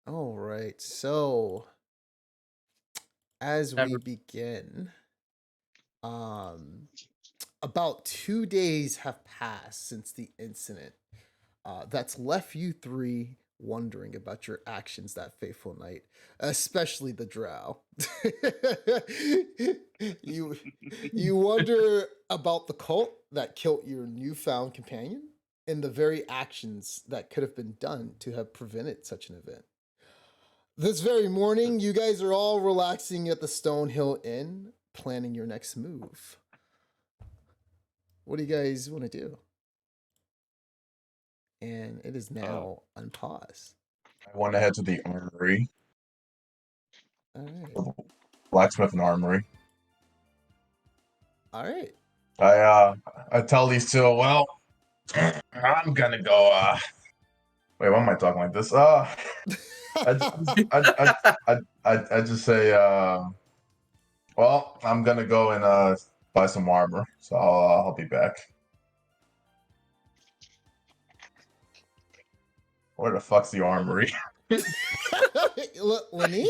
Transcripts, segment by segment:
All right. So, as we Never. begin, um, about 2 days have passed since the incident. That's left you three wondering about your actions that fateful night, especially the drow. you you wonder about the cult that killed your newfound companion and the very actions that could have been done to have prevented such an event. This very morning, you guys are all relaxing at the Stonehill Inn, planning your next move. What do you guys want to do? And it is Uh, now unpaused. I want to head to the armory, All right. blacksmith and armory. All right. I tell these two, well, I'm gonna go. Wait, why am I talking like this? I just say, well, I'm gonna go and buy some armor, so I'll be back. Where the fuck's the armory? Lenine?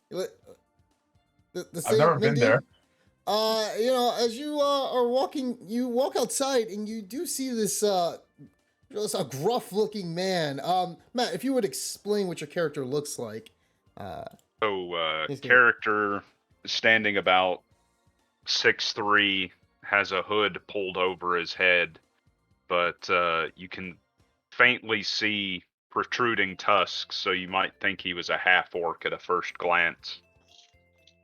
The I've same never been Mindy? there. As you are walking, you walk outside and you do see this just a gruff-looking man. Matt, if you would explain what your character looks like. Character standing about 6'3", has a hood pulled over his head, but you can faintly see protruding tusks, so you might think he was a half-orc at a first glance.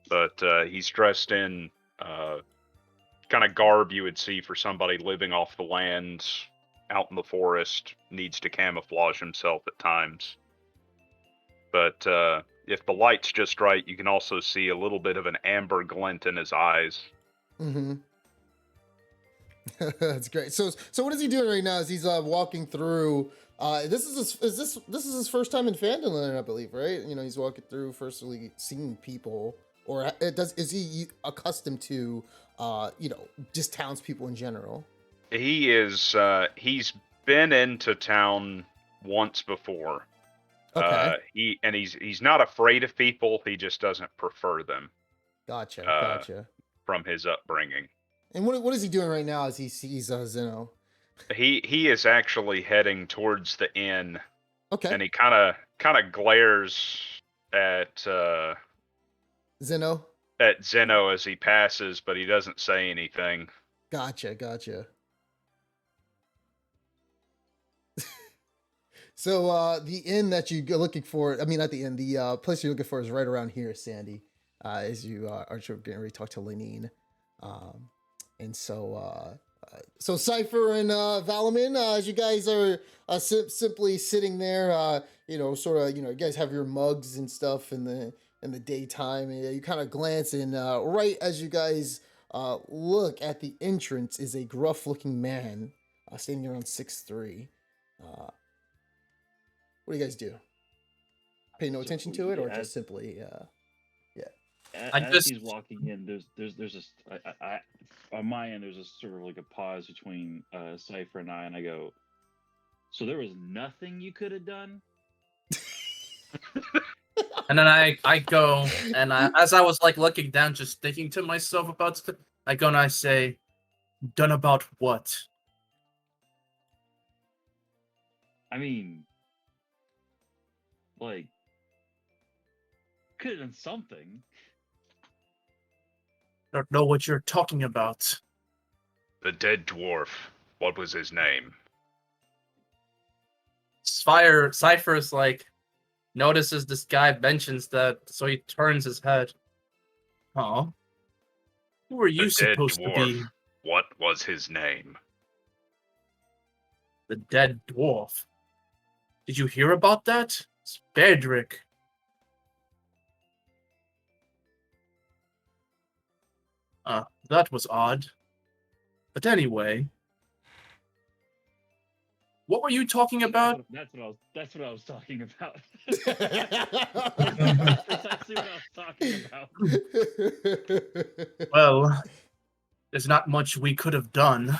But he's dressed in kind of garb you would see for somebody living off the land, out in the forest, needs to camouflage himself at times. But if the light's just right, you can also see a little bit of an amber glint in his eyes. Mm-hmm. That's great. So what is he doing right now? Is he's walking through? This is his first time in Phantomland, I believe, right? You know, he's walking through, firstly seeing people, or is he accustomed to, just townspeople in general? He is. He's been into town once before. Okay. He's not afraid of people. He just doesn't prefer them. Gotcha. From his upbringing. And what is he doing right now as he sees Zeno? He is actually heading towards the inn. Okay. And he kind of glares at Zeno. At Zeno as he passes, but he doesn't say anything. Gotcha. So the inn that you're looking for, I mean, not the inn, the place you're looking for is right around here, Sandy, as you are getting ready to talk to Lenine. And so Cypher and Valamin, as you guys are simply sitting there, you guys have your mugs and stuff in the daytime, and you kind of glance, and right as you guys look at the entrance is a gruff-looking man standing around 6'3". What do you guys do? Pay no attention to it, or just simply, As he's walking in, there's a on my end there's a sort of like a pause between Cypher and I go, so there was nothing you could have done? And then I go, and as I was like looking down, just thinking to myself about stuff, I go and I say, done about what? I mean, like, could have done something. Don't know what you're talking about. The dead dwarf. What was his name? Cypher's like, notices this guy mentions that, so he turns his head. Oh, who are you supposed to be? What was his name? The dead dwarf. Did you hear about that? It's Baradreic. That was odd. But anyway, what were you talking about? That's what I was talking about. That's precisely what I was talking about. Well, there's not much we could have done.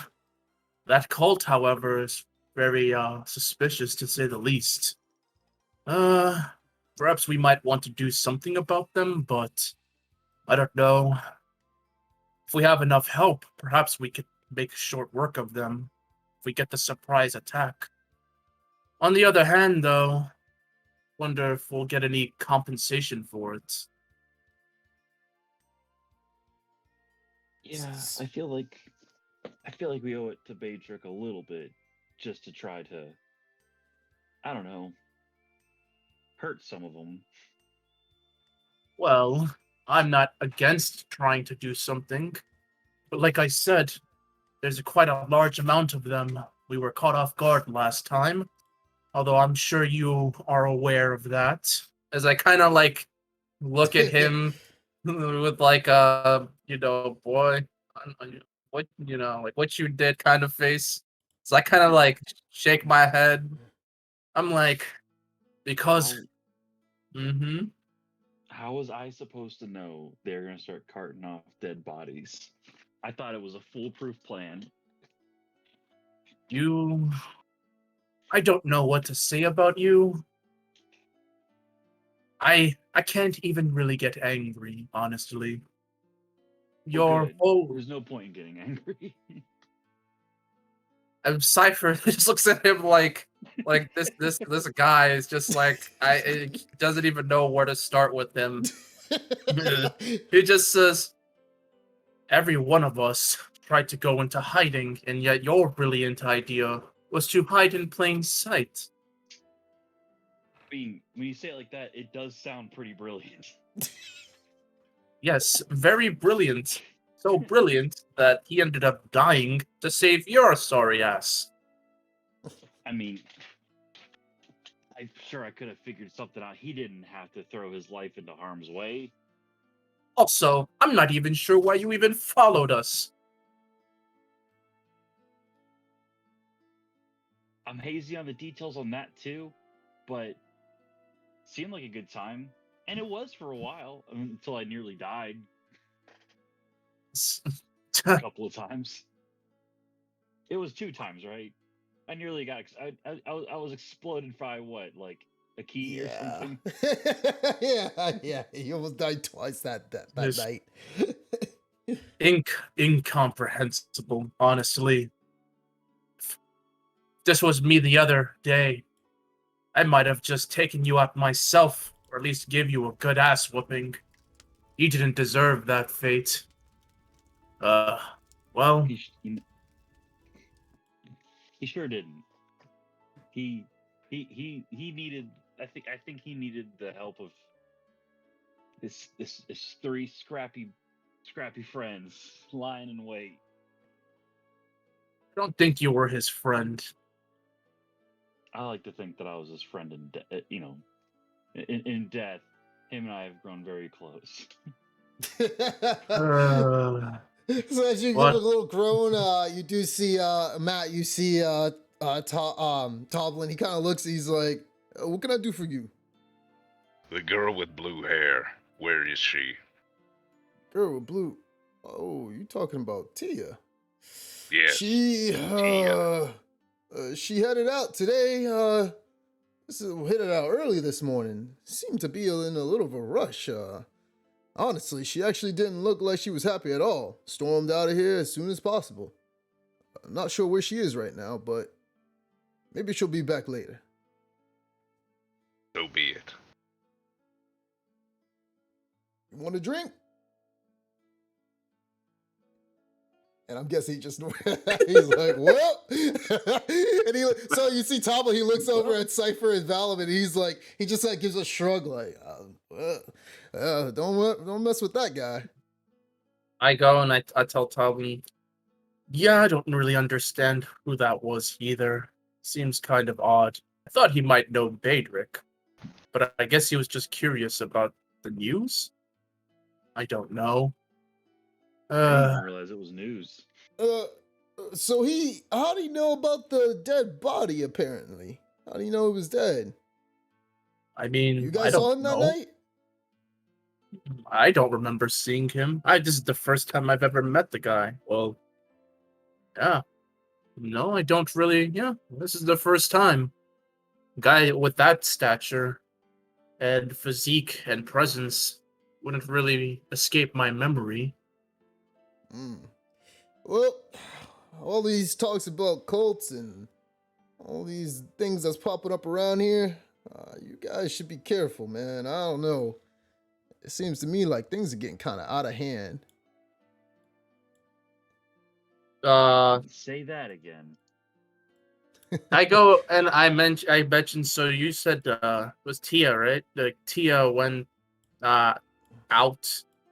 That cult, however, is very suspicious to say the least. perhaps we might want to do something about them, but I don't know. If we have enough help, perhaps we could make short work of them if we get the surprise attack. On the other hand, though, wonder if we'll get any compensation for it. Yeah, I feel like we owe it to Baradreic a little bit, just to try to, I don't know, hurt some of them. Well, I'm not against trying to do something, but like I said, there's quite a large amount of them. We were caught off guard last time, although I'm sure you are aware of that. As I kind of like look at him with like boy, what like what you did kind of face. So I kind of like shake my head. I'm like, because. Mm-hmm. How was I supposed to know they're gonna start carting off dead bodies? I thought it was a foolproof plan. I don't know what to say about you. I can't even really get angry, honestly. Well, good. There's no point in getting angry. Cypher just looks at him like this guy is just like doesn't even know where to start with him. He just says, every one of us tried to go into hiding, and yet your brilliant idea was to hide in plain sight. I mean, when you say it like that, it does sound pretty brilliant. Yes, very brilliant. So brilliant that he ended up dying to save your sorry ass. I mean, I'm sure I could have figured something out. He didn't have to throw his life into harm's way. Also, I'm not even sure why you even followed us. I'm hazy on the details on that too, but seemed like a good time. And it was for a while, until I nearly died a couple of times. It was 2 times, right? I nearly got. I was exploded by what, like a key or something? yeah. He almost died twice that Yes. night. Incomprehensible, honestly. This was me the other day. I might have just taken you out myself, or at least give you a good ass whooping. You didn't deserve that fate. Well, He sure didn't. He needed. I think he needed the help of his 3 scrappy friends lying in wait. I don't think you were his friend. I like to think that I was his friend in death. Him and I have grown very close. So as you get a little grown, you do see Matt. You see Toblin. He kind of looks. He's like, "What can I do for you?" The girl with blue hair. Where is she? Girl with blue. Oh, you talking about Tia? Yes. She headed out today. Headed out early this morning. Seemed to be in a little of a rush. Honestly, she actually didn't look like she was happy at all. Stormed out of here as soon as possible. I'm not sure where she is right now, but maybe she'll be back later. So be it. You want a drink? And I'm guessing he just he's like, well, and so you see Tobble, he looks over at Cypher and Valum, and he's like, he just like gives a shrug, like, don't mess with that guy. I go and I tell Tobble, yeah, I don't really understand who that was either. Seems kind of odd. I thought he might know Baradreic, but I guess he was just curious about the news? I don't know. I didn't even realize it was news. So how do you know about the dead body, apparently? How do you know he was dead? I mean, you guys saw him that night? I don't remember seeing him. This is the first time I've ever met the guy. Well, yeah. No, I don't really. Yeah, this is the first time. Guy with that stature. and physique and presence wouldn't really escape my memory. Mm. Well, all these talks about cults and all these things that's popping up around here, you guys should be careful, man. I don't know. It seems to me like things are getting kind of out of hand. Say that again. I go and I mentioned. So you said it was Tia, right? The Tia went out.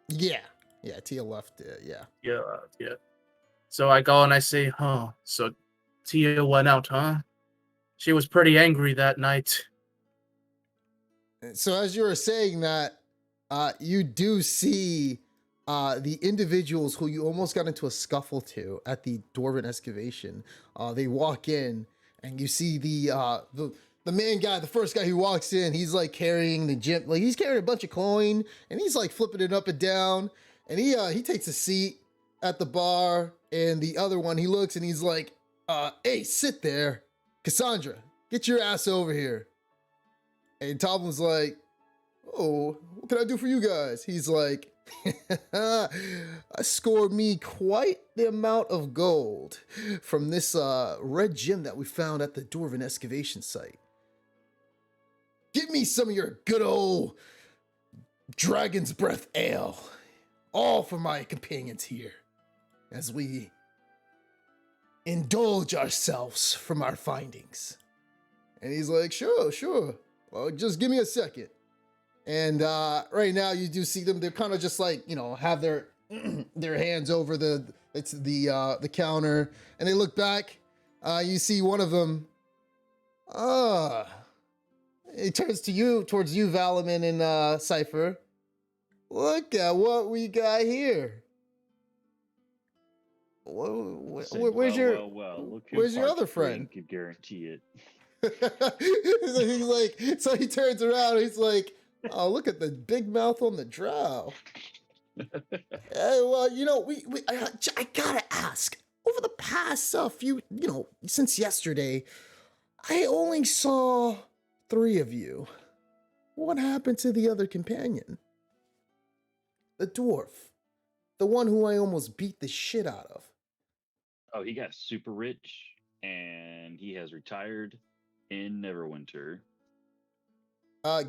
Yeah. Yeah, Tia left. Yeah. Yeah. So I go and I say, huh? So Tia went out, huh? She was pretty angry that night. So as you were saying that, you do see the individuals who you almost got into a scuffle to at the Dwarven excavation. They walk in, and you see the main guy, the first guy who walks in. He's like carrying the gem, like he's carrying a bunch of coin, and he's like flipping it up and down. And he takes a seat at the bar, and the other one, he looks and he's like, "Hey, sit there, Cassandra, get your ass over here." And Tomlin's like, "Oh, what can I do for you guys?" He's like, "I scored me quite the amount of gold from this red gem that we found at the Dwarven excavation site. Give me some of your good old Dragon's Breath ale, all for my companions here, as we indulge ourselves from our findings." And he's like, "Sure. Well, just give me a second." And right now you do see them. They're kind of just like, have their their hands over the counter, and they look back. You see one of them. He turns towards you, Valaman and Cypher. "Look at what we got here. Where's your Look where's your hard other to friend?" drink, you guarantee it. He's like, so he turns around. He's like, "Oh, look at the big mouth on the drow." Hey, well, I gotta ask. Over the past few, since yesterday, I only saw 3 of you. What happened to the other companion? The dwarf, the one who I almost beat the shit out of. Oh, he got super rich, and he has retired in Neverwinter.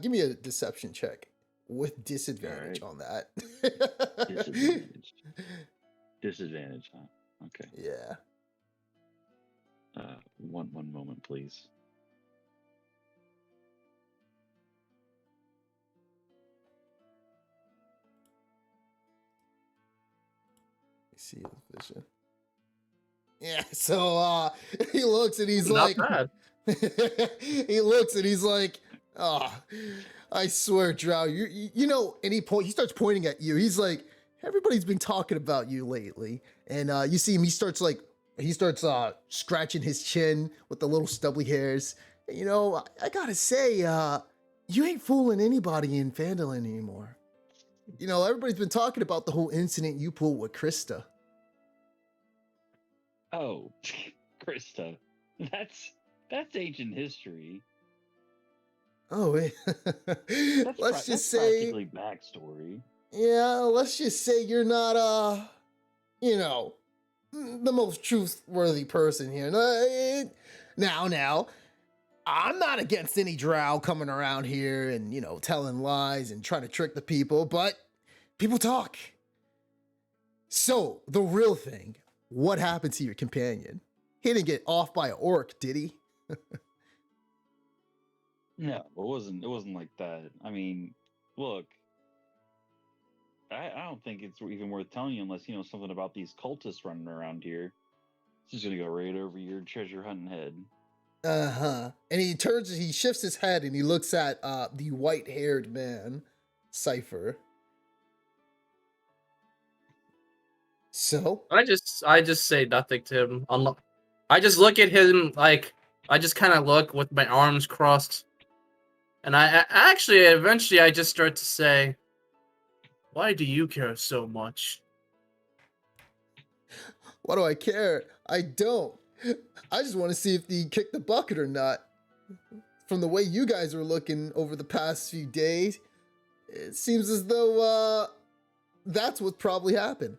Give me a deception check with disadvantage on that. Disadvantage, huh? Okay. Yeah. One moment, please. See his vision. Yeah, so he looks and he's Not like, bad. he looks and he's like, "Oh, I swear, Drow, and he starts pointing at you. He's like, everybody's been talking about you lately." And you see him, he starts scratching his chin with the little stubbly hairs. I gotta say, you ain't fooling anybody in Phandalin anymore. Everybody's been talking about the whole incident you pulled with Krista. Oh, Krista, that's ancient history. Oh, let's just say practically backstory. Yeah, let's just say you're not the most truthworthy person here. Now, I'm not against any drow coming around here and telling lies and trying to trick the people, but people talk. So the real thing, what happened to your companion? He didn't get off by an orc, did he? No, it wasn't like that. I mean, look, I don't think it's even worth telling you unless you know something about these cultists running around here. It's just gonna go right over your treasure hunting head. And he shifts his head and he looks at the white-haired man, Cypher. So I just say nothing to him. I just look at him like I just kind of look with my arms crossed, and I actually eventually I just start to say, "Why do you care so much?" Why do I care? I don't. I just want to see if he kicked the bucket or not. from the way you guys are looking over the past few days, it seems as though that's what probably happened.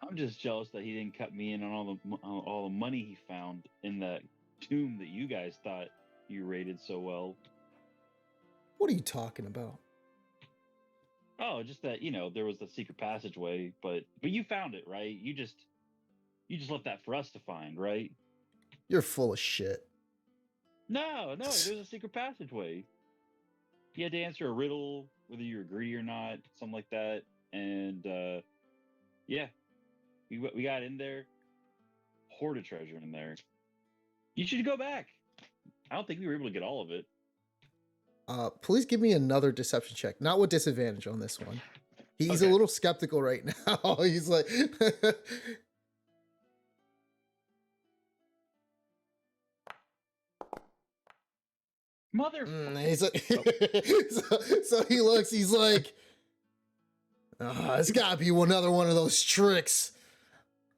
I'm just jealous that he didn't cut me in on all the money he found in that tomb that you guys thought you raided so well. What are you talking about? Oh, just that there was the secret passageway, but you found it, right? You just left that for us to find, right? You're full of shit. No, there's a secret passageway. You had to answer a riddle, whether you agree or not, something like that, and yeah, we got in there, hoard of treasure in there. You should go back. I don't think we were able to get all of it. Please give me another deception check. Not with disadvantage on this one. He's Okay. a little skeptical right now. He's like, Mother. he's like, so he looks. He's like, it's gotta be another one of those tricks.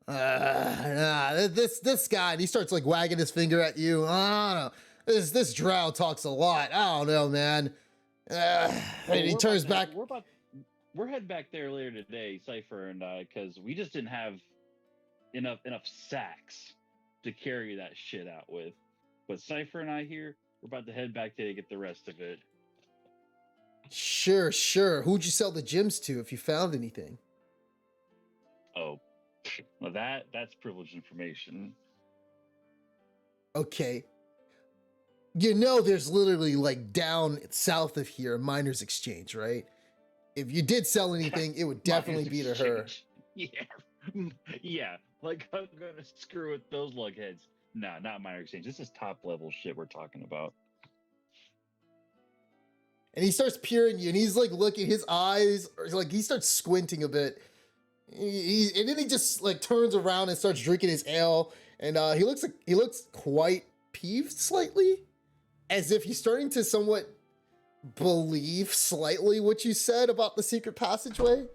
This guy. And he starts like wagging his finger at you. I don't know. This drow talks a lot. I don't know, man. And he turns back. We're heading back there later today, Cypher and I, because we just didn't have enough sacks to carry that shit out with. But Cypher and I here, we're about to head back there to get the rest of it. Sure. Who'd you sell the gems to if you found anything? Oh, well, that's privileged information. Okay. You know, there's literally like down south of here, a miners exchange, right? If you did sell anything, it would definitely be to her. Yeah. Like I'm gonna screw with those lugheads. Nah, not minor exchange. This is top level shit we're talking about. And he starts peering you, and he's like looking. His eyes, like he starts squinting a bit. And then he just like turns around and starts drinking his ale, and he looks quite peeved slightly, as if he's starting to somewhat believe slightly what you said about the secret passageway.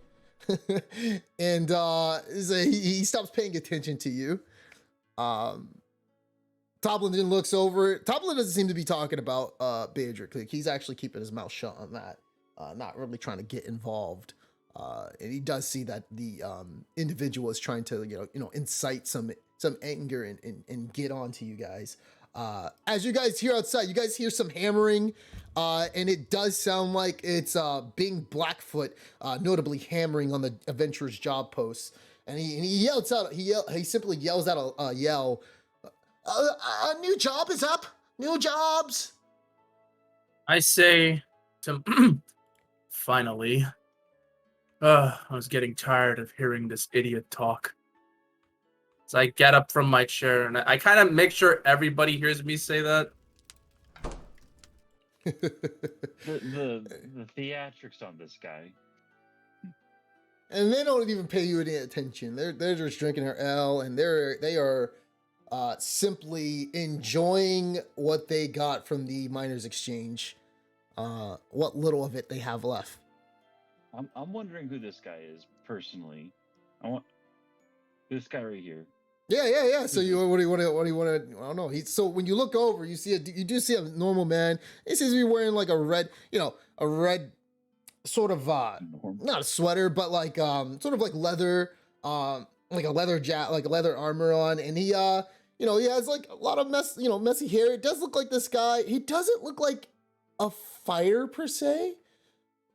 And so he stops paying attention to you. Toblin then looks over. Toblin doesn't seem to be talking about Baradreic. Like, he's actually keeping his mouth shut on that, not really trying to get involved. And he does see that the individual is trying to incite some anger and get on to you guys. As you guys hear outside, you guys hear some hammering, and it does sound like it's Bing Blackfoot, notably hammering on the adventurer's job posts. And he yells out. He simply yells out a yell. A new job is up. New jobs. I say to finally. I was getting tired of hearing this idiot talk. So I get up from my chair and I kind of make sure everybody hears me say that. The theatrics on this guy. And they don't even pay you any attention. They're just drinking their ale, and they are simply enjoying what they got from the miners' exchange. What little of it they have left. I'm wondering who this guy is personally. I want this guy right here. Yeah. So what do you want to? I don't know. So when you look over, you do see a normal man. He seems to be wearing like a red sort of not a sweater, but like sort of like leather, like a leather armor on, and he he has like a lot of messy hair. It does look like this guy. He doesn't look like a fighter per se,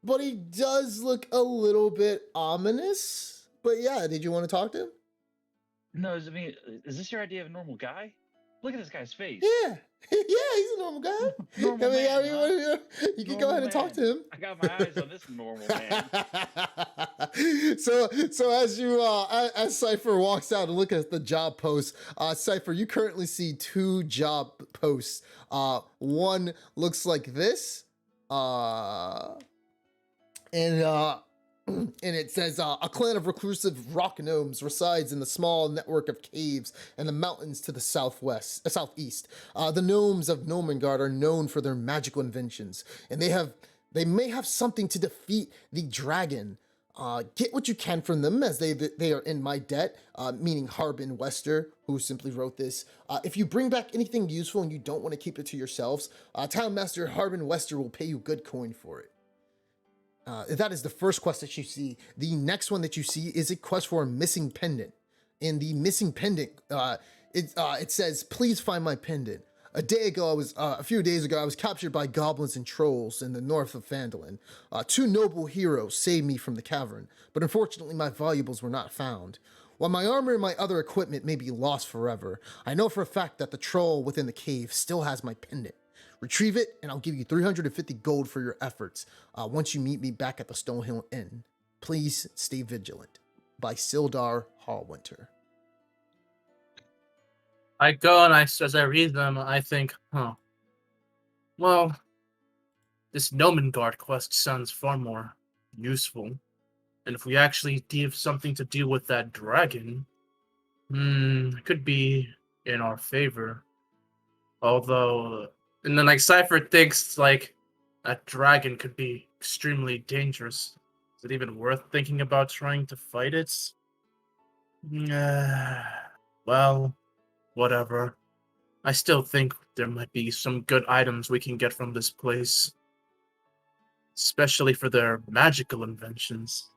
but he does look a little bit ominous. But yeah, did you want to talk to him? No, is this your idea of a normal guy? Look at this guy's face. Yeah, he's a normal guy. You can go ahead and talk to him. I got my eyes on this normal man. So as Cypher walks out and look at the job post, Cypher, you currently see 2 job posts. One looks like this, and it says, a clan of reclusive rock gnomes resides in the small network of caves and the mountains to the southeast. The gnomes of Gnomengarde are known for their magical inventions, and they may have something to defeat the dragon. Get what you can from them, as they are in my debt, meaning Harbin Wester, who simply wrote this. If you bring back anything useful and you don't want to keep it to yourselves, Town Master Harbin Wester will pay you good coin for it. That is the first quest that you see. The next one that you see is a quest for a missing pendant. And the missing pendant, it says, please find my pendant. A few days ago, I was captured by goblins and trolls in the north of Phandalin. Two noble heroes saved me from the cavern, but unfortunately my valuables were not found. While my armor and my other equipment may be lost forever, I know for a fact that the troll within the cave still has my pendant. Retrieve it, and I'll give you 350 gold for your efforts once you meet me back at the Stonehill Inn. Please stay vigilant. By Sildar Hallwinter. I go and as I read them, I think, well, this Gnomengarde quest sounds far more useful. And if we actually have something to do with that dragon, it could be in our favor. Although, and then like Cypher thinks like that dragon could be extremely dangerous. Is it even worth thinking about trying to fight it? Well, whatever. I still think there might be some good items we can get from this place. Especially for their magical inventions.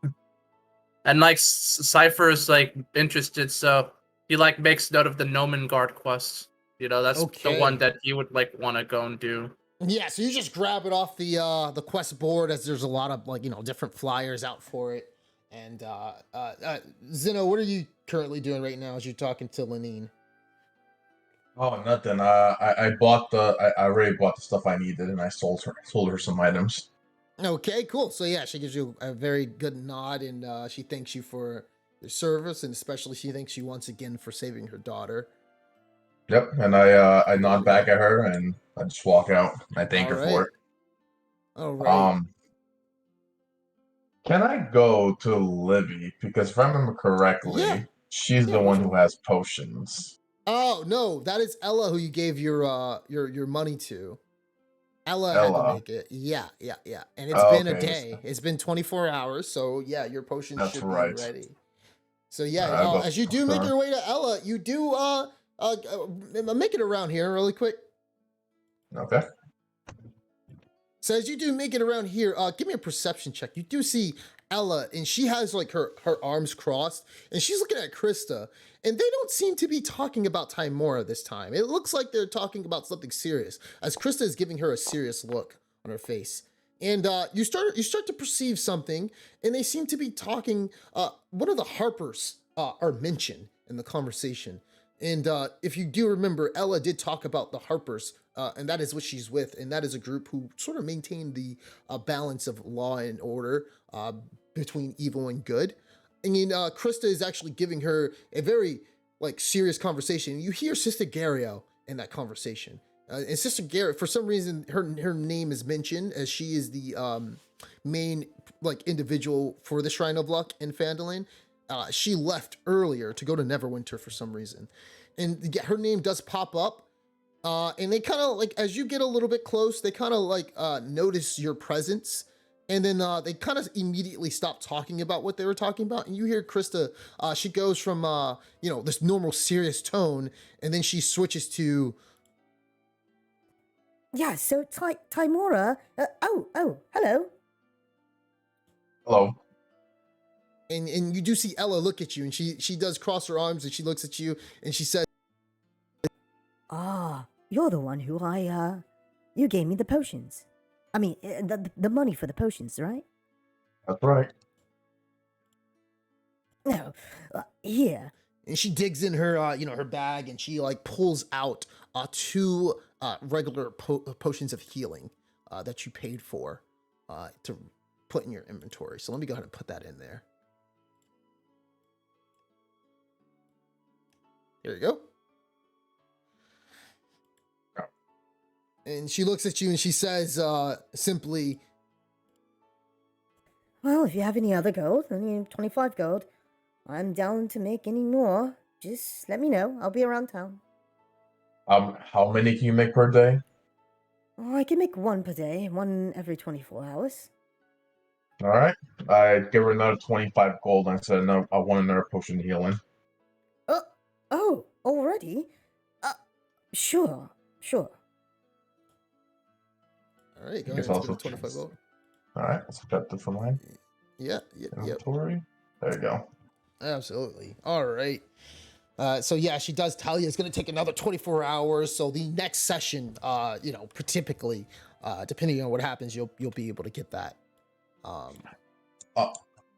And like Cypher's like interested, so he like makes note of the Gnomengarde quest. You know, that's the one that he would like want to go and do. Yeah, so you just grab it off the quest board, as there's a lot of like, different flyers out for it. And Zeno, what are you currently doing right now as you're talking to Lenine? Oh, nothing. I already bought the stuff I needed, and I sold her some items. Okay, cool. So yeah, she gives you a very good nod, and she thanks you for your service, and especially she thanks you once again for saving her daughter. Yep, and I nod back at her, and I just walk out. I thank her for it. All right. Can I go to Libby? Because if I remember correctly, she's the one who has potions. Oh no, that is Ella who you gave your money to. Ella had to make it. Yeah. And it's been a day. It's been 24 hours, so yeah, your potions should be ready. So yeah, as you do make your way to Ella, you do make it around here really quick. Okay. So as you do make it around here, give me a perception check. You do see Ella, and she has like her arms crossed, and she's looking at Krista, and they don't seem to be talking about Timora this time. It looks like they're talking about something serious, as Krista is giving her a serious look on her face. And you start to perceive something, and they seem to be talking. One of the Harpers are mentioned in the conversation. And if you do remember, Ella did talk about the Harpers, and that is what she's with, and that is a group who sort of maintain the balance of law and order between evil and good. And Krista is actually giving her a very serious conversation. You hear Sister Gario in that conversation, and Sister Gario, for some reason, her name is mentioned, as she is the main individual for the Shrine of Luck in Phandalin. She left earlier to go to Neverwinter for some reason, and her name does pop up. And they kind of as you get a little bit close, they kind of notice your presence, and then they kind of immediately stop talking about what they were talking about. And you hear Krista, she goes from this normal serious tone, and then she switches to, yeah. So Timora, hello. Hello. and you do see Ella look at you, and she does cross her arms, and she looks at you, and she says, "Ah, you're the one who you gave me the potions. I mean, the money for the potions, right?" That's right. No, here. And she digs in her her bag, and she pulls out two regular potions of healing that you paid for to put in your inventory. So let me go ahead and put that in there. Here you go. And she looks at you and she says simply, "Well, if you have any other gold, 25 gold, I'm down to make any more. Just let me know. I'll be around town." How many can you make per day? Oh, I can make one per day, one every 24 hours. All right. I give her another 25 gold. And I said, no, I want another potion of healing. Oh, already? Sure. All right, go I guess ahead and spend also the 25 gold. All right. Let's get that for my Yep. inventory. There you go. Absolutely. All right. So yeah, she does tell you it's going to take another 24 hours. So the next session, typically, depending on what happens, you'll be able to get that.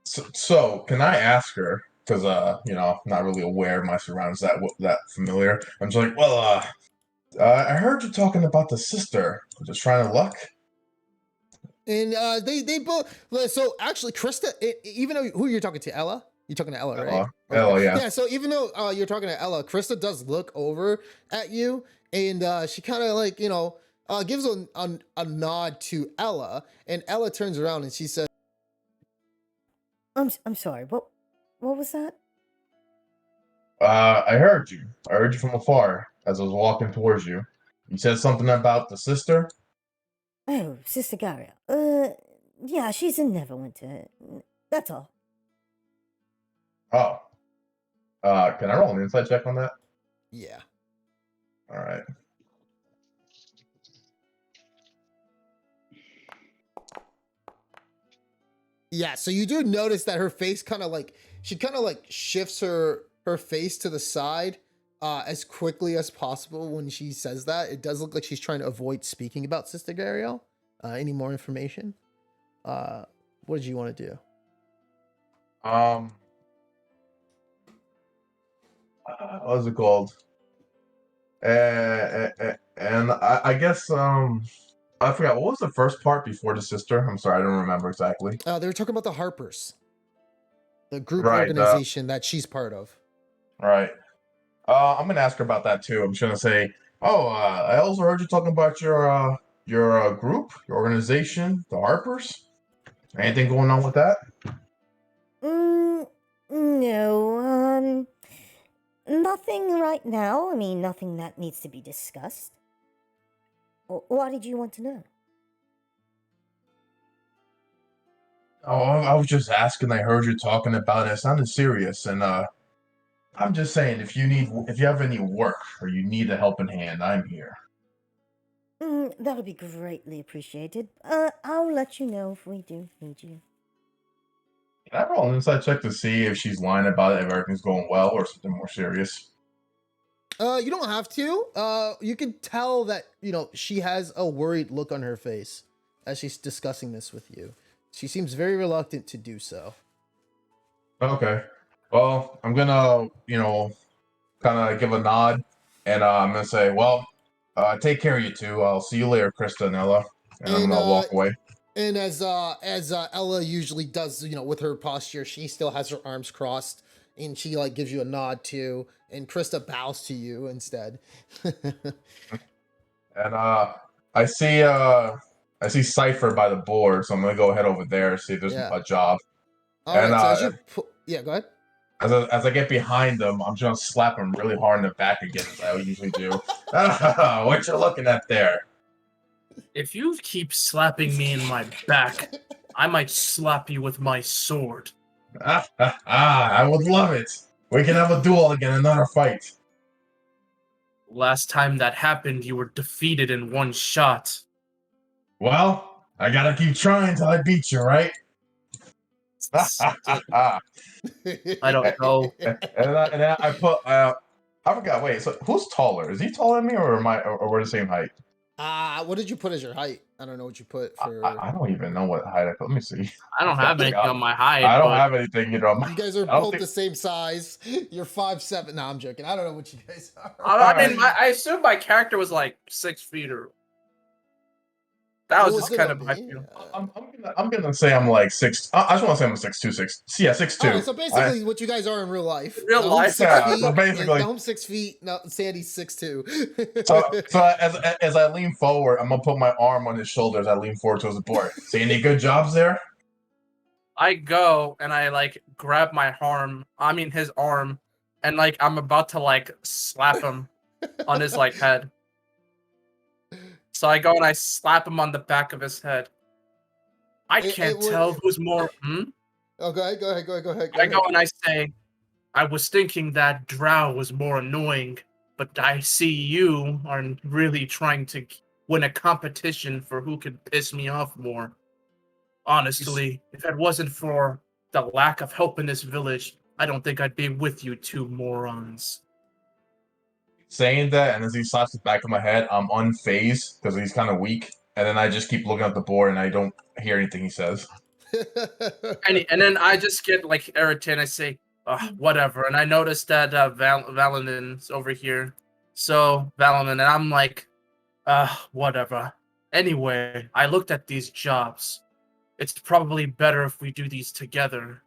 So can I ask her? Because I'm not really aware of my surroundings that familiar. I'm just like, well, I heard you talking about the sister. Just trying to luck. And they both. So actually, Krista, even though who you're talking to, Ella, you're talking to Ella, right? Ella, yeah. Yeah. So even though you're talking to Ella, Krista does look over at you, and she kind of like gives a nod to Ella, and Ella turns around and she says, I'm sorry. What was that? I heard you. I heard you from afar as I was walking towards you. You said something about the sister. Oh, Sister Garia. Yeah, she's in Neverwinter. That's all. Oh. Can I roll an insight check on that? "Yeah." All right. Yeah, so you do notice that her face kind of like shifts her face to the side as quickly as possible when she says that. It does look like she's trying to avoid speaking about Sister Gariel. Any more information? What did you want to do? What's it called? And I guess I forgot what was the first part before the sister. I'm sorry, I don't remember exactly. They were talking about the Harpers, the group Right, organization that she's part of. Right. I'm gonna ask her about that too. I'm just gonna say, oh, I also heard you talking about your group, your organization, the Harpers. Anything going on with that? No. Nothing right now. I mean, nothing that needs to be discussed. Why did you want to know? Oh, I was just asking. I heard you talking about it. It sounded serious, and I'm just saying, if you have any work or you need a helping hand, I'm here. That'll be greatly appreciated. I'll let you know if we do need you. Can I roll an inside check to see if she's lying about it, if everything's going well, or something more serious? You don't have to. You can tell that she has a worried look on her face as she's discussing this with you. She seems very reluctant to do so. Okay. Well, I'm gonna, kind of give a nod, and I'm gonna say, well, take care of you two. I'll see you later, Krista and Ella, and I'm gonna walk away. And as Ella usually does, with her posture, she still has her arms crossed, and she gives you a nod too. And Krista bows to you instead. And I see Cypher by the board, so I'm gonna go head over there and see if there's a job. All right. So as you go ahead. As I get behind them, I'm just gonna slap him really hard in the back again, as I usually do. What you looking at there? If you keep slapping me in my back, I might slap you with my sword. I would love it. We can have a duel again, another fight. Last time that happened, you were defeated in one shot. Well, I gotta keep trying till I beat you, right? I don't know. And I put I forgot. Wait, so who's taller? Is he taller than me, or we're the same height? What did you put as your height? I don't know what you put for. I don't even know what height I put. Let me see. I don't have anything on my height. I don't have anything, You guys are both the same size. You're 5'7". No, I'm joking. I don't know what you guys are. I assume my character was 6 feet or. That was just kind of my feel. I'm gonna say I'm 6. I just want to say I'm 6'2", 6. Yeah, 6'2". Right, so basically, what you guys are in real life. Real life, so basically, Gnome's 6 feet. No, Sandy's 6'2". so as I lean forward, I'm gonna put my arm on his shoulder as I lean forward towards the board. See any good jobs there? I go and I grab my arm. I mean his arm, and I'm about to slap him on his head. So I go and I slap him on the back of his head. I It can't would- tell who's more. Oh, go ahead. I go and I say, I was thinking that Drow was more annoying, but I see you are really trying to win a competition for who could piss me off more. Honestly, if it wasn't for the lack of help in this village, I don't think I'd be with you two morons. Saying that, and as he slaps the back of my head, I'm unfazed because he's kind of weak, and then I just keep looking at the board and I don't hear anything he says. And then I just get like irritated. I say, whatever. And I notice that Valentin's over here. So Valentin, and I'm like, whatever. Anyway, I looked at these jobs. It's probably better if we do these together.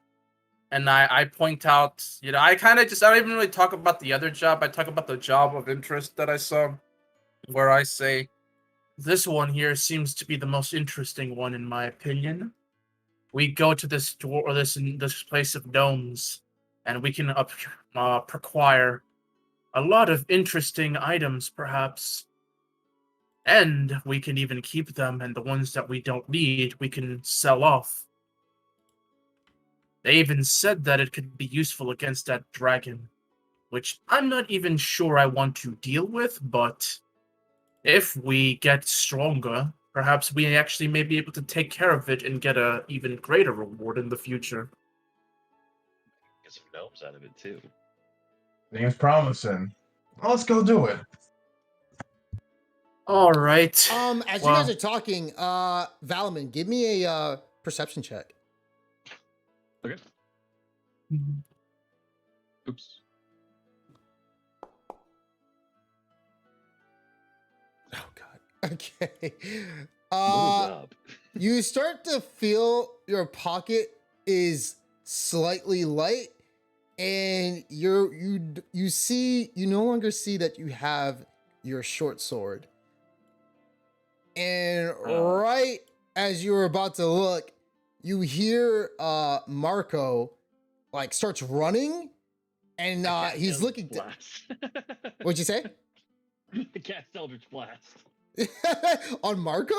And I point out, I kind of I don't even really talk about the other job. I talk about the job of interest that I saw, where I say, this one here seems to be the most interesting one in my opinion. We go to this door, or this place of gnomes, and we can acquire a lot of interesting items, perhaps. And we can even keep them, and the ones that we don't need, we can sell off. They even said that it could be useful against that dragon, which I'm not even sure I want to deal with, but if we get stronger, perhaps we actually may be able to take care of it and get a even greater reward in the future. Get some gnomes out of it too. Seems promising. Well, let's go do it. All right. As you guys are talking, Valman, give me a perception check. Okay. Oops. Oh God. Okay. What is up? You start to feel your pocket is slightly light, and you no longer see that you have your short sword. And right as you were about to look, you hear Marco like starts running, and he's looking. What'd you say? The cast Eldritch Blast. On Marco?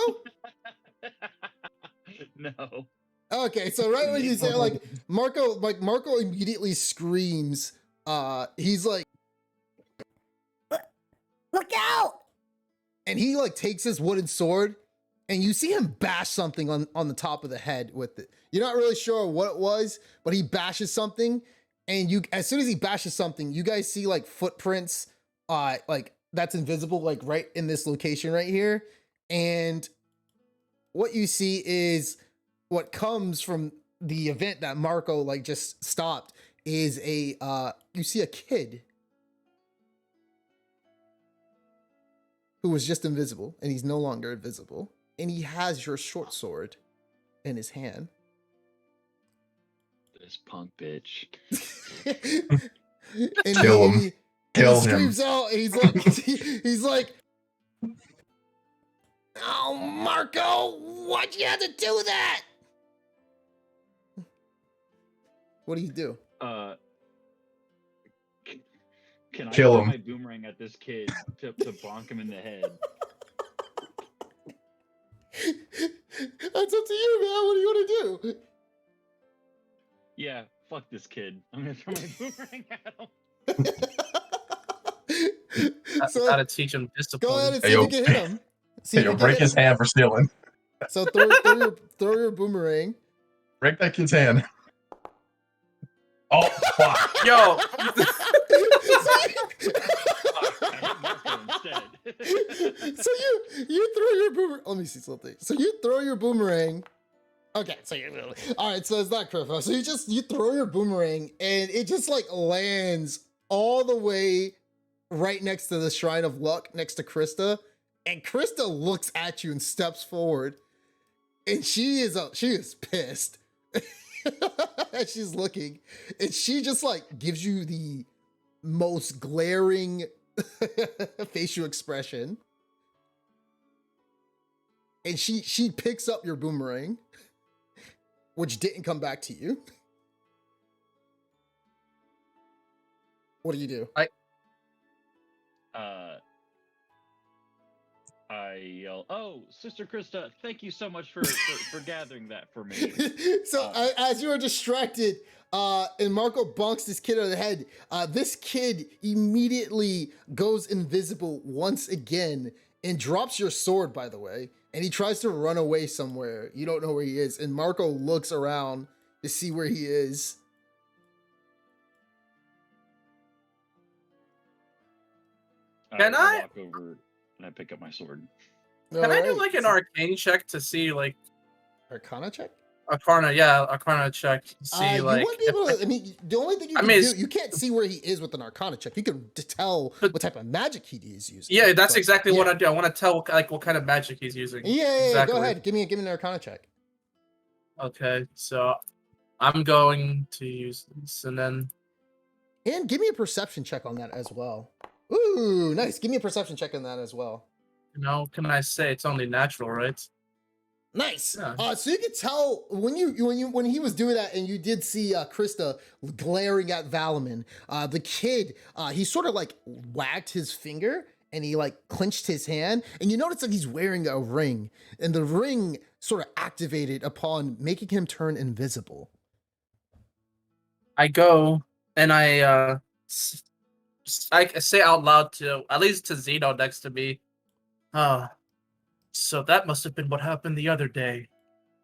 No. Okay, so right when you say like Marco immediately screams. He's like, Look out! and he like takes his wooden sword, and you see him bash something on the top of the head with it. You're not really sure what it was, but he bashes something, and as soon as he bashes something, you guys see like footprints, like that's invisible, like right in this location right here. And what you see is what comes from the event that Marco like just stopped is you see a kid who was just invisible, and he's no longer invisible, and he has your short sword in his hand. This punk bitch. And Kill him. he Kill him. screams out, and he's like, "Oh, Marco, why'd you have to do that?" What do you do? Can I Kill throw him. my boomerang at this kid to bonk him in the head? That's up to you, man. What do you want to do? Yeah, fuck this kid. I'm gonna throw my boomerang at him. Gotta teach him discipline. Go ahead and see Hey, if yo. you can hit him. See Hey, if yo, you can break hit his him. hand for stealing. So throw your boomerang. Break that kid's hand. Oh, fuck. Yo, So you throw your boomerang. Let me see something. So you throw your boomerang. Okay, so all right. So it's not Griffo. So you throw your boomerang, and it just like lands all the way right next to the Shrine of Luck, next to Krista. And Krista looks at you and steps forward, and she is pissed. She's looking, and she just like gives you the most glaring facial expression, and she picks up your boomerang, which didn't come back to you. What do you do? I yell, "Oh, Sister Krista, thank you so much for gathering that for me." So as you are distracted, and Marco bonks this kid on the head, this kid immediately goes invisible once again and drops your sword, by the way, and he tries to run away somewhere. You don't know where he is, and Marco looks around to see where he is. Can I- walk over and I pick up my sword? Can I do Alright, like an so- arcane check to see like Arcana check? Arcana check to see You like wouldn't be able to. I mean, the only thing you I can mean, do, it's- you can't see where he is with an Arcana check. You can tell But- what type of magic he is using. yeah, that's but- exactly what yeah. I do. I want to tell like what kind of magic he's using. Yeah, exactly. go ahead. Give me an Arcana check. Okay, so I'm going to use this, and then And give me a perception check on that as well. Ooh, nice. Give me a perception check on that as well. can I say it's only natural, right? Nice. Yeah. So you could tell when he was doing that, and you did see Krista glaring at Valaman. The kid, he sort of like wagged his finger and he like clenched his hand, and you notice that he's wearing a ring, and the ring sort of activated upon making him turn invisible. I go and I say out loud to at least to Zeno next to me. So that must have been what happened the other day.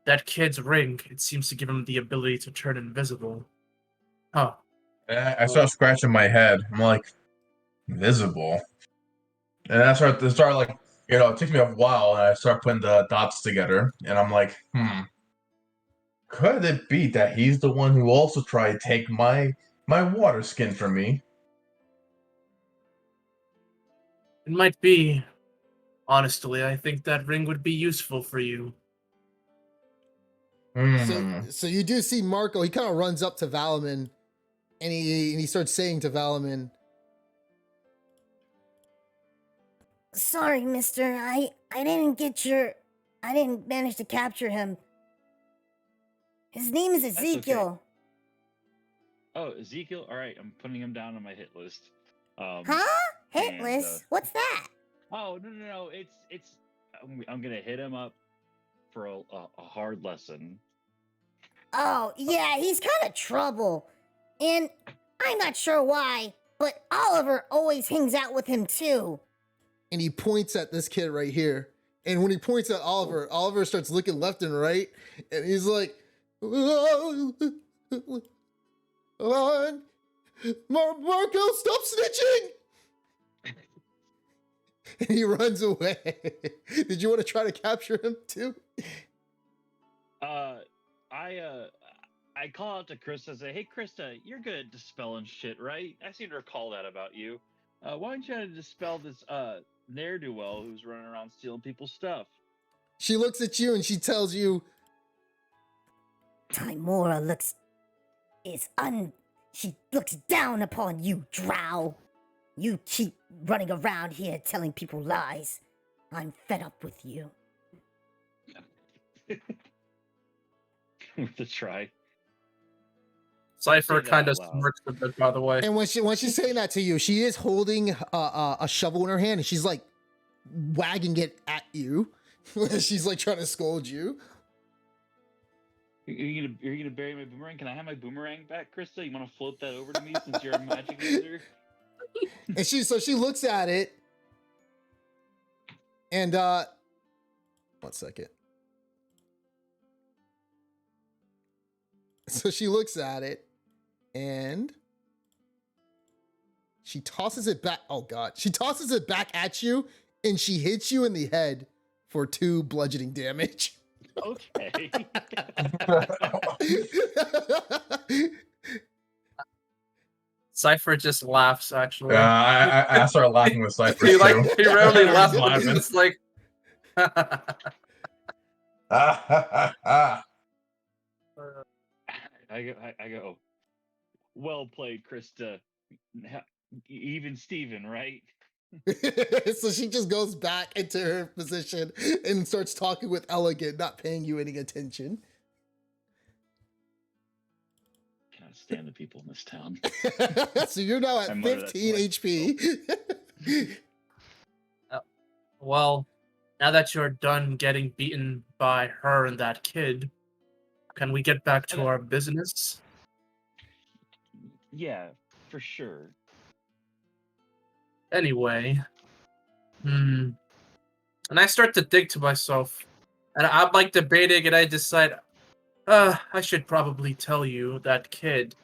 That kid's ring, it seems to give him the ability to turn invisible. Huh. And I start scratching my head. I'm like, invisible. And I start like, it takes me a while, and I start putting the dots together, and I'm like, could it be that he's the one who also tried to take my water skin from me? It might be. Honestly, I think that ring would be useful for you. So you do see Marco. He kind of runs up to Valaman, and he starts saying to Valaman, Sorry, mister. I didn't manage to capture him. His name is okay. Ezekiel. Oh, Ezekiel. All right, I'm putting him down on my hit list. Huh? Hitless? What's that? Oh no! It's. I'm gonna hit him up for a hard lesson. Oh, yeah, he's kind of trouble. And I'm not sure why, but Oliver always hangs out with him too. and he points at this kid right here. And when he points at Oliver, Oliver starts looking left and right, and he's like, Marco, stop snitching! And he runs away. Did you want to try to capture him too? I call out to Krista and say, "Hey, Krista, you're good at dispelling shit, right? I seem to recall that about you. Why don't you try to dispel this ne'er-do-well who's running around stealing people's stuff?" She looks at you and she tells you, Timora she looks down upon you, Drow. You keep running around here telling people lies. I'm fed up with you. With a try. Cypher that kind of out loud. smirks a bit, by the way. and when she's saying that to you, she is holding a shovel in her hand, and she's like wagging it at you. She's like trying to scold you. You're gonna bury my boomerang? Can I have my boomerang back, Krista? You want to float that over to me since you're a magic user? And she looks at it, and 1 second. So she looks at it, and she tosses it back. Oh God! She tosses it back at you, and she hits you in the head for 2 bludgeoning damage. Okay. Cypher just laughs, actually. I started laughing with Cypher he too. like he rarely laughs. Laughing. It's like I go. Well played, Krista. Even Steven, right? So she just goes back into her position and starts talking with Elegant, not paying you any attention. Can't stand the people in this town. So you're now at I mutter that to 15 HP. well, Now that you're done getting beaten by her and that kid, can we get back to our business? Yeah, for sure. Anyway, and I start to think to myself, and I'm like debating, and I decide, I should probably tell you that kid.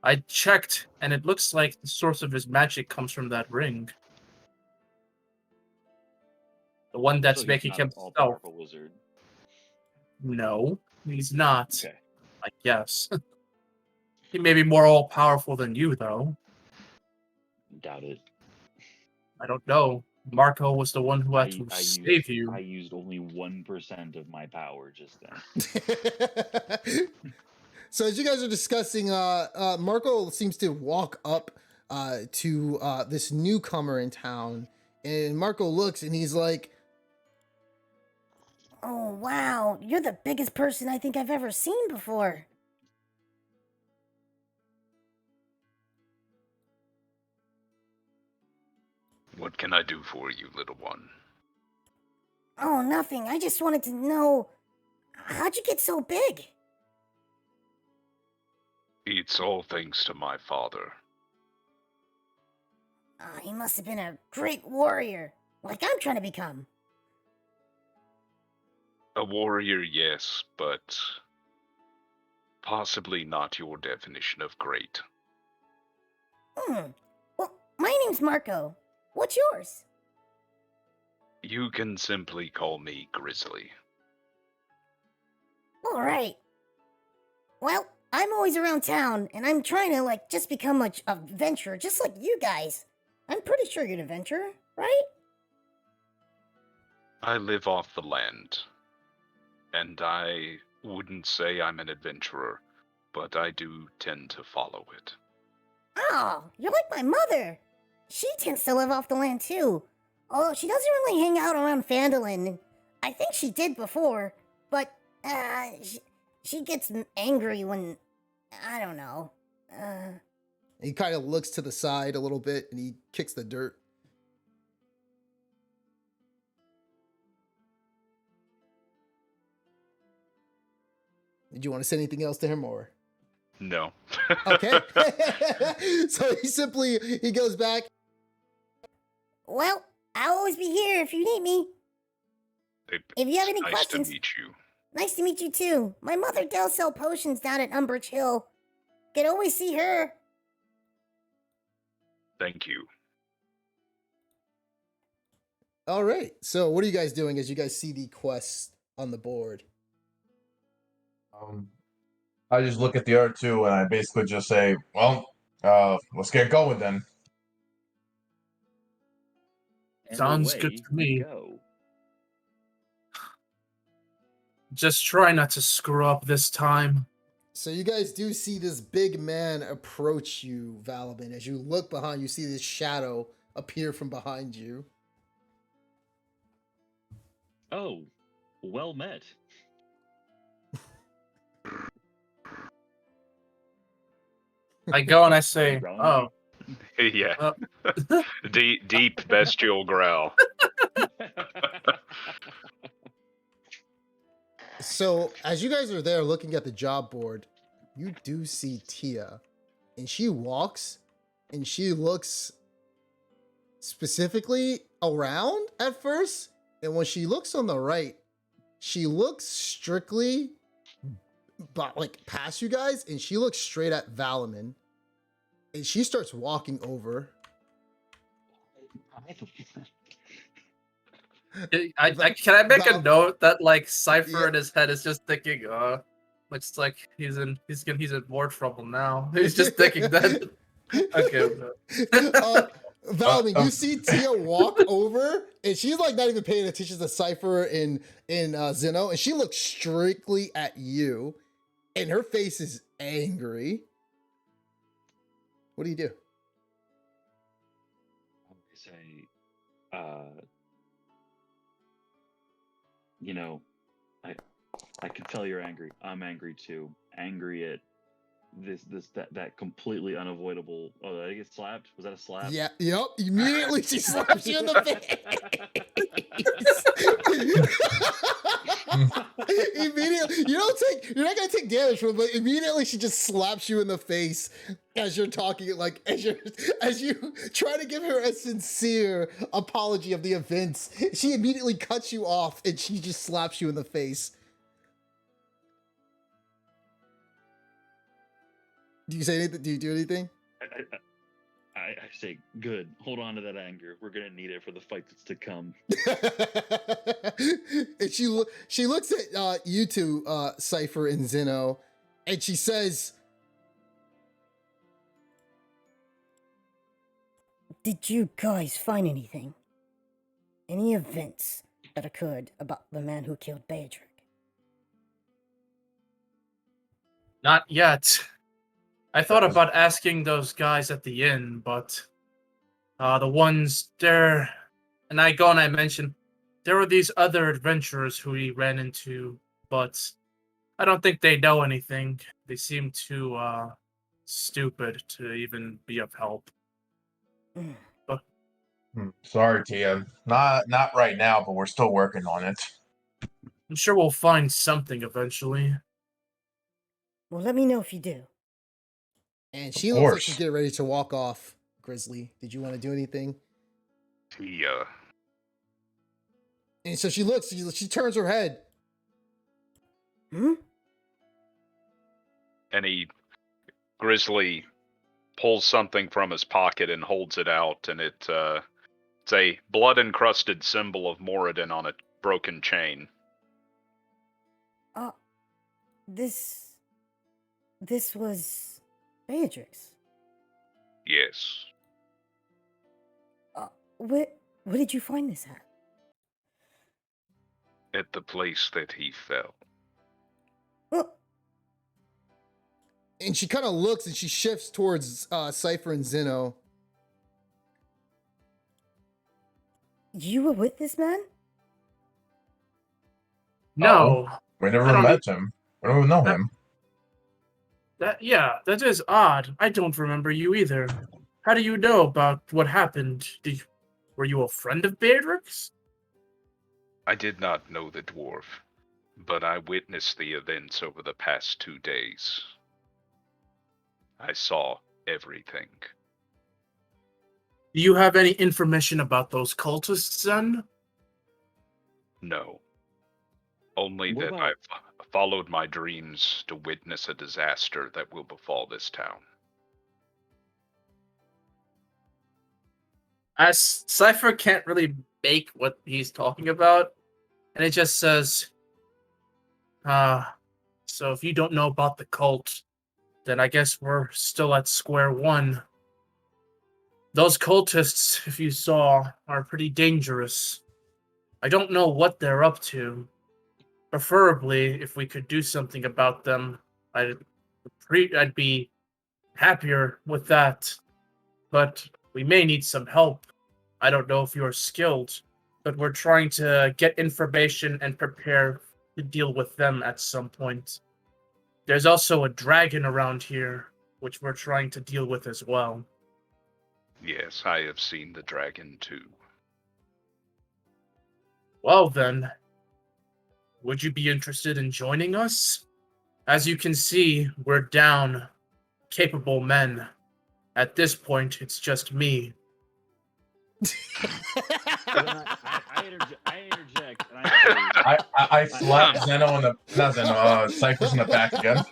I checked, and it looks like the source of his magic comes from that ring. The one that's So he's making not an him stealth. all-powerful wizard. No, he's not. Okay. I guess. He may be more all-powerful than you, though. Doubt it. I don't know. Marco was the one who had to I save you. used only 1% of my power just then. So as you guys are discussing, Marco seems to walk up to this newcomer in town, and Marco looks and he's like, Oh, wow. You're the biggest person I think I've ever seen before. What can I do for you, little one? Oh, nothing. I just wanted to know, how'd you get so big? It's all thanks to my father. He must have been a great warrior, like I'm trying to become. A warrior, yes, but possibly not your definition of great. Well, my name's Marco. What's yours? You can simply call me Grizzly. All right. Well, I'm always around town, and I'm trying to, just become a adventurer, just like you guys. I'm pretty sure you're an adventurer, right? I live off the land, and I wouldn't say I'm an adventurer, but I do tend to follow it. Oh, you're like my mother. She tends to live off the land, too. Although she doesn't really hang out around Phandalin. I think she did before, but, she gets angry when, I don't know. he kind of looks to the side a little bit and he kicks the dirt. Did you want to say anything else to him or? No. Okay. So he goes back. Well, I'll always be here if you need me. If you have any nice questions. to meet you. Nice to meet you too. My mother does sell potions down at Umbridge Hill. Could always see her. Thank you. All right. So what are you guys doing as you guys see the quest on the board? I just look at the art too, and I basically just say, "Well, let's get going then." And Sounds away good to we me. go. Just try not to screw up this time. So you guys do see this big man approach you, Valaban. As you look behind, you see this shadow appear from behind you. Oh, well met. I go and I say, Growling oh. Yeah. Deep bestial growl. So as you guys are there looking at the job board, you do see Tia. And she walks and she looks specifically around at first. And when she looks on the right, she looks strictly past you guys, and she looks straight at Valaman. And she starts walking over. Can I make a note that Cypher Yeah. in his head is just thinking, looks like he's in more trouble now. He's just thinking that. Okay. Valaman, you see Tia walk over, and she's not even paying attention to Cypher in Zeno, and she looks strictly at you, and her face is angry. What do you do? I say, I can tell you're angry. I'm angry too. Angry at that completely unavoidable. Oh, did I get slapped? Was that a slap? Yeah, yep. Immediately she slaps you in the face. Immediately, you're not gonna take damage from it, but immediately she just slaps you in the face as you're talking, like as you try to give her a sincere apology of the events. She immediately cuts you off and she just slaps you in the face. Do you say anything? Do you do anything? I say, good. Hold on to that anger. We're gonna need it for the fight that's to come. And she looks at you two, Cypher and Zeno, and she says, Did you guys find anything? Any events that occurred about the man who killed Baradreic? Not yet. I thought about asking those guys at the inn, but the ones there, and I mentioned there were these other adventurers who we ran into, but I don't think they know anything. They seem too stupid to even be of help. Sorry, Tia. Not right now, but we're still working on it. I'm sure we'll find something eventually. Well, let me know if you do. and she looks like she's getting ready to walk off. Grizzly, did you want to do anything? Yeah. And so she looks, she turns her head. Hmm? And Grizzly pulls something from his pocket and holds it out, and it's a blood-encrusted symbol of Moradin on a broken chain. This was Baradreic's. Yes. Where did you find this at? At the place that he fell. Well, And she kind of looks and she shifts towards Cypher and Zeno. you were with this man? No. We never met him. We don't even know him. That is odd. I don't remember you either. How do you know about what happened? Were you a friend of Baradreic's? I did not know the dwarf, but I witnessed the events over the past 2 days. I saw everything. Do you have any information about those cultists then? No. Only What that about- I've followed my dreams to witness a disaster that will befall this town. As Cypher can't really make what he's talking about, and it just says, so if you don't know about the cult, then I guess we're still at square one. Those cultists, if you saw, are pretty dangerous. I don't know what they're up to. Preferably, if we could do something about them, I'd be happier with that. But we may need some help. I don't know if you're skilled, but we're trying to get information and prepare to deal with them at some point. There's also a dragon around here, which we're trying to deal with as well. Yes, I have seen the dragon too. Well then, would you be interested in joining us? As you can see, we're down capable men. At this point, it's just me. I interject, and I say, I slap Zeno in the not Zeno, Cypress in the back again.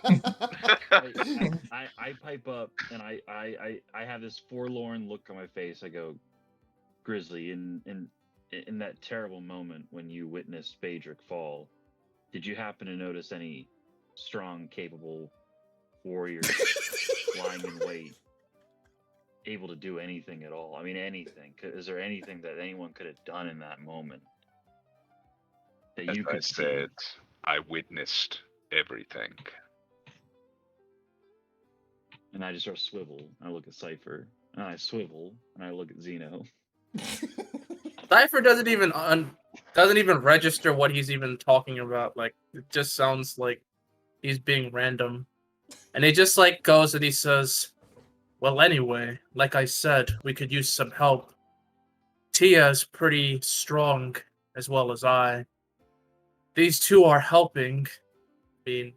I pipe up, and I have this forlorn look on my face. I go, Grizzly, in that terrible moment when you witnessed Baradreic fall, did you happen to notice any strong, capable warriors lying in wait, able to do anything at all? I mean, anything. Is there anything that anyone could have done in that moment that As you I could see? said, I witnessed everything. And I just sort of swivel. I look at Cypher, and I swivel, and I look at Zeno. Cypher doesn't even register what he's even talking about. Like, it just sounds like he's being random. And he just like goes and he says, well, anyway, like I said, we could use some help. Tia is pretty strong, as well as I. These two are helping. I mean,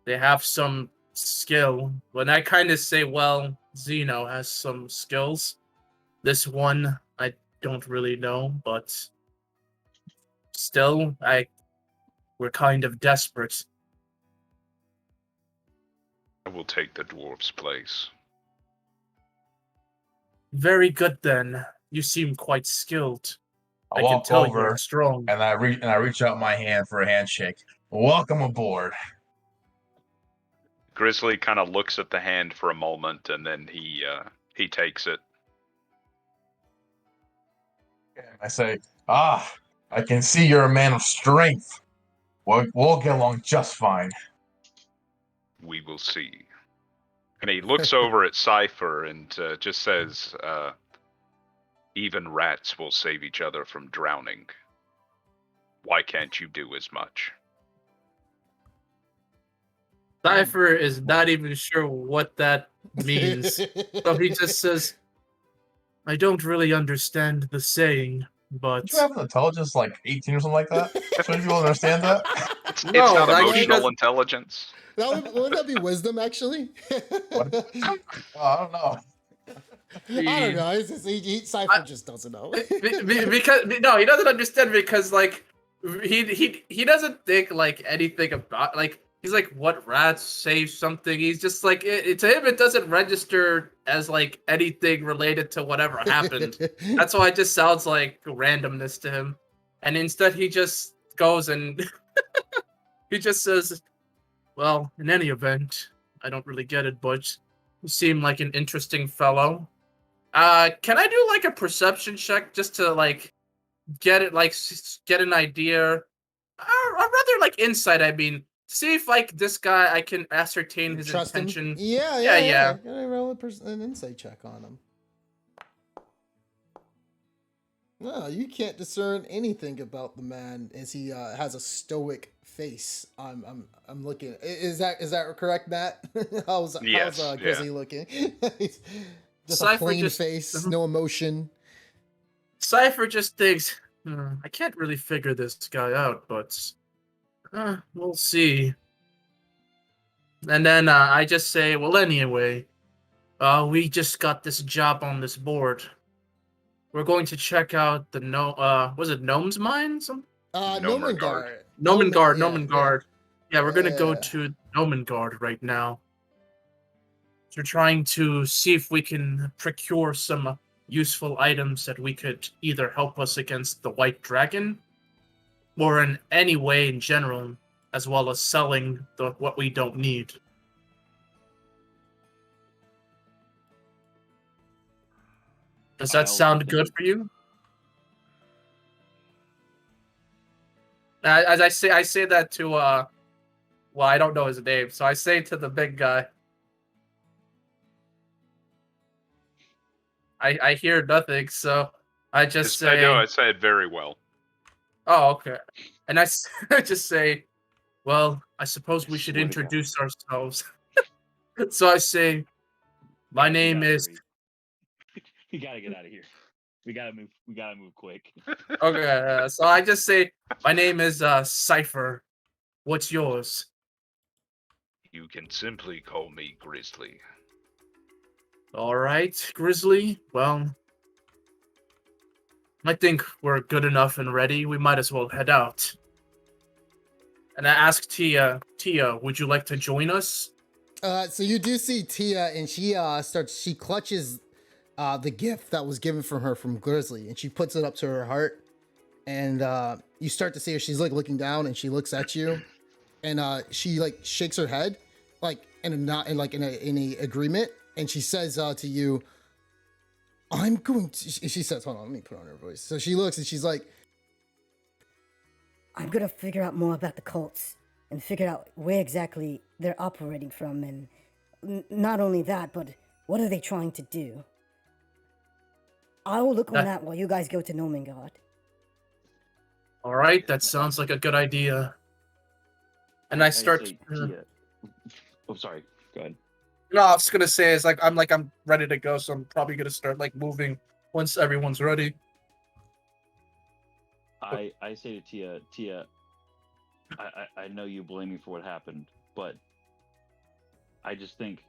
they have some skill. When I kind of say, well, Zeno has some skills. This one, I don't really know, but still, we're kind of desperate. I will take the dwarf's place. Very good then. You seem quite skilled. I I can walk tell over you're strong. and I reach out my hand for a handshake. Welcome aboard. Grizzly kind of looks at the hand for a moment, and then he takes it. And I say, I can see you're a man of strength. We'll get along just fine. We will see. And he looks over at Cypher and just says, even rats will save each other from drowning. Why can't you do as much? Cypher is not even sure what that means. So he just says, I don't really understand the saying, but... Don't you have an intelligence like 18 or something like that? Shouldn't you understand that? It's No, not like, he emotional doesn't- intelligence. Wouldn't that be wisdom, actually? What? I don't know. I don't know. It's just, Cypher just doesn't know. because no, he doesn't understand because like he doesn't think like anything about like he's like what rats say something. He's just like to him it doesn't register as like anything related to whatever happened. That's why it just sounds like randomness to him. And instead he just goes and he just says, well, in any event, I don't really get it, but you seem like an interesting fellow. Can I do like a perception check just to like get it, like get an idea, or rather like insight? I mean, see if like this guy I can ascertain his Trust him? intention. Yeah. Can I roll an insight check on him? No, you can't discern anything about the man as he has a stoic face. I'm looking. Is that correct, Matt? how's Yes, Grizzly looking? Just a Cypher plain just- face, no emotion. Cypher just thinks, I can't really figure this guy out, but we'll see. And then I just say, well, anyway, we just got this job on this board. We're going to check out the was it Gnome's Mine? Gnomengarde. Gnomengarde. Yeah, we're gonna go Yeah. to Gnomengarde right now. We're trying to see if we can procure some useful items that we could either help us against the White Dragon, or in any way in general, as well as selling what we don't need. Does that sound good for you? As I say that to well, I don't know his name, so I say to the big guy. I hear nothing, so I just say. No, I say it very well. Oh, okay. And I just say, well, I suppose we should swear to God. introduce ourselves. So I say, my name is. We gotta get out of here. We gotta move. We gotta move quick. Okay, so I just say, my name is Cypher. What's yours? You can simply call me Grizzly. All right, Grizzly. Well, I think we're good enough and ready. We might as well head out. And I asked Tia, would you like to join us? So you do see Tia, and she clutches the gift that was given from her from Grizzly, and she puts it up to her heart, and you start to see her. She's like looking down, and she looks at you, and she like shakes her head, like in a agreement, and she says to you, "I'm going to." She says, "Hold on, let me put on her voice." So she looks, and she's like, I'm gonna figure out more about the cults and figure out where exactly they're operating from, and not only that, but what are they trying to do? I will look on that while you guys go to Gnomengarde. All right, that sounds like a good idea. And I start. say, Tia, Oh, sorry. Go ahead. No, I was gonna say is I'm ready to go, so I'm probably gonna start moving once everyone's ready. I say to Tia, I know you blame me for what happened, but I think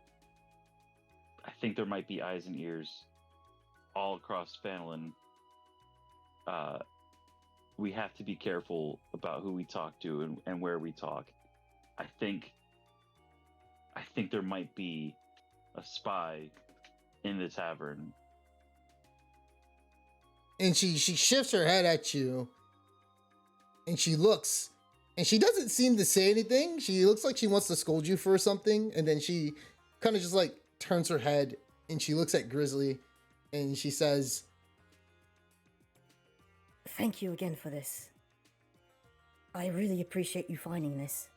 there might be eyes and ears all across Fanlin. We have to be careful about who we talk to and where we talk. I think there might be a spy in the tavern. And she shifts her head at you, and she looks, and she doesn't seem to say anything. She looks like she wants to scold you for something, and then she kind of just turns her head, and she looks at Grizzly, and she says, Thank you again for this. I really appreciate you finding this.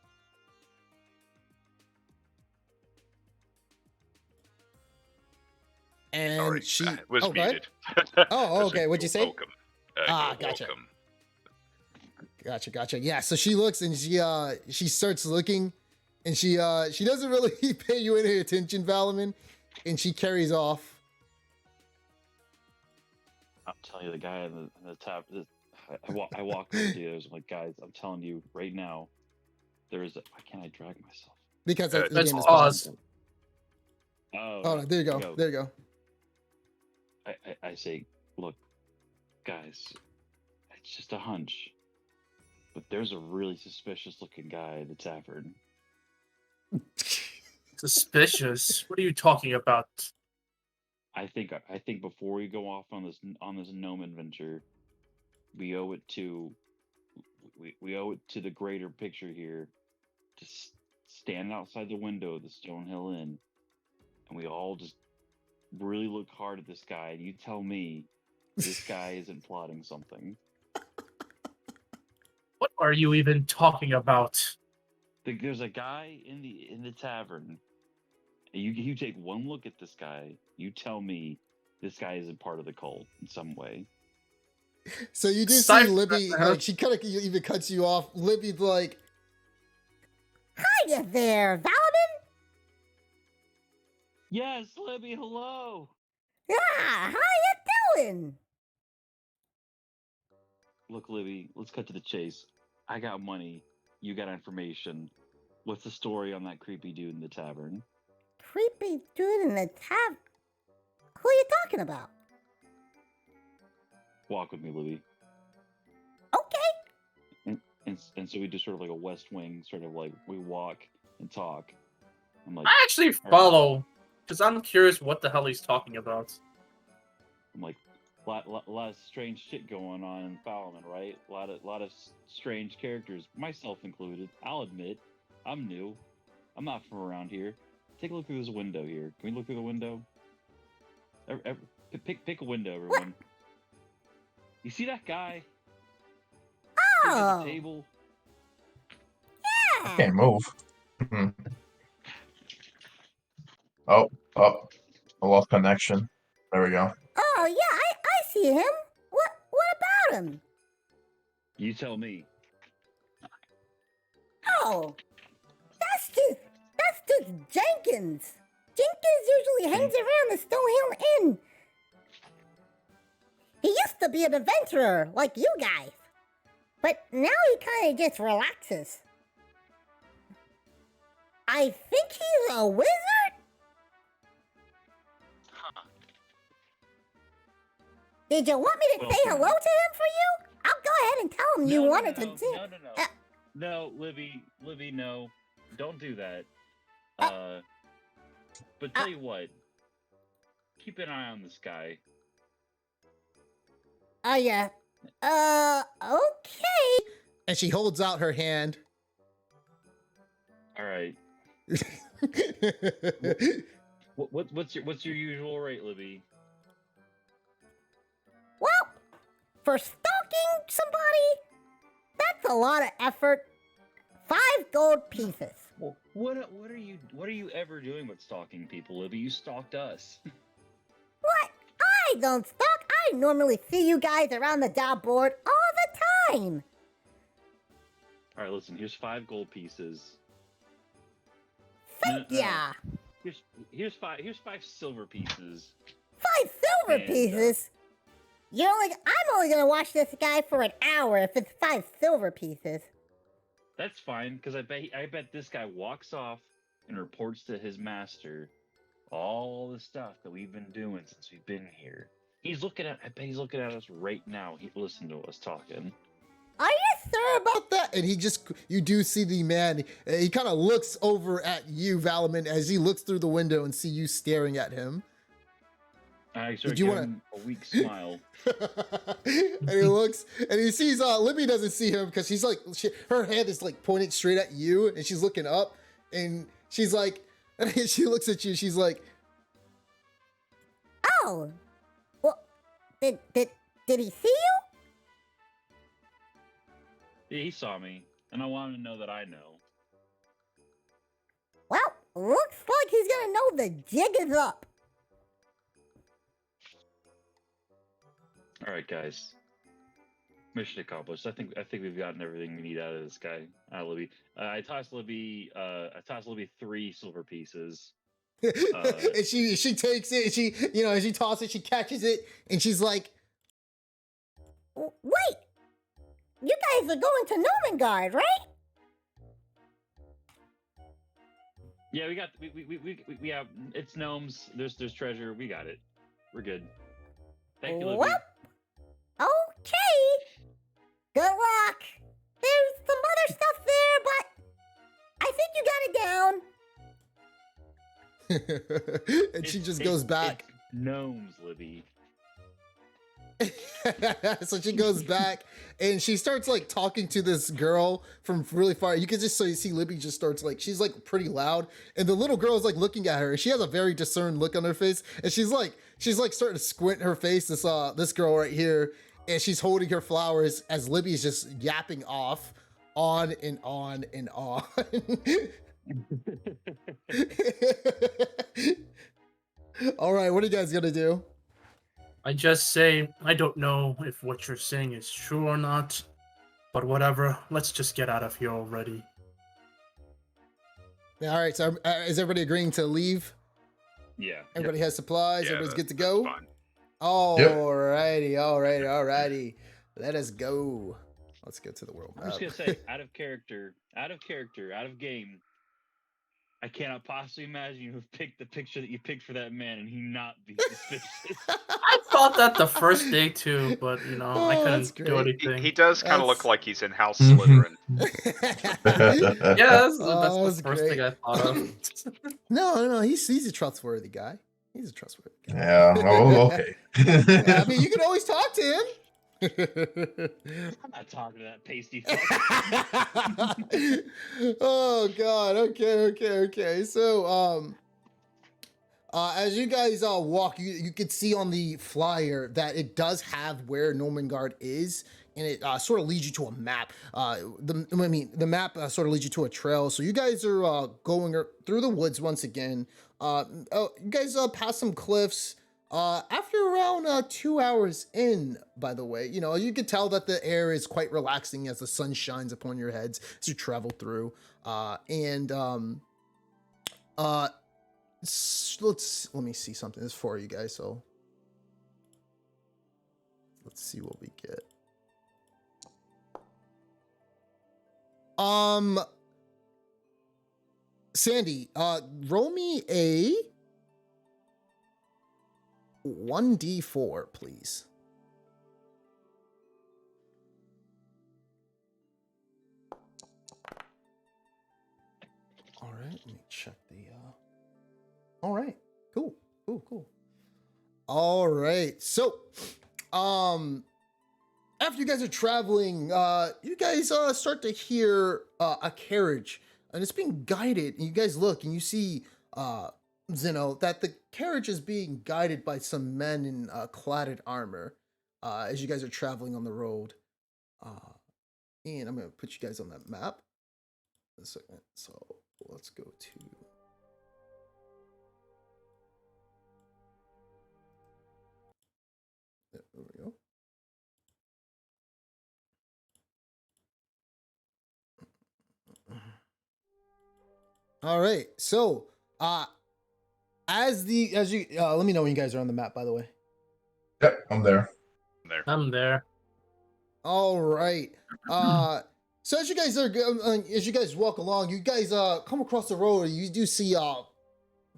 and Sorry, she I was go ahead. muted. Oh, I okay. said, What'd you say? Welcome. Gotcha. Welcome. Gotcha. Yeah. So she looks, and she starts looking, and she doesn't really pay you any attention, Valaman, and she carries off. I'm telling you, the guy in the tavern. I walk over to the others. I'm like, guys, I'm telling you right now, there is. Why can't I drag myself? Because the That's game is pause. paused. Oh, Oh, no, there you go. There you go. I say, look, guys, it's just a hunch, but there's a really suspicious-looking guy in the tavern. Suspicious? What are you talking about? I think before we go off on this gnome adventure, we owe it to the greater picture here to stand outside the window of the Stonehill Inn, and we all just really look hard at this guy, and you tell me this guy isn't plotting something. What are you even talking about? There's a guy in the tavern. And you take one look at this guy. You tell me this guy isn't part of the cult in some way. So you do see Cypher, Libby, huh? she kind of even cuts you off. Libby's like, Hiya there, Valaman! Yes, Libby. Hello. Yeah, how you doing? Look, Libby. Let's cut to the chase. I got money. You got information. What's the story on that creepy dude in the tavern? Creepy dude in the tavern. Who are you talking about? Walk with me, Libby. Okay. And so we do sort of like a West Wing, sort of like we walk and talk. I'm like, I actually follow, because I'm curious what the hell he's talking about. I'm like, lot of strange shit going on in Fallman, right? A lot of strange characters, myself included. I'll admit, I'm new. I'm not from around here. Take a look through this window here. Can we look through the window? Pick a window, everyone. You see that guy? Sitting at Oh, the table. yeah. Can't move. Oh, I lost connection. There we go. Oh, yeah, I see him. What about him? You tell me. Oh, that's just Jenkins. Jenkins usually hangs around the Stonehill Inn. He used to be an adventurer like you guys, but now he kind of just relaxes. I think he's a wizard? Huh. Did you want me to Well, say hello to him for you? I'll go ahead and tell him you wanted to see. No. No, Libby, no. Don't do that. But tell you what. Keep an eye on this guy. Oh, yeah. Okay. and she holds out her hand. All right. What's your usual rate, Libby? Well, for stalking somebody, that's a lot of effort. 5 gold pieces. Well, what are you ever doing with stalking people, Libby? You stalked us. What? I don't stalk. I normally see you guys around the job board all the time. All right, listen. Here's 5 gold pieces. Heck yeah! Here's five silver pieces. 5 silver And, pieces? I'm only gonna watch this guy for an hour if it's 5 silver pieces. That's fine, because I bet this guy walks off and reports to his master all the stuff that we've been doing since we've been here. I bet he's looking at us right now. He listened to us talking. Are you sure about that? And you do see the man. He kind of looks over at you, Valaman, as he looks through the window and see you staring at him. I start giving him a weak smile. And he looks, and he sees Libby doesn't see him because she's like, her head is like pointed straight at you, and she's looking up, and she's like, and she looks at you. She's like, Oh, well, did he see you? Yeah, he saw me, and I want him to know that I know. Well, looks like he's gonna know the jig is up. All right, guys. Mission accomplished. I think we've gotten everything we need out of this guy, Libby. I tossed Libby 3 silver pieces. and she takes it, and she, as you toss it, she catches it, and she's like, Wait! You guys are going to Gnomengarde, right? Yeah, we have. It's gnomes. There's treasure. We got it. We're good. Thank you, Libby. Well, okay. Good luck. There's some other stuff there, but I think you got it down. and she just goes back. It's gnomes, Libby. So she goes back and she starts like talking to this girl from really far. You can just see Libby just starts like, she's like pretty loud, and the little girl is like looking at her. She has a very discerned look on her face, and she's like starting to squint her face. This girl right here, and she's holding her flowers as Libby's just yapping off on and on and on. All right, what are you guys gonna do? I just say, I don't know if what you're saying is true or not, but whatever, let's just get out of here already. All right, so is everybody agreeing to leave? Yeah. Everybody has supplies, Yeah, everybody's good to go? Fine. Alrighty. Let us go. Let's get to the world map. I'm just gonna say, out of character, out of game. I cannot possibly imagine you have picked the picture that you picked for that man and he not be suspicious. I thought that the first day too, but I couldn't do anything. He does kind of look like he's in House Slytherin. Yeah, that's the first thing I thought of. No, he's a trustworthy guy. He's a trustworthy guy. Yeah. Oh, okay. Yeah, I mean, you can always talk to him. I'm not talking to that pasty fuck. Oh God. Okay. So, as you guys walk, you can see on the flyer that it does have where Gnomengarde is, and it sort of leads you to a map. The map sort of leads you to a trail. So you guys are going through the woods once again. You guys pass some cliffs. After around 2 hours in, by the way, you can tell that the air is quite relaxing as the sun shines upon your heads as you travel through. Let me see something. This is for you guys, so let's see what we get. Sandy, roll me a 1d4, please. All right, let me check the all right, cool. All right, so after you guys are traveling, you guys start to hear a carriage, and it's being guided, and you guys look and you see Zeno, that the carriage is being guided by some men in cladded armor as you guys are traveling on the road. And I'm going to put you guys on that map. A second. So let's go to... There we go. All right. So, as you let me know when you guys are on the map, by the way. Yep, I'm there. There. I'm there. All right. So as you guys walk along, you guys come across the road. You do see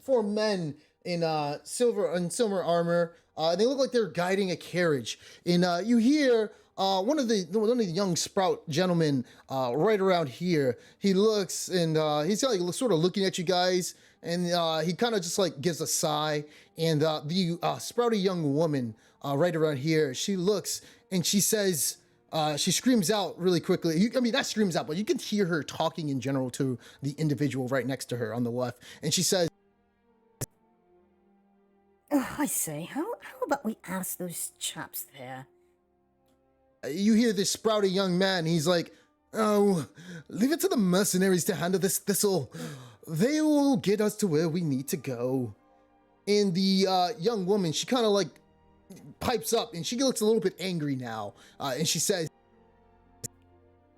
four men in silver armor. They look like they're guiding a carriage. And you hear one of the young sprout gentlemen right around here. He looks and he's like sort of looking at you guys, and he kind of just like gives a sigh. And the sprouty young woman right around here, she looks and she says. She screams out really quickly. I mean, not screams out, but you can hear her talking in general to the individual right next to her on the left. And she says, Oh, I say, how about we ask those chaps there? you hear this sprouty young man. He's like, oh, leave it to the mercenaries to handle this thistle. They will get us to where we need to go. And the young woman, she kind of like pipes up and she looks a little bit angry now. And she says,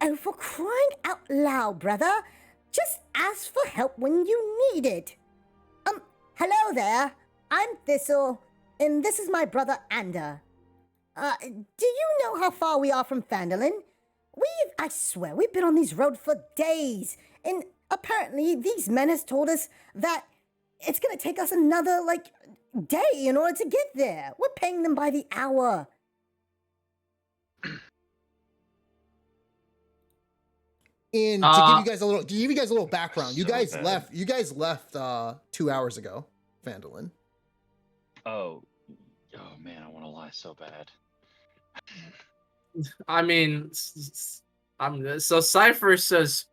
Oh, for crying out loud, brother. Just ask for help when you need it. Hello there. I'm Thistle, and this is my brother Ander. Do you know how far we are from Phandalin? I swear, we've been on these roads for days, and apparently these men has told us that it's gonna take us another, day in order to get there. We're paying them by the hour. and to give you guys a little background, you So guys bad. left 2 hours ago, Phandalin. Oh man, I want to lie so bad. I mean, so Cypher says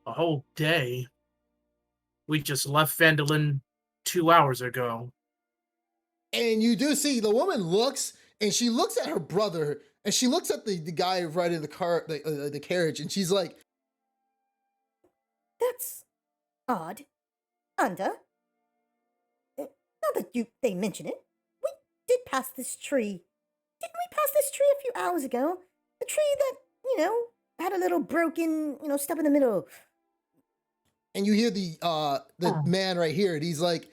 a whole day. We just left Phandalin 2 hours ago. And you do see the woman looks, and she looks at her brother, and she looks at the guy right in the car, the carriage, and she's like, That's odd. Ander, now that they mention it, we did pass this tree. Didn't we pass this tree a few hours ago? The tree that, had a little broken, stub in the middle. and you hear the man right here, and he's like,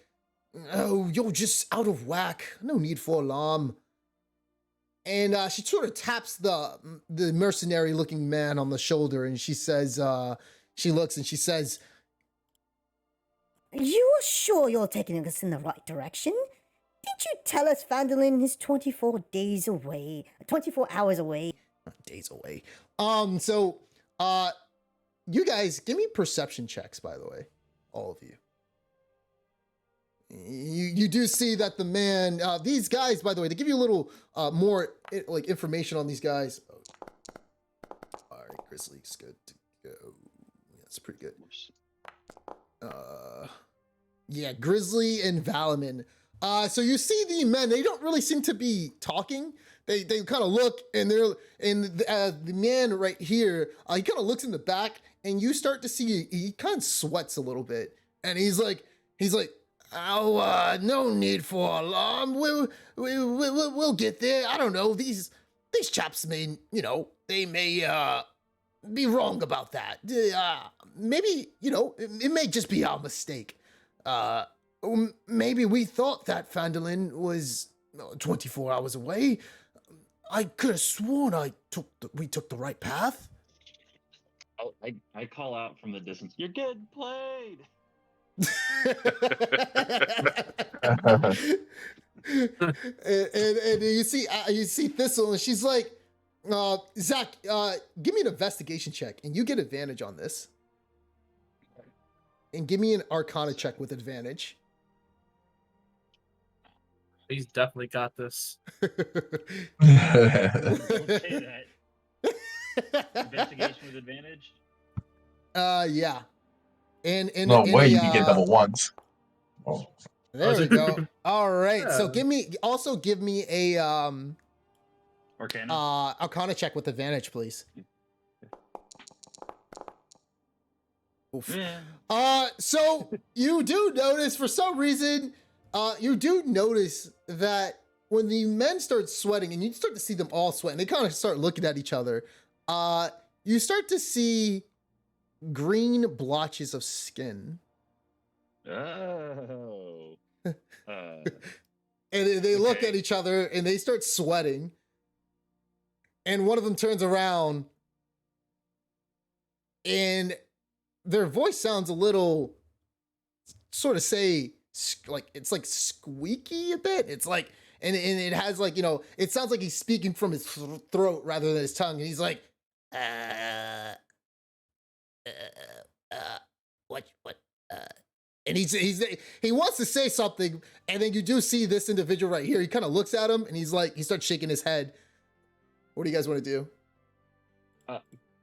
oh, you're just out of whack. No need for alarm. And she sort of taps the mercenary looking man on the shoulder, and she says, she looks and she says, You are sure you're taking us in the right direction? Did you tell us Phandalin is 24 days away? 24 hours away? days away. So, you guys, give me perception checks, by the way, all of you. You do see that the man, these guys, by the way, to give you a little more information on these guys. All right, Grizzly's good to go. That's pretty good. Yeah, Grizzly and Valaman. So you see the men, they don't really seem to be talking. They kind of look, and the man right here, he kind of looks in the back, and you start to see he kind of sweats a little bit, and he's like, oh, no need for alarm. We'll get there. I don't know. These chaps may, they may be wrong about that. Maybe, it may just be our mistake. Maybe we thought that Phandalin was 24 hours away. I could have sworn we took the right path. I call out from the distance. You're good played. and you see Thistle, and she's like, Zach, give me an investigation check, and you get advantage on this. And give me an Arcana check with advantage. He's definitely got this. Don't say that. Investigation with advantage. Yeah. And No way you can get double ones. Oh. There we go. All right. Yeah. So give me a Arcana. Arcana check with advantage, please. Oof. Yeah. So you do notice for some reason, you do notice that when the men start sweating, and you start to see them all sweat, and they kind of start looking at each other, you start to see green blotches of skin Oh. And they look Okay. at each other and they start sweating. And one of them turns around and their voice sounds a little sort of say like it's like squeaky a bit. It's like and it has like, you know, it sounds like he's speaking from his throat rather than his tongue. And he's like, what and he wants to say something, and then you do see this individual right here. He kind of looks at him and he's like, he starts shaking his head. What do you guys want to do?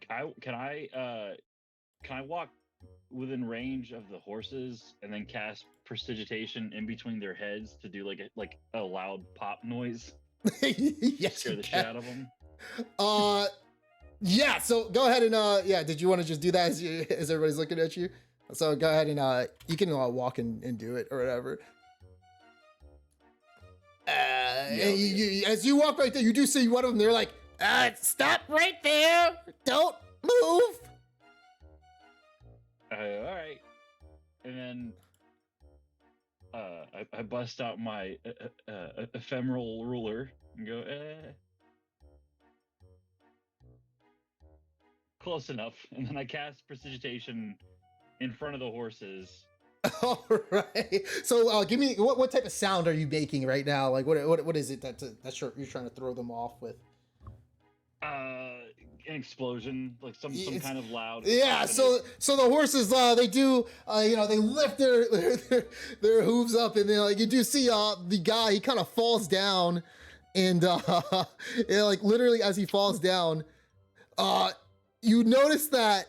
Can I walk within range of the horses and then cast prestidigitation in between their heads to do like a loud pop noise? Yes, Scare you the can. shit out of them. Yeah, so go ahead and yeah, did you want to just do that as everybody's looking at you? So go ahead and you can walk and do it or whatever. And you, as you walk right there, you do see one of them. They're like, stop right there! Don't move! All right. And then I bust out my ephemeral ruler and go, close enough. And then I cast prestidigitation in front of the horses. All right. So give me what type of sound are you making right now? Like what is it that's you're trying to throw them off with? An explosion, like some kind of loud. Yeah. So the horses they do you know, they lift their hooves up, and then like you do see the guy, he kind of falls down, and yeah, like literally as he falls down, you notice that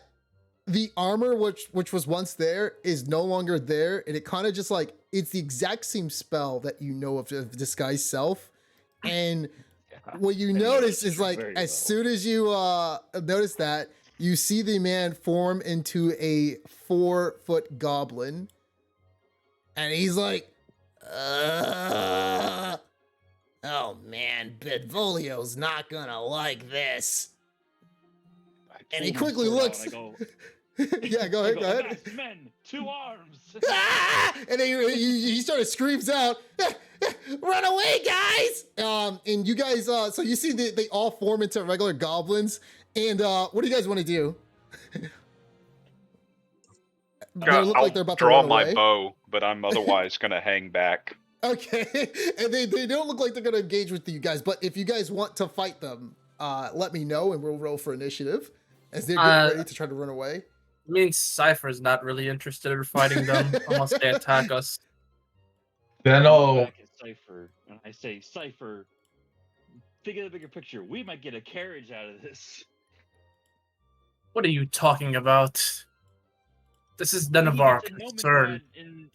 the armor which was once there is no longer there, and it kind of just like it's the exact same spell that you know of disguise self. And what you notice is like as soon as you notice that, you see the man form into a 4-foot goblin, and he's like, oh man, Benvolio's not gonna like this. And he quickly looks. Yeah, go ahead. Masked men, 2 arms. And then he sort of screams out, "Run away, guys!" And you guys, so you see they all form into regular goblins. And what do you guys want to do? They look like they're about to draw run my away. bow, but I'm otherwise gonna hang back. Okay, and they don't look like they're gonna engage with you guys. But if you guys want to fight them, let me know, and we'll roll for initiative as they're getting ready to try to run away. I mean, Cypher's not really interested in fighting them unless they attack us. Then Back at Cypher, and I say, Cypher, think of the bigger picture. We might get a carriage out of this. What are you talking about? This is none of our concern.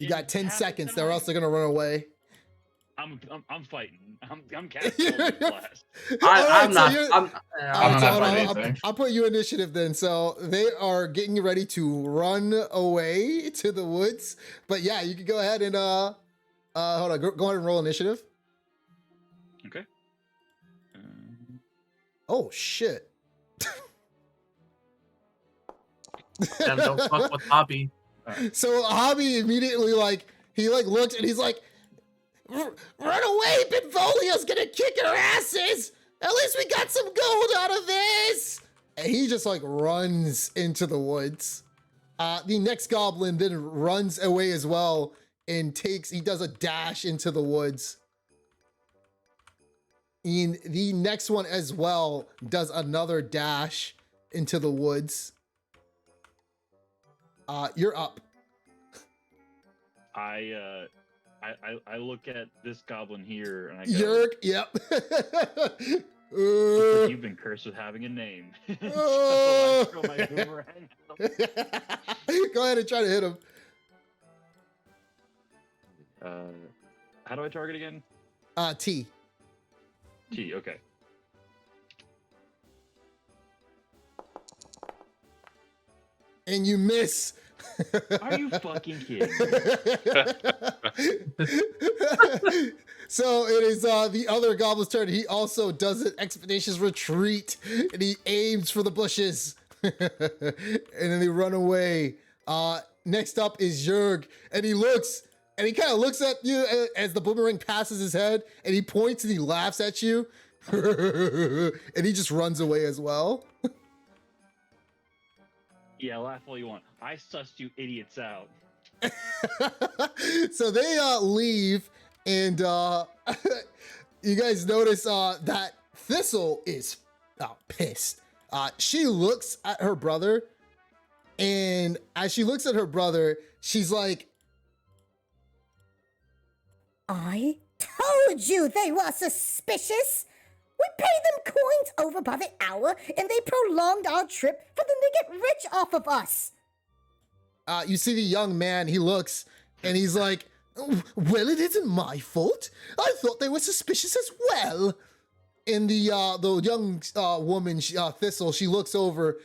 You got 10 seconds. They're also gonna run away. I'm fighting. I'm casting blast. I'm not. I'll put you initiative then. So they are getting ready to run away to the woods. But yeah, you can go ahead and hold on. Go ahead and roll initiative. Okay. Oh shit. Damn, don't fuck with Hobby. So Hobby immediately he looks and he's like, "Run away! Benvolio's gonna kick our asses! At least we got some gold out of this!" And he just runs into the woods. The next goblin then runs away as well and he does a dash into the woods. And the next one as well does another dash into the woods. You're up. I look at this goblin here and I go, Yerk, yep. "Looks like you've been cursed with having a name." So I throw my boomerang at him. Go ahead and try to hit him. How do I target again? T. T, okay. And you miss. Are you fucking kidding? So it is the other goblin's turn. He also does an expeditious retreat, and he aims for the bushes. And then they run away. next up is Jurg, and he looks, and he kind of looks at you as the boomerang passes his head, and he points and he laughs at you, and he just runs away as well. Yeah, laugh all you want. I sussed you idiots out. So they leave, and you guys notice that Thistle is pissed. She looks at her brother, and as she looks at her brother, she's like, I told you they were suspicious. We paid them coins over by the hour, and they prolonged our trip for them to get rich off of us. you see the young man, he looks, and he's like, well, it isn't my fault. I thought they were suspicious as well. And the young woman, Thistle, she looks over.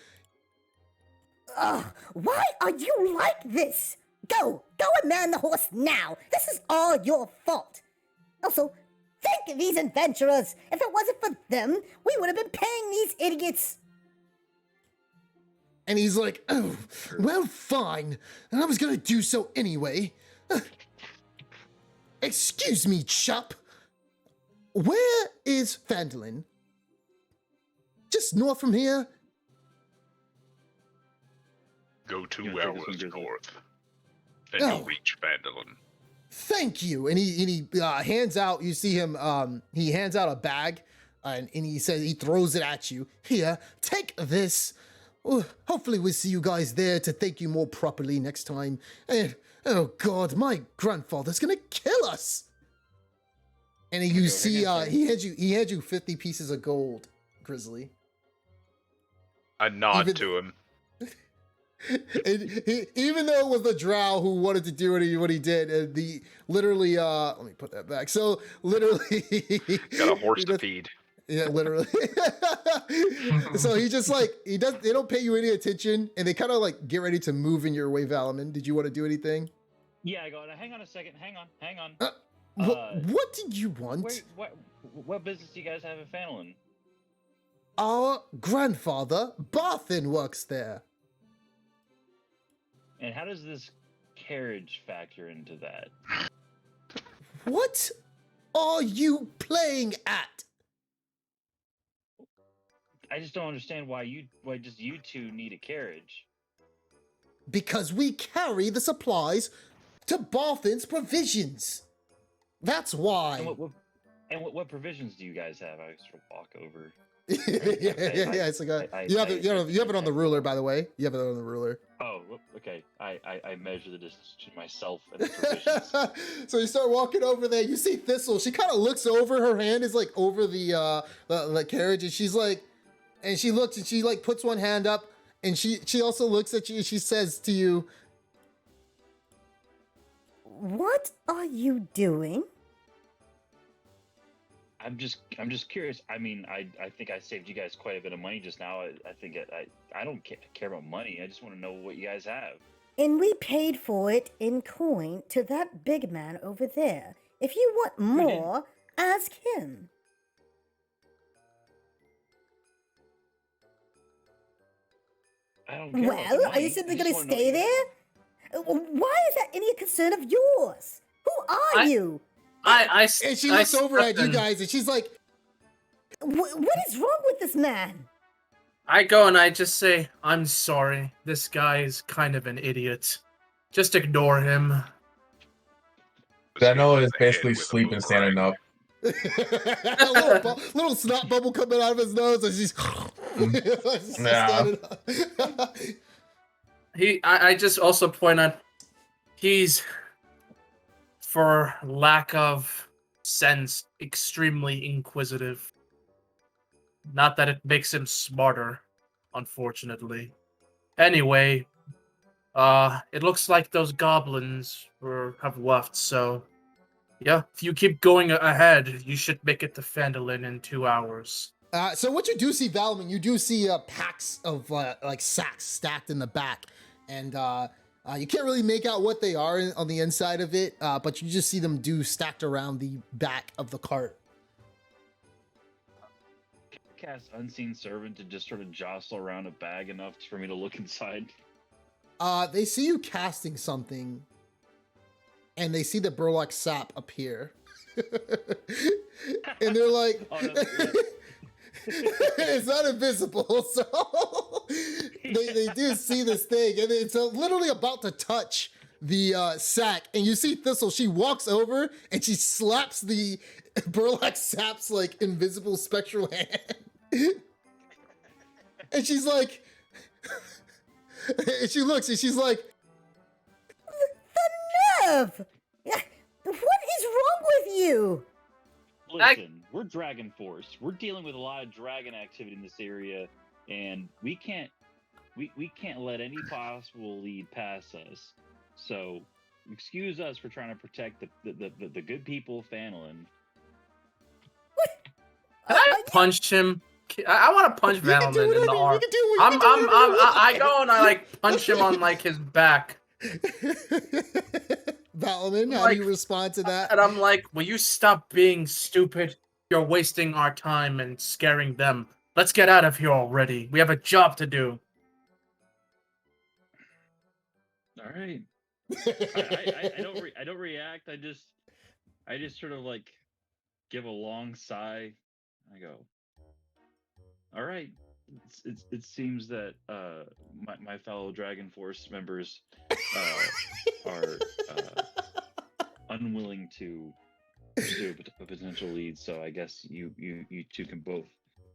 Why are you like this? Go and man the horse now. This is all your fault. Also, think of these adventurers. If it wasn't for them, we would have been paying these idiots. And he's like, oh, well, fine. And I was gonna do so anyway. Excuse me, chap. Where is Phandalin? Just north from here? Go 2 Yeah, take this hours one, Grizzly. north, and Oh. you'll reach Phandalin. Thank you. And he hands out, you see him, he hands out a bag, and he says, he throws it at you. Here, take this. Oh, hopefully we'll see you guys there to thank you more properly next time. And, oh God, my grandfather's gonna kill us. And you go see, ahead, he hands you 50 pieces of gold, Grizzly. I nod Even- to him. And even though it was the drow who wanted to do what he did, literally, let me put that back. So literally, Got a horse he to just- feed. Yeah, literally. So he just like they don't pay you any attention, and they kind of like get ready to move in your way, Valaman. Did you want to do anything? Yeah, I go. Hang on a second. Hang on. What did you want? What business do you guys have in Phandalin? Our grandfather, Barthin, works there. And how does this carriage factor into that? What are you playing at? I just don't understand why just you two need a carriage. Because we carry the supplies to Barthin's provisions. That's why. And what provisions do you guys have? I sort of walk over. yeah. It's like you have it on the ruler, by the way. You have it on the ruler. Oh, okay. I measure the distance between myself and the provisions. So you start walking over there. You see Thistle. She kind of looks over. Her hand is like over the carriage, and she's like, and she looks and she like puts one hand up, and she also looks at you. And she says to you, What are you doing? I'm just curious. I mean, I think I saved you guys quite a bit of money just now. I think I don't care about money. I just want to know what you guys have. And we paid for it in coin to that big man over there. If you want more, ask him. I don't care. about the Well, are money. you I simply just going to wanna know stay what you there? Why is that any concern of yours? Who are you? and she looks over at you step in. guys, and she's like, What is wrong with this man? I go and I just say, I'm sorry. This guy is kind of an idiot. Just ignore him. Dano is Head basically with a sleeping, boomerang. standing up. little snot bubble coming out of his nose, and she's just Yeah. standing up. I just also point out, he's, for lack of sense, extremely inquisitive. Not that it makes him smarter, unfortunately. Anyway, it looks like those goblins have left, so yeah, if you keep going ahead, you should make it to Phandalin in 2 hours. So what you do see, Valman, you do see packs of like sacks stacked in the back, and you can't really make out what they are on the inside of it, but you just see them stacked around the back of the cart. Cast unseen servant to just sort of jostle around a bag enough for me to look inside. They see you casting something, and they see the Burlock sap appear, and they're like, Oh, no, yeah. "It's not invisible." So they do see this thing, and it's literally about to touch the sack, and you see Thistle. She walks over and she slaps the Burlock sap's like invisible spectral hand, and she's like, and she looks and she's like, Nerve! What is wrong with you? Listen, we're Dragon Force. We're dealing with a lot of dragon activity in this area, and we can't let any possible lead pass us. So, excuse us for trying to protect the good people of Fanelin. Can I punch him? I want to punch "You can do Valman in the whatever. arm. You can do what you can do whatever." I go and I like punch him on like his back, Valman, how do you respond to that? and I'm like, "Will you stop being stupid? You're wasting our time and scaring them. Let's get out of here already. We have a job to do." All right. I don't react. I just sort of like give a long sigh. I go, all right. It seems that my fellow Dragon Force members are unwilling to pursue a potential lead. So I guess you two can both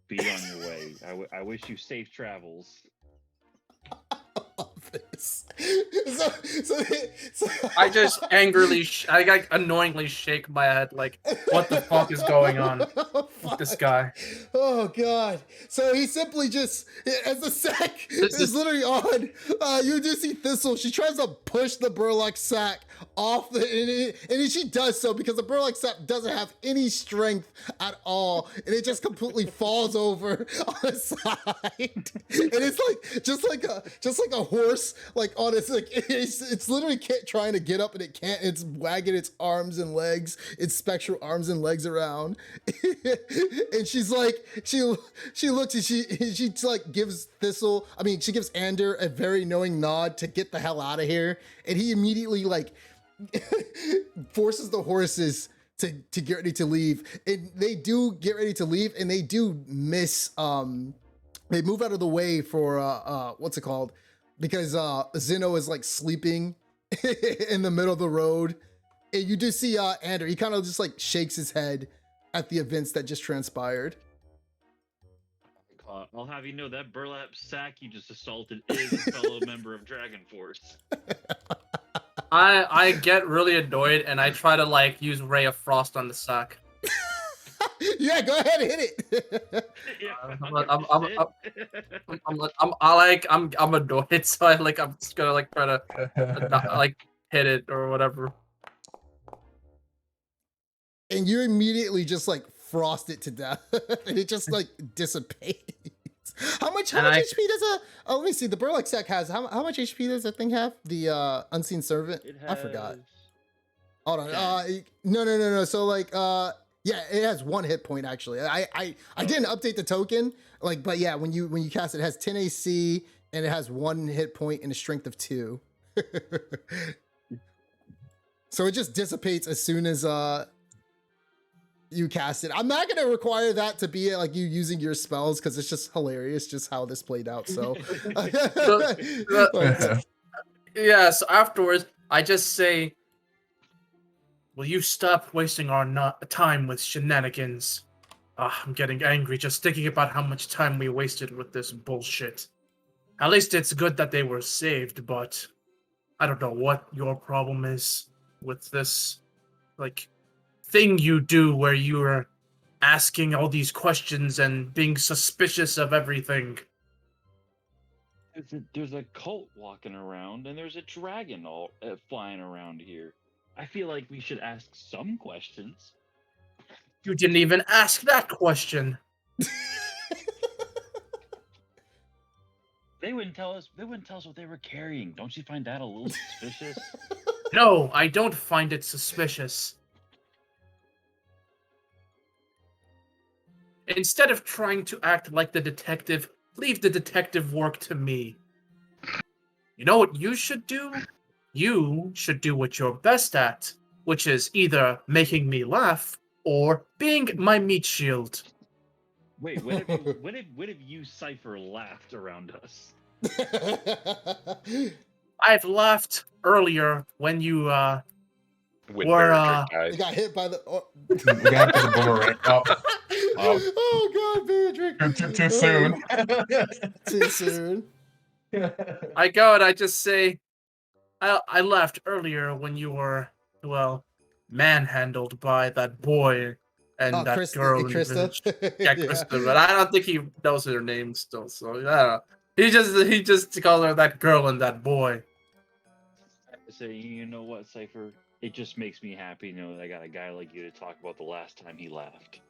be on your way. I wish you safe travels. This. I just angrily, I like annoyingly shake my head, like, what the fuck is going on with this guy? Oh god! So he simply just, as the sack is literally on, you do see Thistle. She tries to push the Burlock sack off and she does so because the Burlock sack doesn't have any strength at all, and it just completely falls over on the side. And it's like just like a horse, like on its like it's literally trying to get up and it can't. It's wagging its arms and legs, its spectral arms and legs around. And she's like, she looks and she like gives Thistle, I mean, she gives Ander a very knowing nod to get the hell out of here, and he immediately like forces the horses to get ready to leave, and they do get ready to leave, and they do miss. They move out of the way for what's it called? Because Zeno is like sleeping in the middle of the road, and you do see Ander. He kind of just like shakes his head at the events that just transpired. I'll have you know that burlap sack you just assaulted is a fellow member of Dragon Force. I get really annoyed and I try to like use Ray of Frost on the sack. Yeah, go ahead and hit it. I'm annoyed, so I'm just gonna like try to like hit it or whatever. And you immediately just like frost it to death, and it just like dissipates. How much HP does let me see, the Burlock sack has, how much HP does that thing have? The Unseen Servant? I forgot. Hold on. No. So like, yeah, it has 1 hit point actually. I didn't update the token, like, but yeah, when you cast it, it has 10 AC and it has 1 hit point and a strength of 2. So it just dissipates as soon as you cast it. I'm not gonna require that to be like you using your spells because it's just hilarious just how this played out. So, yeah. So afterwards, I just say, "Will you stop wasting our time with shenanigans?" I'm getting angry just thinking about how much time we wasted with this bullshit. At least it's good that they were saved, but I don't know what your problem is with this, like, thing you do where you are asking all these questions and being suspicious of everything. There's a cult walking around and there's a dragon all flying around here. I feel like we should ask some questions. You didn't even ask that question. They wouldn't tell us what they were carrying. Don't you find that a little suspicious? No, I don't find it suspicious. Instead of trying to act like the detective, leave the detective work to me. You know what you should do? You should do what you're best at, which is either making me laugh or being my meat shield. Wait, when have you Cypher laughed around us? I've laughed earlier when you With Or, Baradreic They guys. got hit by the. Oh, We got to the boomerang. oh God, Patrick! Too soon. Too soon. I go and I just say, I laughed earlier when you were, well, manhandled by that boy and Oh, that girl in the village. Krista. Yeah, Krista, but I don't think he knows her name still. So I don't know. He just called her that girl and that boy. So you know what, Cypher? It just makes me happy to know that I got a guy like you to talk about the last time he laughed.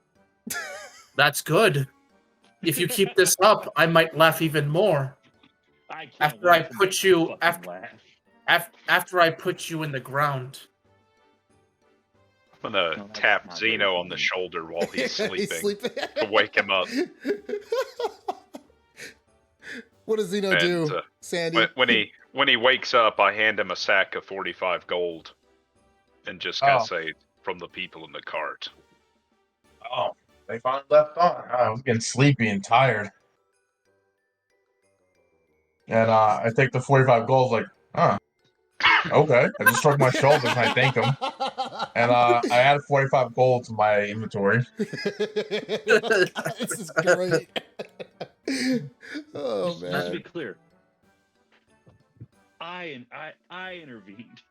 That's good. If you keep this up, I might laugh even more. I can't After wait I to put make you fucking laugh. after I put you in the ground. I'm gonna No, that's tap not very Zeno on the funny. shoulder while he's sleeping. He's sleeping. To wake him up. What does Zeno And, do, Sandy? When he wakes up, I hand him a sack of 45 gold, and just kind Oh. of say, "From the people in the cart." Oh, they finally left on. I was getting sleepy and tired. And I take the 45 gold, like, okay. I just shrug my shoulders and I thank him. And I added 45 gold to my inventory. This is great. Oh Just to be man. clear, I intervened.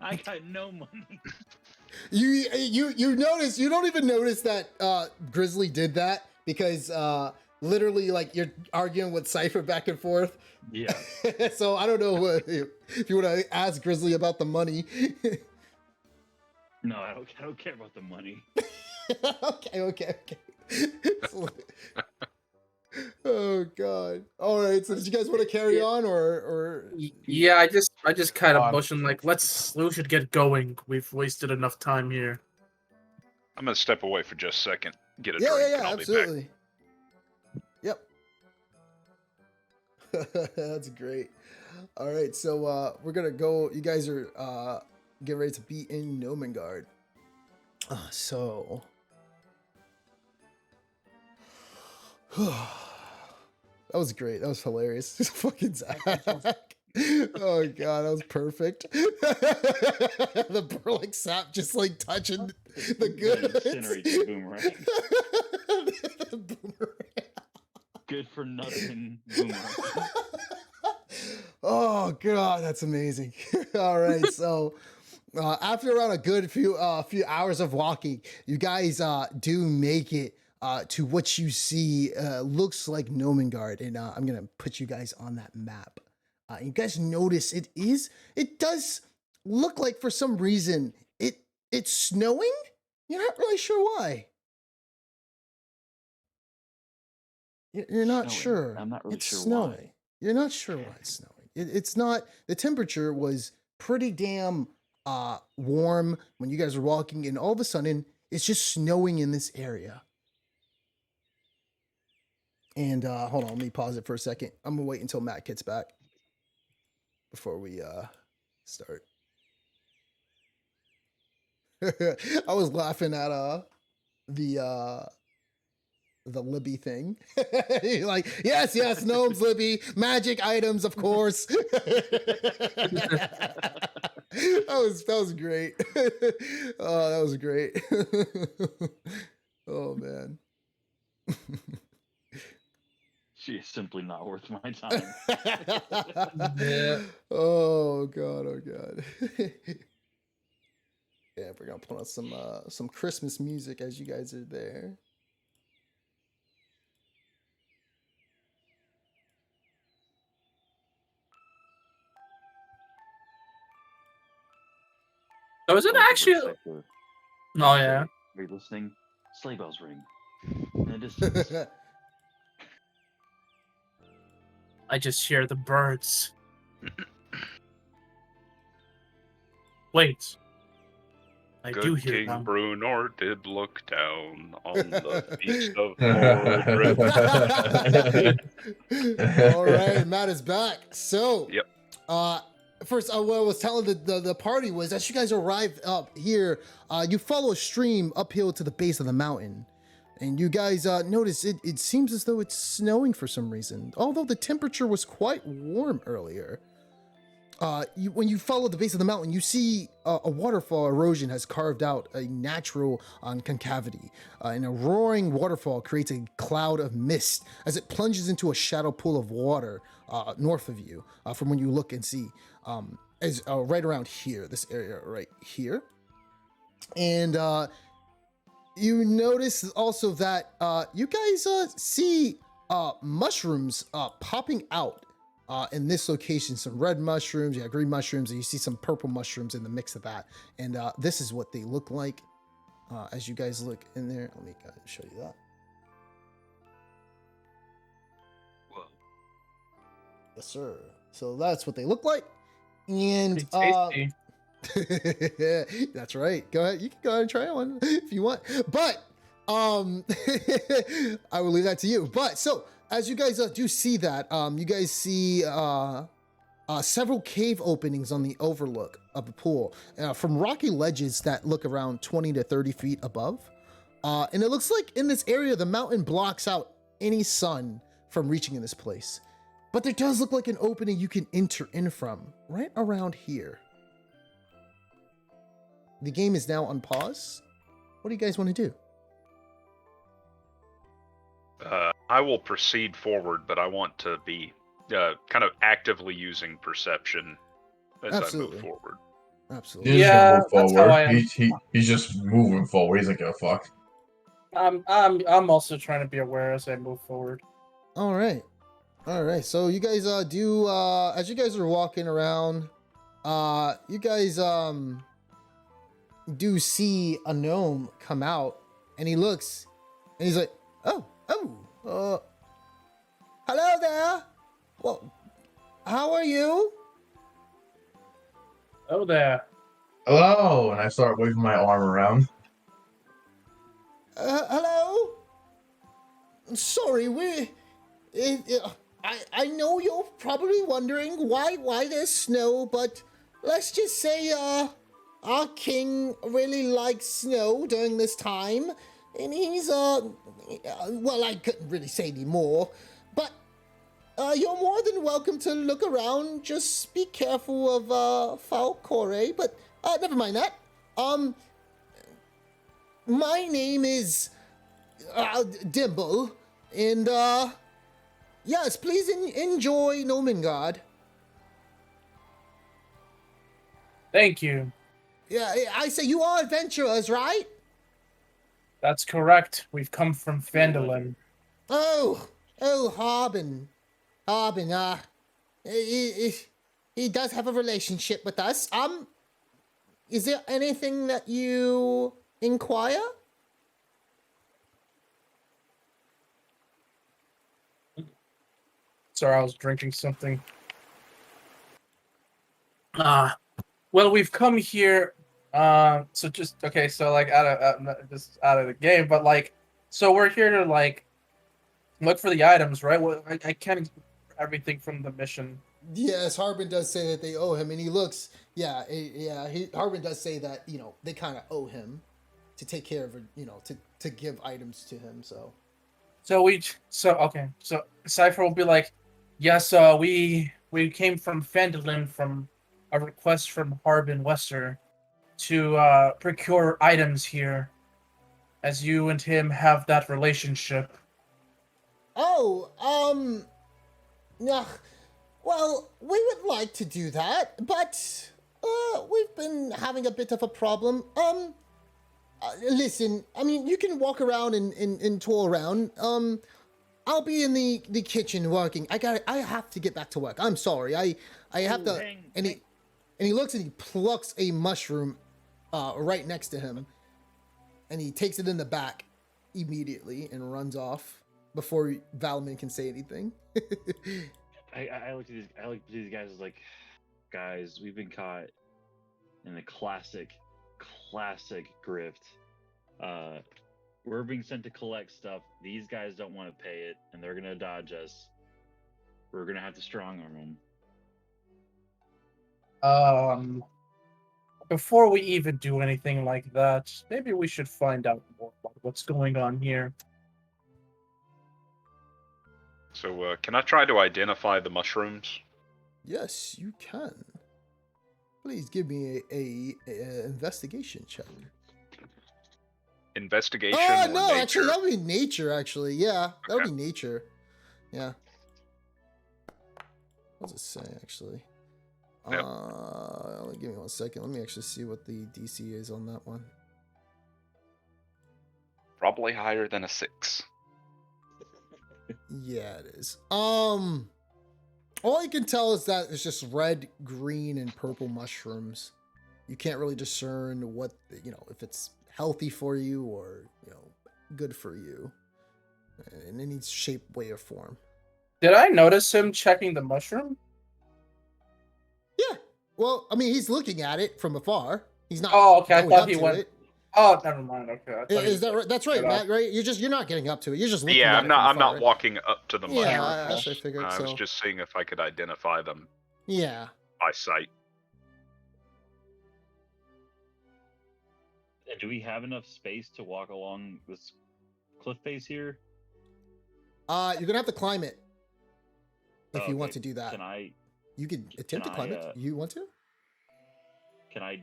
I got no money. You notice, you don't even notice that Grizzly did that because literally like you're arguing with Cypher back and forth. Yeah. So I don't know if you want to ask Grizzly about the money. No, I don't care about the money. Okay. Oh god. All right. So did you guys want to carry on or Yeah, I just kind of Um, motion like we should get going. We've wasted enough time here. I'm gonna step away for just a second, get a yeah, drink, and yeah, I'll be back. absolutely. Yep. That's great. All right, so we're gonna go. You guys are getting ready to be in Gnomengarde. So that was great. That was hilarious. Fucking Zach. Oh god, that was perfect. The burlic sap just like touching the goods. Incinerate the boomerang. The boomerang. Good for nothing boomerang. Oh god, that's amazing. All right, so after around a good few hours of walking, you guys do make it to what you see looks like Gnomengarde, and I'm gonna put you guys on that map. You guys notice it does look like for some reason it's snowing. You're not really sure why. You're not Snowing. sure. I'm not really It's sure snowing. why. You're not sure why it's snowing. It's not. The temperature was pretty damn warm when you guys were walking, and all of a sudden it's just snowing in this area. And hold on, let me pause it for a second. I'm gonna wait until Matt gets back before we start. I was laughing at the Libby thing. Like, yes, gnomes, Libby, magic items, of course. That was great. Oh, that was great. Oh man. She is simply not worth my time. Yeah. Oh god. Yeah, we're gonna put on some Christmas music as you guys are there. So is it actually? Cypher. Oh yeah. Are you listening? Sleigh bells ring. In the distance. I just hear the birds. Wait. I do Good hear King them. Brunor did look down on the feast of Mordred. All right, Matt is back. So, Yep. first, what I was telling the party was as you guys arrive up here, you follow a stream uphill to the base of the mountain. And you guys notice it seems as though it's snowing for some reason, although the temperature was quite warm earlier. When you follow the base of the mountain, you see a waterfall erosion has carved out a natural concavity, and a roaring waterfall creates a cloud of mist as it plunges into a shadow pool of water north of you from when you look and see, as right around here, this area right here. And you notice also that you guys see mushrooms popping out in this location. Some red mushrooms, yeah, green mushrooms, and you see some purple mushrooms in the mix of that. And this is what they look like as you guys look in there. Let me show you that. Whoa. Yes, sir. So that's what they look like. And Pretty tasty. that's right. Go ahead. You can go ahead and try one if you want. But I will leave that to you. But so as you guys do see that, you guys see several cave openings on the overlook of the pool from rocky ledges that look around 20 to 30 feet above. And it looks like in this area, the mountain blocks out any sun from reaching in this place. But there does look like an opening you can enter in from right around here. The game is now on pause. What do you guys want to do? I will proceed forward, but I want to be kind of actively using perception as Absolutely. I move forward. Absolutely. He's Yeah, just move that's how forward. I am. He's just moving forward. He's like, oh fuck. I'm also trying to be aware as I move forward. All right. So you guys do as you guys are walking around, you guys do see a gnome come out, and he looks and he's like, hello there. Well, how are you? Oh there. Hello, and I start waving my arm around. Hello. Sorry, I know you're probably wondering why there's snow, but let's just say our king really likes snow during this time, and he's well, I couldn't really say any more, but you're more than welcome to look around. Just be careful of Falcore, but never mind that. My name is Dimble, and yes, please enjoy Gnomengarde. Thank you. Yeah, I say you are adventurers, right? That's correct. We've come from Phandalin. Oh, Harbin, he does have a relationship with us. Is there anything that you inquire? Sorry, I was drinking something. Well, we've come here. So just okay. So like just out of the game, but like, so we're here to like look for the items, right? Well, I can't everything from the mission. Yes, Harbin does say that they owe him, and he looks. Harbin does say that they kind of owe him to take care of, to give items to him. So Okay. So Cypher will be like, yes, we came from Phandalin from a request from Harbin Wester to procure items here, as you and him have that relationship. Oh, yeah. Well, we would like to do that, but we've been having a bit of a problem. Listen, I mean, you can walk around and tour around. I'll be in the kitchen working. I have to get back to work. I'm sorry. I have to. And he looks and he plucks a mushroom right next to him, and he takes it in the back immediately and runs off before Valman can say anything. I looked at these guys as like, guys, we've been caught in the classic classic grift. We're being sent to collect stuff. These guys don't want to pay it, and they're gonna dodge us. We're gonna have to strong arm them. Before we even do anything like that, maybe we should find out more about what's going on here. So, can I try to identify the mushrooms? Yes, you can. Please give me a investigation check. Investigation Oh or no, nature? actually that would be nature. Actually, yeah, that would Okay. be nature. Yeah. What does it say actually? Yep. Give me 1 second. Let me actually see what the DC is on that one. Probably higher than a 6. Yeah, it is. All I can tell is that it's just red, green, and purple mushrooms. You can't really discern what, if it's healthy for you or, good for you in any shape, way, or form. Did I notice him checking the mushroom? Yeah. Well, I mean, he's looking at it from afar. He's not. Oh, okay. I going thought up he to went. it. Oh, never mind. Okay. I thought he Is that right? That's right, it Matt. Right? You're not getting up to it. You're just looking Yeah, at I'm it not. from I'm afar, not right? walking up to the mushrooms. Yeah, that's what I figured. I was So just seeing if I could identify them yeah. by sight. And do we have enough space to walk along this cliff face here? You're gonna have to climb it if Oh, you want okay. to do that. Can I? You can attempt to I, climb it. You want to? Can I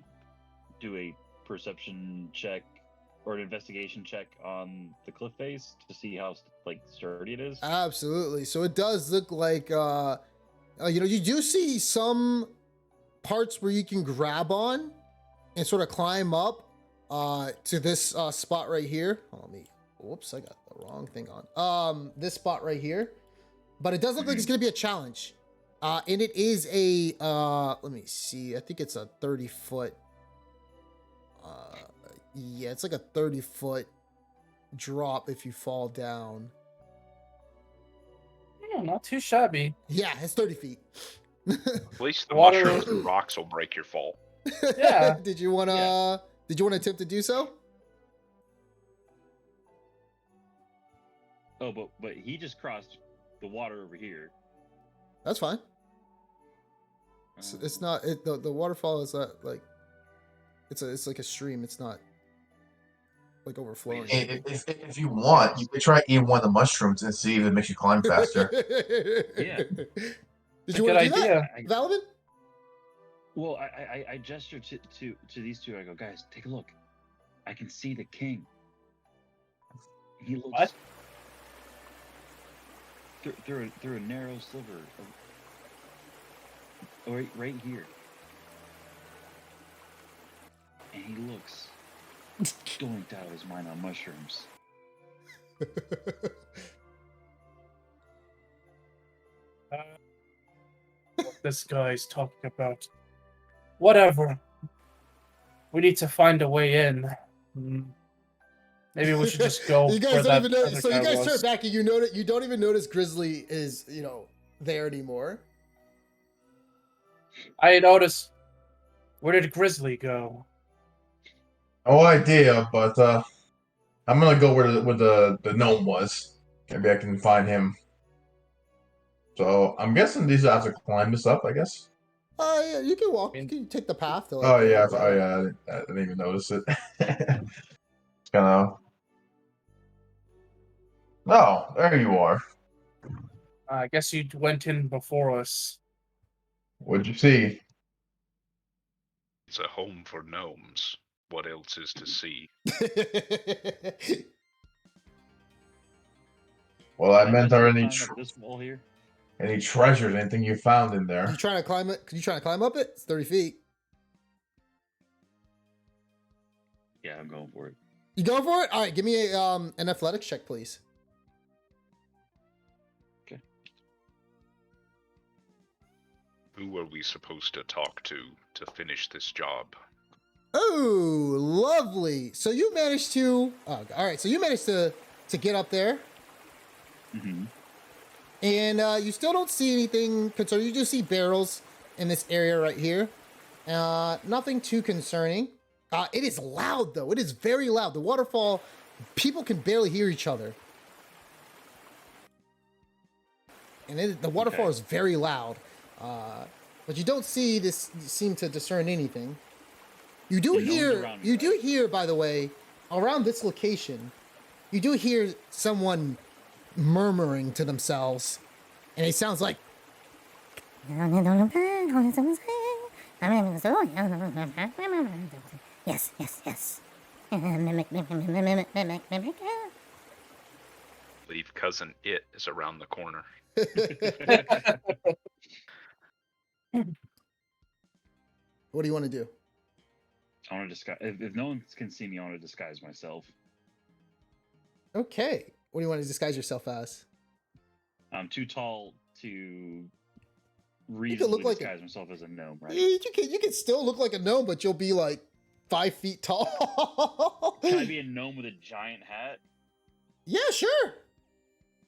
do a perception check or an investigation check on the cliff face to see how sturdy it is? Absolutely. So it does look like you do see some parts where you can grab on and sort of climb up to this spot right here. Oh, whoops, I got the wrong thing on. This spot right here. But it does look like it's gonna be a challenge. And it is a let me see. I think it's a 30-foot. Yeah, it's like a 30-foot drop if you fall down. Yeah, not too shabby. Yeah, it's 30 feet. At least the Water- mushrooms and rocks will break your fall. Yeah. Did you wanna attempt to do so? Oh, but he just crossed the water over here. That's fine. It's not the waterfall is not like it's like a stream. It's not like overflowing. If you want, you could try eating one of the mushrooms and see if it makes you climb faster. Yeah. Did you Good want to do idea. that, Valvin? Well, I gestured to these two. I go, guys, take a look. I can see the king. He looks What? through a narrow sliver of right here, and he looks doinked out of his mind on mushrooms. What this guy's talking about. Whatever. We need to find a way in. Maybe we should just go. You guys where don't that even know. other So you guy guys was. turn back and you don't even notice Grizzly is there anymore. I noticed. Where did Grizzly go? No idea, but I'm gonna go where the gnome was. Maybe I can find him. So I'm guessing these have to climb this up. I guess. Yeah, you can walk. You can take the path. To, Oh yeah, I didn't even notice it. It's kind of. Oh, there you are. I guess you went in before us. What'd you see? It's a home for gnomes. What else is to see? Well, I meant are any Climb up this wall here. any treasures? Anything you found in there? You trying to climb it? You trying to climb up it? It's 30 feet. Yeah, I'm going for it. You go for it? All right, give me an athletics check, please. Who are we supposed to talk to finish this job? Oh, lovely. So you managed to. Oh, all right. So you managed to get up there, Mm-hmm. and you still don't see anything concerning. You do see barrels in this area right here. Nothing too concerning. It is loud though. It is very loud. The waterfall, people can barely hear each other. And the waterfall is very loud. But you don't seem to discern anything. You do hear, by the way, around this location, you do hear someone murmuring to themselves. And it sounds like, Yes, yes, yes. Believe cousin It is around the corner. what do you want to do? I want to disguise. If no one can see me, I want to disguise myself. Okay. What do you want to disguise yourself as? I'm too tall to You reasonably disguise myself as a gnome, right? You can still look like a gnome, but you'll be like 5 feet tall. Can I be a gnome with a giant hat? Yeah, sure.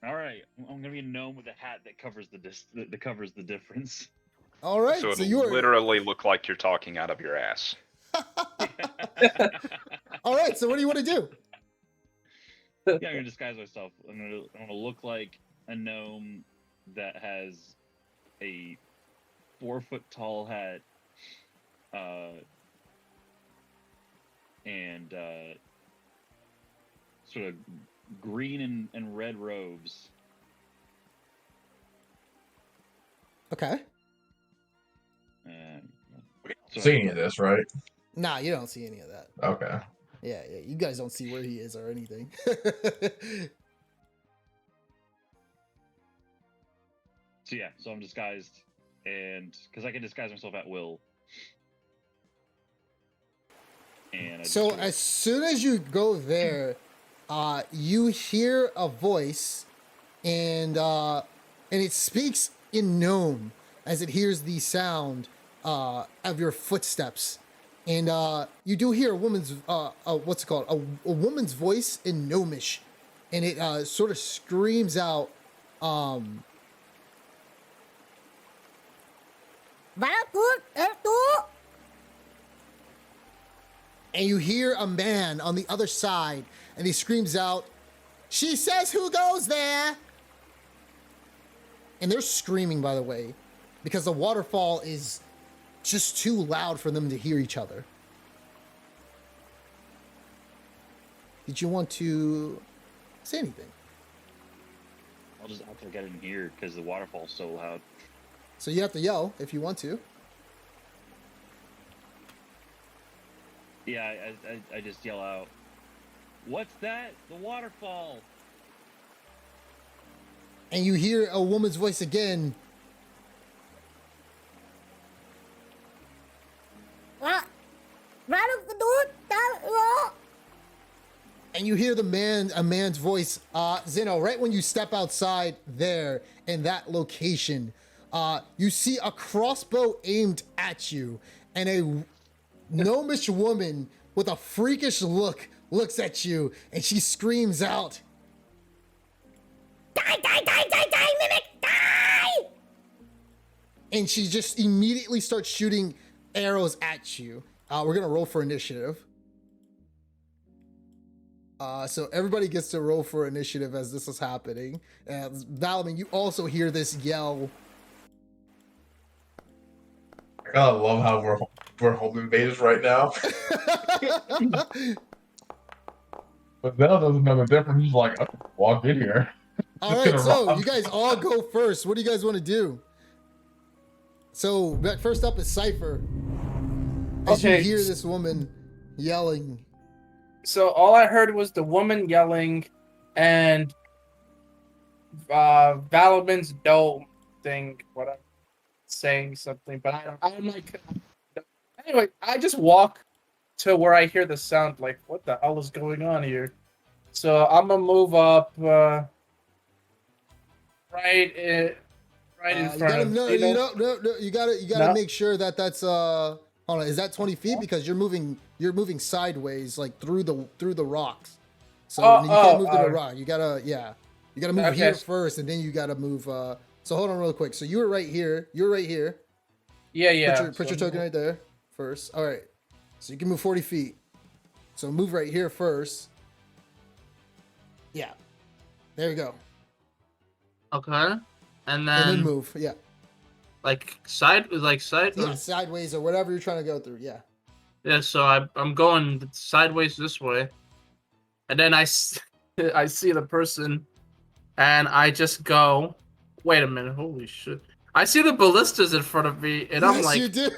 All right, I'm gonna be a gnome with a hat that covers that covers the difference. All right. So So it'll you're literally look like you're talking out of your ass. all right. So what do you want to do? Yeah, I'm gonna disguise myself. I'm gonna look like a gnome that has a 4-foot tall hat, and sort of green and red robes. Okay. We don't see any of this, right? Nah, you don't see any of that. Okay. Yeah. You guys don't see where he is or anything. So yeah, so I'm disguised, and because I can disguise myself at will. And So as soon as you go there, you hear a voice, and it speaks in gnome as it hears the sound of your footsteps, and you do hear a woman's what's it called, a woman's voice in gnomish, and it sort of screams out. And you hear a man on the other side, and he screams out, "She says who goes there?" And they're screaming, by the way, because the waterfall is just too loud for them to hear each other. Did you want to say anything? I'll just act like I didn't hear because the waterfall's so loud. So you have to yell if you want to. Yeah, I just yell out, "What's that? The waterfall!" And you hear a woman's voice again. And you hear a man's voice, Zeno, right when you step outside there in that location, you see a crossbow aimed at you, and a gnomish woman with a freakish look looks at you, and she screams out, "Die, die, die, die, die, mimic, die!" And she just immediately starts shooting arrows at you. We're gonna roll for initiative. So everybody gets to roll for initiative as this is happening. Valaman, you also hear this yell. I gotta love how we're home invaders right now. But Zell doesn't know the difference. He's like, "I walk in here." All right, so you guys all go first. What do you guys want to do? So first up is Cypher. As you hear this woman yelling. So all I heard was the woman yelling and Valaman's dome thing, whatever, saying something, but I'm like, anyway, I just walk to where I hear the sound, like, what the hell is going on here? So I'm gonna move up right in front of you gotta make sure that's hold on, is that 20 feet? Because you're moving sideways, like through the rocks. So you can't move to the rock. You gotta move here first, and then you gotta move. So hold on real quick. So you were right here. You're right here. Yeah. Put your token right there first. All right. So you can move 40 feet. So move right here first. Yeah. There you go. Okay. And And then then move. Yeah. like side. Yeah, sideways or whatever you're trying to go through. Yeah. Yeah. So I'm going sideways this way, and then I see the person, and I just go. Wait a minute! Holy shit! I see the ballistas in front of me, and I'm Yes, like, you do.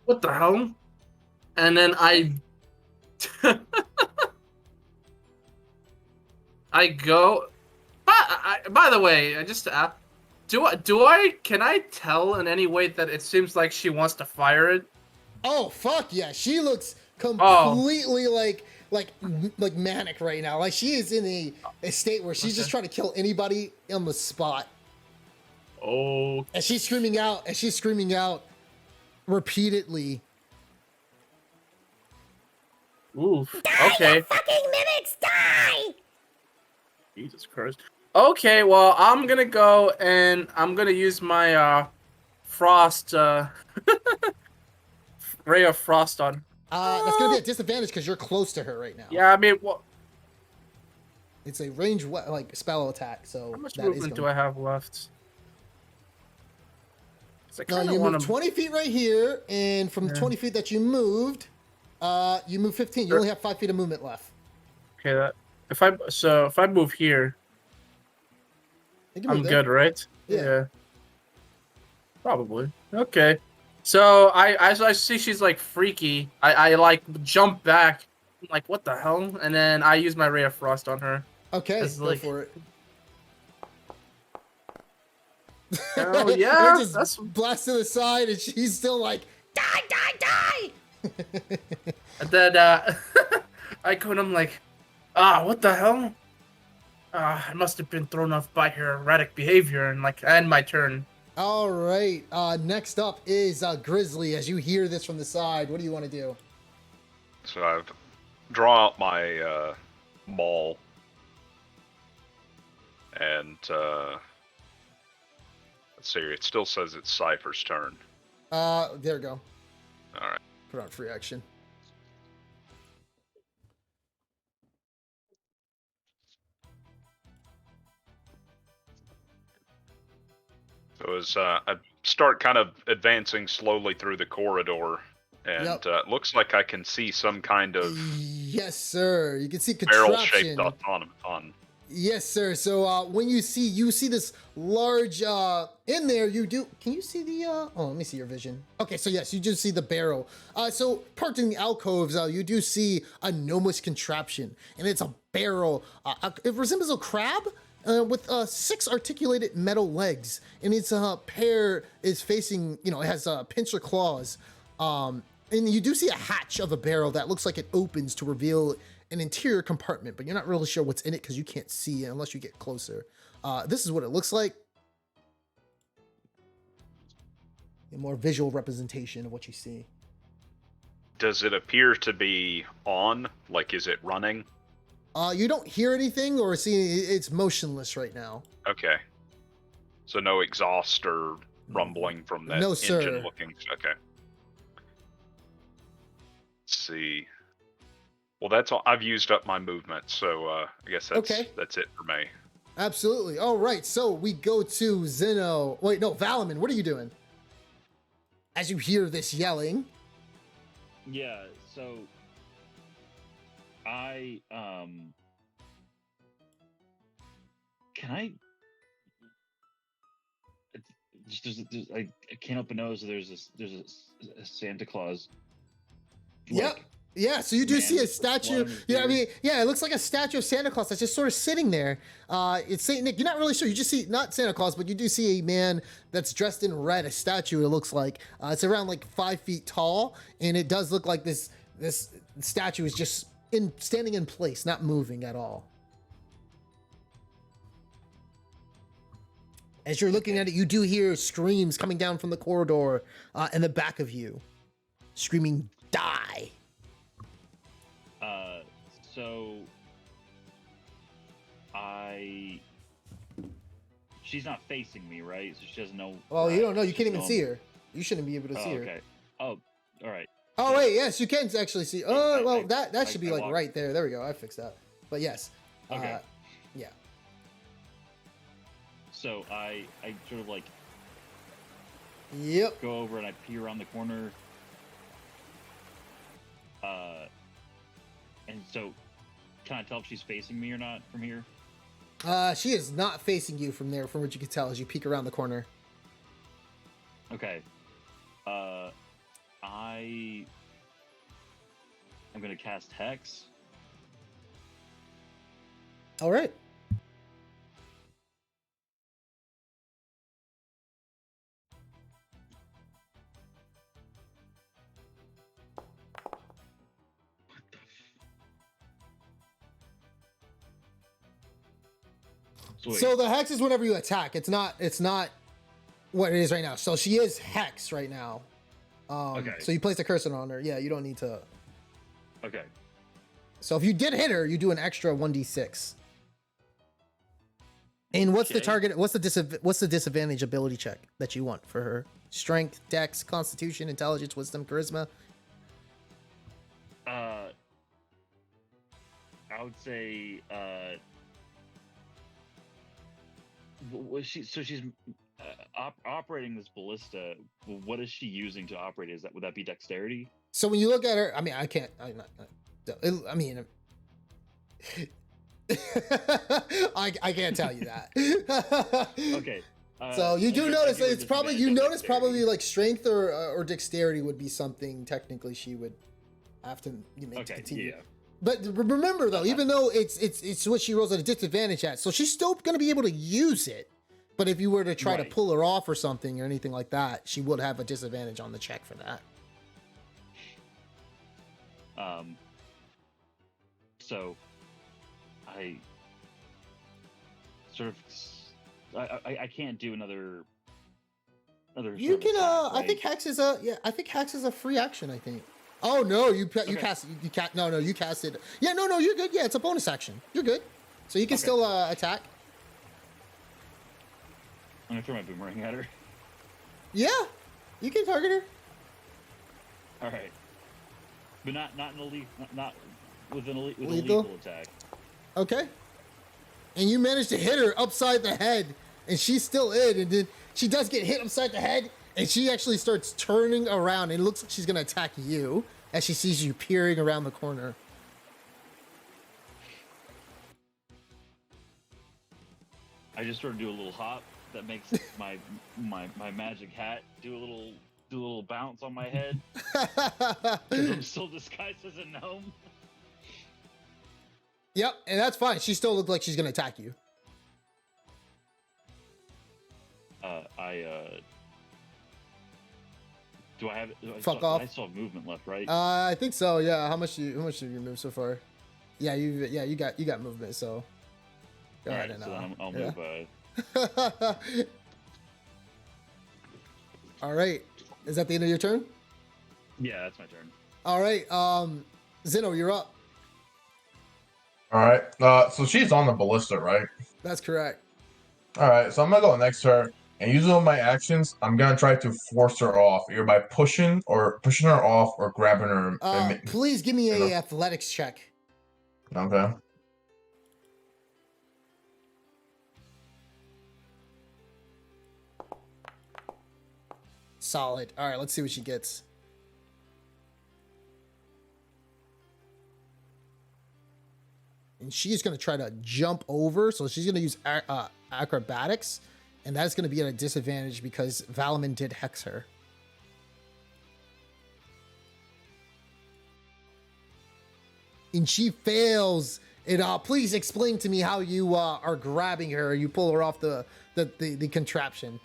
what the hell? And then I go. By the way, I just can I tell in any way that it seems like she wants to fire it? Oh, fuck yeah. She looks Oh. completely like manic right now. Like she is in a state where she's just trying to kill anybody on the spot. Oh. And she's screaming out repeatedly. Oof. Die, Okay. you fucking mimics, die! Jesus Christ. Okay, well, I'm gonna go and I'm gonna use my frost ray of frost on. That's gonna be a disadvantage because you're close to her right now. Yeah, I mean, what? It's a range spell attack, so How much that is movement do I have left? 'Cause I No, kinda you wanna- move 20 feet right here, and from the 20 feet that you moved, you move 15. You only have 5 feet of movement left. Okay, if I move here, You can I'm move there. good, right? Yeah. Probably. Okay. So I see she's like freaky. I like jump back. I'm like, what the hell? And then I use my ray of frost on her. Okay, It's go like- for it. Oh And yeah, it just blasts to the side, and she's still like, die, die, die! And then I go and I'm like, what the hell? I must have been thrown off by her erratic behavior and end my turn. All right, next up is Grizzly. As you hear this from the side, what do you want to do? So I've draw out my maul, and let's see. It still says it's Cypher's turn. There we go. All right. Put on free action. So as I start kind of advancing slowly through the corridor, and Yep. it looks like I can see some kind of Yes, sir. You can see barrel-shaped contraption. automaton. Yes, sir. So when you see this large in there, you do. Can you see the? Oh, let me see your vision. Okay, so yes, you do see the barrel. So parked in the alcoves, you do see a gnomeless contraption, and it's a barrel. It resembles a crab. With 6 articulated metal legs, and its pair is facing, it has pincer claws. And you do see a hatch of a barrel that looks like it opens to reveal an interior compartment, but you're not really sure what's in it because you can't see it unless you get closer. This is what it looks like. A more visual representation of what you see. Does it appear to be on? Like, is it running? You don't hear anything or see. It's motionless right now. Okay. So no exhaust or rumbling from that No, sir. engine looking. Okay. Let's see. Well, that's all. I've used up my movement, so I guess that's it for me. Absolutely. All right, so we go to Zeno. Wait, no, Valaman, what are you doing? As you hear this yelling. Yeah, so I can I I can't help but notice there's a Santa Claus. Yep. Yeah, so you do man see a with statue. blood on his Yeah, I beard. mean, yeah, it looks like a statue of Santa Claus that's just sort of sitting there. It's Saint Nick. You're not really sure. You just see not Santa Claus, but you do see a man that's dressed in red. A statue. It looks like it's around like 5 feet tall, and it does look like this statue is just standing in place, not moving at all. As you're looking at it, you do hear screams coming down from the corridor in the back of you, screaming, "Die!" So she's not facing me, right? So she doesn't know. Well, you don't know. You she's can't even going- see her. You shouldn't be able to Oh, see her. okay. Oh, all right. Oh wait, yes, you can actually see. Oh well, that should be I like walked- right there. There we go. I fixed that. But yes. Okay. Yeah. So I sort of like Yep. go over and I peer around the corner. And so, can I tell if she's facing me or not from here? She is not facing you from there, from what you can tell as you peek around the corner. Okay. I'm gonna cast Hex. All right. So the hex is whenever you attack. It's not what it is right now. So she is hex right now. Okay. So you place a cursor on her. Yeah, you don't need to. Okay. So if you did hit her, you do an extra 1d6. And what's the Okay. target? What's the disadvantage ability check that you want for her? Strength, Dex, Constitution, Intelligence, Wisdom, Charisma. I would say was she? So she's operating this ballista. What is she using to operate? Would that be dexterity? So when you look at her, I mean, I can't. I mean, I can't tell you that. Okay. So you do notice that it's probably dexterity. probably like strength or dexterity would be something technically she would have to make to Okay. continue. Yeah. But remember though, even though it's what she rolls at a disadvantage at, so she's still going to be able to use it. But if you were to try to Right. pull her off or something or anything like that, she would have a disadvantage on the check for that. So I sort of I can't do another You sort of can attack, I right? think hex is a free action, I think. Oh no, you cast you cast it. Yeah, no, you're good. Yeah, it's a bonus action. You're good. So you can Okay. still attack. I'm gonna throw my boomerang at her. Yeah. You can target her. All right. But not an elite, not with an elite, with a Lethal? lethal attack. Okay. And you manage to hit her upside the head, and she's still in, and then she does get hit upside the head, and she actually starts turning around, and it looks like she's gonna attack you as she sees you peering around the corner. I just sort of do a little hop that makes my magic hat do a little bounce on my head because I'm still disguised as a gnome. Yep, and that's fine. She still looks like she's gonna attack you. Do I have? Fuck off. I still have movement left, right? I think so. Yeah. How much have you moved so far? Yeah, you got movement. So go All ahead right, and so then I'll yeah. move. All right. Is that the end of your turn? Yeah, that's my turn. All right. Zeno, you're up. All right. So she's on the ballista, right? That's correct. All right. So I'm gonna go next to her, and using all my actions, I'm gonna try to force her off, either by pushing her off or grabbing her. Please give me you a know. athletics check. Okay. Solid. All right. Let's see what she gets. And she is going to try to jump over. So she's going to use acrobatics. And that's going to be at a disadvantage because Valaman did hex her. And she fails. Please explain to me how you are grabbing her. You pull her off the contraption.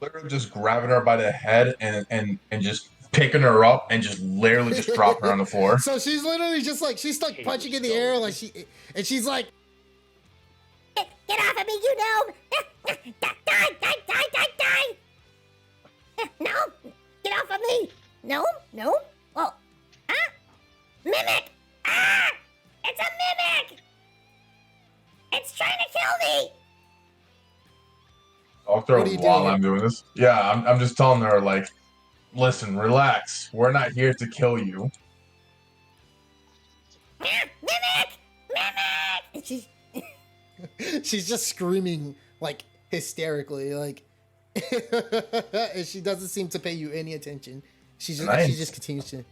Literally just grabbing her by the head and just picking her up and just literally just dropping her on the floor. So she's literally just like, she's like punching in the air like she's like, Get off of me, you gnome! Die! No! Get off of me! No? Oh. Ah! Mimic! Ah! It's a mimic! It's trying to kill me! Talk to her What are you while doing? I'm doing this. Yeah, I'm just telling her like, Listen, relax. We're not here to kill you. Mimic! Mimic! And She's just screaming like hysterically, like, and she doesn't seem to pay you any attention. She just continues to.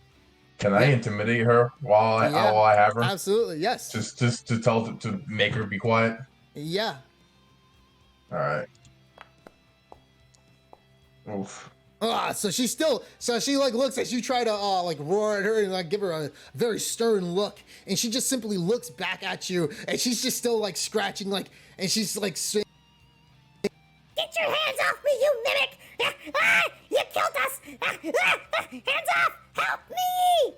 Can I Yeah. intimidate her while Yeah. I have her? Absolutely, yes. Just to make her be quiet. Yeah. All right. Oof. So she like looks as you try to like roar at her and like give her a very stern look, and she just simply looks back at you, and she's just still like scratching, like, and she's like Get your hands off me, you mimic! You killed us! Hands off! Help me!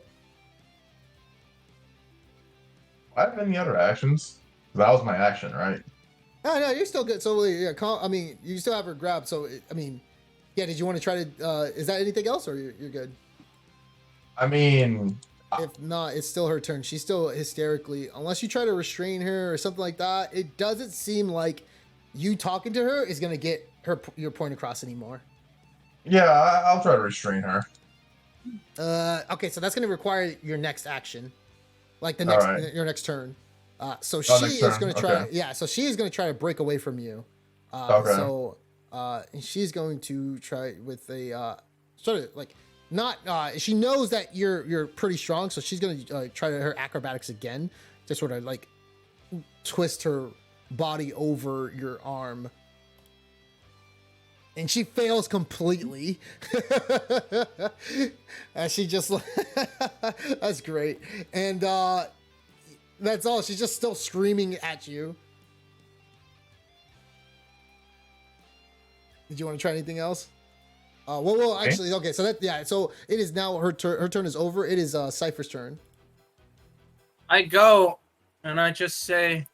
Do I have any other actions? That was my action, right? Oh no, you're still good. So yeah, I mean, you still have her grabbed. So I mean, yeah. Did you want to try to? Is that anything else, or you're good? I mean, If not, it's still her turn. She's still hysterically, unless you try to restrain her or something like that. It doesn't seem like you talking to her is gonna get your point across anymore. yeah, I'll try to restrain her. Okay, so that's gonna require your next action, like Alright. your next turn. So Oh, she next is turn, gonna try. okay. Yeah, so she is gonna try to break away from you. Okay. So and she's going to try with a sort of like not. She knows that you're pretty strong, so she's gonna try her acrobatics again to sort of like twist her body over your arm. And she fails completely. And she just that's great. And that's all. She's just still screaming at you. Did you want to try anything else? Well, Okay. actually, okay. So so it is now her turn. Her turn is over. It is Cypher's turn. I go and I just say,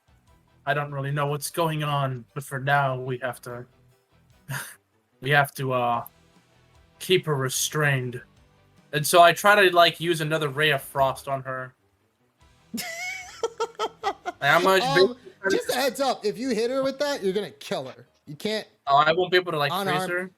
I don't really know what's going on, but for now we have to keep her restrained. And so I try to like use another ray of frost on her. How much? Just a heads up, if you hit her with that, you're gonna kill her. You can't. Oh, I won't be able to like freeze Unarmed. her.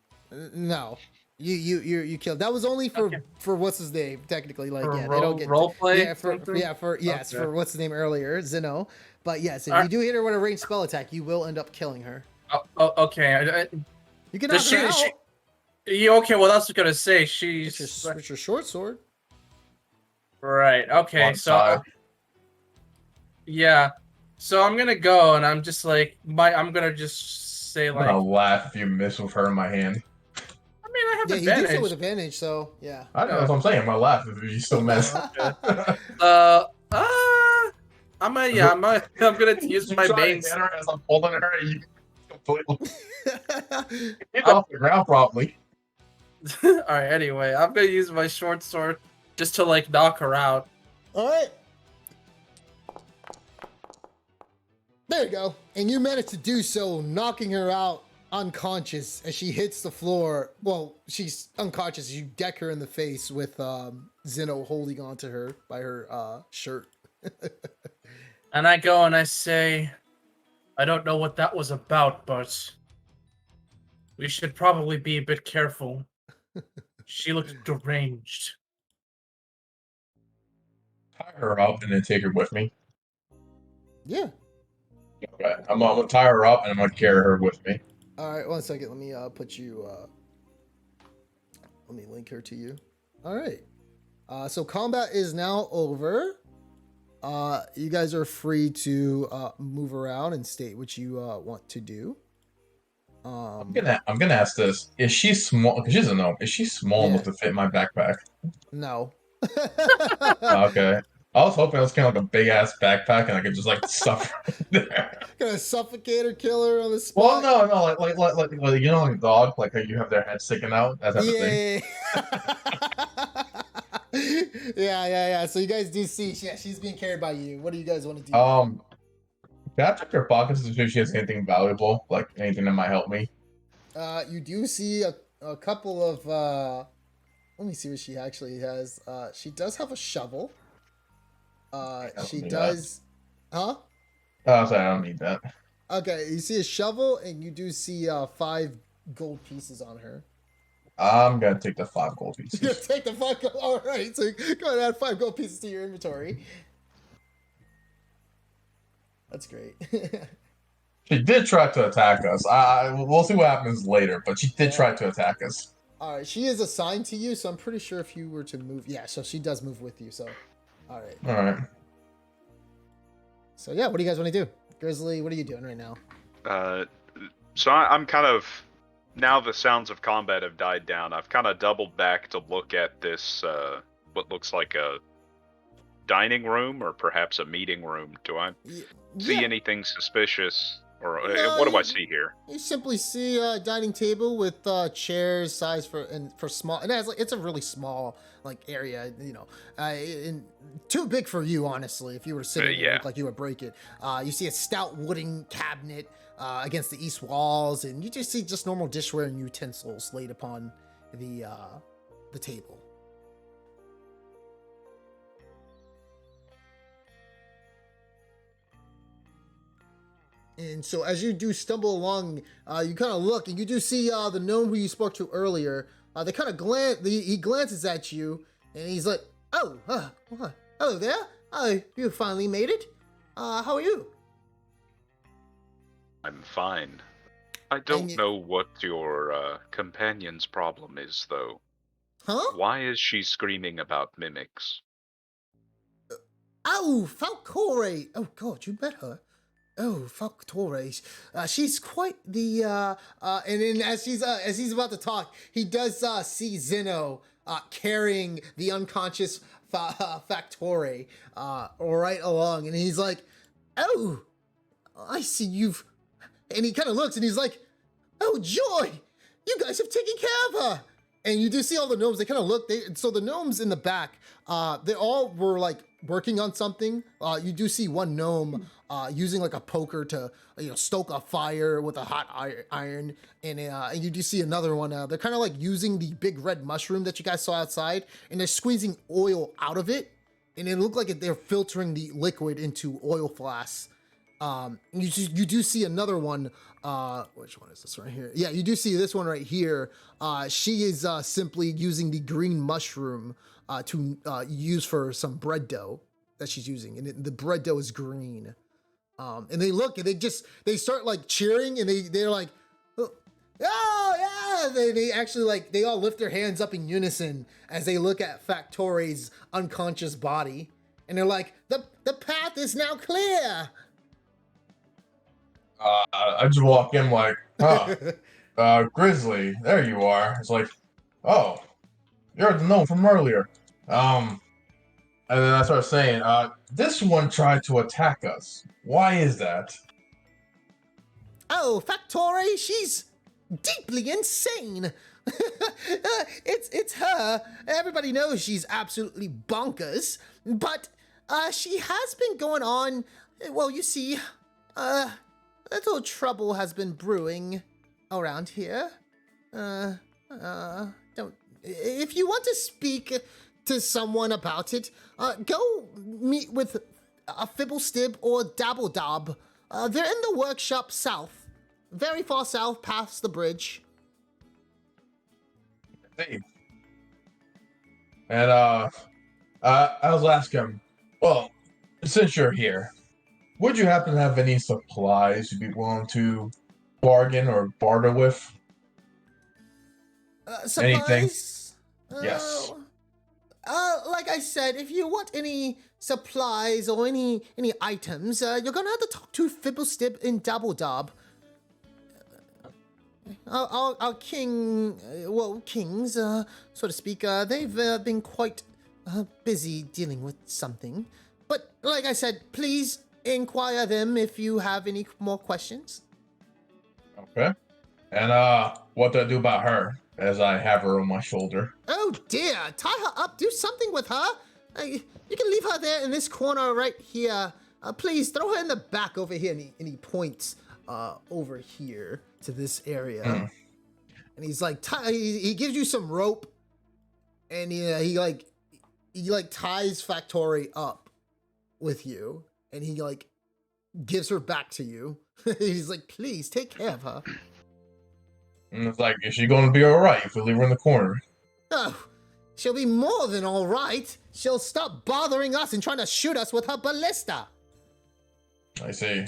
No, you killed. That was only for Okay. for what's his name technically. Like For yeah, they don't get role play. yeah for something? yes Okay. for what's his name earlier Zeno. But yes, if Alright. you do hit her with a ranged spell attack, you will end up killing her. Oh, okay. You can knock Does her out. Yeah, okay, well, that's what I was gonna say. It's She's your short sword. right. Okay, One so side. yeah, so I'm gonna go, and I'm just like I'm gonna just say I'm like, gonna laugh if you miss with her in my hand. I mean, I have Yeah, you do so advantage. with advantage. So yeah. I don't know what I'm saying. I'm gonna laugh if you still miss. I'm gonna use my main. Hit her as I'm holding her. And you completely hit off the ground probably. All right. Anyway, I'm gonna use my short sword just to like knock her out. All right. There you go. And you managed to do so, knocking her out unconscious as she hits the floor. Well, she's unconscious. You deck her in the face with Zeno holding onto her by her shirt. And I go and I say, I don't know what that was about, but we should probably be a bit careful. She looks deranged. Tie her up and then take her with me. Yeah. Okay. I'm gonna tie her up and I'm gonna carry her with me. All right. 1 second. Let me put you. Let me link her to you. All right. So combat is now over. You guys are free to move around and state what you want to do. I'm gonna ask this: is she small? Because she's a gnome. Is she small enough to fit in my backpack? No. Okay. I was hoping it was kind of like a big ass backpack and I could just like suffer there. Gonna suffocate or kill her on the spot. Well, no, like you know, like a dog, like how you have their head sticking out, that type of thing. Yeah. So you guys do see, she's being carried by you. What do you guys want to do? Can I check her pockets to see if she has anything valuable, like anything that might help me? You do see a couple of. Let me see what she actually has. She does have a shovel. She need does. Huh? Oh, sorry, I don't need that. Okay, you see a shovel, and you do see 5 gold pieces on her. I'm gonna take the 5 gold You're gonna pieces. take the 5 gold. All right, so go ahead and add 5 gold pieces to your inventory. That's great. She did try to attack us. We'll see what happens later, but she did try to attack us. All right, she is assigned to you, so I'm pretty sure if you were to move, yeah, so she does move with you. So, all right. All right. So yeah, what do you guys want to do, Grizzly? What are you doing right now? So I'm kind of, now the sounds of combat have died down, I've kind of doubled back to look at this, what looks like a dining room or perhaps a meeting room. Do I see anything suspicious? Or No, what do I see here? You simply see a dining table with chairs sized for small. It has it's a really small area, and too big for you honestly. If you were sitting, it looked like you would break it. You see a stout wooden cabinet against the east walls, and you just see just normal dishware and utensils laid upon the table. And so as you do stumble along, you kind of look, and you do see the gnome who you spoke to earlier. They kind of he glances at you, and he's like, "Oh, hello there. You finally made it. How are you?" I'm fine. I don't know what your companion's problem is, though. Huh? Why is she screaming about mimics? Oh, Falcore. Oh God, you met her. Oh, Falcore. She's quite the and then as he's about to talk, he does see Zeno carrying the unconscious Factore right along, and he's like, "Oh, I see you've," and he kind of looks and he's like, "Oh, joy, you guys have taken care of her." And you do see all the gnomes. They kind of look. So the gnomes in the back, they all were working on something. You do see one gnome using a poker to stoke a fire with a hot iron, and you do see another one. They're kind of using the big red mushroom that you guys saw outside, and they're squeezing oil out of it, and it looked like they're filtering the liquid into oil flasks. You do see another one. Which one is this right here? Yeah, you do see this one right here. She is simply using the green mushroom to use for some bread dough that she's using, and the bread dough is green. And they look, and they start cheering, and they're like, "Oh yeah!" They actually they all lift their hands up in unison as they look at Factore's unconscious body, and they're like, "The path is now clear." I just walk in Grizzly, there you are. It's like, oh, you're the gnome from earlier. And then I start saying, this one tried to attack us. Why is that? Oh, Factore, she's deeply insane. It's her. Everybody knows she's absolutely bonkers, but she has been going on. Well, you see, little trouble has been brewing around here. Don't. If you want to speak to someone about it, go meet with Fibblestib or Dabbledob. They're in the workshop south, very far south, past the bridge. Hey. And I was asking, well, since you're here, would you happen to have any supplies you'd be willing to bargain or barter with? Supplies? Anything? Yes. Like I said, if you want any supplies or any items, you're gonna have to talk to Fibblestib and Dabbledob. Our kings, so to speak, they've been quite busy dealing with something. But like I said, please inquire them if you have any more questions. Okay. And what do I do about her as I have her on my shoulder? Oh dear, tie her up, do something with her. You can leave her there in this corner right here. Please throw her in the back over here. And he points over here to this area. And he's like, he gives you some rope, and he ties Factory up with you, and he gives her back to you. He's like, please take care of her. And it's like, is she going to be all right if we leave her in the corner? Oh, she'll be more than all right. She'll stop bothering us and trying to shoot us with her ballista. I see.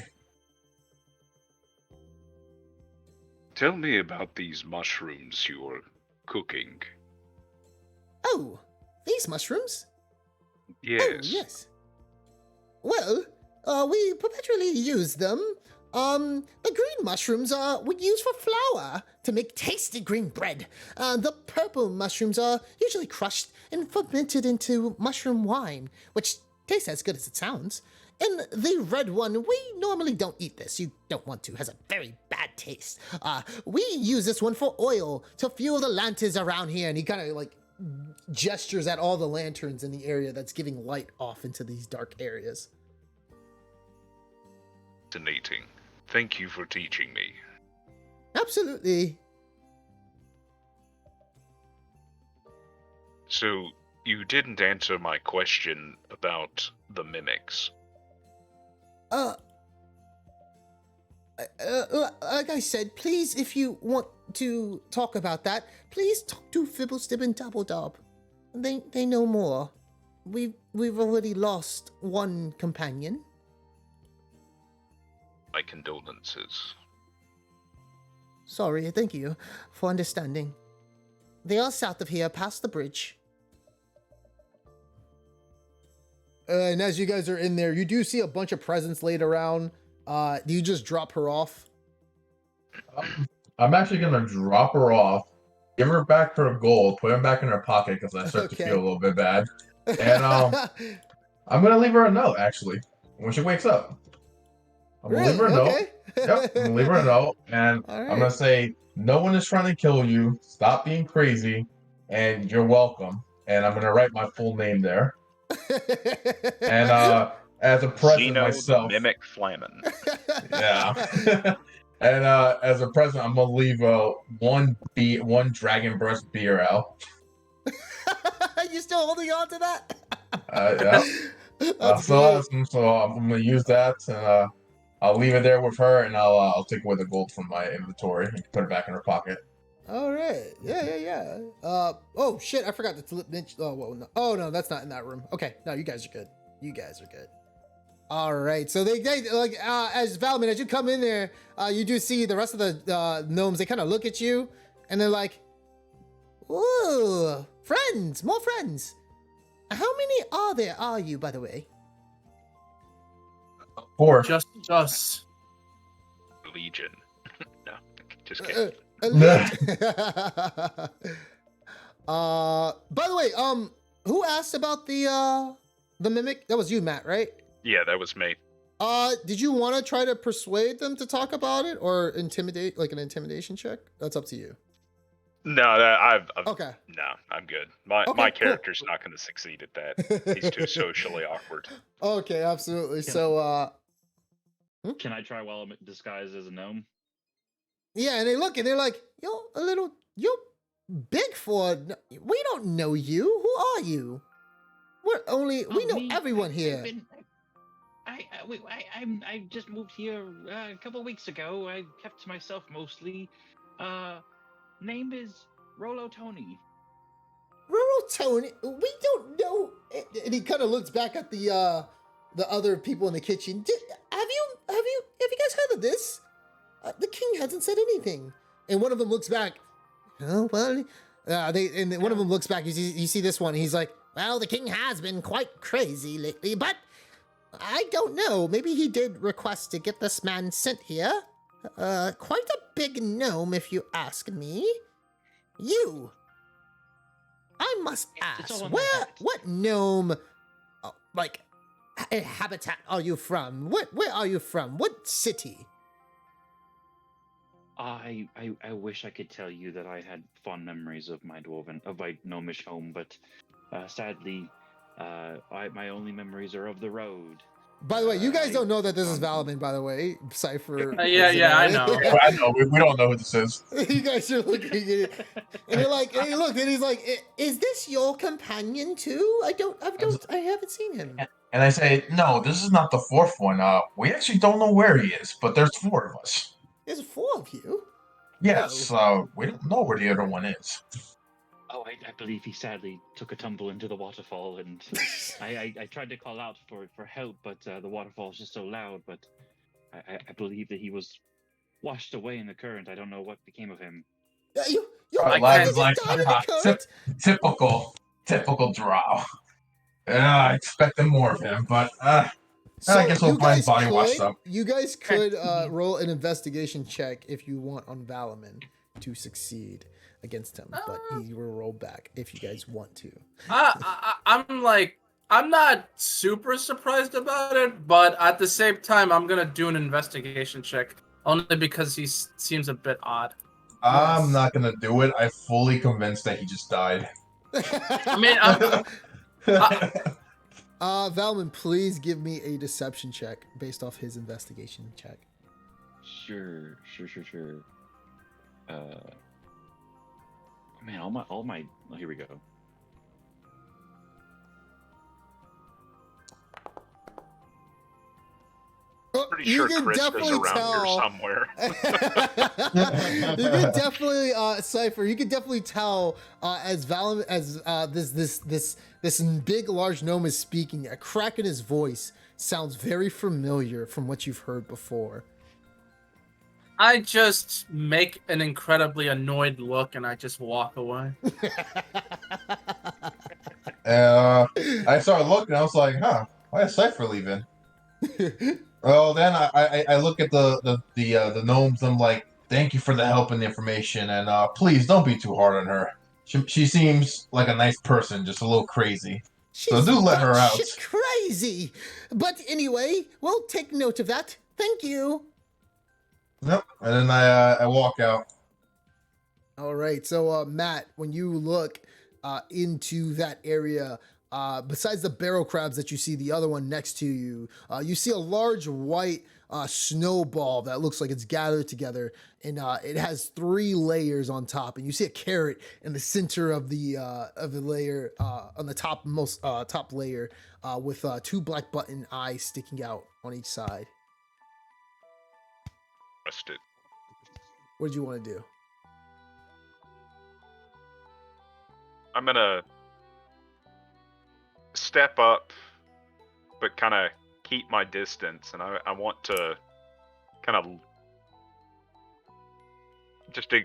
Tell me about these mushrooms you're cooking. Oh, these mushrooms? Yes. Oh, yes. Well, we perpetually use them. The green mushrooms we use for flour to make tasty green bread. The purple mushrooms are usually crushed and fermented into mushroom wine, which tastes as good as it sounds. And the red one, we normally don't eat this. You don't want to. It has a very bad taste. We use this one for oil to fuel the lanterns around here. And he kind of like gestures at all the lanterns in the area that's giving light off into these dark areas. Fascinating. Thank you for teaching me. Absolutely. So, you didn't answer my question about the mimics. Like I said, please, if you want to talk about that, please talk to Fibblestib and Doubledob. They know more. We've already lost one companion. My condolences. Sorry, thank you for understanding. They are south of here, past the bridge. And as you guys are in there, you do see a bunch of presents laid around. Do you just drop her off? I'm actually gonna drop her off, give her back her gold, put them back in her pocket because I start to feel a little bit bad, and I'm gonna leave her a note actually when she wakes up. I'm gonna leave her a note. Okay. Yep, I'm gonna leave her a note, and All right. I'm gonna say no one is trying to kill you. Stop being crazy, and you're welcome. And I'm gonna write my full name there. And as a present Zeno myself, the Mimic Flamin. yeah. And as a present, I'm gonna leave one dragon breast beer out. You still holding on to that? Yeah. So I'm gonna use that, and I'll leave it there with her, and I'll take away the gold from my inventory and put it back in her pocket. All right. Yeah. Oh shit! I forgot to mention. Oh, whoa, no. Oh no, that's not in that room. Okay, no, you guys are good. All right. So they like as Valman, as you come in there, you do see the rest of the gnomes. They kind of look at you, and they're like, "Ooh, friends, more friends. How many are you, by the way?" 4. Just us. Legion. No, just kidding. By the way, who asked about the mimic? That was you, Matt, right? Yeah, that was me. Did you want to try to persuade them to talk about it or intimidate, like an intimidation check? That's up to you. No, I've Okay. No, I'm good. My character's not going to succeed at that. He's too socially awkward. Okay, absolutely. So, Can I try while I'm disguised as a gnome? yeah, and they look and they're like, you're big for. We don't know you. Who are you? We know everyone here. I just moved here a couple weeks ago. I kept to myself mostly. Name is Rolo Tony. Rural Tony, we don't know. And he kind of looks back at the other people in the kitchen. Have you guys heard of this? The king hasn't said anything. And one of them looks back. Oh well, one of them looks back. You see this one. He's like, well, the king has been quite crazy lately, but I don't know. Maybe he did request to get this man sent here. Quite a big gnome, if you ask me. You. I must ask, what gnome, habitat are you from? Where are you from? What city? I wish I could tell you that I had fond memories of my gnomish home, but sadly, my only memories are of the road. By the way, you guys don't know that this is Valman, by the way. Cypher. Yeah, I know. I know. We don't know who this is. You guys are looking at it. And you're like, and he looked and he's like, is this your companion too? I haven't seen him. And I say, no, this is not the 4th one. We actually don't know where he is, but there's 4 of us. There's 4 of you. Yes, we don't know where the other one is. Oh, I believe he sadly took a tumble into the waterfall, and I tried to call out for help, but the waterfall was just so loud. But I believe that he was washed away in the current. I don't know what became of him. Your I brother can't- just died in the current? Typical drow. I expected more of him, but I guess we'll you find guys body washed up. you guys could roll an investigation check if you want on Valaman to succeed against him, but he will roll back if you guys want to. I'm not super surprised about it, but at the same time, I'm gonna do an investigation check only because he seems a bit odd. I'm not gonna do it. I'm fully convinced that he just died. I mean, Valman, please give me a deception check based off his investigation check. Sure. Man, all my. Oh, here we go. Pretty sure Krista's around here somewhere. You can definitely Cypher. You can definitely tell as Valum as this big large gnome is speaking. A crack in his voice sounds very familiar from what you've heard before. I just make an incredibly annoyed look and I just walk away. I started looking. I was like, "Huh? Why is Cypher leaving?" Well, then I look at the gnomes. I'm like, "Thank you for the help and the information, and please don't be too hard on her. She seems like a nice person, just a little crazy. So do let her out." She's crazy. But anyway, we'll take note of that. Thank you. Yep. And then I walk out. All right. So Matt, when you look into that area, besides the barrel crabs that you see, the other one next to you, you see a large white snowball that looks like it's gathered together, and it has 3 layers on top. And you see a carrot in the center of the layer, on the top layer, with 2 black button eyes sticking out on each side. Trust it. What did you want to do? I'm gonna step up, but kind of keep my distance, and I want to kind of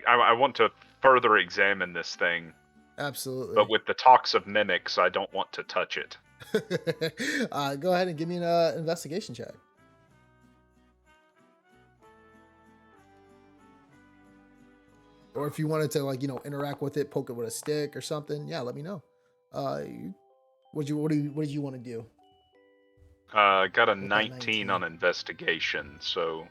I want to further examine this thing. Absolutely. But with the talks of mimics, I don't want to touch it. Go ahead and give me an investigation check. Or if you wanted to, like, interact with it, poke it with a stick or something, yeah, let me know. What did you want to do? Got a 19 on investigation, so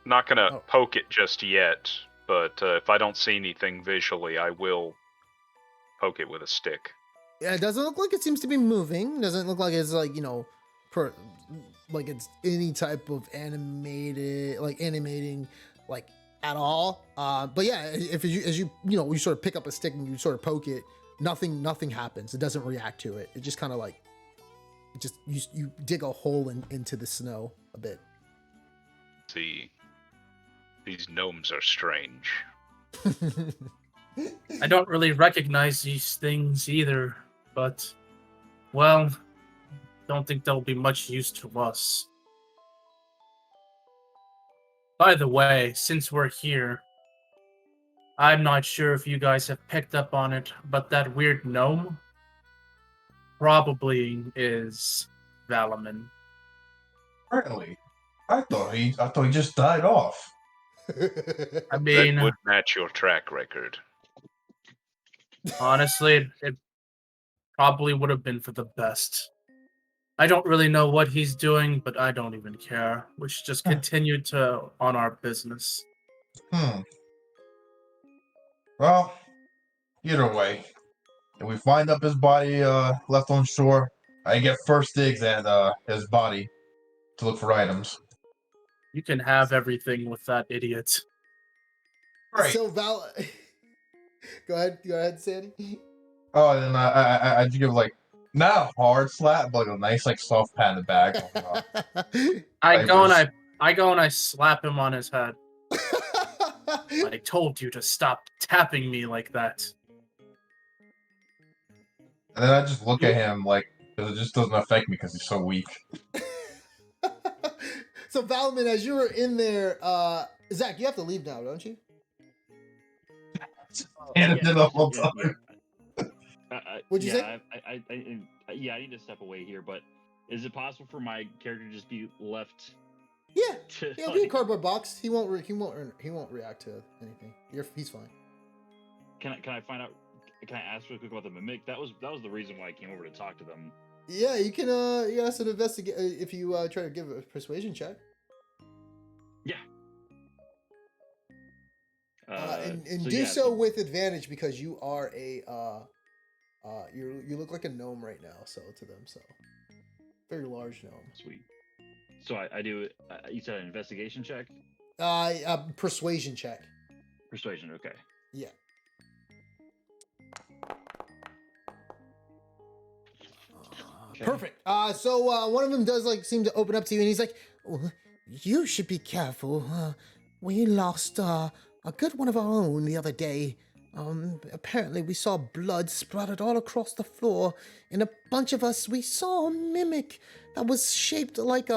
not gonna poke it just yet. But if I don't see anything visually, I will poke it with a stick. Yeah, it doesn't look like it seems to be moving. Doesn't look like it's like like it's any type of animating at all. But yeah, if you sort of pick up a stick and you sort of poke it, nothing happens. It doesn't react to it. It just kind of like, you dig a hole into the snow a bit. See, these gnomes are strange. I don't really recognize these things either, but, well, don't think they'll be much use to us. By the way, since we're here, I'm not sure if you guys have picked up on it, but that weird gnome probably is Valaman. Really? I thought he just died off. I mean, that would match your track record. Honestly, it probably would have been for the best. I don't really know what he's doing, but I don't even care. We should just continue on our business. Well, either way, if we find up his body left on shore, I get first digs at his body to look for items. You can have everything with that idiot. Right. So go ahead, Sandy. Oh, and then I just give not a hard slap, but like a nice soft pat in the back. I go and I slap him on his head. I told you to stop tapping me like that. And then I just look at him like, because it just doesn't affect me because he's so weak. So Valman, as you were in there, Zach, you have to leave now, don't you? And yeah, the whole time. What'd you say? I need to step away here, but is it possible for my character to just be left? Yeah, To, he'll be a cardboard box. He won't react to anything. He's fine. Can I find out? Can I ask real quick about the mimic? That was the reason why I came over to talk to them. Yeah, you can. You ask to investigate if you try to give a persuasion check. Yeah. And do so with advantage because you are a you look like a gnome right now, so to them, so very large gnome. Sweet. So I do. You said an investigation check. Persuasion check. Persuasion. Okay. Yeah. Okay. Perfect. So one of them does seem to open up to you, and he's like, well, "You should be careful. We lost a good one of our own the other day. Apparently we saw blood splattered all across the floor, and a bunch of us, we saw a mimic that was shaped like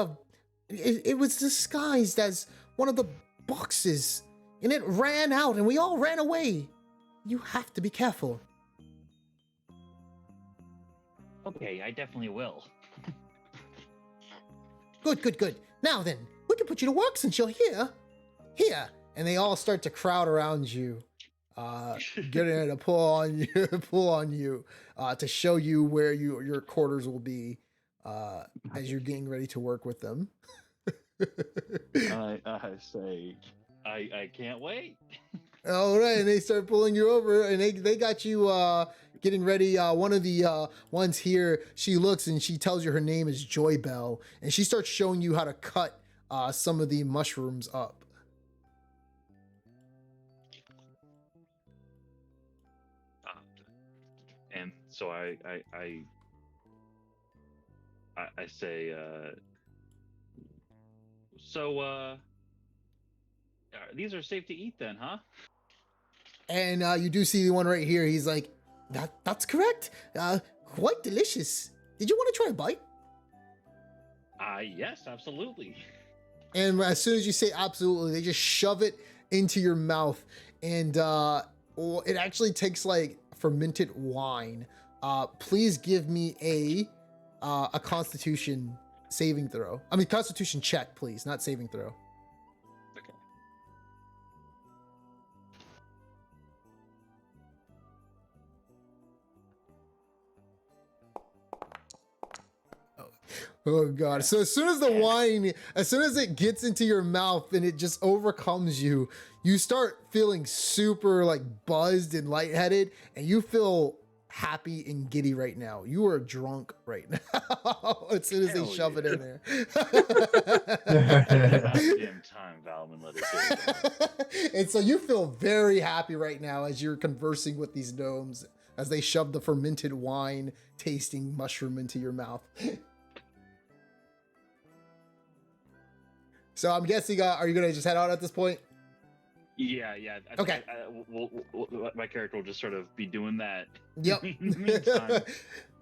it was disguised as one of the boxes, and it ran out, and we all ran away. You have to be careful." Okay, I definitely will. Good. Now then, we can put you to work since you're here. Here. And they all start to crowd around you, getting to pull on you, to show you where your quarters will be, as you're getting ready to work with them. I say, I can't wait. All right, and they start pulling you over, and they got you getting ready. One of the ones here, she looks and she tells you her name is Joy Bell, and she starts showing you how to cut some of the mushrooms up. And so I say, these are safe to eat then, huh? And you do see the one right here. He's like, that's correct. Quite delicious. Did you want to try a bite? Yes, absolutely. And as soon as you say absolutely, they just shove it into your mouth. And it actually tastes like fermented wine. Please give me a Constitution saving throw. I mean, Constitution check, please, not saving throw. Okay. Oh God. So as soon as the wine, as soon as it gets into your mouth and it just overcomes you, you start feeling super buzzed and lightheaded, and you feel happy and giddy right now. You are drunk right now. As soon as they shove it in there. Goddamn time, Valman, let it And so you feel very happy right now as you're conversing with these gnomes as they shove the fermented wine tasting mushroom into your mouth. So I'm guessing, are you going to just head out at this point? Yeah. Okay. My character will just sort of be doing that. Yep. In the meantime.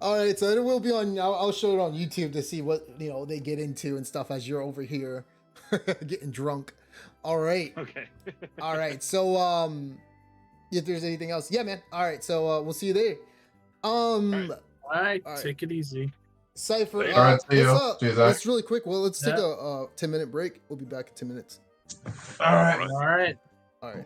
All right, so it will be on. I'll show it on YouTube to see what they get into and stuff as you're over here getting drunk. All right. Okay. All right. So if there's anything else, yeah, man. All right. So we'll see you there. All right. Take it easy. Cypher. All right, see you. See you, Zach. Let's really quick. Well, let's take a 10-minute break. We'll be back in 10 minutes. All right. All right. All right.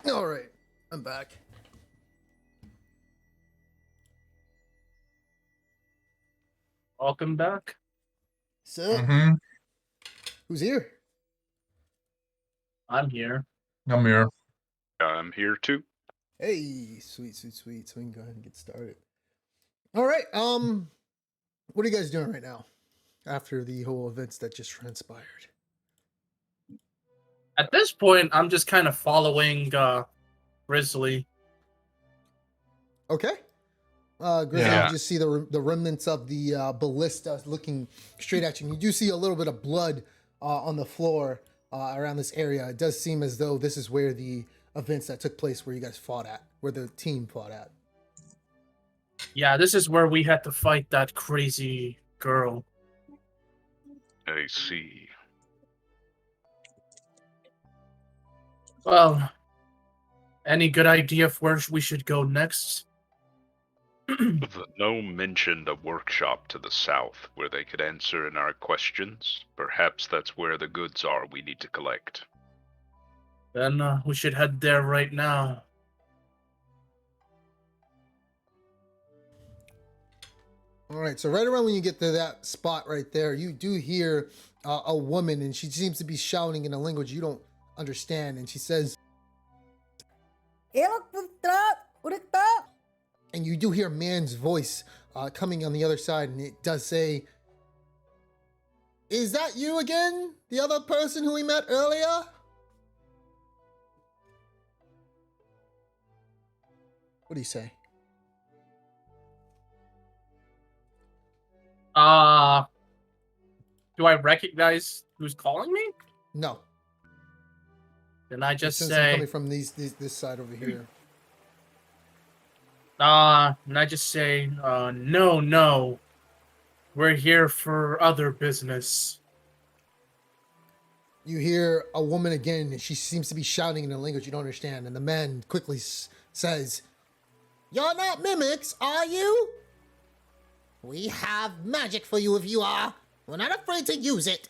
All right, I'm back. Welcome back. So, Mm-hmm. who's here? I'm here. I'm here. I'm here too. Hey, sweet. So we can go ahead and get started. All right. What are you guys doing right now after the whole events that just transpired? At this point, I'm just kind of following Grizzly. Okay. Grizzly, Yeah. you just see the remnants of the ballista looking straight at you. You do see a little bit of blood on the floor around this area. It does seem as though this is where the events that took place, where you guys fought at, where the team fought at. Yeah, this is where we had to fight that crazy girl. I see. Well, any good idea of where we should go next? The gnome mentioned a workshop to the south where they could answer in our questions. Perhaps that's where the goods are we need to collect. Then we should head there right now. All right, so right around when you get to that spot right there, you do hear a woman, and she seems to be shouting in a language you don't understand, and she says, and you do hear a man's voice coming on the other side, and it does say, "Is that you again? The other person who we met earlier?" What do you say? Do I recognize who's calling me? No. Then I just Since I'm say, coming from this side over here. and I just say, no, we're here for other business. You hear a woman again, and she seems to be shouting in a language you don't understand, and the man quickly says, "You're not mimics, are you? We have magic for you if you are. We're not afraid to use it."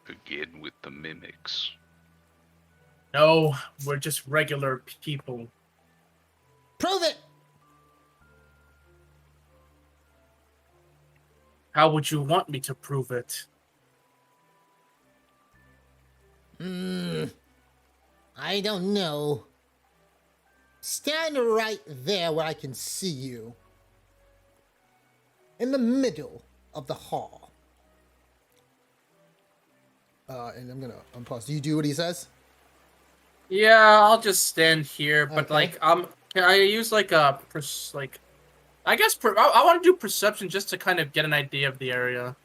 Again with the mimics. No, we're just regular people. Prove it! How would you want me to prove it? I don't know. Stand right there where I can see you. In the middle of the hall. And I'm gonna unpause. Do you do what he says? Yeah, I'll just stand here, but Okay. can I use I guess I want to do perception just to kind of get an idea of the area,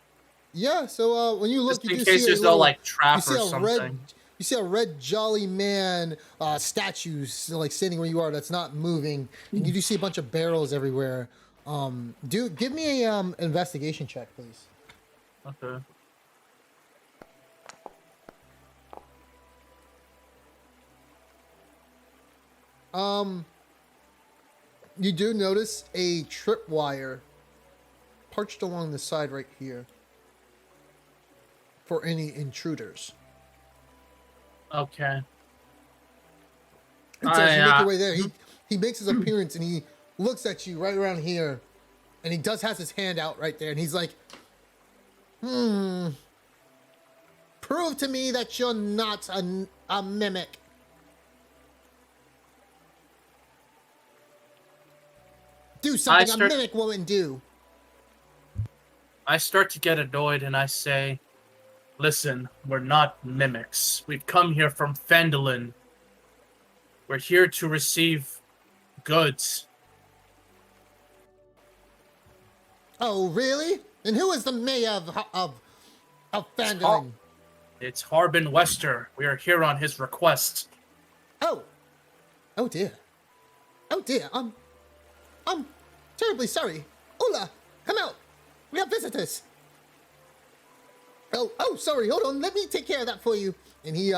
Yeah, so when you look, just you in do case see there's a no little, trap you see or a something. you see a red jolly man statue standing where you are that's not moving, and you do see a bunch of barrels everywhere. Give me a investigation check, please. Okay. You do notice a tripwire perched along the side right here for any intruders. Okay. And so as you make your way there, he makes his appearance and he looks at you right around here, and he does has his hand out right there, and he's like, prove to me that you're not a mimic. Do something a mimic woman do. I start to get annoyed and I say, listen, we're not mimics. We've come here from Phandalin. We're here to receive goods. Oh, really? And who is the mayor of Phandalin? It's Harbin Wester. We are here on his request. Oh dear. Oh dear. I'm terribly sorry. Ula, come out. We have visitors. Oh, sorry. Hold on. Let me take care of that for you. And he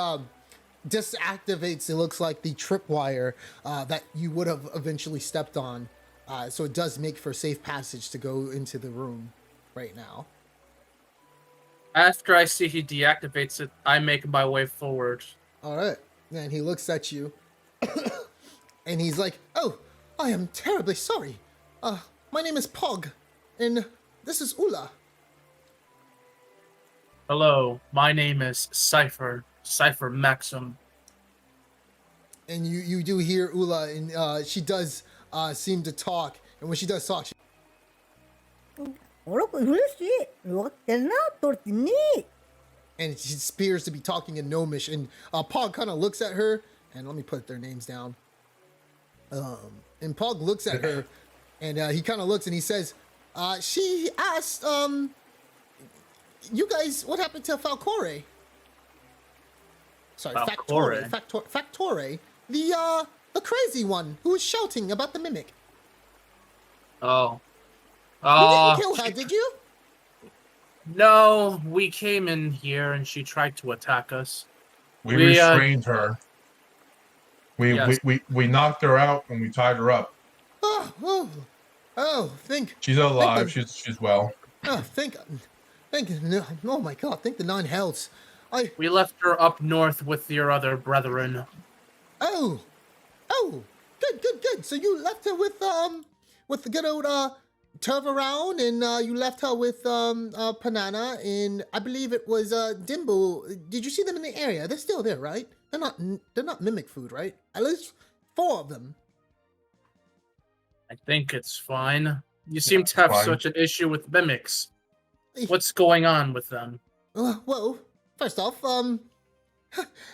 disactivates, it looks like, the tripwire that you would have eventually stepped on. So it does make for safe passage to go into the room right now. After I see he deactivates it, I make my way forward. All right. And he looks at you And he's like, "Oh, I am terribly sorry. My name is Pog, and this is Ula." Hello, my name is Cypher Maxim. And you do hear Ula, and she does seem to talk. And when she does talk, she, and she appears to be talking in Gnomish. And Pog kind of looks at her, and let me put their names down. And Pog looks at her, and he kind of looks and he says, "She asked, you guys, what happened to Falcore?" Sorry, Falcore? Factore, the crazy one who was shouting about the mimic. Oh. You didn't kill her, did you? No, we came in here and she tried to attack us. We We, restrained her. Yes. We knocked her out and we tied her up. Think. She's alive. Thank She's well. Think. No, oh my God! Thank the nine hells. We left her up north with your other brethren. Oh, good. So you left her with the good old Turvaround, and you left her with Panana, and I believe it was Dimble. Did you see them in the area? They're still there, right? They're not mimic food, right? At least 4 of them. I think it's fine. You seem to have fine. such an issue with mimics. What's going on with them? Well, first off,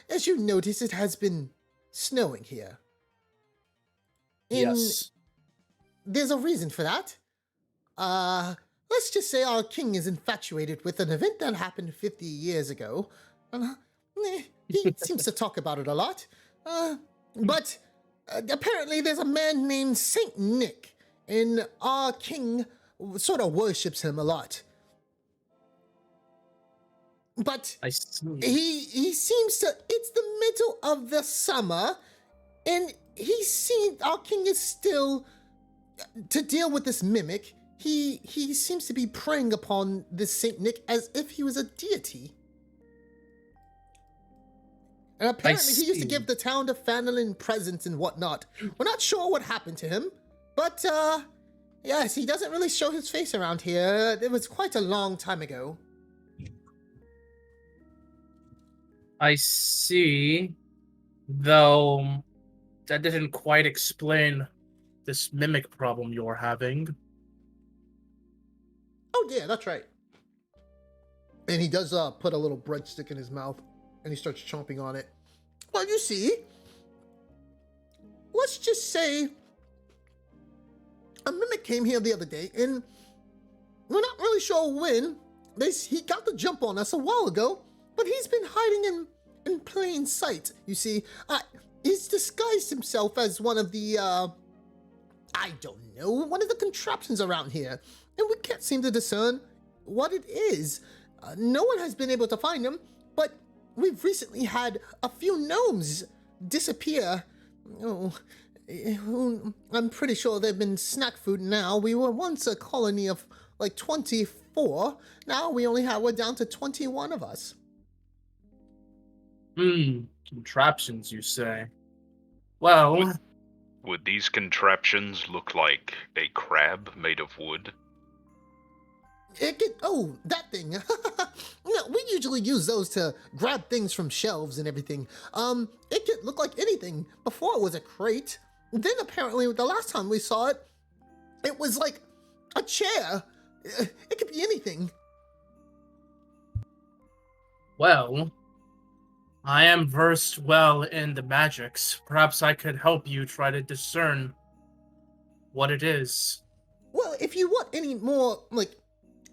as you notice, it has been snowing here. And Yes. there's a reason for that. Let's just say our king is infatuated with an event that happened 50 years ago. He seems to talk about it a lot. But apparently there's a man named Saint Nick, and our king sort of worships him a lot. But I see. he seems to, it's the middle of the summer, and our king is still, to deal with this mimic, he seems to be preying upon this Saint Nick as if he was a deity. And apparently he used to see. give the town of Fanelin presents and whatnot. We're not sure what happened to him, but yes, he doesn't really show his face around here. It was quite a long time ago. I see. Though that didn't quite explain this mimic problem you're having. Oh yeah, that's right. And he does put a little breadstick in his mouth, and he starts chomping on it. Well, you see, let's just say a mimic came here the other day, and we're not really sure when. He got the jump on us a while ago, but he's been hiding in plain sight. You see, he's disguised himself as one of the I don't know, one of the contraptions around here, and we can't seem to discern what it is. No one has been able to find him, but we've recently had a few gnomes disappear. Oh, I'm pretty sure they've been snack food now. We were once a colony of like 24. Now we're down to 21 of us. Contraptions, you say? Well, Would these contraptions look like a crab made of wood? That thing. No, we usually use those to grab things from shelves and everything. It could look like anything. Before it was a crate. Then apparently the last time we saw it, it was like a chair. It could be anything. well, I am versed well in the magics. Perhaps I could help you try to discern what it is. Well, if you want any more,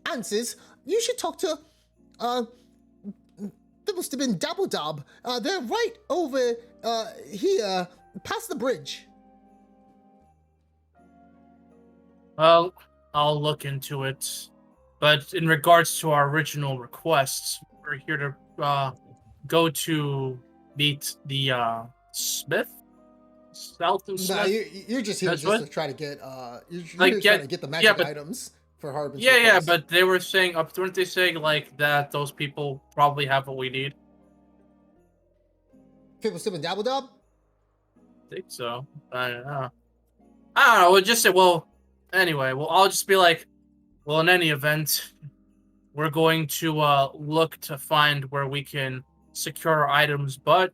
answers, you should talk to, that must have been Dabbledob. They're right over, here, past the bridge. Well, I'll look into it. But in regards to our original requests, we're here to go to meet the Smith? Southern Smith? No, you're just here That's just what? to try to get, you're Like, just yeah, trying to get the magic but- items for Harbin's Yeah, request. but they were saying, weren't they saying, that those people probably have what we need? People still in Dabbledob? think so. I don't know. I don't know. We'll just say, well, anyway, well, I'll just be like, well, in any event, we're going to look to find where we can secure our items, but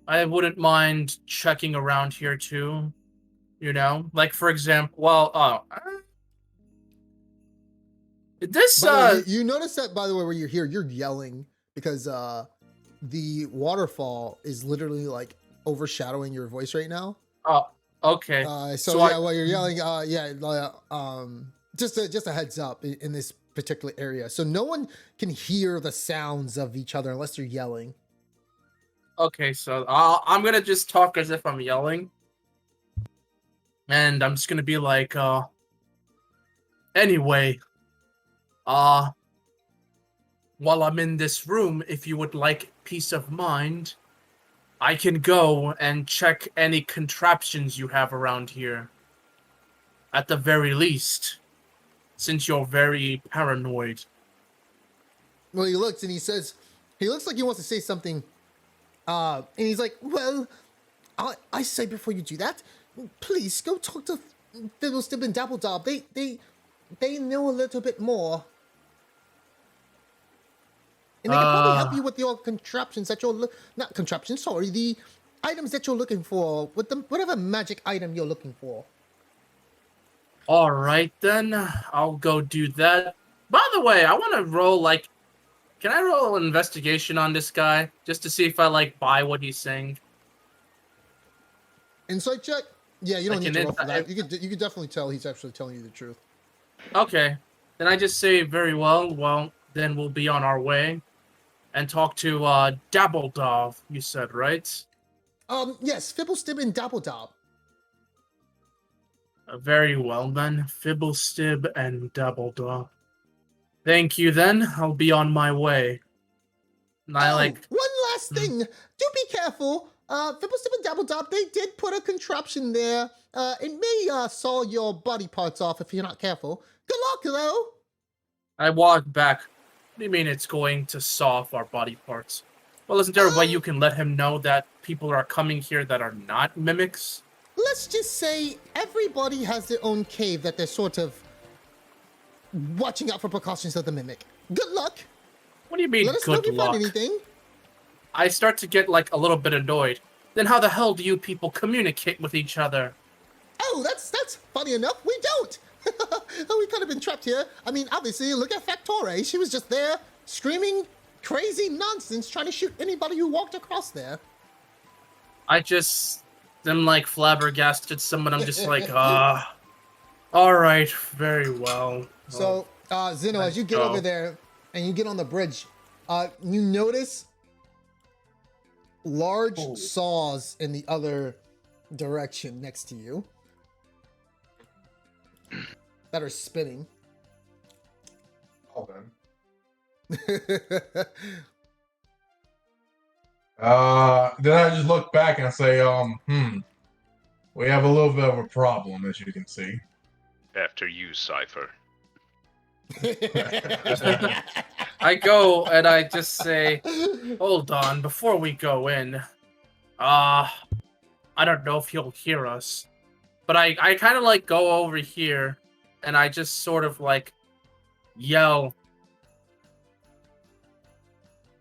I wouldn't mind checking around here too. You know, like for example, well, this By the way, you notice that, by the way, where you're here, you're yelling because the waterfall is literally like overshadowing your voice right now. oh, okay. So yeah, while you're yelling, just a heads up in this particular area, so no one can hear the sounds of each other unless they're yelling. Okay, so I'm gonna just talk as if I'm yelling, and I'm just gonna be like, anyway, while I'm in this room, if you would like peace of mind, I can go and check any contraptions you have around here. At the very least, since you're very paranoid. Well, he looks and he says, he looks like he wants to say something, and he's like, well, I say before you do that, please go talk to Fiddlestib and Dabbledob. They know a little bit more. And they can probably help you with your contraptions that you're not contraptions, sorry, the items that you're looking for, with the whatever magic item you're looking for. All right, then. I'll go do that. By the way, I want to roll, like... Can I roll an investigation on this guy? Just to see if I, like, buy what he's saying? Insight check? Yeah, you don't Like need to roll an for that. You could definitely tell he's actually telling you the truth. Okay. Then I just say, very well. Well, then we'll be on our way. And talk to, Dabbledov, you said, right? Yes, Fibblestib and Dabbledob. Very well, then. Fibblestib and Dabbledov. Thank you, then. I'll be on my way. And I, one last thing. Do be careful. Fibblestib and Dabbledob, they did put a contraption there. It may saw your body parts off if you're not careful. Good luck, though. I walk back. What do you mean it's going to saw off our body parts? Well, isn't there a way you can let him know that people are coming here that are not mimics? Let's just say everybody has their own cave that they're sort of watching out for precautions of the mimic. Good luck. What do you mean, Let us know good if you find luck? anything. I start to get, like, a little bit annoyed. Then how the hell do you people communicate with each other? Oh, that's funny enough. We don't. We could have been trapped here. I mean, obviously, look at Factore. She was just there screaming crazy nonsense, trying to shoot anybody who walked across there. I just am, like, flabbergasted. Someone, I'm just like, all right, very well. So, Zeno, as you get over there and you get on the bridge, you notice large saws in the other direction next to you that are spinning. Oh, then. Then I just look back and say, we have a little bit of a problem, as you can see. After you, Cypher. I go and I just say, hold on, before we go in, I don't know if he'll hear us, but I kind of like go over here and I just sort of like yell,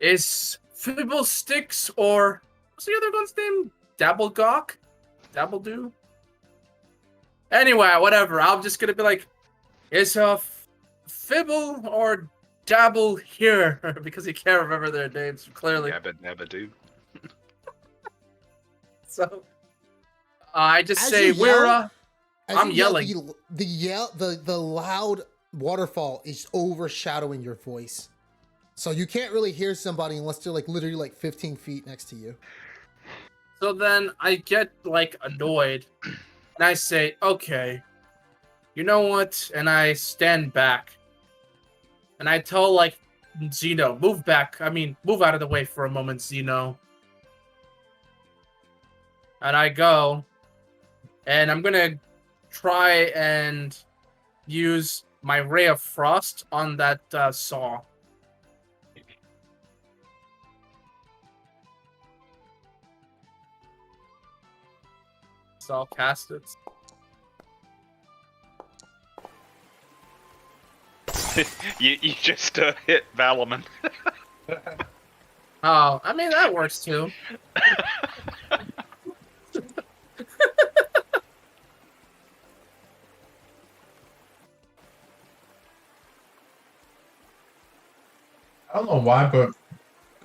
is Fibblesticks or what's the other one's name? Dabblegawk? Dabbledoo? Anyway, whatever. I'm just gonna be like, is Fibble or Dabble here? Because he can't remember their names clearly. Yabba dabba doo. So I just As say you yell- I'm yelling. The loud waterfall is overshadowing your voice, so you can't really hear somebody unless they're like literally like 15 feet next to you. So then I get like annoyed and I say, okay, you know what? And I stand back and I tell like Zeno, move back. I mean, move out of the way for a moment, Zeno. And I go and I'm gonna try and use my Ray of Frost on that saw. so I'll cast it. you just hit Valaman. Oh, I mean, that works too. I don't know why, but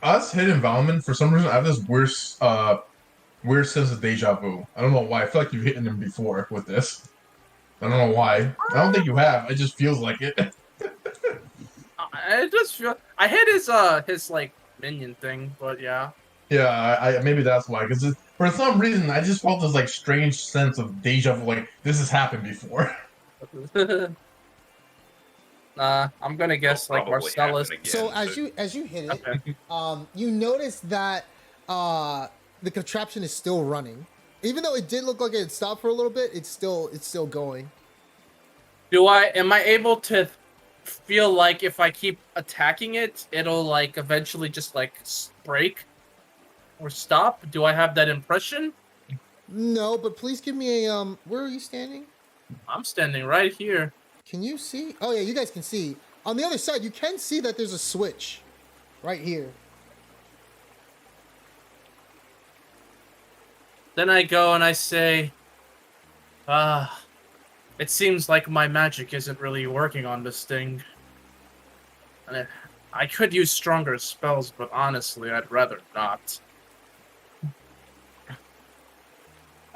us hitting Valman, for some reason, I have this weird sense of deja vu. I don't know why. I feel like you've hit him before with this. I don't know why. I don't think you have. It just feels like it. I just feel I hit his like minion thing, but yeah. Yeah, I maybe that's why. Because for some reason, I just felt this like strange sense of deja vu. Like this has happened before. I'm gonna guess like Probably Marcellus. happen again, So too. as you hit it, Okay. you notice that the contraption is still running. Even though it did look like it had stopped for a little bit, it's still going. Am I able to feel like if I keep attacking it, it'll like eventually just like break or stop? Do I have that impression? No, but please give me a where are you standing? I'm standing right here. Can you see? Oh yeah, you guys can see. On the other side, you can see that there's a switch right here. Then I go and I say, it seems like my magic isn't really working on this thing. And I could use stronger spells, but honestly, I'd rather not.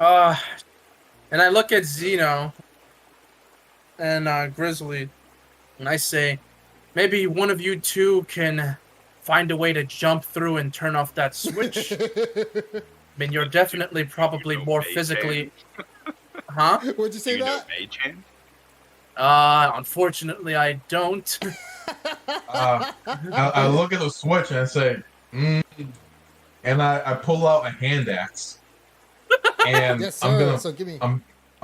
And I look at Zeno and Grizzly, and I say, maybe one of you two can find a way to jump through and turn off that switch. I mean, you're definitely probably You know more Mage physically... Huh? What'd you say Do you know that? Mage Hand? Unfortunately, I don't. I look at the switch and I say, and I pull out a hand axe, and Yes, sir. I'm So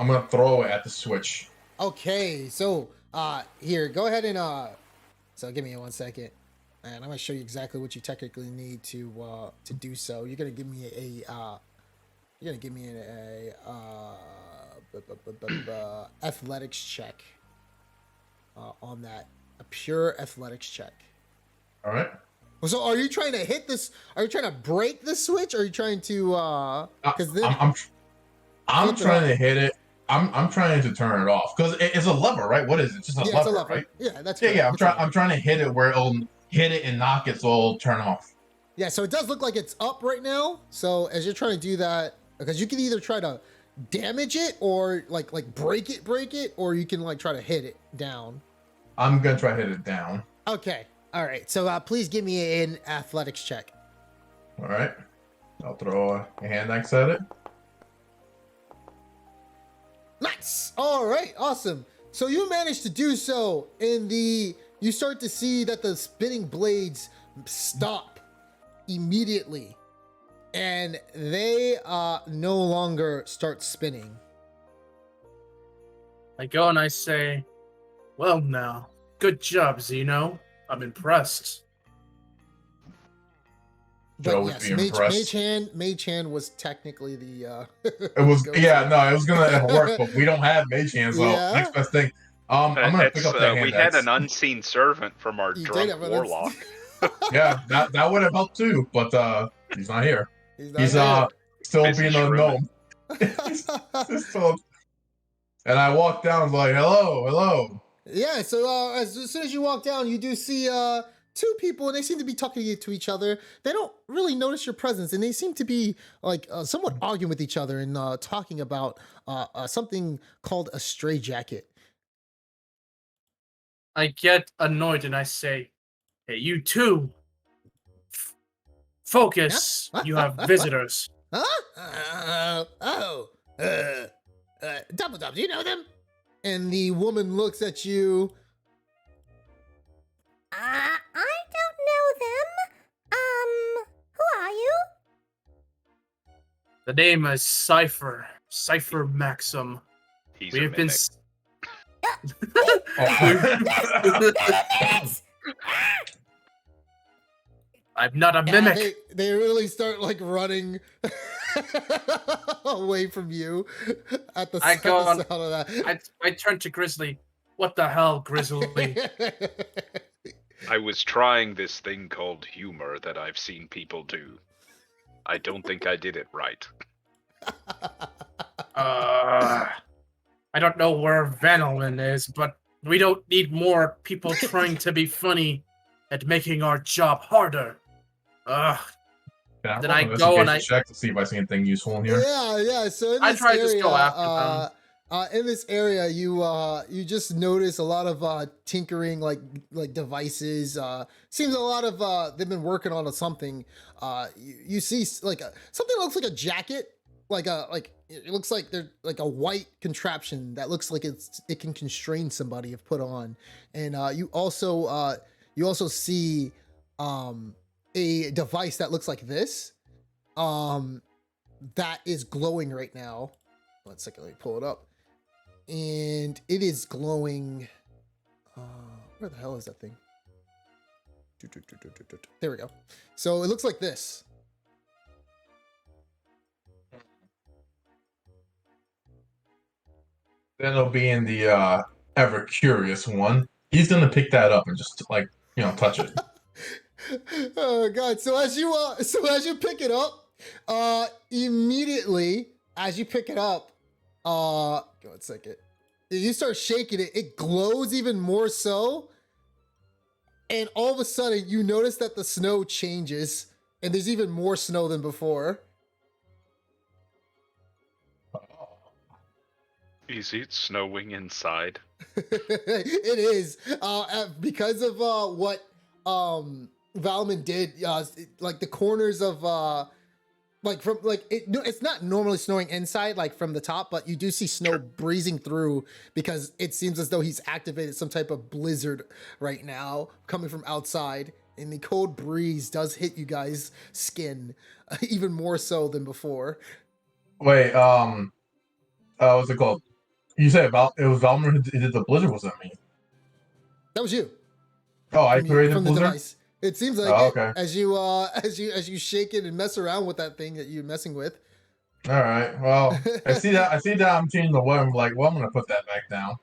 gonna throw it at the switch. Okay, so here, go ahead and so give me 1 second, and I'm gonna show you exactly what you technically need to do so. You're gonna give me a athletics check on that, a pure athletics check. All right. So are you trying to hit this? Are you trying to break the switch? Or are you trying to because I'm trying to hit it. I'm trying to turn it off because it's a lever, right? What is it? Just a lever, it's a lever, right? Yeah, that's Yeah, correct. yeah. It's a lever. I'm trying to hit it where it'll hit it and knock it, so it'll turn off. Yeah, so it does look like it's up right now. So as you're trying to do that, because you can either try to damage it or like break it, or you can like try to hit it down. I'm gonna try to hit it down. Okay, all right. So please give me an athletics check. All right. I'll throw a hand axe at it. Nice. All right, awesome. So you managed to do so, and you start to see that the spinning blades stop immediately, and they no longer start spinning. I go and I say, well now, good job, Zeno. I'm impressed. Should always be impressed. Mage Hand was technically the It was it was gonna work, but we don't have mage hands. So Yeah. next best thing. I'm gonna pick up the hand We had axe. an unseen servant from our You did drunk have an warlock. Yeah, that would have helped too, but he's not here. He's not Still Busy being a shrooming. gnome. here. Still- and I walk down like, hello. Yeah, so as soon as you walk down, you do see two people, and they seem to be talking to each other. They don't really notice your presence, and they seem to be like somewhat arguing with each other and talking about something called a stray jacket. I get annoyed and I say, hey, you two, focus. Huh? You have visitors. Huh? Double Dub, do you know them? And the woman looks at you. I don't know them. Who are you? The name is Cypher Maxim. He's We a have been... mimic. I'm not a Yeah, mimic. they really start like running. away from you at the, I at go the on- sound of that. I turn to Grizzly. What the hell, Grizzly? I was trying this thing called humor that I've seen people do. I don't think I did it right. I don't know where Vanillin is, but we don't need more people trying to be funny at making our job harder. Ugh. Can Then roll I an go and investigation check to see if I see anything useful in here? Yeah. So in I this tried to area, go after them. in this area, you just notice a lot of tinkering, like devices. Seems a lot of they've been working on something. You see something that looks like a jacket, it looks like they're like a white contraption that looks like it can constrain somebody if put on. And you also see a device that looks like this. That is glowing right now. 1 second, let me pull it up. And it is glowing. Where the hell is that thing? There we go. So it looks like this. Then it'll be in the ever curious one. He's gonna pick that up and just touch it. Oh god! So as you pick it up, immediately as you pick it up, go 1 second. You start shaking it. It glows even more so, and all of a sudden you notice that the snow changes, and there's even more snow than before. Is it snowing inside? It is because of what Valman did. Like the corners of it's not normally snowing inside, like from the top, but you do see snow breezing through because it seems as though he's activated some type of blizzard right now coming from outside, and the cold breeze does hit you guys' skin even more so than before. Wait, what's it called? You said it was Valmer who did the blizzard, was that me? That was you. Oh, I created from the blizzard? device. It seems like okay. as you shake it and mess around with that thing that you're messing with. All right. Well, I see that I'm changing the weather. I'm like, well, I'm gonna put that back down.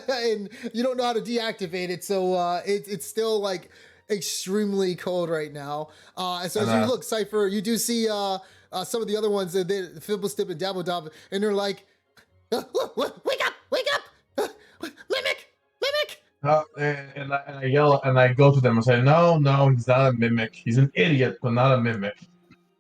And you don't know how to deactivate it, so it's still like extremely cold right now. So as you look, Cypher, you do see some of the other ones that they Fibblestip and Dabbledob, and they're like, wake up, mimic. And I yell and I go to them and say, no, he's not a mimic. He's an idiot, but not a mimic.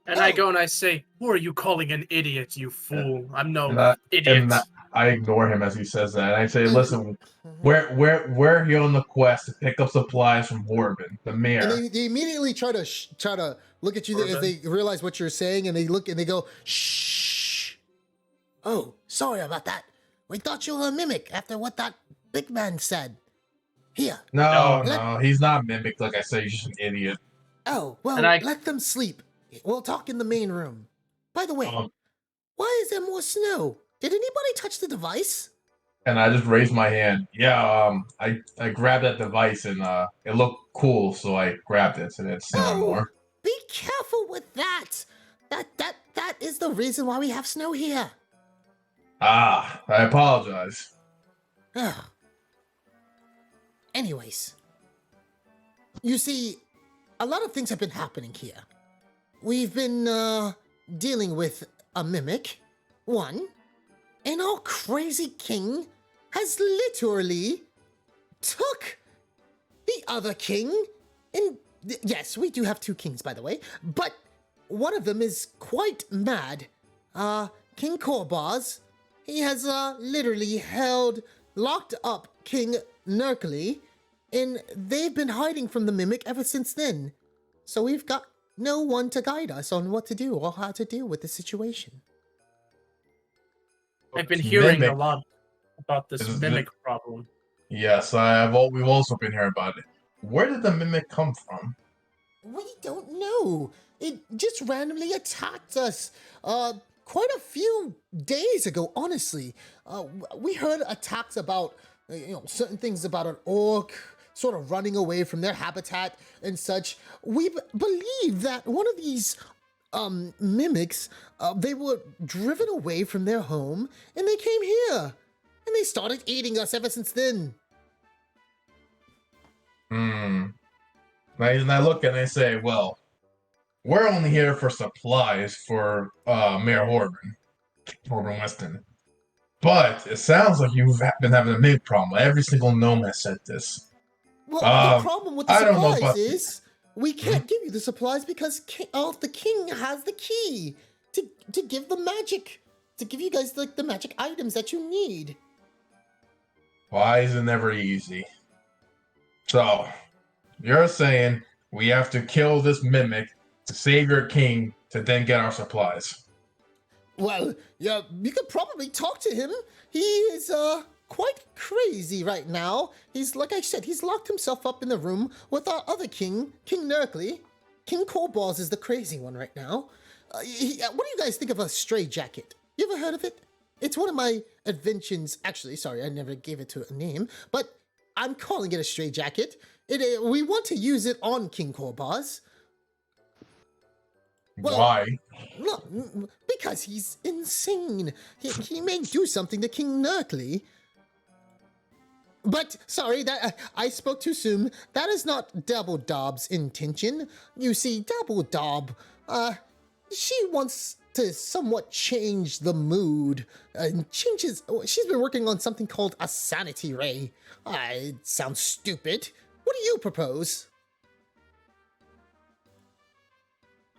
And I go and I say, who are you calling an idiot, you fool? I'm no idiot. And I ignore him as he says that. And I say, listen, we're here on the quest to pick up supplies from Warbin, the mayor. And they immediately try to look at you as they realize what you're saying, and they look and they go, shh. Oh, sorry about that. We thought you were a mimic after what that big man said. Here. No, he's not a mimic. Like I said, he's just an idiot. Oh, well, let them sleep. We'll talk in the main room. By the way, why is there more snow? Did anybody touch the device? And I just raised my hand. Yeah, I grabbed that device and it looked cool, so I grabbed it and it's snowing more. Be careful with that. That is the reason why we have snow here. I apologize. Anyways, you see, a lot of things have been happening here. We've been dealing with a mimic, one, and our crazy king has literally took the other king. And yes, we do have two kings, by the way, but one of them is quite mad. King Korbaz, he has literally locked up King Nerkly, and they've been hiding from the mimic ever since then. So we've got no one to guide us on what to do or how to deal with the situation. I've been hearing a lot about this mimic problem. Yes, we've also been hearing about it. Where did the mimic come from? We don't know. It just randomly attacked us quite a few days ago, honestly. We heard attacks about certain things about an orc sort of running away from their habitat and such. We believe that one of these mimics, they were driven away from their home and they came here and they started eating us ever since then. And I look and I say, well, we're only here for supplies for Mayor Horban Weston. But it sounds like you've been having a big problem. Every single gnome has said this. Well, the problem with the I don't know supplies about is we can't give you the supplies because the king has the key to give the magic, to give you guys like the magic items that you need. Why is it never easy? So, you're saying we have to kill this mimic to save your king to then get our supplies. Well, yeah, you could probably talk to him. He is quite crazy right now. He's, like I said, he's locked himself up in the room with our other king, King Nerkly. King Corballs is the crazy one right now. What do you guys think of a stray jacket? You ever heard of it? It's one of my inventions. Actually, sorry, I never gave it to a name, but I'm calling it a stray jacket. We want to use it on King Corballs. Well, Why? No, because he's insane. He may do something to King Nerkly. But, sorry, that I spoke too soon. That is not Dabbledob's intention. You see, Dabbledob, she wants to somewhat change the mood. She's been working on something called a sanity ray. It sounds stupid. What do you propose?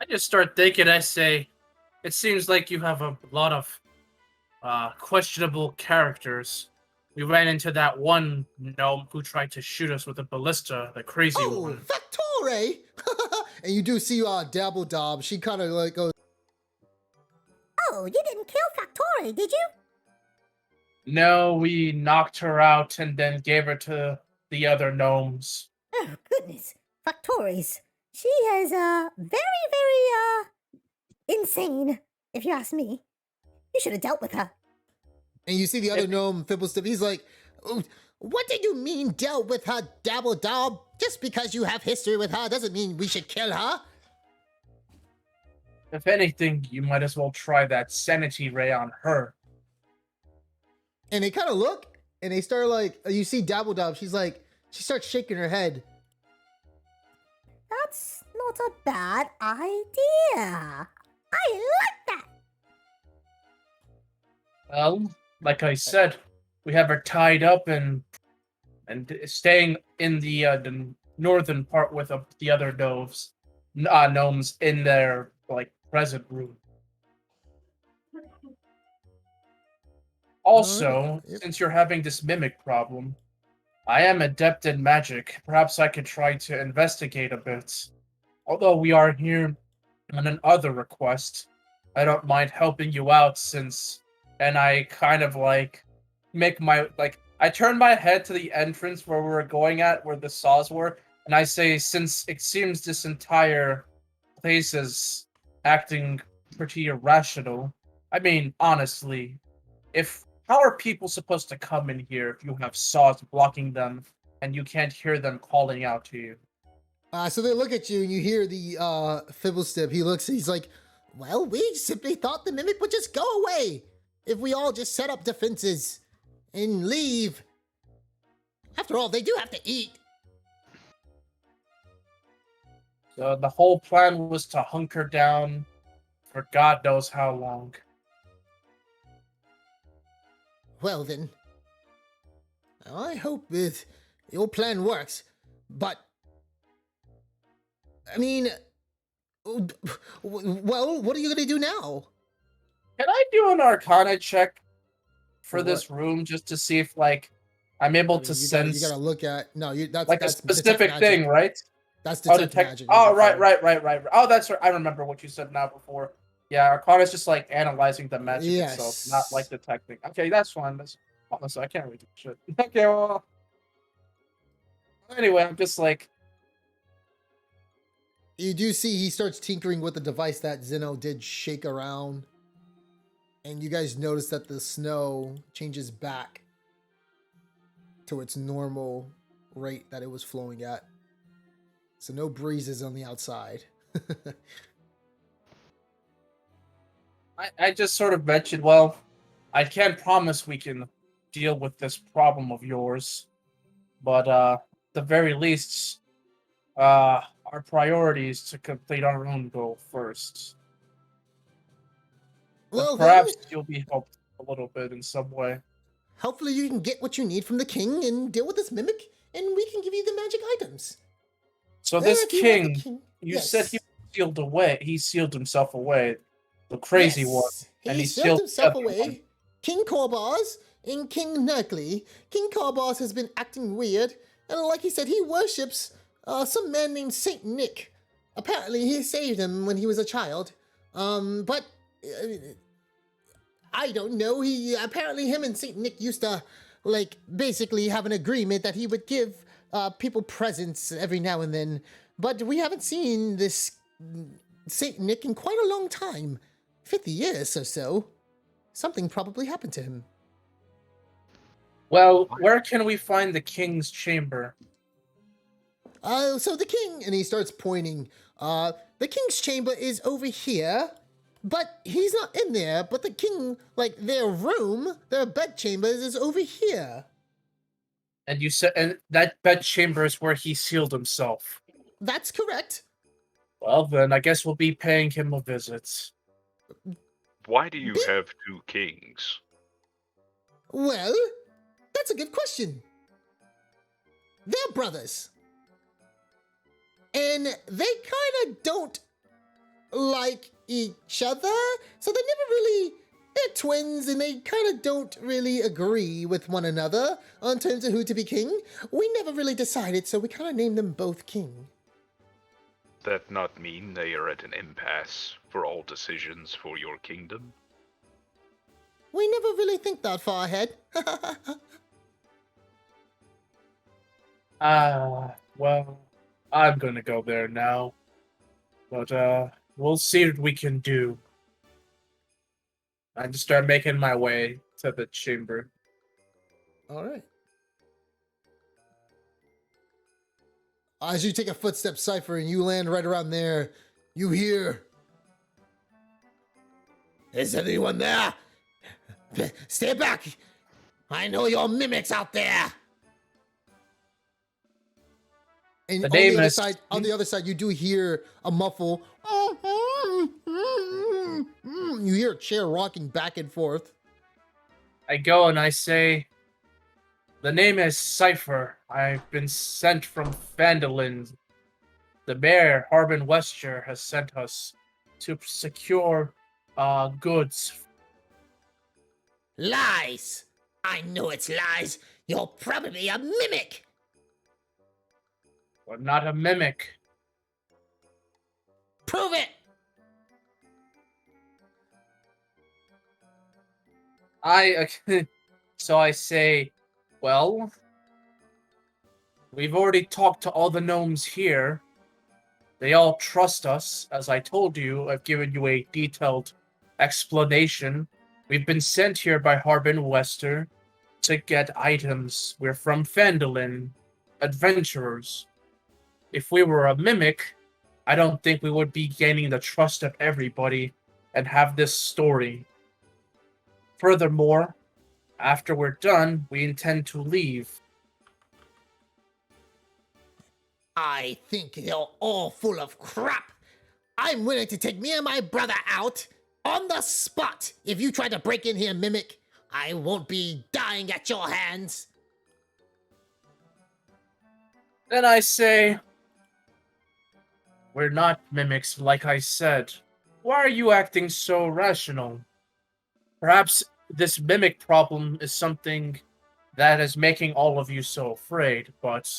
I just start thinking, I say, it seems like you have a lot of questionable characters. We ran into that one gnome who tried to shoot us with a ballista, the crazy one. Factore! And you do see Dabbledob, she kind of like goes, Oh, you didn't kill Factore, did you? No, we knocked her out and then gave her to the other gnomes. Oh, goodness. Factore's. She is, very, very, insane, if you ask me. You should have dealt with her. and you see the other gnome, Fibblestip, he's like, "Oh, what did you mean dealt with her, Dabbledob? Just because you have history with her doesn't mean we should kill her." If anything, you might as well try that sanity ray on her. And they kind of look, and they start like, you see Dabbledob, she starts shaking her head. That's not a bad idea. I like that. Well, like I said, we have her tied up and staying in the northern part with the other gnomes in their present room. Also, Yep. since you're having this mimic problem, I am adept in magic. Perhaps I could try to investigate a bit. Although we are here on an other request, I don't mind helping you out and I kind of make my I turn my head to the entrance where we were going at, where the saws were, and I say, since it seems this entire place is acting pretty irrational, I mean, honestly, how are people supposed to come in here if you have saws blocking them and you can't hear them calling out to you? So they look at you, and you hear the Fibblestip. He's like, "Well, we simply thought the mimic would just go away if we all just set up defenses and leave. After all, they do have to eat." So the whole plan was to hunker down for God knows how long. Well then, I hope your plan works, but I mean, well, what are you gonna do now? Can I do an Arcana check for For this what? room just to see if I'm able to sense You gotta look at that's a that's specific detect thing, magic. right? That's Oh, detect detect. magic. Oh, right. Oh, that's right. I remember what you said now before. Yeah, Arcana's just analyzing the magic itself, not Yes. detecting. Okay, that's fine. That's honestly, I can't really do shit. Okay, well. Anyway, I'm just You do see he starts tinkering with the device that Zeno did shake around, and you guys notice that the snow changes back to its normal rate that it was flowing at. So no breezes on the outside. I just sort of mentioned, well, I can't promise we can deal with this problem of yours, but at the very least, our priority is to complete our own goal first. Well, And then, perhaps you'll be helped a little bit in some way. hopefully you can get what you need from the king and deal with this mimic, and we can give you the magic items. So this If you want the king, you said he sealed away. He sealed himself away, the crazy one, Yes, and he he sealed sealed himself the other away. one. King Korbars and King Nurkley. King Korbars has been acting weird, and like he said, he worships some man named Saint Nick. Apparently, he saved him when he was a child. But I don't know. He apparently him and Saint Nick used to basically have an agreement that he would give people presents every now and then. But we haven't seen this Saint Nick in quite a long time. 50 years or so. Something probably happened to him. Well, where can we find the king's chamber? So the king, and he starts pointing. The king's chamber is over here, but he's not in there. But the king, their room, their bedchamber is over here. And you said, and that bedchamber is where he sealed himself. That's correct. Well, then I guess we'll be paying him a visit. Why do you have two kings? Well, that's a good question. They're brothers. And they kind of don't like each other, so they never really... They're twins, and they kind of don't really agree with one another on terms of who to be king. We never really decided, so we kind of named them both king. That not mean they are at an impasse for all decisions for your kingdom? We never really think that far ahead. Well, I'm gonna go there now. But, we'll see what we can do. I just start making my way to the chamber. All right. As you take a footstep, Cypher, and you land right around there, you hear... Is anyone there? Stay back! I know your mimics out there! And The on name the other is- side, on the other side, you do hear a muffle. You hear a chair rocking back and forth. I go and I say, the name is Cypher. I've been sent from Phandalin. The mayor, Harbin Westshire, has sent us to secure goods. Lies! I know it's lies. You're probably a mimic. But not a mimic. Prove it. So I say, well, we've already talked to all the gnomes here. They all trust us. As I told you, I've given you a detailed explanation. We've been sent here by Harbin Wester to get items. We're from Phandalin, adventurers. If we were a mimic, I don't think we would be gaining the trust of everybody and have this story. Furthermore, after we're done, we intend to leave. I think they're all full of crap. I'm willing to take me and my brother out on the spot. If you try to break in here, mimic, I won't be dying at your hands. Then I say, we're not mimics, like I said. Why are you acting so rational? Perhaps this mimic problem is something that is making all of you so afraid, but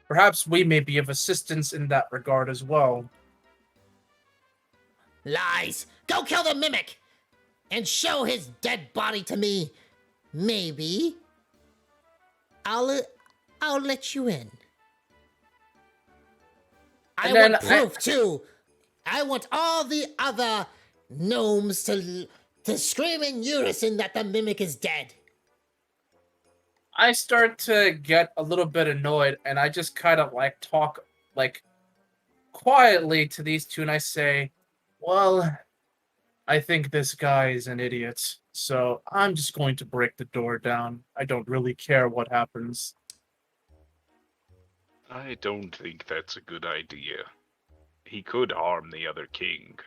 perhaps we may be of assistance in that regard as well. Lies. Go kill the mimic and show his dead body to me. Maybe I'll let you in. I want proof too. I want all the other gnomes to scream in unison that the mimic is dead. I start to get a little bit annoyed, and I just kind of talk quietly to these two, and I say, well, I think this guy is an idiot, so I'm just going to break the door down. I don't really care what happens. I don't think that's a good idea. He could harm the other king.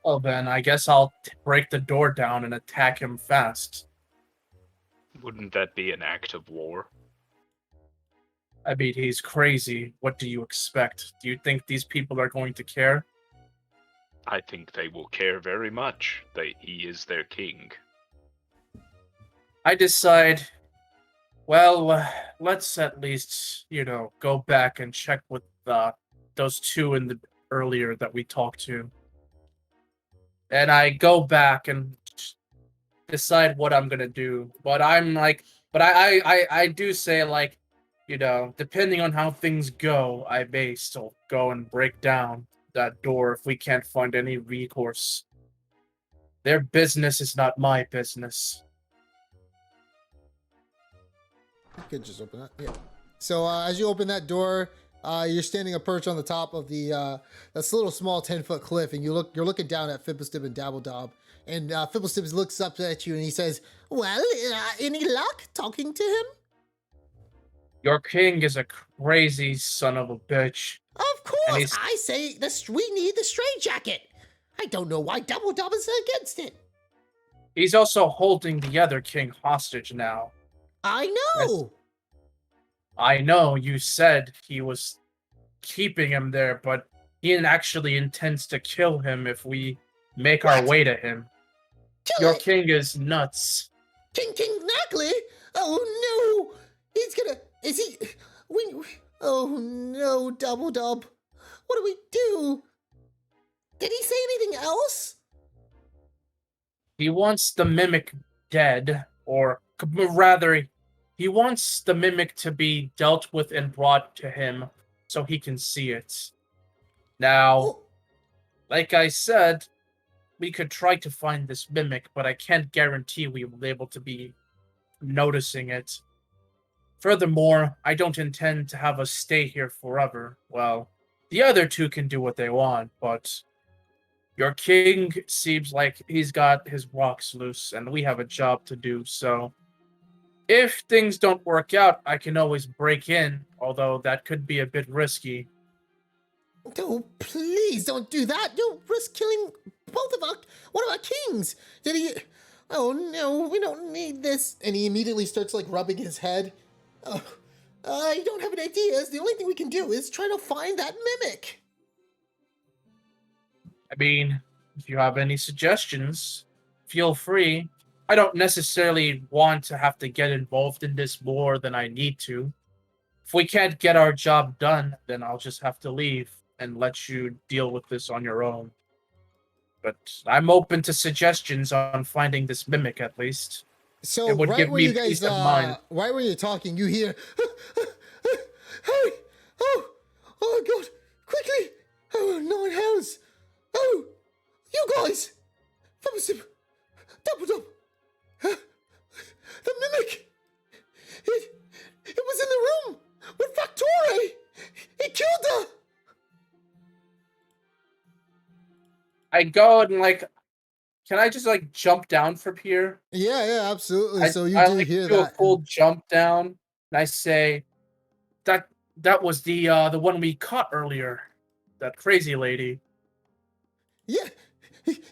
Well, then, I guess I'll break the door down and attack him fast. Wouldn't that be an act of war? I mean, he's crazy. What do you expect? Do you think these people are going to care? I think they will care very much that he is their king. I decide, well, let's at least, go back and check with those two in the earlier that we talked to. And I go back and decide what I'm gonna do. But I do say, like, depending on how things go, I may still go and break down that door if we can't find any recourse. Their business is not my business. You could just open that. Yeah. So as you open that door, you're standing a perch on the top of the that's a little small 10-foot cliff, and you're looking down at Fibblestib and Dabbledob, and Fibblestib looks up at you and he says, "Well, any luck talking to him?" Your king is a crazy son of a bitch. Of course, I say we need the straitjacket. I don't know why Dabbledob is against it. He's also holding the other king hostage now. I know. I know you said he was keeping him there, but he actually intends to kill him if we make our way to him. Your king is nuts. King Knackly? Oh no! He's gonna. Is he? Oh no, Dabbledob. What do we do? Did he say anything else? He wants the mimic dead, or rather, he wants the mimic to be dealt with and brought to him so he can see it. Now, like I said, we could try to find this mimic, but I can't guarantee we will be able to be noticing it. Furthermore, I don't intend to have us stay here forever. Well, the other two can do what they want, but your king seems like he's got his rocks loose, and we have a job to do, so if things don't work out, I can always break in, although that could be a bit risky. Oh, please don't do that. Don't risk killing one of our kings. Did he? Oh no, we don't need this. And he immediately starts like rubbing his head. I don't have any ideas. The only thing we can do is try to find that mimic. I mean, if you have any suggestions, feel free. I don't necessarily want to have to get involved in this more than I need to. If we can't get our job done, then I'll just have to leave and let you deal with this on your own. But I'm open to suggestions on finding this mimic, at least. So it would right give where me you guys, peace of mind. right where you're talking, you hear, "Hey, oh God, quickly! Oh, no one has. Oh, you guys, Dabbledob, the mimic. It was in the room with Factore. He killed her." I go and can I just jump down from here? Yeah, absolutely. So you I do hear do that. a full jump down, and I say, that was the one we caught earlier, that crazy lady. Yeah,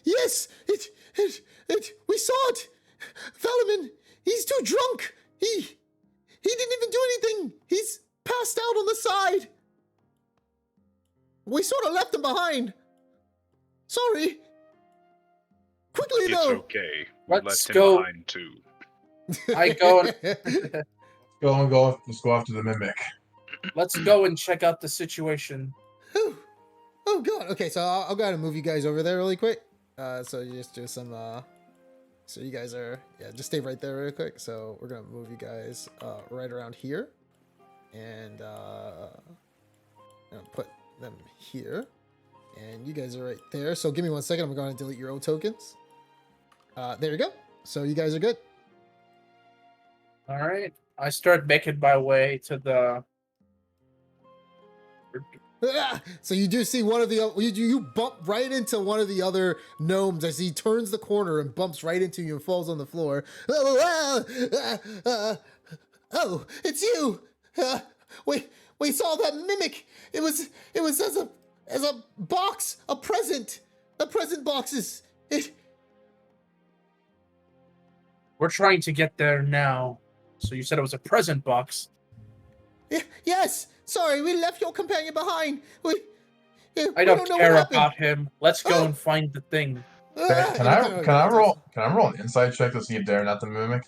yes, we saw it. Valiman, he's too drunk. He didn't even do anything. He's passed out on the side. We sort of left him behind. Sorry. Quickly, It's though. okay. We Let's left him go. behind too. I go and Let's go after the mimic. let's go and check out the situation. Oh God. Okay, so I'll go ahead and move you guys over there really quick. So you just do some. So you guys are just stay right there really quick. So we're gonna move you guys right around here, and put them here, and you guys are right there. So give me 1 second. I'm going to delete your old tokens. There you go. So you guys are good. All right. I start making my way to the So you do see one of the you bump right into one of the other gnomes as he turns the corner and bumps right into you and falls on the floor. Oh, it's you! We saw that mimic. It was as a box, a present. The present boxes. We're trying to get there now. So you said it was a present box. Yes. Sorry, we left your companion behind. I don't know care what happened. about him. Let's go and find the thing. Can I roll an insight check to see if they're not the mimic?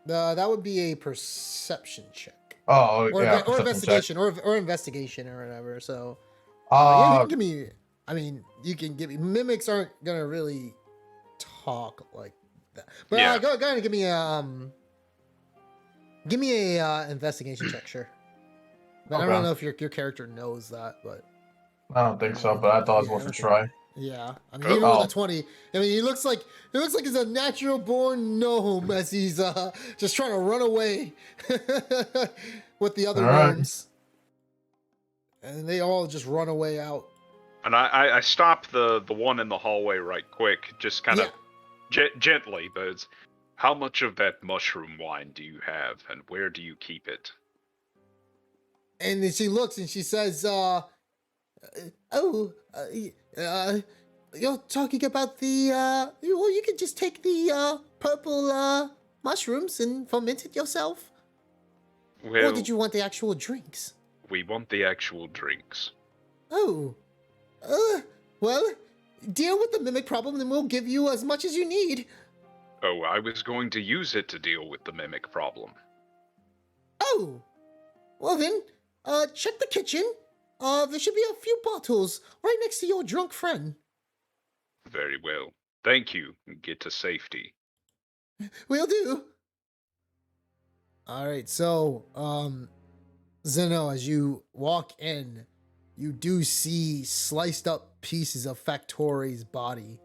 That would be a perception check. Oh, Or, yeah, or perception investigation, or investigation, or whatever. So, check. yeah, you can give me. I mean, you can give me. Mimics aren't gonna really talk like that. But Yeah. go ahead and give me a investigation check, sure. But I Okay. don't know if your character knows that, but I don't think so, but I thought it was worth a try. yeah. I mean, even with Oh. a 20, I mean, he looks like he's a natural born gnome as he's just trying to run away with the other All right. gnomes, and they all just run away out. And I stop the one in the hallway right quick, just kind of gently, but it's, how much of that mushroom wine do you have, and where do you keep it? And then she looks and she says, you're talking about the, well, you can just take the, purple, mushrooms and ferment it yourself. Well, Or did you want the actual drinks? we want the actual drinks. Oh. Well, deal with the mimic problem and we'll give you as much as you need. Oh, I was going to use it to deal with the mimic problem. Oh. Well then, check the kitchen. There should be a few bottles right next to your drunk friend. Very well. Thank you. Get to safety. Will do. All right, so, Zeno, as you walk in, you do see sliced up pieces of Factori's body,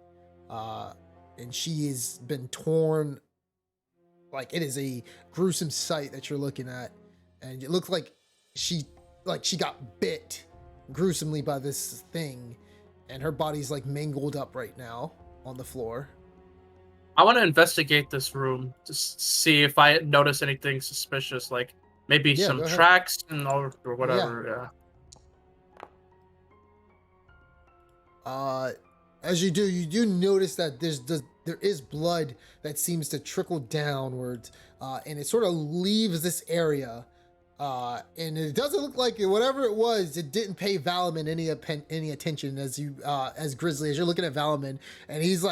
and she has been torn. Like, it is a gruesome sight that you're looking at, and it looks like she got bit gruesomely by this thing, and her body's like mangled up right now on the floor. I want to investigate this room to see if I notice anything suspicious, like maybe Yeah, some go ahead. tracks or whatever. As you do notice that there is blood that seems to trickle downwards, and it sort of leaves this area, and it doesn't look like whatever it was, it didn't pay Valaman any attention as Grizzly, as you're looking at Valaman, and he's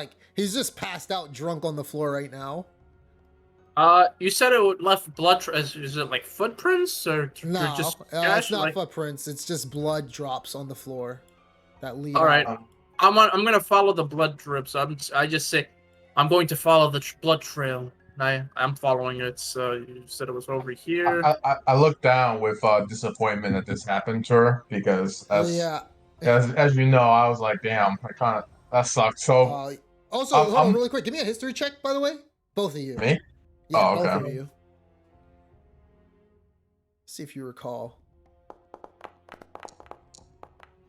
just passed out drunk on the floor right now. You said it left blood. Is it like footprints or No, just it's not like... footprints. It's just blood drops on the floor that lead. All right. out. I'm gonna follow the blood drips. I just say I'm going to follow the blood trail. I'm following it. So you said it was over here. I looked down with disappointment that this happened to her because as you know, I was like, damn, that sucked. So Also, hold on really quick. Give me a history check, by the way. Both of you. Me? Yeah, Oh, both okay. of you. See if you recall.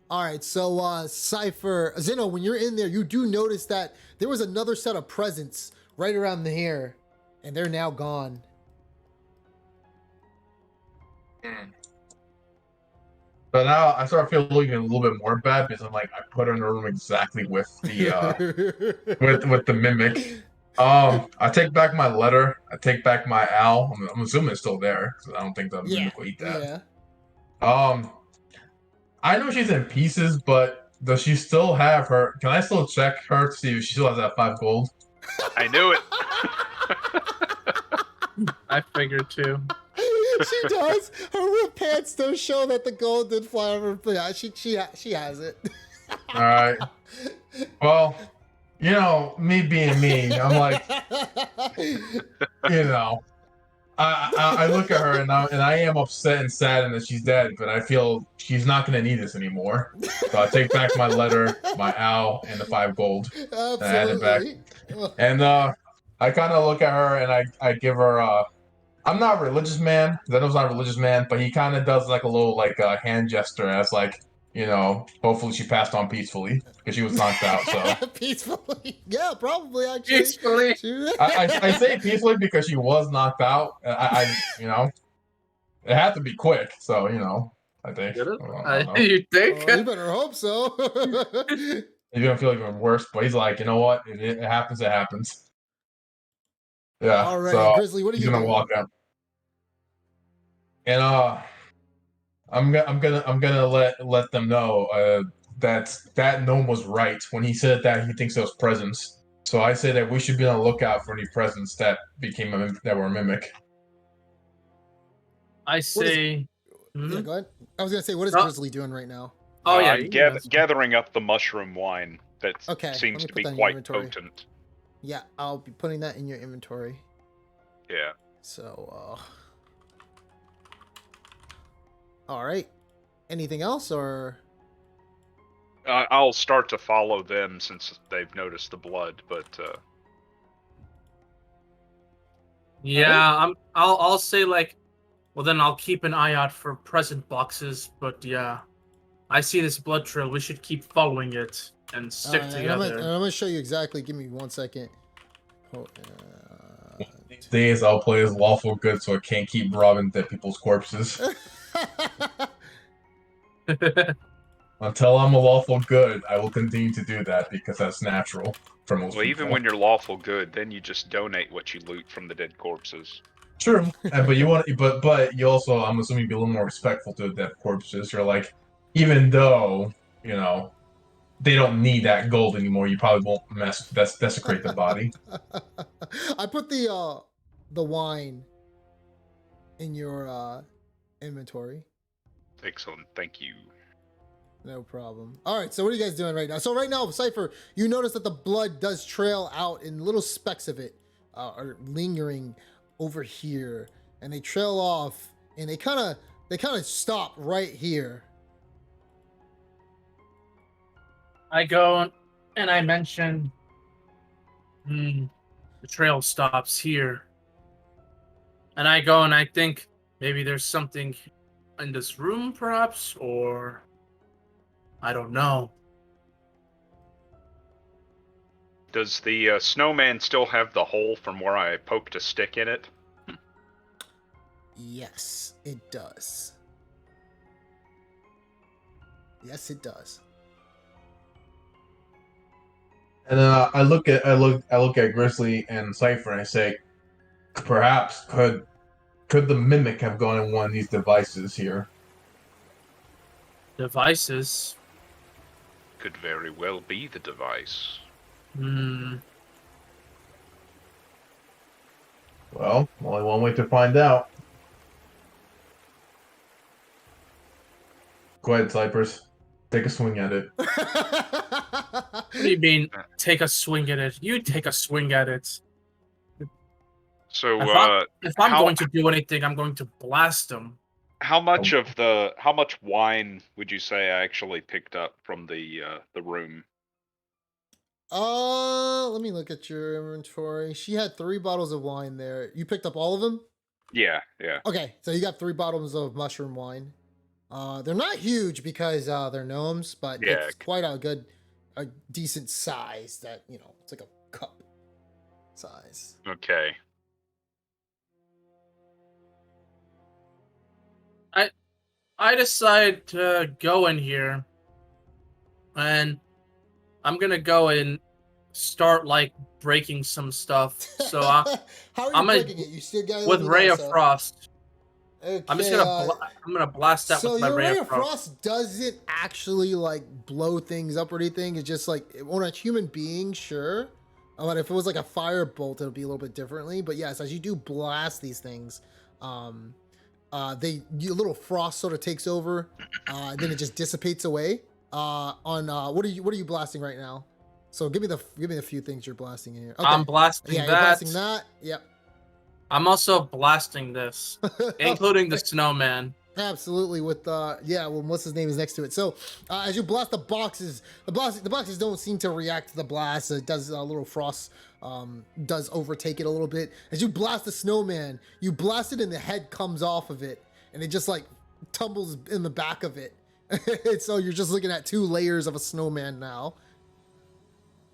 All right, so Cypher, Zeno, when you're in there, you do notice that there was another set of presents right around here, and they're now gone. But now I start feeling a little bit more bad because I'm like, I put her in a room exactly with the with the mimic. I take back my letter. I take back my owl. I'm assuming it's still there because I don't think the mimic will eat that. Yeah. I know she's in pieces, but does she still have her? Can I still check her to see if she still has that 5 gold? I knew it. I figured too. She does. Her real pants don't show that the gold did fly over. But yeah, she has it. All right. Well, you know, me being me, I'm like, you know, I look at her and I am upset and saddened that she's dead, but I feel she's not going to need this anymore. So I take back my letter, my owl, and the 5 gold. Absolutely. And I hand it back. And I kind of look at her and I give her I'm not a religious man. Zeno's not a religious man, but he kind of does like a little like hand gesture as like, hopefully she passed on peacefully because she was knocked out. So Peacefully. Yeah, probably actually. Peacefully. I say peacefully because she was knocked out. It had to be quick. So I think. I don't know. You think? You better hope so. He's gonna feel even worse, but he's like, you know what? If it happens, it happens. Yeah. All right, So Grizzly, what are he's you gonna doing? walk out, and I'm gonna let them know that gnome was right when he said that he thinks those presents. So I say that we should be on the lookout for any presents that that were a mimic. I say. Yeah, go ahead. I was gonna say, what is Oh. Grizzly doing right now? Oh yeah, I'm you can answer. gathering up the mushroom wine that Okay, seems let me to put be that in your quite inventory. potent. Yeah, I'll be putting that in your inventory. Yeah. So, all right. Anything else, or? I'll start to follow them since they've noticed the blood, but Yeah, I'll say like, well then I'll keep an eye out for present boxes. But yeah, I see this blood trail. We should keep following it and stick And together. I'm gonna show you exactly. Give me 1 second. These days I'll play as lawful good, so I can't keep robbing dead people's corpses. Until I'm a lawful good, I will continue to do that because that's natural for most well, people. even when you're lawful good, then you just donate what you loot from the dead corpses. True, but you want, but you also, I'm assuming, be a little more respectful to the dead corpses. You're like, even though they don't need that gold anymore, you probably won't desecrate the body. I put the wine in your inventory. Excellent, thank you. No problem. All right, so what are you guys doing right now? So right now, Cypher, you notice that the blood does trail out, and little specks of it are lingering over here, and they trail off, and they kind of stop right here. I go and I mention, the trail stops here, and I go and I think maybe there's something in this room, perhaps, or I don't know. Does the snowman still have the hole from where I poked a stick in it? Yes, it does. Yes, it does. And then I look at Grizzly and Cypher, and I say, perhaps could the mimic have gone in one of these devices here? Devices. Could very well be the device. Well, only one way to find out. Go ahead, Cypers. Take a swing at it. What do you mean, take a swing at it? You take a swing at it. So, If I'm going to do anything, I'm going to blast them. how much wine would you say I actually picked up from the room? Let me look at your inventory. She had 3 bottles of wine there. You picked up all of them? Yeah. Okay, so you got 3 bottles of mushroom wine. They're not huge because they're gnomes, but Yeah. it's quite a decent size that, it's like a cup size. Okay. I decide to go in here, and I'm gonna go and start like breaking some stuff. So How are you I'm breaking it? You still got with Ray of Frost. Okay, I'm just gonna I'm gonna blast that so with my your Ray of Frost. doesn't actually like blow things up or anything. It's just like on a human being, sure. But if it was like a fire bolt, it would be a little bit differently. But yes, as you do blast these things, a little frost sort of takes over, then it just dissipates away. What are you blasting right now? So give me the few things you're blasting in here. Okay. I'm blasting Yeah, that. you're blasting that. Yep. I'm also blasting this, including the snowman. Absolutely, with well, what's his name is next to it. So as you blast the boxes, the boxes don't seem to react to the blast. It does a little frost does overtake it a little bit. As you blast the snowman, you blast it and the head comes off of it, and it just like tumbles in the back of it. So you're just looking at 2 layers of a snowman now.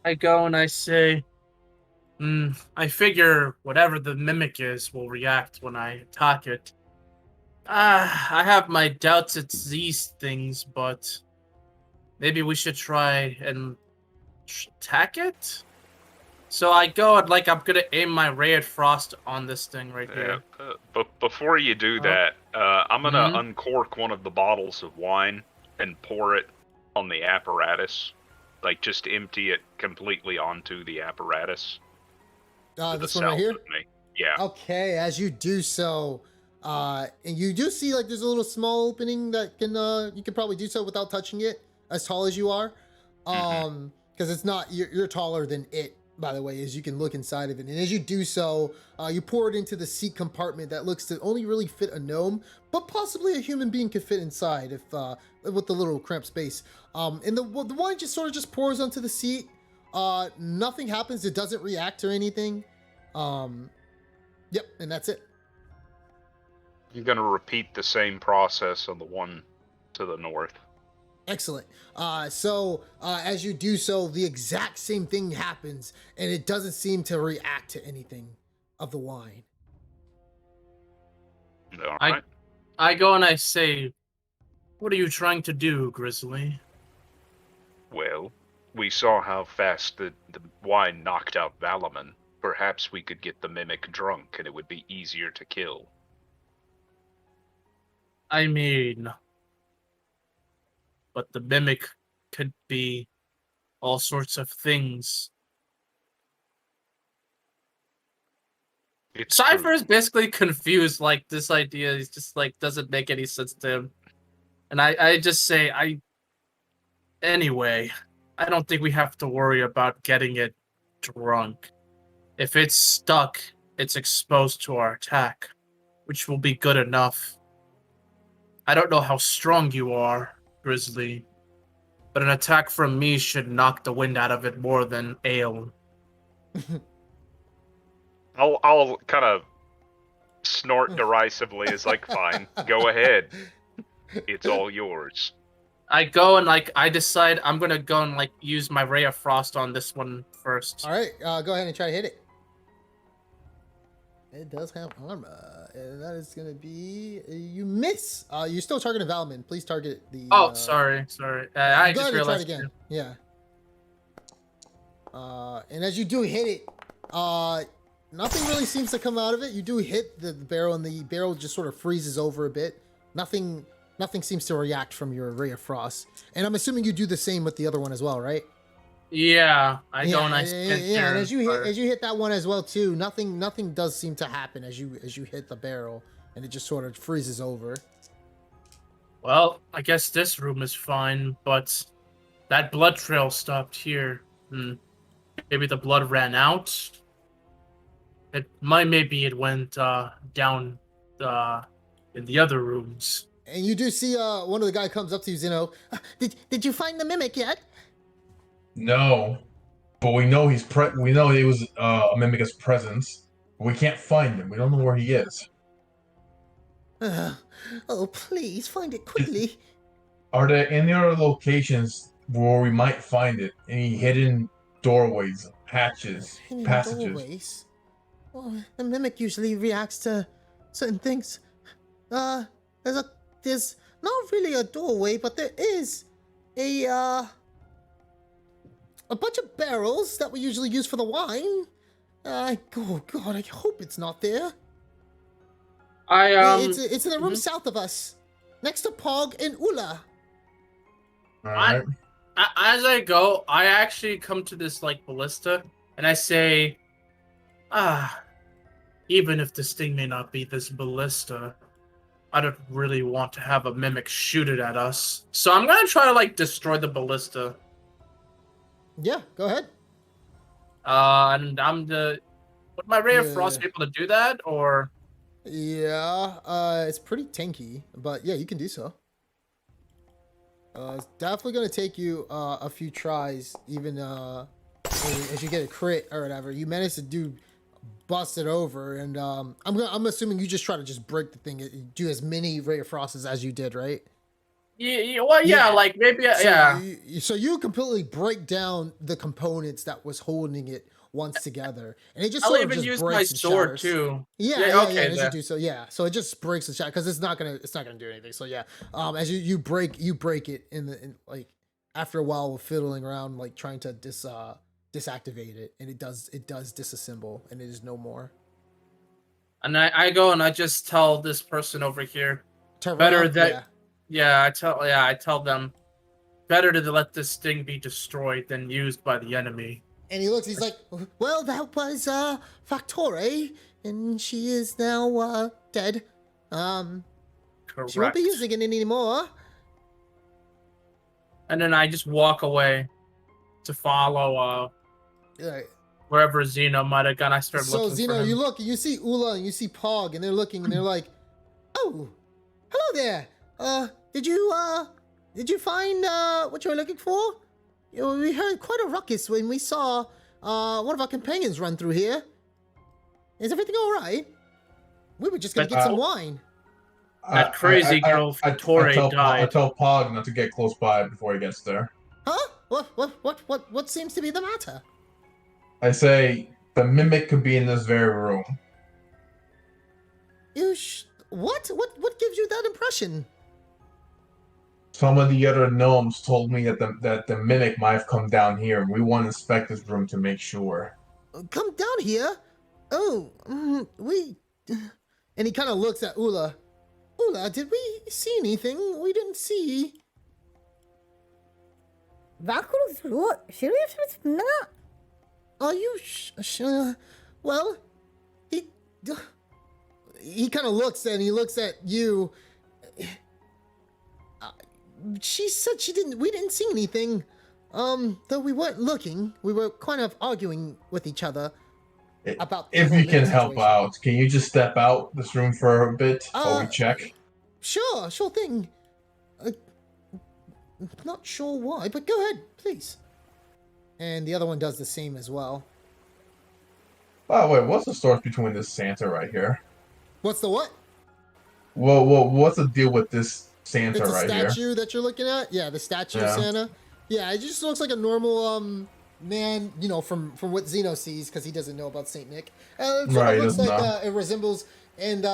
I go and I say, I figure whatever the mimic is will react when I attack it. I have my doubts it's these things, but maybe we should try and attack it? So I go and I'm gonna aim my ray of frost on this thing right here. But before you do that, I'm gonna uncork one of the bottles of wine and pour it on the apparatus. Like, just empty it completely onto the apparatus. This one right here? Yeah. Okay, as you do so, and you do see there's a little small opening that can you can probably do so without touching it, as tall as you are. Because it's not you're taller than it, by the way, as you can look inside of it. And as you do so, you pour it into the seat compartment that looks to only really fit a gnome, but possibly a human being could fit inside if with the little cramped space. And the wine just sort of just pours onto the seat. Nothing happens. It doesn't react or anything. Yep, and that's it. You're gonna repeat the same process on the one to the north. Excellent. So as you do so, the exact same thing happens, and it doesn't seem to react to anything of the wine. All right. I go and I say, what are you trying to do, Grizzly? Well, we saw how fast the wine knocked out Valaman. Perhaps we could get the mimic drunk, and it would be easier to kill. I mean, but the mimic could be all sorts of things. Cypher is basically confused, this idea is just doesn't make any sense to him. And I just say, anyway, I don't think we have to worry about getting it drunk. If it's stuck, it's exposed to our attack, which will be good enough. I don't know how strong you are, Grizzly, but an attack from me should knock the wind out of it more than ale. I'll kind of snort derisively as fine, go ahead. It's all yours. I go and I decide I'm gonna go and use my ray of frost on this one first. All right, go ahead and try to hit it. It does have armor, and that is gonna be you miss. You're still targeting Valman. Please target the. Oh, sorry. I go just ahead and realized. Try it again. Yeah. And as you do hit it, nothing really seems to come out of it. You do hit the barrel, and the barrel just sort of freezes over a bit. Nothing seems to react from your ray of frost. And I'm assuming you do the same with the other one as well, right? Yeah, I go and I yeah, and as you hit that one as well too, nothing does seem to happen as you hit the barrel, and it just sort of freezes over. Well, I guess this room is fine, but that blood trail stopped here. Maybe the blood ran out. Maybe it went down in the other rooms. And you do see one of the guy comes up to you, Zeno. Did you find the mimic yet? No, but we know we know he was a mimic's presence. We can't find him. We don't know where he is. Oh, please find it quickly. Are there any other locations where we might find it? Any hidden doorways, hatches, passages? Doorways? Well, the mimic usually reacts to certain things. There's not really a doorway, but there is a bunch of barrels that we usually use for the wine. Oh God, I hope it's not there. It's in the room south of us, next to Pog and Ula. All right. As I go, I actually come to this ballista, and I say, even if this thing may not be this ballista, I don't really want to have a mimic shoot it at us. So I'm gonna try to destroy the ballista. Yeah, go ahead. And would my ray of frost be able to do that, or? Yeah, it's pretty tanky, but yeah, you can do so. It's definitely gonna take you a few tries, even as you get a crit or whatever. You manage to bust it over, and I'm assuming you just try to just break the thing, do as many ray of frosts as you did, right? Yeah, well, yeah, Yeah. like maybe, So yeah. so you completely break down the components that was holding it once together, and it just I'll sort of even just use my breaks and sword shatters. too. Yeah, Yeah, yeah, yeah. okay, And as you then. do so, yeah. So it just breaks and shatters because it's not gonna do anything. So yeah, as you break it in like after a while of fiddling around, like trying to disactivate it, and it does disassemble, and it is no more. And I go and I just tell this person over here, better Terrell, that, I tell them, better to let this thing be destroyed than used by the enemy. And he looks, he's like, well, that was Factore, and she is now dead. Correct. She won't be using it anymore. And then I just walk away to follow Right. wherever Zeno might have gone. I start So looking for Zeno, him. you look, you see Ula and you see Pog, and they're looking, and they're like, "Oh, hello there. Did you find what you were looking for? You know, we heard quite a ruckus when we saw one of our companions run through here. Is everything all right? We were just gonna get some wine." That crazy girl I Torre died. tell Pog not to get close by before he gets there. Huh? What seems to be the matter? I say the mimic could be in this very room. What gives you that impression? Some of the other gnomes told me that the mimic might have come down here, and we want to inspect this room to make sure. Come down here. Oh, we. And he kind of looks at Ula. Ula, did we see anything we didn't see? Are you sure? Well, he kind of looks and he looks at you. She said we didn't see anything. Though we weren't looking, we were kind of arguing with each other about the If whole you can Link help situation. out, can you just step out this room for a bit while we check? Sure thing. Not sure why, but go ahead, please. And the other one does the same as well. Oh wait, what's the source between this Santa right here? What's the what? What's the deal with this Santa It's a right here? statue that you're looking at? Yeah, the statue of Yeah. Santa. Yeah, it just looks like a normal man, you know, from what Zeno sees, because he doesn't know about Saint Nick. It sort Right, of looks doesn't like know. it resembles and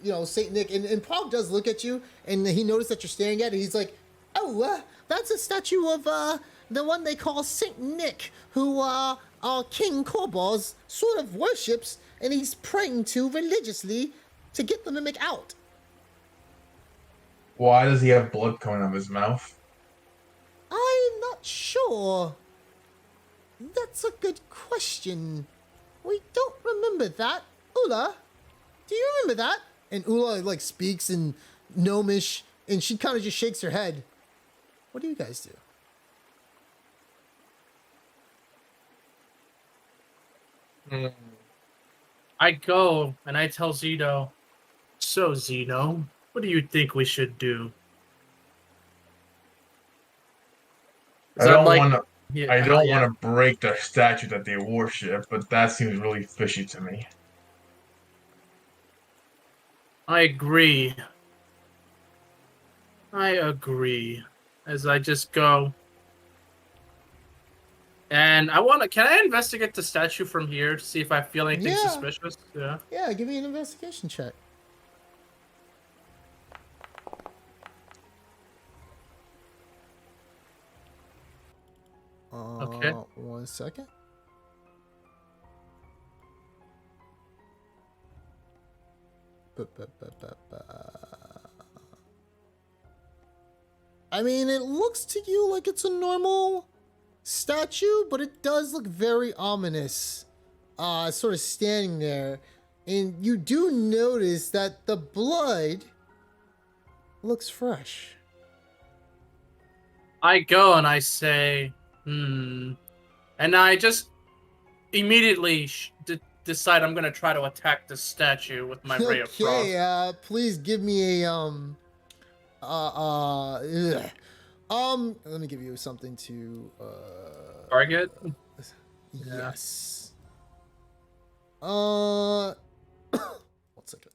you know, Saint Nick. And Pog does look at you, and he noticed that you're staring at it. He's like, "Oh, that's a statue of the one they call Saint Nick, who our King Korbos sort of worships, and he's praying to religiously to get the mimic out." Why does he have blood coming out of his mouth? I'm not sure. That's a good question. We don't remember that. Ula, do you remember that? And Ula like speaks in gnomish, and she kind of just shakes her head. What do you guys do? I go and I tell Zeno, so Zeno, what do you think we should do? I don't want to. Yeah, I don't yeah. want to break the statue that they worship, but that seems really fishy to me. I agree. As I just go. And can I investigate the statue from here to see if I feel anything Yeah. suspicious? Yeah. Yeah, give me an investigation check. Okay. 1 second. I mean, it looks to you like it's a normal statue, but it does look very ominous. Sort of standing there. And you do notice that the blood looks fresh. I go and I say, and I just immediately decide I'm gonna try to attack the statue with my ray of frost. Okay, please give me a let me give you something to Target. yes. One second.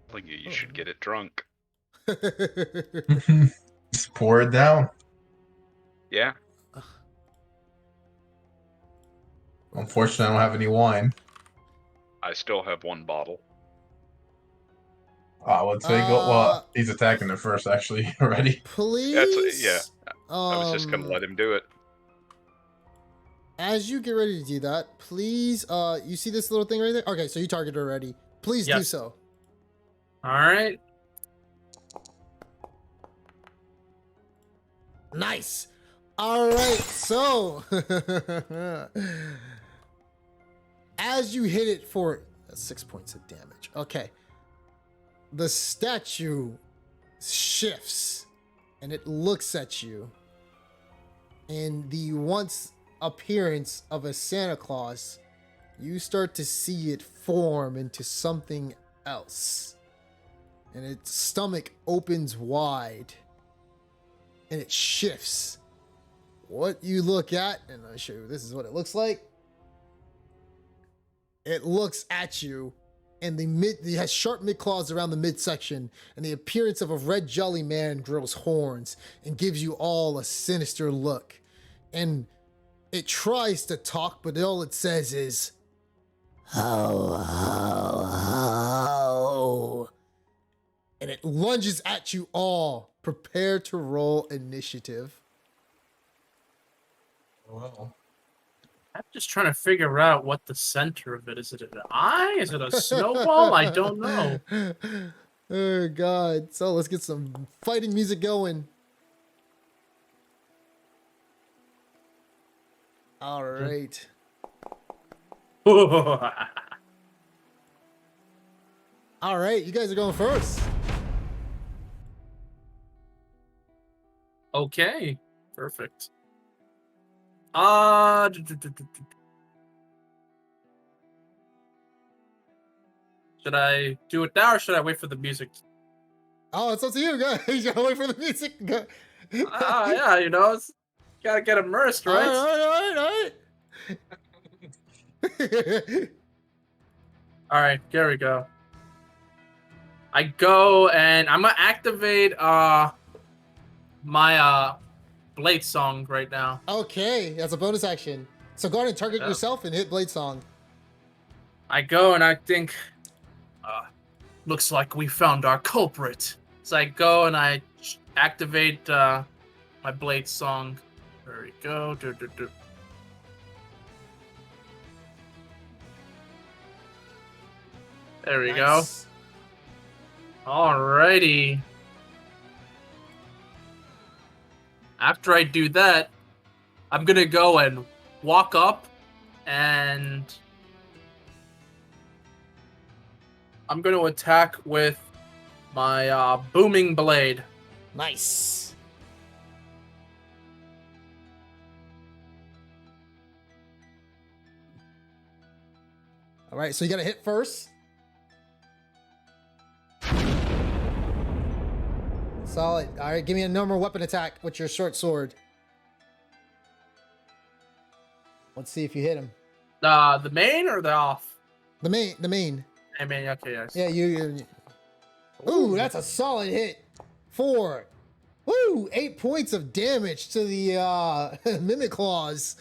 I think you should get it drunk. Just pour it down. Yeah. Unfortunately, I don't have any wine. I still have one bottle. I would say go. Well, he's attacking it first, actually, already. Please. Yeah. I was just gonna let him do it. As you get ready to do that, please, you see this little thing right there? Okay, so you targeted already. Please do Yes. so. All right. Nice. All right, so as you hit it for 6 points of damage. Okay. The statue shifts and it looks at you. And the once appearance of a Santa Claus, you start to see it form into something else. And its stomach opens wide. And it shifts. What you look at, and I'll show you, this is what it looks like. It looks at you, and it has sharp mid claws around the midsection, and the appearance of a red jelly man grows horns and gives you all a sinister look. And it tries to talk, but all it says is, ho, ho, ho. And it lunges at you all. Prepare to roll initiative. Well, I'm just trying to figure out what the center of it is. Is it an eye? Is it a snowball? I don't know. Oh God! So let's get some fighting music going. All right. All right, you guys are going first. Okay, perfect. Should I do it now or should I wait for the music? Oh, it's up to you, guys. You gotta wait for the music. Go. Yeah, you know, gotta get immersed, right? All right. All right, here we go. I go and I'm gonna activate my Blade Song right now. Okay, that's a bonus action. So go ahead and target yourself and hit Blade Song. I go and I think, looks like we found our culprit. So I go and I activate my Blade Song. There we go. There we go. Alrighty. After I do that, I'm gonna go and walk up and I'm gonna attack with my booming blade. Nice. All right, so you gotta hit first. Solid. All right, give me a normal weapon attack with your short sword. Let's see if you hit him. The main or the off? The main. I mean, okay, yes. Yeah, you. Ooh, that's a solid hit. 4. Woo, 8 points of damage to the mimic claws.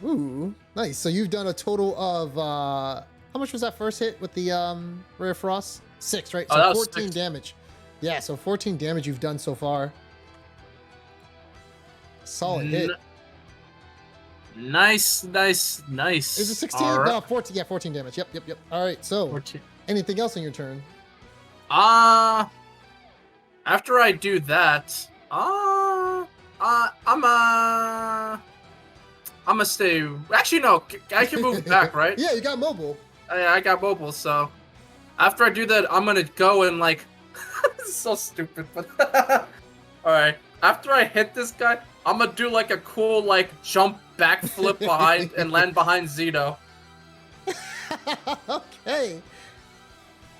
Ooh, nice. So you've done a total of how much was that first hit with the rare frost? 6, right? So 14 6. damage. Yeah, so 14 damage you've done so far. Solid hit. Nice. Is it 16? All right. No, 14. Yeah, 14 damage. Yep. All right, so 14. anything else on your turn? After I do that, I'm gonna stay. Actually, no, I can move back, right? Yeah, you got mobile. I got mobile, so after I do that, I'm gonna go and like. This is so stupid, but all right. After I hit this guy, I'm gonna do like a cool like jump backflip behind and land behind Zeno. Okay.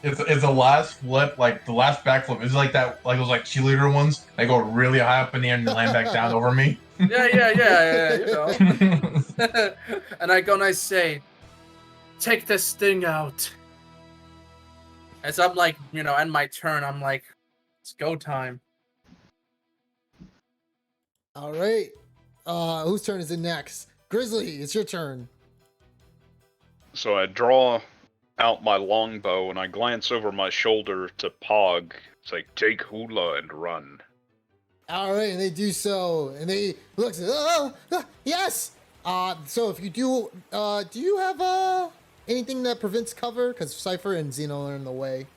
It's the last flip, like the last backflip. Is like that, like those like cheerleader ones. They go really high up in the air and land back down over me. Yeah, you know. And I go and I say, take this thing out. As I'm like, end my turn, I'm like, it's go time. All right. Whose turn is it next? Grizzly, it's your turn. So I draw out my longbow and I glance over my shoulder to Pog. It's like, take Hula and run. All right, and they do so, and they look. Yes. So if you do you have anything that prevents cover? Because Cypher and Xeno are in the way.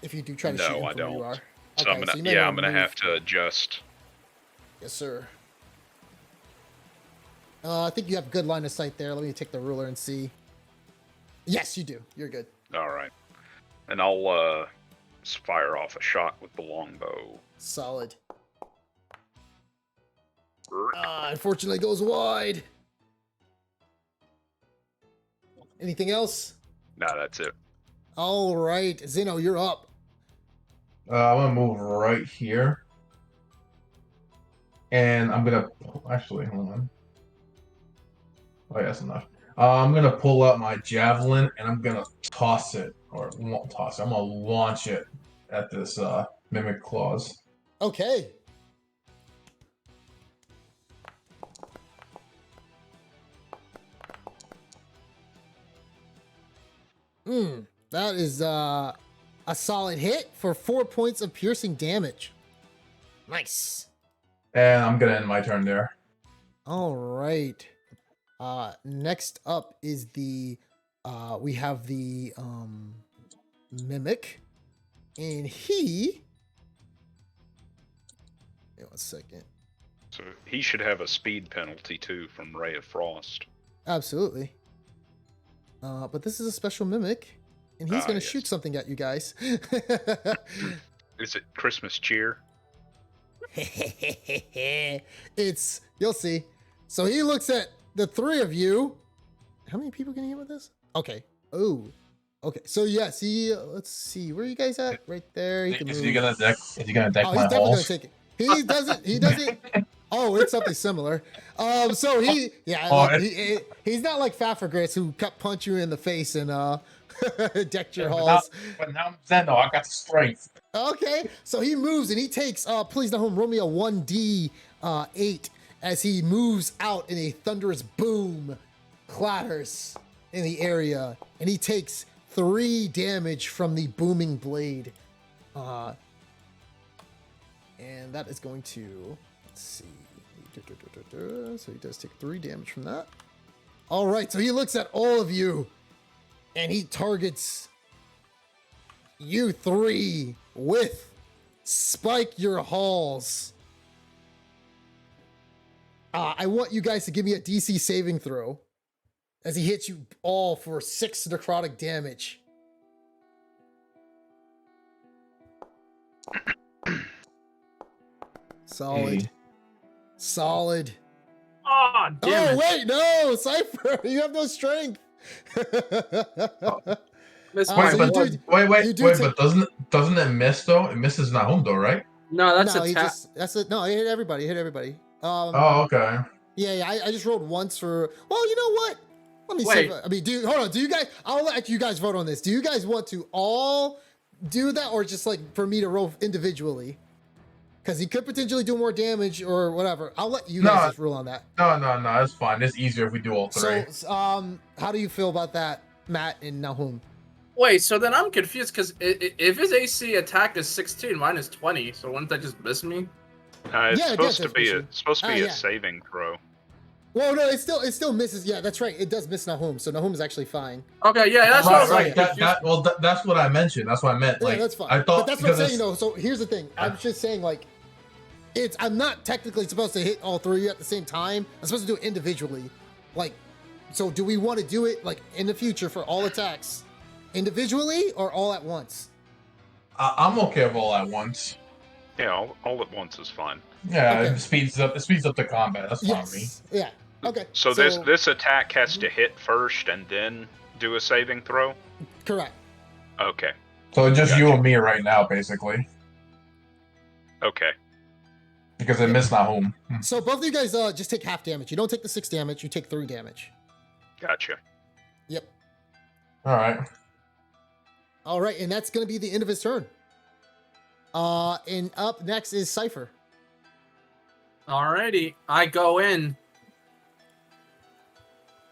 If you do try to shoot him No, I from where you don't. are. So Okay, I'm gonna, you might wanna I'm gonna move. have to adjust. Yes, sir. I think you have good line of sight there. Let me take the ruler and see. Yes, you do. You're good. All right, and I'll fire off a shot with the longbow. Solid. Unfortunately, goes wide. Anything else? No, that's it. All right, Zeno, you're up. I'm gonna move right here, and I'm gonna actually hold on. Oh, yeah, that's enough. I'm gonna pull out my javelin and I'm gonna toss it, or won't toss it. I'm gonna launch it at this mimic claws. Okay. That is a solid hit for 4 points of piercing damage. Nice. And I'm gonna end my turn there. All right. Next up is the we have the mimic, and he. Wait 1 second. So he should have a speed penalty too from Ray of Frost. Absolutely. But this is a special mimic, and he's gonna yes. shoot something at you guys. Is it Christmas cheer? You'll see. So he looks at the three of you. How many people can he hit with this? Okay. Oh. Okay. So yes, let's see. Where are you guys at? Right there. He can Is move. he gonna deck? Is he gonna deck Oh, my he's definitely gonna balls? take it. He doesn't. Oh, it's something similar. So he's not like Faffergrits who punch you in the face and decked your halls. But now I'm Zeno. I got the strength. Okay, so he moves and he takes. Please, Nahum, roll me a 1d8 as he moves out, and a thunderous boom clatters in the area, and he takes 3 damage from the booming blade. And that is going to, let's see. So he does take 3 damage from that. All right, so he looks at all of you, and he targets you 3 with Spike Your Halls. I want you guys to give me a DC saving throw as he hits you all for 6 necrotic damage. Solid. Solid. Oh, damn it. Wait, no, Cypher, you have no strength. Miss Oh, my so Wait, you one. do- wait, you do wait, take- but doesn't it miss though? It misses Nahum though, right? No, that's no, a he tap. that's it. No, he hit everybody. Oh, okay. Yeah, I just rolled once for. Well, you know what? Let me Wait. see. I mean, hold on. Do you guys? I'll let you guys vote on this. Do you guys want to all do that, or just like for me to roll individually? Because he could potentially do more damage or whatever. I'll let you guys just rule on that. No, it's fine. It's easier if we do all 3. So, how do you feel about that, Matt and Nahum? Wait, so then I'm confused because if his AC attack is 16, mine is 20, so wouldn't that just miss me? It's Yeah, supposed to that's be for sure. a Yeah. saving throw. Well, no, it still misses. Yeah, that's right. It does miss Nahum, so Nahum is actually fine. Okay, yeah, that's what I was Right. like. That's what I mentioned. That's what I meant. Yeah, Like, that's fine. I thought But that's what I'm because saying, though. So here's the thing. I'm just saying, like, I'm not technically supposed to hit all 3 at the same time. I'm supposed to do it individually. Like, so do we want to do it like in the future for all attacks individually or all at once? I'm okay with all at once. Yeah, all at once is fine. Yeah, Okay. it speeds up the combat. That's fine with me. Yes. Yeah. Okay. So this attack has to hit first and then do a saving throw? Correct. Okay. So it's just you Gotcha. and me right now, basically, Okay. because I missed Nahum. So both of you guys just take half damage. You don't take the 6 damage. You take 3 damage. Gotcha. Yep. All right. All right, and that's gonna be the end of his turn. And up next is Cypher. Alrighty, I go in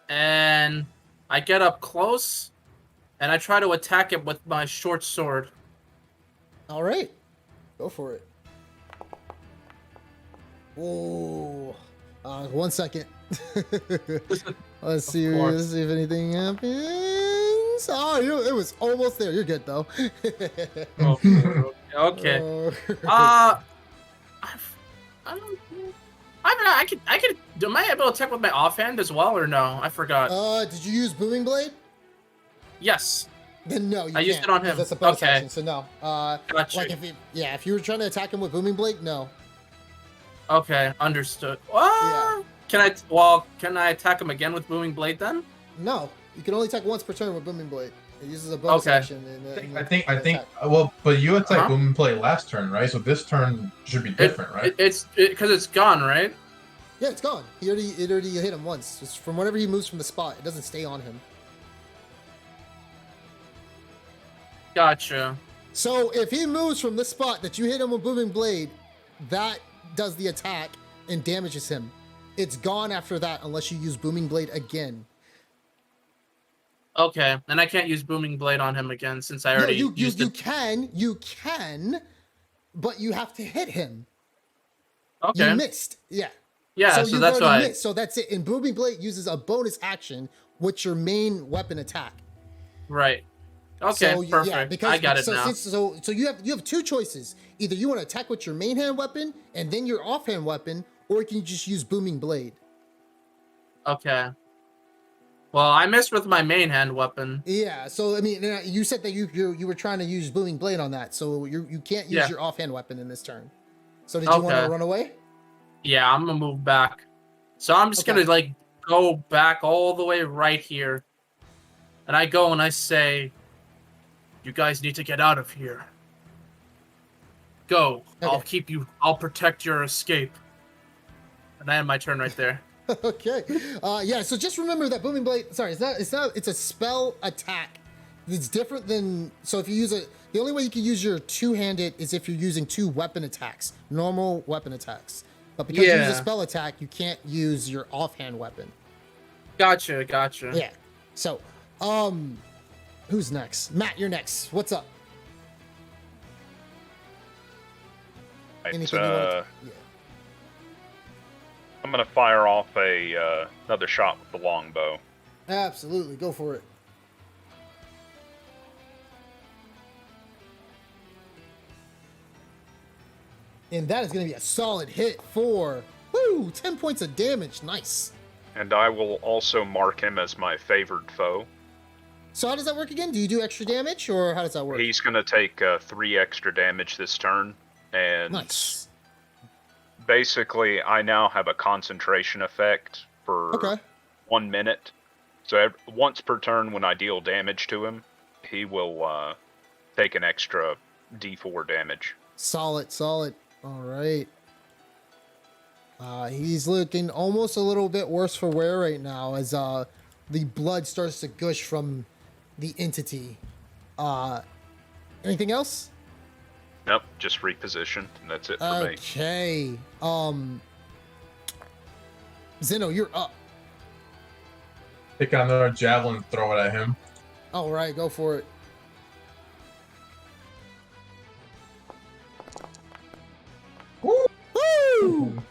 and I get up close and I try to attack it with my short sword. All right, go for it. Oh, 1 second. Let's see if anything happens. Oh, it was almost there. You're good though. Okay. I don't. I could. Am I able to attack with my offhand as well, or no? I forgot. Did you use Booming Blade? Yes. Then no, I used it on him. That's a bonus Okay. action, so no. Gotcha. Like if you were trying to attack him with Booming Blade, no. Okay, understood. Yeah. Can I attack him again with booming blade then? No, you can only attack once per turn with Booming Blade. It uses a bonus Okay. action. I think. Well, but you attacked Boom Play last turn, right? So this turn should be different, right? It's because it's gone, right? Yeah, it's gone. It already hit him once. It's from whenever he moves from the spot. It doesn't stay on him. Gotcha. So if he moves from the spot that you hit him with Booming Blade, that does the attack and damages him. It's gone after that unless you use Booming Blade again. Okay, and I can't use booming blade on him again since I already used it. You can, but you have to hit him. Okay. You missed. Yeah. Yeah, so that's why. Missed, so that's it. And Booming Blade uses a bonus action, which your main weapon attack. Right. Okay, So, perfect. Yeah, because, I got it so, now. So you have 2 choices. Either you want to attack with your main hand weapon and then your offhand weapon, or you can just use Booming Blade. Okay. Well, I missed with my main hand weapon. Yeah. So I mean, you said that you were trying to use Booming Blade on that, so you can't use your offhand weapon in this turn. So did you want to run away? Yeah, I'm gonna move back. So I'm just gonna like go back all the way right here, and I go and I say, "You guys need to get out of here. Go. Okay. I'll protect your escape." And I end my turn right there. Okay. Yeah, so just remember that Booming Blade, it's a spell attack. It's different than, so if you use the only way you can use your two-handed is if you're using 2 weapon attacks, normal weapon attacks. But because you use a spell attack, you can't use your offhand weapon. Gotcha. Yeah. So, who's next? Matt, you're next. What's up? Anything you want to... Yeah. I'm gonna fire off another shot with the longbow. Absolutely, go for it. And that is going to be a solid hit for 10 points of damage. Nice. And I will also mark him as my favored foe. So how does that work again? Do you do extra damage, or how does that work? He's gonna take 3 extra damage this turn, and Nice. basically I now have a concentration effect for 1 minute. So once per turn when I deal damage to him, he will take an extra D4 damage. Solid. All right. He's looking almost a little bit worse for wear right now as the blood starts to gush from the entity. Anything else? Nope, just reposition, and that's it for me. Okay. Zeno, you're up. Pick out another javelin, throw it at him. All right, go for it. Woo!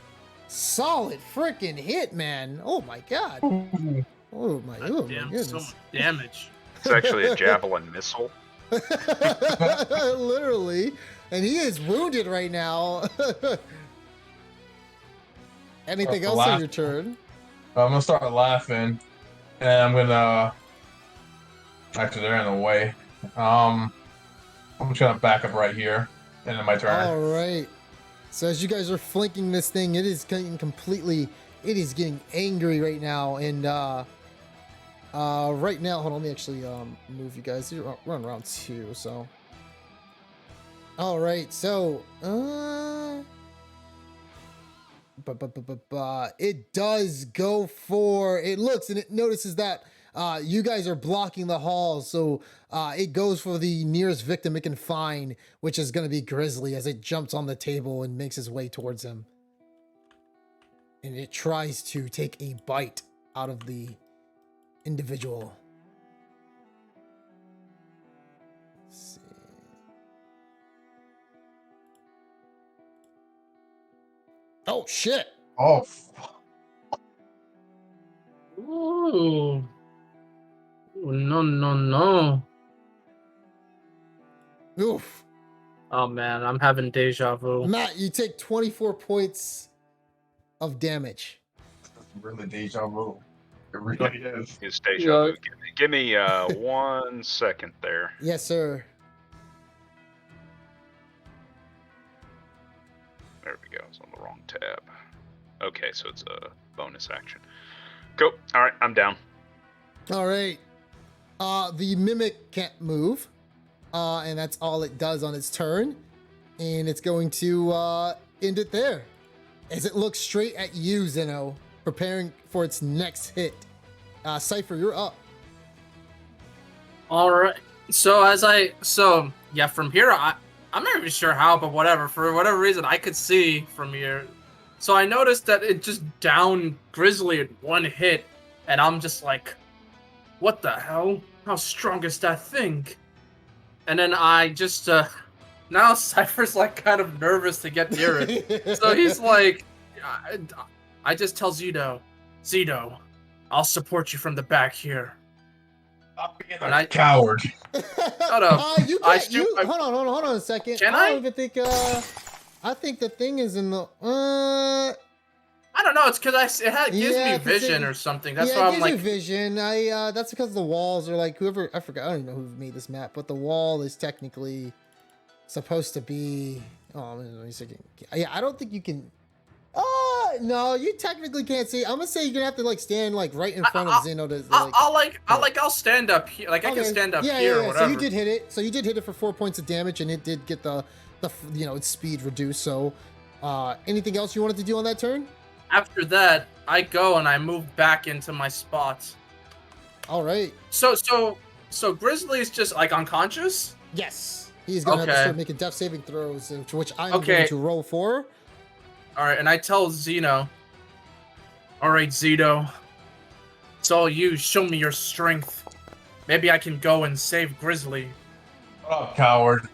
Solid freaking hit, man. Oh my god. Oh my Damn, goodness. so much damage. It's actually a javelin missile. Literally. And he is wounded right now. Anything else on your turn? I'm gonna start laughing, and I'm gonna. Actually, they're in the way. I'm just gonna back up right here, and then my turn. All right. So as you guys are flanking this thing, it is getting angry right now. And right now, hold on, let me actually move you guys. We're on round 2, so. All right, so it does go for, it looks and it notices that you guys are blocking the hall, so it goes for the nearest victim it can find, which is going to be Grizzly, as it jumps on the table and makes its way towards him. And it tries to take a bite out of the individual. Let's see. Oh, shit! Oh, Ooh. Ooh, no, no, no. Oof. Oh man, I'm having deja vu. Matt, you take 24 points of damage. that's really deja vu. It really is. It's deja vu. Give me 1 second there. Yes, sir. There we go. It's on the wrong tab. Okay, so it's a bonus action. Go. All right, I'm down. All right. The mimic can't move, and that's all it does on its turn, and it's going to end it there, as it looks straight at you, Zeno, preparing for its next hit. Cypher, you're up. All right. So yeah, from here I'm not even sure how, but whatever. For whatever reason, I could see from here. So I noticed that it just downed Grizzly in one hit, and I'm just like, what the hell? How strong is that thing? And then I just now Cypher's like kind of nervous to get near it. So he's like, I just tell Zito, I'll support you from the back here. Stop being And a coward. Shut up. Hold on a second. Can I don't even think. I think the thing is in the. I don't know. It's because it gives Yeah, me 'cause vision it- or something. That's yeah, why it I'm gives like, you vision. That's because the walls are like whoever. I forgot. I don't even know who made this map, but the wall is technically supposed to be. Oh, let me see. Yeah, I don't think you can. No, you technically can't see. I'm gonna say you're gonna have to like stand like right in front of Zeno to. I'll stand up here. Like I can stand up here or whatever. So you did hit it. So you did hit it for 4 points of damage, and it did get the its speed reduced. So, anything else you wanted to do on that turn? After that, I go and I move back into my spot. All right. So Grizzly is just like unconscious. Yes, he's gonna have to start making death saving throws, which I'm going to roll for. All right, and I tell Zeno. All right, Zito. It's all you. Show me your strength. Maybe I can go and save Grizzly. Shut up, coward.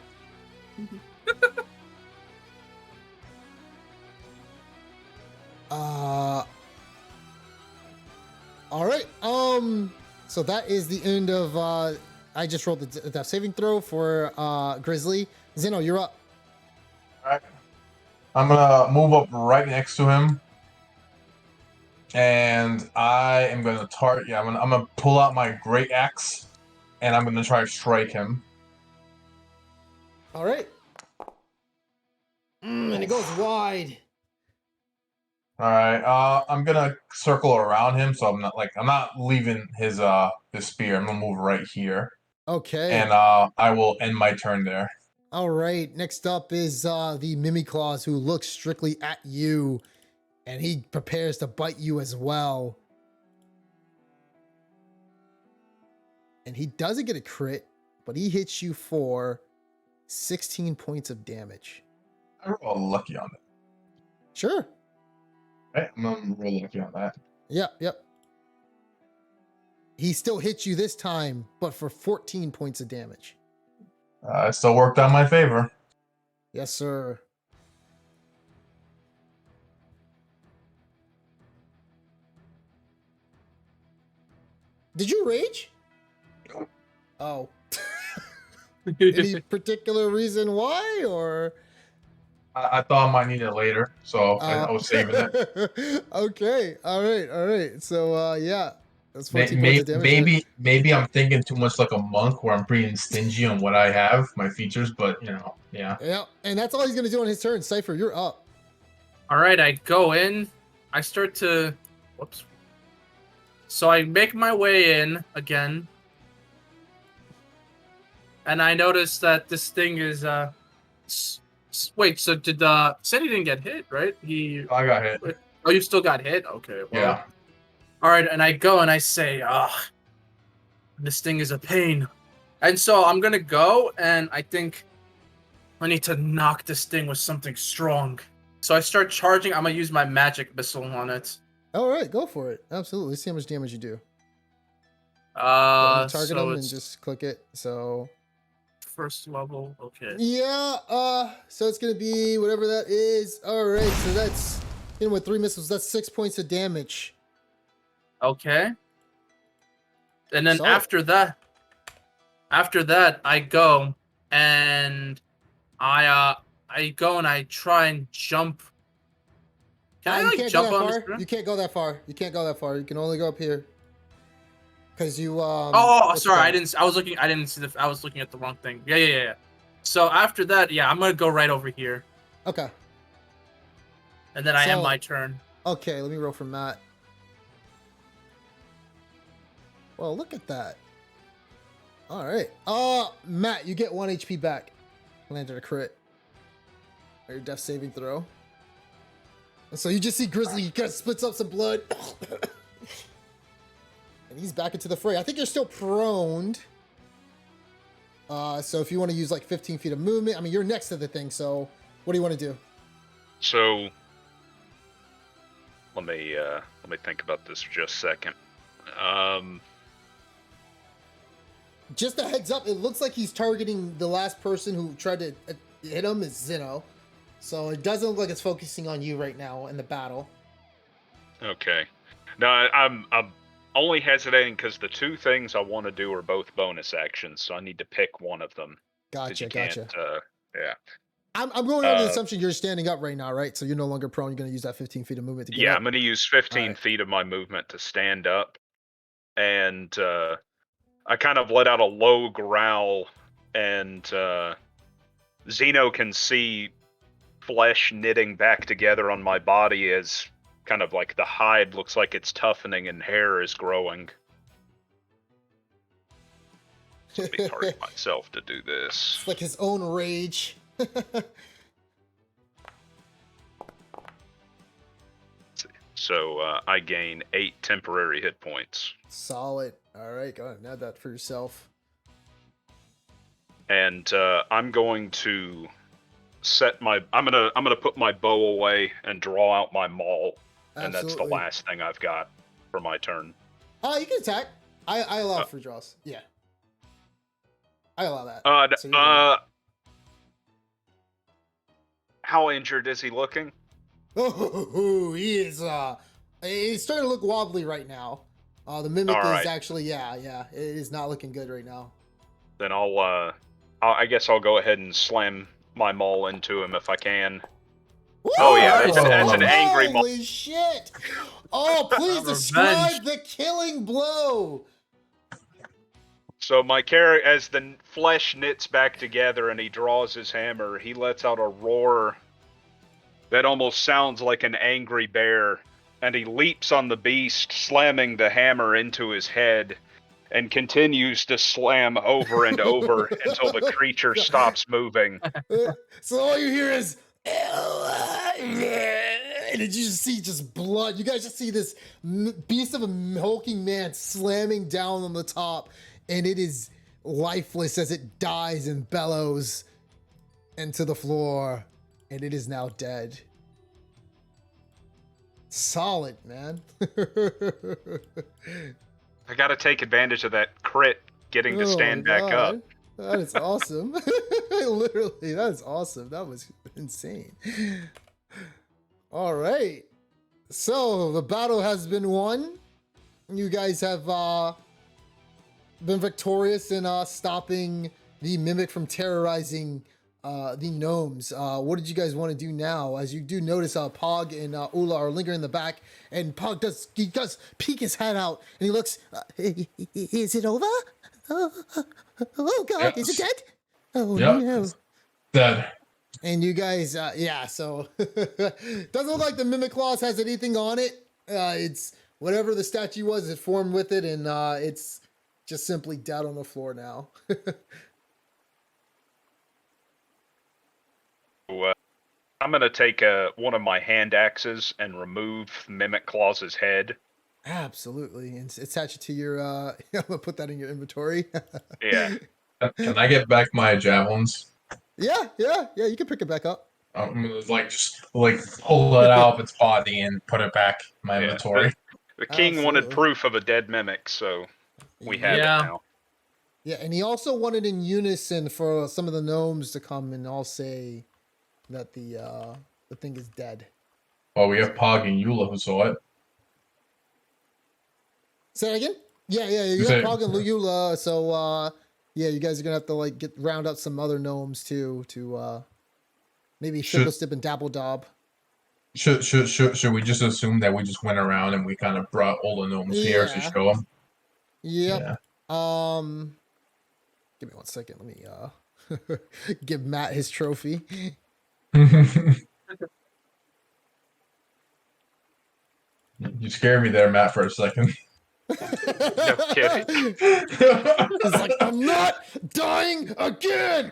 All right. So that is the end of. I just rolled the death saving throw for Grizzly. Zeno, you're up. All right. I'm gonna move up right next to him, and I am gonna target. Yeah, I'm gonna pull out my great axe, and I'm gonna try to strike him. All right. And it goes wide. All right. I'm gonna circle around him, so I'm not leaving his spear. I'm gonna move right here, Okay. and I will end my turn there. All right. Next up is the Mimiclaws, who looks strictly at you, and he prepares to bite you as well. And he doesn't get a crit, but he hits you for 16 points of damage. I roll lucky on it. Sure. Okay, I'm gonna roll lucky on that. Yep. He still hits you this time, but for 14 points of damage. It still worked out in my favor. Yes, sir. Did you rage? Oh. Any particular reason why, or? I thought I might need it later, so I was saving it. Okay. All right. So, yeah. That's 14 points of damage. Maybe I'm thinking too much like a monk, where I'm being stingy on what I have, my features, but yeah. Yeah, and that's all he's gonna do on his turn. Cypher, you're up. All right, I go in. I start to. Whoops. So I make my way in again, and I notice that this thing is. Wait. So did Sandy didn't get hit, right? I got hit. Oh, you still got hit. Okay. Well, Yeah. All right, and I go and I say, this thing is a pain. And so I'm gonna go, and I think I need to knock this thing with something strong. So I start charging. I'm gonna use my magic missile on it. All right, go for it. Absolutely. Let's see how much damage you do. Target So them and it's just click it. So first level. Okay. yeah, so it's gonna be whatever that is. All right, so that's with 3 missiles. That's 6 points of damage. Okay. And then Solid. after that, I go and I go and I try and jump. Can I you like can't jump go on that this far. room? You can't go that far. You can't go that far. You can only go up here. Cause you Oh, what's it sorry. called? I was looking at the wrong thing. Yeah. So after that, yeah, I'm gonna go right over here, Okay. and then I end So- my turn. Okay, let me roll for Matt. Well, look at that. All right. Matt, you get 1 HP back. Landed a crit. Or your death saving throw. And so you just see Grizzly, he kind of splits up some blood. And he's back into the fray. I think you're still prone. So if you want to use like 15 feet of movement, I mean, you're next to the thing, so what do you want to do? So let me think about this for just a second. Just a heads up, it looks like he's targeting the last person who tried to hit him is Zeno. So it doesn't look like it's focusing on you right now in the battle. Okay. No, I'm only hesitating because the two things I want to do are both bonus actions, so I need to pick one of them. 'Cause Gotcha, you can't, gotcha. yeah. I'm going under the assumption you're standing up right now, right? So you're no longer prone. You're going to use that 15 feet of movement to get Yeah, up. I'm going to use 15 Alright. feet of my movement to stand up, and I kind of let out a low growl, and Zeno can see flesh knitting back together on my body as kind of like the hide looks like it's toughening and hair is growing. So let me target myself to do this. It's like his own rage. So I gain 8 temporary hit points. Solid. All right, go ahead and add that for yourself. And I'm going to set my I'm gonna put my bow away and draw out my maul. And that's the Absolutely. last thing I've got for my turn. You can attack. I allow for draws. Yeah. I allow that. So you're good. How injured is he looking? Oh, he is he's starting to look wobbly right now. The mimic All right. is actually yeah, it is not looking good right now. Then I guess I'll go ahead and slam my maul into him if I can. Oh yeah, that's an angry maul. Holy shit! Oh, please Revenge. describe the killing blow. So my character, as the flesh knits back together and he draws his hammer, he lets out a roar that almost sounds like an angry bear, and he leaps on the beast, slamming the hammer into his head, and continues to slam over and over until the creature stops moving. So all you hear is, and you just see just blood. You guys just see this beast of a hulking man slamming down on the top, and it is lifeless as it dies and bellows into the floor, and it is now dead. Solid, man. I gotta take advantage of that crit getting to Oh stand my back God. up. That is awesome. Literally, that is awesome. That was insane. All right. So the battle has been won. You guys have been victorious in stopping the mimic from terrorizing the gnomes. What did you guys want to do now? As you do notice, Pog and Ula are lingering in the back, and Pog does peek his head out, and he looks. Is it over? Oh God! Yes. Is it dead? Oh Yep. no! Dead. And you guys, yeah, so doesn't look like the mimic claws has anything on it. It's whatever the statue was, it formed with it, and it's just simply dead on the floor now. I'm gonna take one of my hand axes and remove Mimic Claw's head. Absolutely, and attach it to your. I'm gonna put that in your inventory. Yeah. Can I get back my javelins? Yeah. You can pick it back up. Just pull it out of its body and put it back in my Yeah. inventory. The king wanted Absolutely. proof of a dead mimic, so we have Yeah. it now. Yeah, and he also wanted in unison for some of the gnomes to come and all say that the thing is dead. Well, we have Pog and Eula who saw it. Say that again? Yeah, you You have say- Pog and Luyula, so yeah, you guys are gonna have to like round up some other gnomes too to maybe Should- Fiddlestip and Dabbledob. Should we just assume that we just went around and we kind of brought all the gnomes here to Yeah. show them? Yep. Give me 1 second. Let me give Matt his trophy. You scared me there, Matt, for a second. No kidding. He's like, I'm not dying again.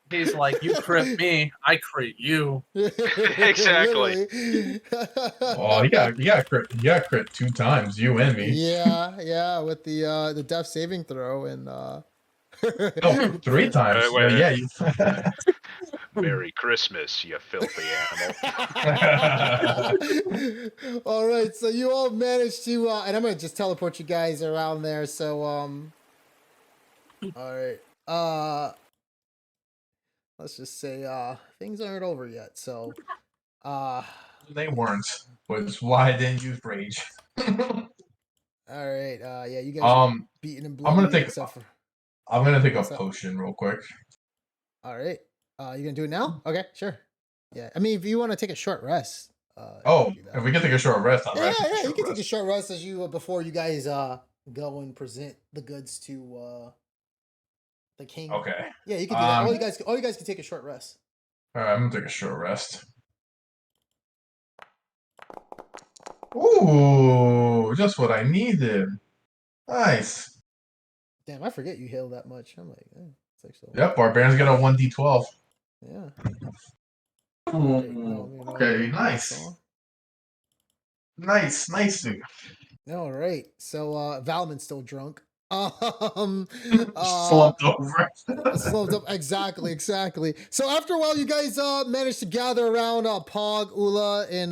He's like, you crit me, I crit you. Exactly. Literally. Oh, you got crit 2 times, you and me. Yeah, with the death saving throw and Oh, 3 times. Wait. Yeah, you. Merry Christmas, you filthy animal. All right, so you all managed to and I'm gonna just teleport you guys around there, so all right, let's just say things aren't over yet, so They weren't, which is why I didn't use rage. all right, yeah, you guys are beaten and bloody. I'm gonna take a What's up? potion real quick. All right, you gonna do it now? Okay, sure. Yeah, I mean, if you want to take a short rest. Oh, you can do that. if we can take a short rest, I'll Yeah, actually take a you short can take a rest. short rest as you before you guys go and present the goods to the king. Okay. Yeah, you can do that. All you guys can take a short rest. Alright, I'm gonna take a short rest. Ooh, just what I needed. Nice. Damn, I forget you heal that much. I'm like, it's like so. Yep, barbarians get a 1d12. Yeah. Okay, nice. Nice. All right. So Valman's still drunk. Slumped over. Slumped up. Exactly. So after a while, you guys managed to gather around Pog, Ula, and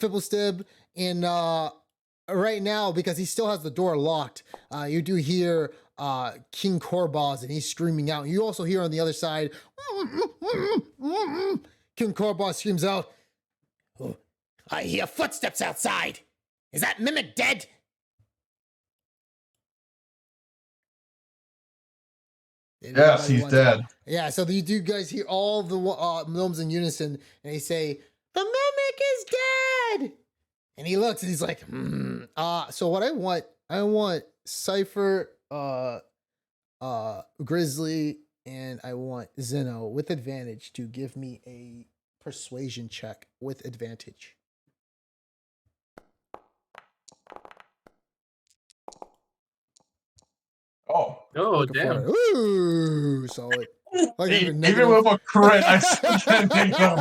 Fibblestib. And right now, because he still has the door locked, you do hear King Korbaz, and he's screaming out. You also hear on the other side, King Korbaz screams out, "Oh, I hear footsteps outside. Is that mimic dead?" Yes, he's dead. Yeah, so you do guys hear all the gnomes in unison, and they say, "The mimic is dead!" And he looks and he's like, so what I want Cypher, Grizzly, and I want Zeno with advantage to give me a persuasion check with advantage. Oh. Oh, Looking for damn. it. Ooh, solid. Like Even with a crit, I still can't take them.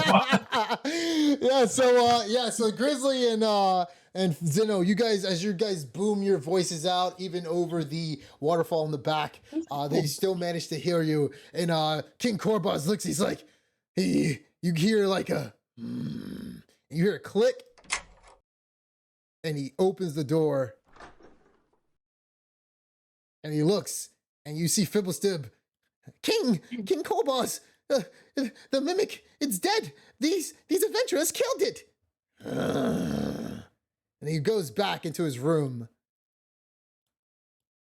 So Grizzly and Zeno, you guys, as you guys boom your voices out, even over the waterfall in the back, they still manage to hear you. And King Korbaz looks, he's like, you hear like a, you hear a click, and he opens the door, and he looks, and you see Fibblestib. King Korbaz, the mimic, it's dead. These adventurers killed it. And he goes back into his room.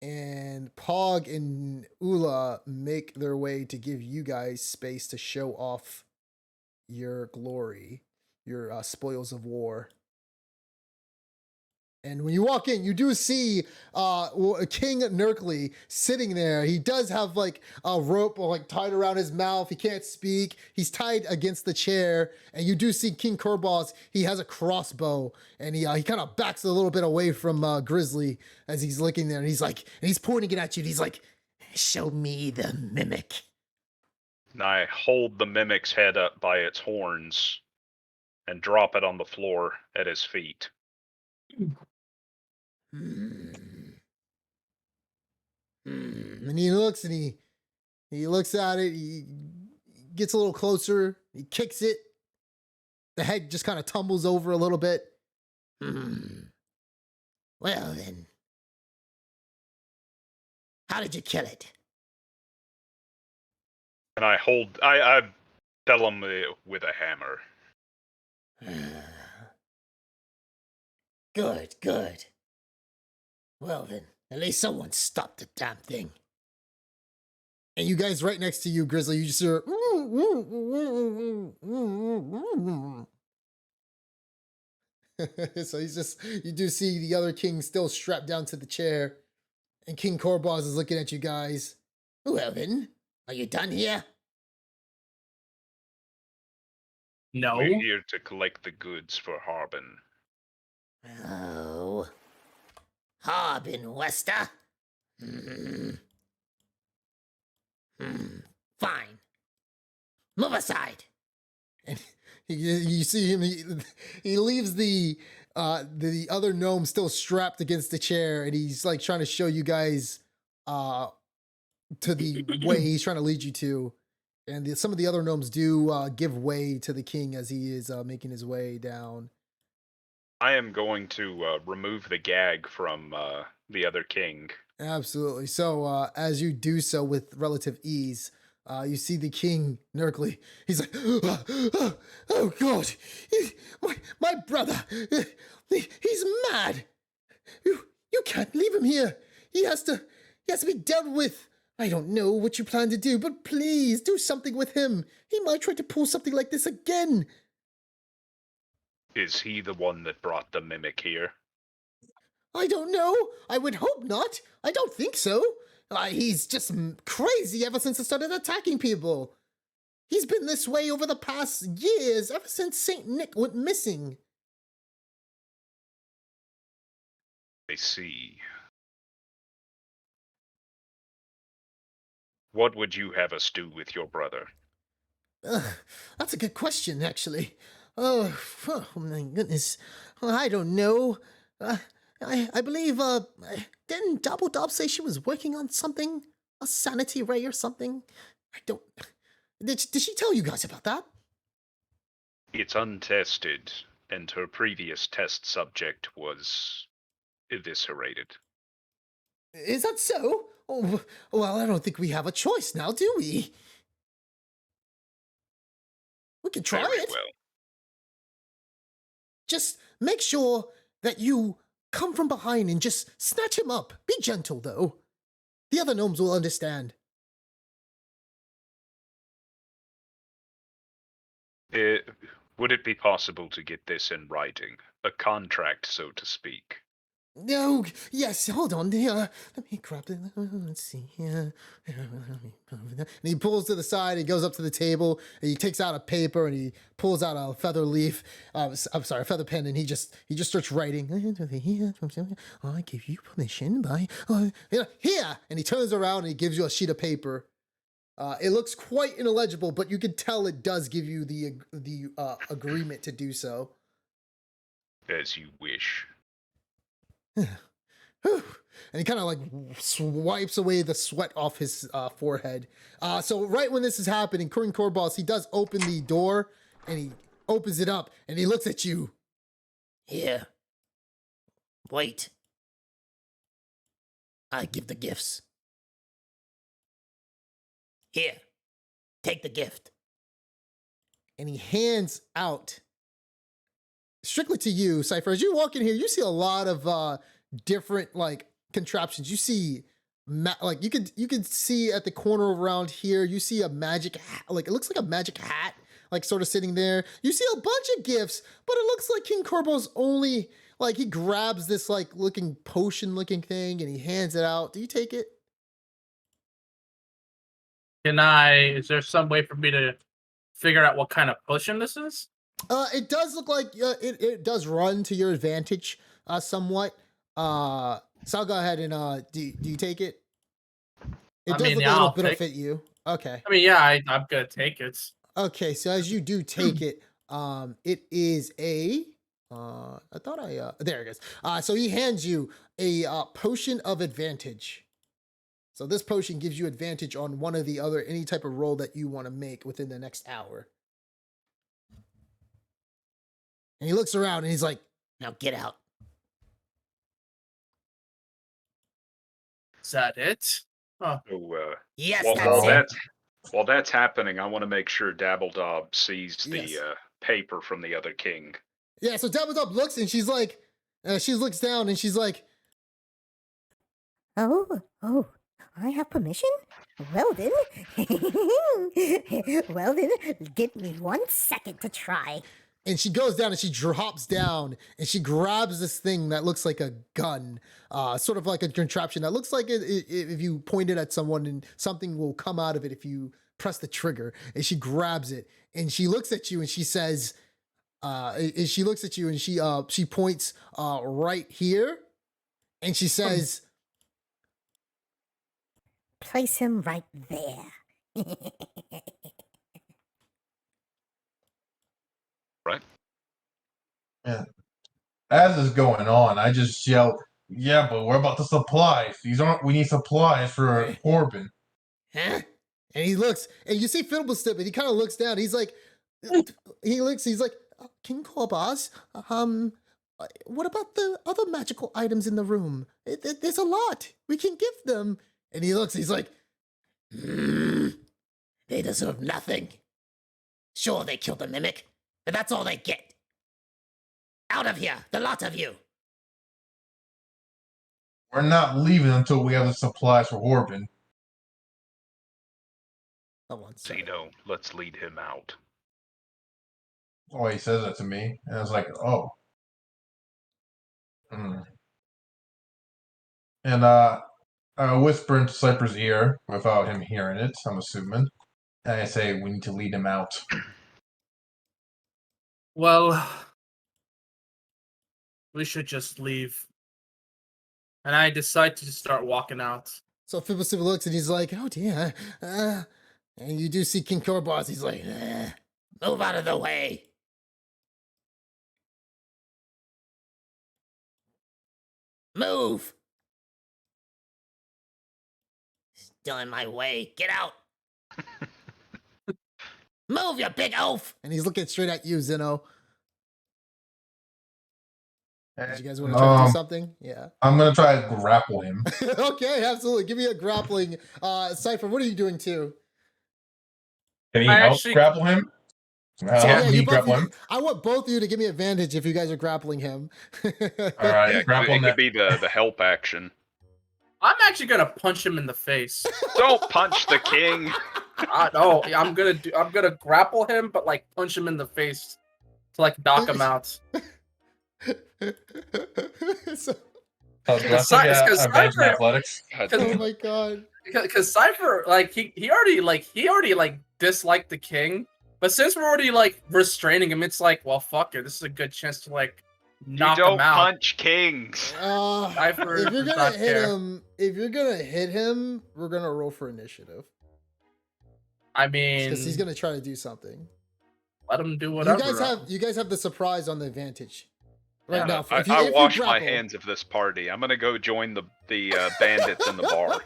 And Pog and Ula make their way to give you guys space to show off your glory, your spoils of war. And when you walk in, you do see King Nerkly sitting there. He does have like a rope like tied around his mouth. He can't speak. He's tied against the chair. And you do see King Korbos. He has a crossbow, and he kind of backs a little bit away from Grizzly as he's looking there. And he's pointing it at you. And he's like, "Show me the mimic." And I hold the mimic's head up by its horns and drop it on the floor at his feet. And he looks and he looks at it. He gets a little closer. He kicks it. The head just kind of tumbles over a little bit. Well then, how did you kill it? And I tell him with a hammer. Good, good. Well then, at least someone stopped the damn thing. And you guys right next to you, Grizzly, you just hear... So you do see the other king still strapped down to the chair. And King Korbos is looking at you guys. Well then, are you done here? No. We're here to collect the goods for Harbin. Oh. Harbin, Wester? Fine. Move aside. And you see him, he leaves the other gnome still strapped against the chair, and he's like trying to show you guys to the way he's trying to lead you to. And some of the other gnomes do give way to the king as he is making his way down. I am going to remove the gag from the other king. Absolutely. So as you do so with relative ease, you see the king, Nerkly. He's like, oh God, my brother, he's mad. You can't leave him here. He has to be dealt with. I don't know what you plan to do, but please do something with him. He might try to pull something like this again. Is he the one that brought the mimic here? I don't know. I would hope not. I don't think so. He's just crazy ever since he started attacking people. He's been this way over the past years, ever since Saint Nick went missing. I see. What would you have us do with your brother? That's a good question, actually. Oh my goodness. I don't know. I believe, didn't Double Dob say she was working on something? A sanity ray or something? I don't... Did she tell you guys about that? It's untested, and her previous test subject was eviscerated. Is that so? Oh, well, I don't think we have a choice now, do we? We can try Very it. well. Just make sure that you come from behind and just snatch him up. Be gentle, though. The other gnomes will understand. Would it be possible to get this in writing? A contract, so to speak. No, yes, hold on. Let me grab it. Let's see here. And he pulls to the side, he goes up to the table, and he takes out a paper, and he pulls out a feather leaf. I'm sorry, a feather pen, and he just starts writing. I give you permission by... here! And he turns around, and he gives you a sheet of paper. It looks quite illegible, but you can tell it does give you the agreement to do so. As you wish. And he kind of like wipes away the sweat off his forehead. So right when this is happening, King Korbos, he does open the door, and he opens it up, and he looks at you. Here. Wait. I give the gifts. Here. Take the gift. And he hands out, strictly to you, Cypher. As you walk in here, you see a lot of different like contraptions. You see, like you could see at the corner around here. You see a magic hat, like it looks like a magic hat, like sort of sitting there. You see a bunch of gifts, but it looks like King Korbos only like he grabs this like looking potion looking thing and he hands it out. Do you take it? Is there some way for me to figure out what kind of potion this is? It does look like it does run to your advantage somewhat. So I'll go ahead and do you take it? It does look like I'll it'll take fit you. Okay. I mean, yeah, I'm gonna take it. Okay, so as you do take it, it is a I thought there it is. So he hands you a potion of advantage. So this potion gives you advantage on one or the other, any type of roll that you want to make within the next hour. And he looks around and he's like, now get out. Is that it? Oh, So, Yes, while that's it. while that's happening, I want to make sure Dabbledob sees Yes. the paper from the other king. Yeah, so Dabbledob looks and she's like, she looks down and she's like, Oh, I have permission? Well then. Well then, give me 1 second to try. and she goes down and she drops down and she grabs this thing that looks like a gun, sort of like a contraption that looks like if you point it at someone and something will come out of it if you press the trigger. And she grabs it and she looks at you and she says, she looks at you and she points right here and she says, Place him right there. Right? Yeah. As is going on, I just yell, "Yeah, but what about the supplies? We need supplies for Corbin." huh? And he looks, and you see Fiddlestip, and he kind of looks down. He's like, he's like, King Corbaz, what about the other magical items in the room? There's a lot. We can give them. And he looks, he's like, they deserve nothing. Sure, they killed the mimic, but that's all they get. Out of here, the lot of you. We're not leaving until we have the supplies for Corbin. Hold on, sorry. Zeno, let's lead him out. Oh, he says that to me, and I was like, "Oh." And I whisper into Cypher's ear without him hearing it, I'm assuming. And I say, "We need to lead him out." well, we should just leave. And I decide to just start walking out. So Fiddlestip looks and he's like, oh dear. And you do see King Corbaz, he's like, move out of the way. Move! Still in my way. Get out! Move, you big oaf! And he's looking straight at you, Zeno. Did you guys want to try to do something? Yeah. I'm gonna try to grapple him. Okay, absolutely. Give me a grappling. Cypher, what are you doing too? Can he I help actually- grapple him? Help me you grapple both, him. I want both of you to give me advantage if you guys are grappling him. All right, Yeah, grapple it him. could be the help action. I'm actually gonna punch him in the face. Don't punch the king. No, I'm gonna grapple him, but like punch him in the face to like knock him out. So, Because Cypher, athletics. oh my god. because Cypher, like he already disliked the king, but since we're already like restraining him, it's like, well, fuck it, this is a good chance to like knock you don't him out. punch kings. Cypher If you're does gonna not hit care. him, we're gonna roll for initiative. I mean, Because he's gonna try to do something. let him do whatever. You guys have the surprise on the advantage. Right now. I If you wash my grapple- hands of this party. I'm gonna go join the bandits in the bar.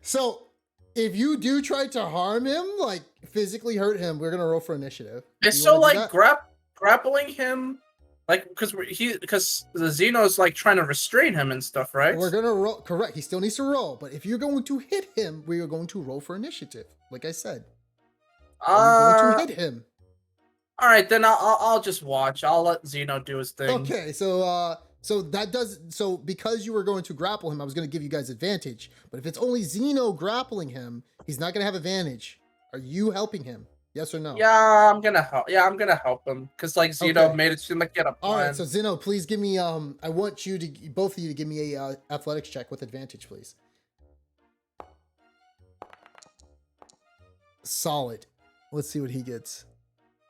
So, if you do try to harm him, like physically hurt him, we're gonna roll for initiative. It's You so wanna do like that? grappling him, like because the Xeno's like trying to restrain him and stuff, right? We're gonna roll. Correct. He still needs to roll, but if you're going to hit him, we are going to roll for initiative. Like I said, we're going to hit him. All right, then I'll just watch. I'll let Xeno do his thing. Okay, so because you were going to grapple him, I was going to give you guys advantage. But if it's only Xeno grappling him, he's not going to have advantage. Are you helping him? Yes or no? Yeah, I'm gonna help. Yeah, I'm gonna help him because like Zeno Okay. made it seem like he had a All plan. right. So Zeno, please give me. I want you to both of you to give me a athletics check with advantage, please. Solid. Let's see what he gets.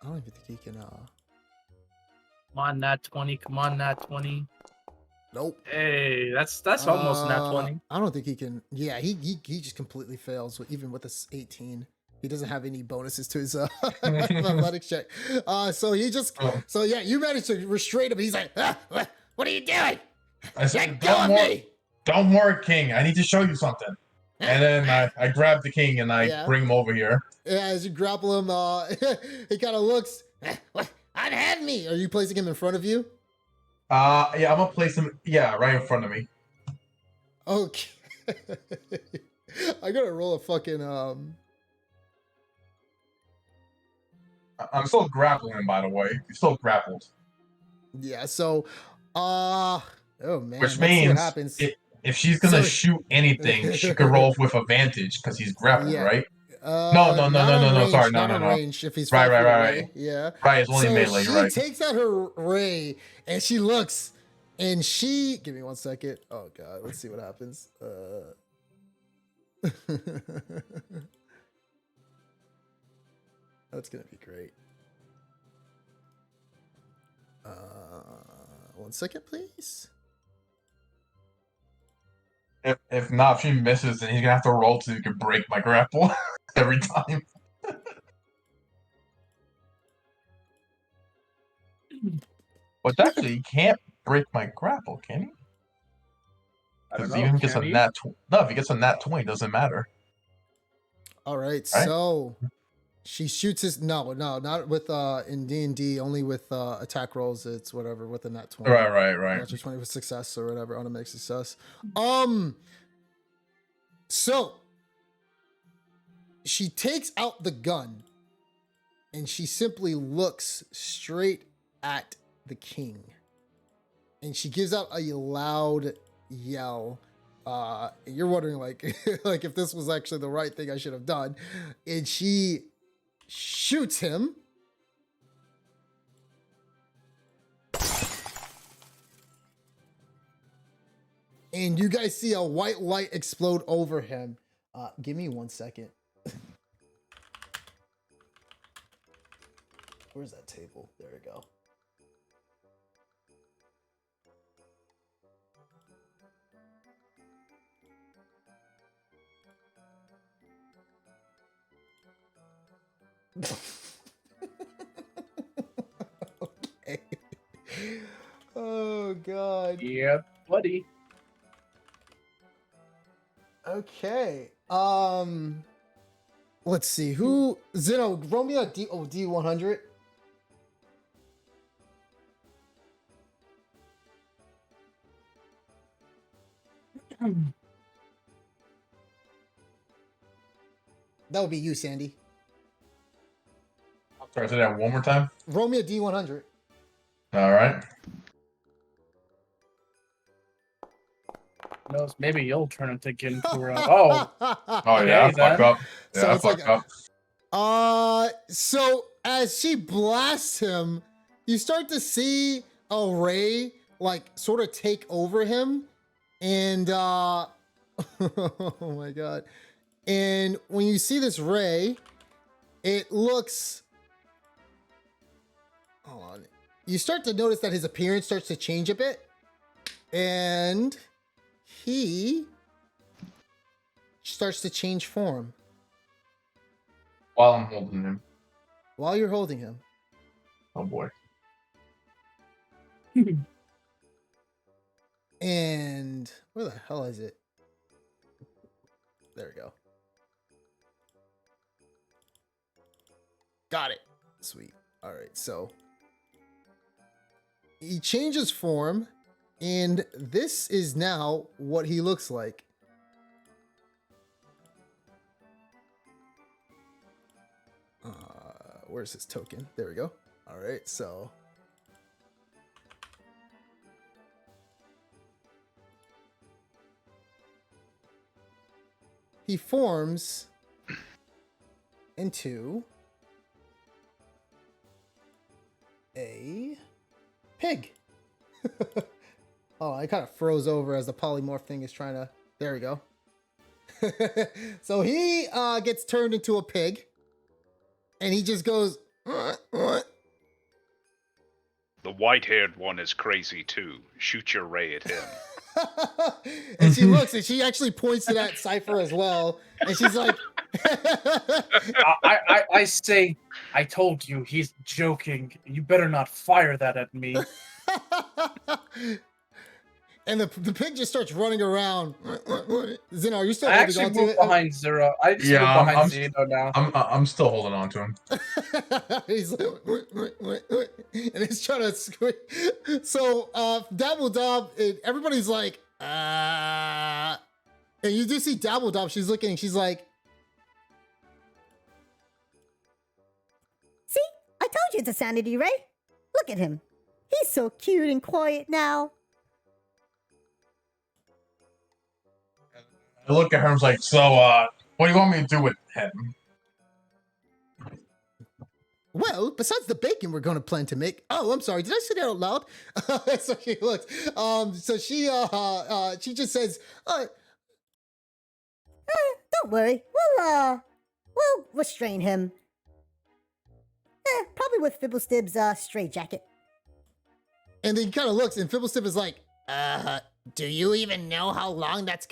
I don't even think he can. Come on, nat 20. Come on, nat 20. Nope. Hey, that's almost nat 20. I don't think he can. Yeah, he just completely fails even with this 18. He doesn't have any bonuses to his athletics check. So he just. Oh. So yeah, you managed to restrain him. He's like, what are you doing? I said, Let go of me! don't worry, King. I need to show you something. And then I grab the king and I bring him over here. Yeah, as you grapple him, he kind of looks. Unhand me! Are you placing him in front of you? Yeah, I'm gonna place him. Yeah, right in front of me. Okay. I gotta roll a fucking I'm still grappling, by the way. He's still grappled. Yeah. So, oh man. Which Let's see what means happens. if she's gonna So- shoot anything, she could roll with advantage because he's grappled, Yeah. right? No. Sorry, Not no. on range. If he's Right, 5 feet right. away. Yeah. Right, it's only So melee. she You're right. takes out her ray and she looks and she. Give me 1 second. Oh god. Let's see what happens. That's gonna be great. 1 second, please. If not, if she misses, then he's gonna have to roll so he can break my grapple every time. But actually, he can't break my grapple, can he? Because even if he gets a nat 20, no, if he gets a nat 20, it doesn't matter. All right, Right? so she shoots his not with in D&D, only with attack rolls. It's whatever with a nat 20. Right. Natural 20 with success or whatever, automatic success. So she takes out the gun and she simply looks straight at the king. And she gives out a loud yell. You're wondering like like if this was actually the right thing I should have done. And she shoots him. And you guys see a white light explode over him. Give me 1 second. Where's that table? There we go. Okay. Oh god. Yeah, buddy. Okay. Let's see. Who Zeno, roll me a D100. That would be you, Sandy. Sorry, say that one more time. Roll me a D100. All right. Who knows? Maybe you'll turn into Ginkura. Oh, Oh yeah, I Okay, fuck then. up. So Yeah, I it's like fuck up. So as she blasts him, you start to see a ray like sort of take over him, and oh my god! And when you see this ray, it looks. Hold on. You start to notice that his appearance starts to change a bit, and he starts to change form While I'm holding him. while you're holding him. Oh boy. And where the hell is it? There we go. Got it. Sweet. All right, so he changes form, and this is now what he looks like. Where's his token? There we go. All right, so he forms into pig. Oh, I kind of froze over as the polymorph thing is trying to. There we go. So he gets turned into a pig, and he just goes. The white-haired one is crazy too. Shoot your ray at him. And she looks, and she actually points to that cipher as well, and she's like, I say, I told you, he's joking. You better not fire that at me. and the pig just starts running around. Zeno, are you still I holding actually on to moved it? behind Zero. I just moved behind Zeno now. I'm still holding on to him. He's like, and he's trying to squeak. So, Dabble Dob, everybody's like, and you do see Dabble Dob. She's looking, she's like, See? I told you it's a sanity ray. Look at him. He's so cute and quiet now. I look at her and was like, so, what do you want me to do with him? well, besides the bacon we're going to plan to make. Oh, I'm sorry. Did I say that out loud? So she looks. So she just says, Don't worry. We'll restrain him. Probably with Fibblestib's stray jacket. and then he kind of looks, and Fibblestib is like, do you even know how long that's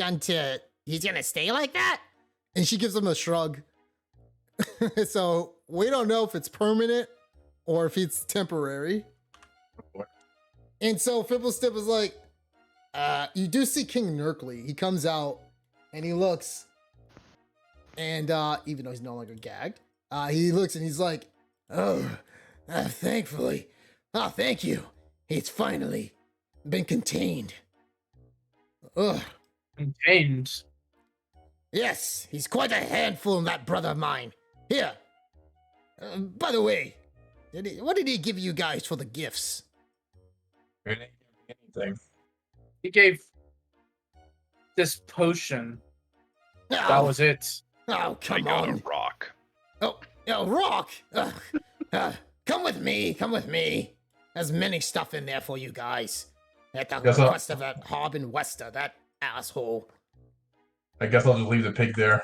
he's gonna stay like that? And she gives him a shrug. So we don't know if it's permanent or if it's temporary. And so Fibblestib is like, you do see King Nurkley. He comes out and he looks, and even though he's no longer gagged, he looks and he's like, thankfully. Oh, thank you. It's finally been contained. Ugh. Contained. Yes, he's quite a handful, that brother of mine. Here. By the way, what did he give you guys for the gifts? Anything. He gave this potion. That Oh, was it. oh, I come got on. a rock. Oh, rock. Come with me. There's many stuff in there for you guys. At the Yes, request of that Harbin Wester, that asshole. I guess I'll just leave the pig there.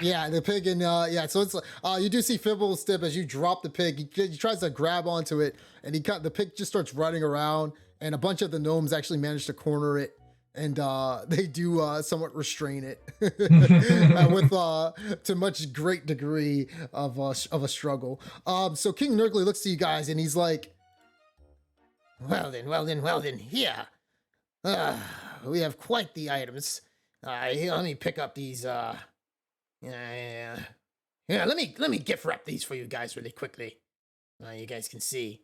Yeah, the pig and so it's you do see Fibblestib as you drop the pig. He tries to grab onto it, and the pig just starts running around, and a bunch of the gnomes actually manage to corner it, and they do somewhat restrain it with to much great degree of a struggle. So King Nurkley looks to you guys, and he's like, well then, here. We have quite the items. Here, let me pick up these. Yeah. Let me gift wrap these for you guys really quickly. You guys can see.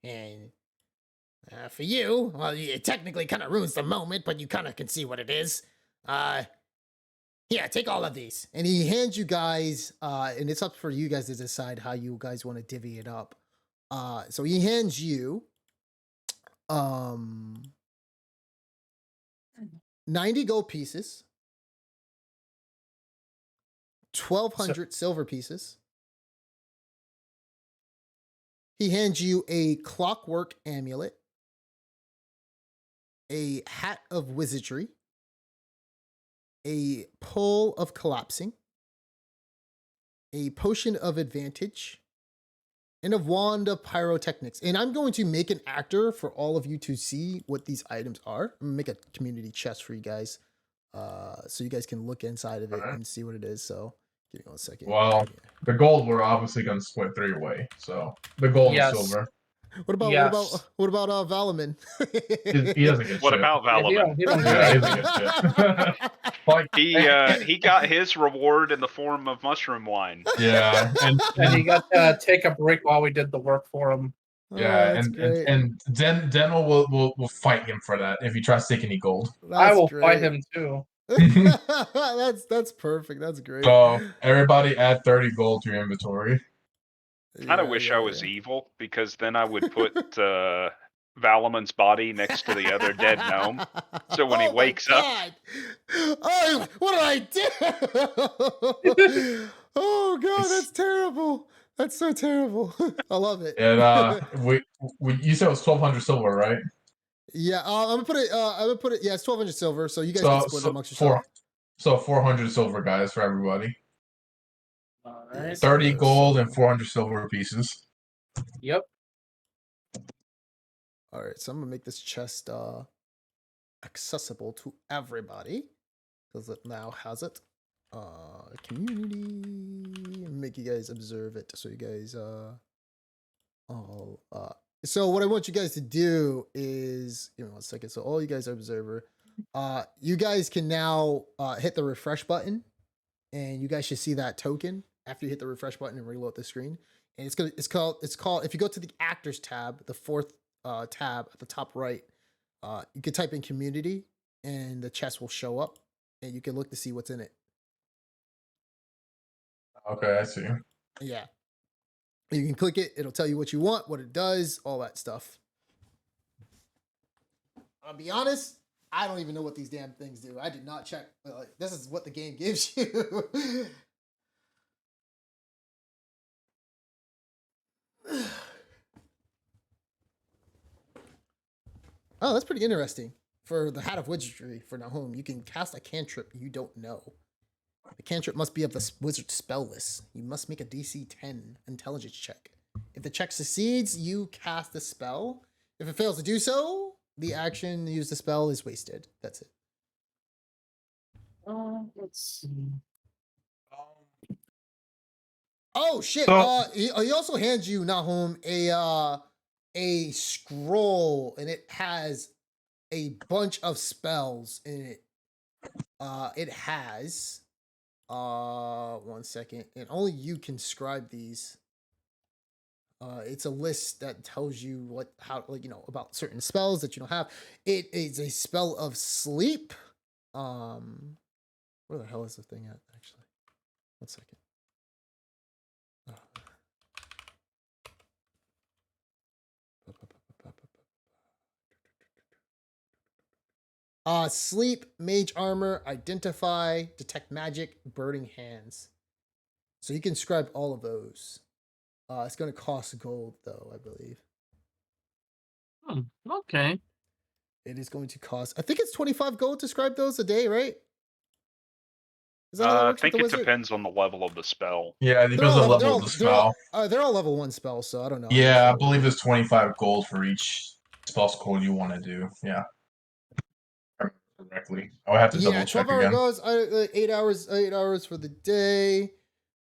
And for you, well, it technically kind of ruins the moment, but you kind of can see what it is. Yeah, take all of these. And he hands you guys, and it's up for you guys to decide how you guys want to divvy it up. So he hands you 90 gold pieces, 1,200 silver pieces. He hands you a clockwork amulet, a hat of wizardry, a pole of collapsing, a potion of advantage, and a wand of pyrotechnics. And I'm going to make an actor for all of you to see what these items are. I'm gonna make a community chest for you guys, so you guys can look inside of it and see what it is. So give me 1 second. Well, the gold we're obviously gonna split 3 away. So the gold Yes. and silver. What about Yes. Valaman? He doesn't get What shit. about Yeah, Valaman? he don't Yeah, he care. doesn't get shit. Like He got his reward in the form of mushroom wine. yeah, and And he got to take a break while we did the work for him. yeah, that's great. and Deno will fight him for that if he tries to take any gold. I That's will great. fight him too. That's perfect. That's great. So everybody add 30 gold to your inventory. Kind of wish I was evil, because then I would put Valaman's body next to the other dead gnome. So when he Oh my wakes up- God. Oh, what did I do? Oh God, that's terrible. That's so terrible. I love it. And you said it was 1,200 silver, right? Yeah, I'm gonna put it. Yeah, it's 1,200 silver. So you guys can split it amongst yourself. 400 silver, guys, for everybody. All right. 30 gold so- and 400 silver pieces. Yep. All right, so I'm gonna make this chest accessible to everybody because it now has it. Community, make you guys observe it. So you guys all so what I want you guys to do is, give me 1 second. So all you guys are observer. You guys can now hit the refresh button, and you guys should see that token after you hit the refresh button and reload the screen. And it's called if you go to the actors tab, the fourth tab at the top right, you can type in community and the chest will show up and you can look to see what's in it. Okay, I see. Yeah. You can click it, it'll tell you what you want, what it does, all that stuff. I'll be honest, I don't even know what these damn things do. I did not check. Like, this is what the game gives you. Oh, that's pretty interesting. For the Hat of Wizardry for Nahum, you can cast a cantrip you don't know. The cantrip must be of the wizard spell list. You must make a DC 10 intelligence check. If the check succeeds, you cast the spell. If it fails to do so, the action to use the spell is wasted. That's it. Let's see. Oh shit! So- He also hands you, Nahum, a scroll, and it has a bunch of spells in it. It has 1 second, and only you can scribe these. It's a list that tells you about certain spells that you don't have. It is a spell of sleep. Where the hell is the thing at actually? 1 second. Sleep, mage armor, identify, detect magic, burning hands. So you can scribe all of those. It's going to cost gold, though, I believe. Okay. It is going to cost. I think it's 25 gold to scribe those a day, right? Is that how that I works with think the it wizard? depends on the level of the spell. Yeah, it depends on the level of the spell. They're all level 1 spells, so I don't know. Yeah, I believe it's 25 gold for each spell scroll you want to do. Yeah. Correctly. I'll have to double check 12-hour again. goes, 8 hours for the day.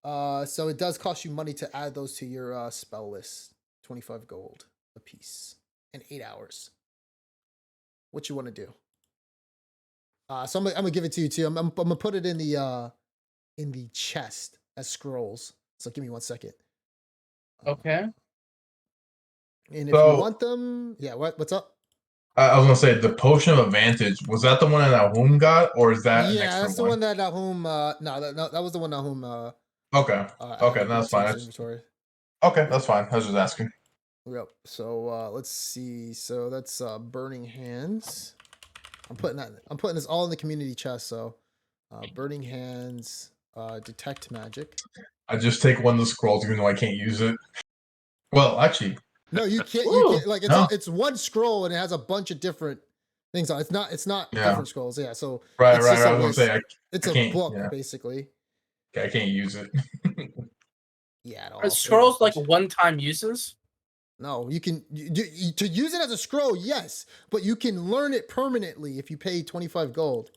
So it does cost you money to add those to your spell list. 25 gold a piece and 8 hours. What you want to do? So I'm gonna give it to you too. I'm gonna put it in the chest as scrolls. So give me 1 second. Okay. And if you want them, yeah. What's up? I was gonna say the potion of advantage. Was that the one that Nahum got, or is that an extra that's the one that Nahum. No, that was the one Nahum. Okay. Okay, that's fine. Okay, that's fine. I was just asking. Yep. So let's see. So that's burning hands. I'm putting this all in the community chest. So burning hands, detect magic. I just take one of the scrolls even though I can't use it. Well, actually. No, you can't. It's one scroll and it has a bunch of different things on it. It's not different scrolls. Yeah. So right. I was gonna say it's a book basically. Okay, I can't use it. Yeah. At all. Are scrolls like one-time uses? No, you can to use it as a scroll, yes, but you can learn it permanently if you pay 25 gold.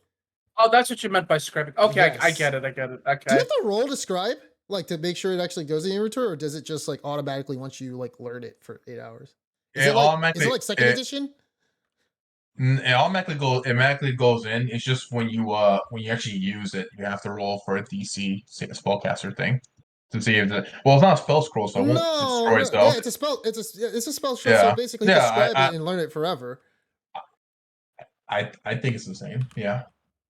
Oh, that's what you meant by scribing. Okay, Yes. I get it. Okay. Do you have to roll to scribe, like to make sure it actually goes in the inventory, or does it just like automatically once you like learn it for 8 hours? Is it like second edition? It automatically goes in. It's just when you actually use it, you have to roll for a DC spellcaster thing. To see if it's not a spell scroll, so it won't destroy itself. Yeah, it's a spell. It's a spell scroll. So basically, you can scribe it and learn it forever. I think it's the same. Yeah,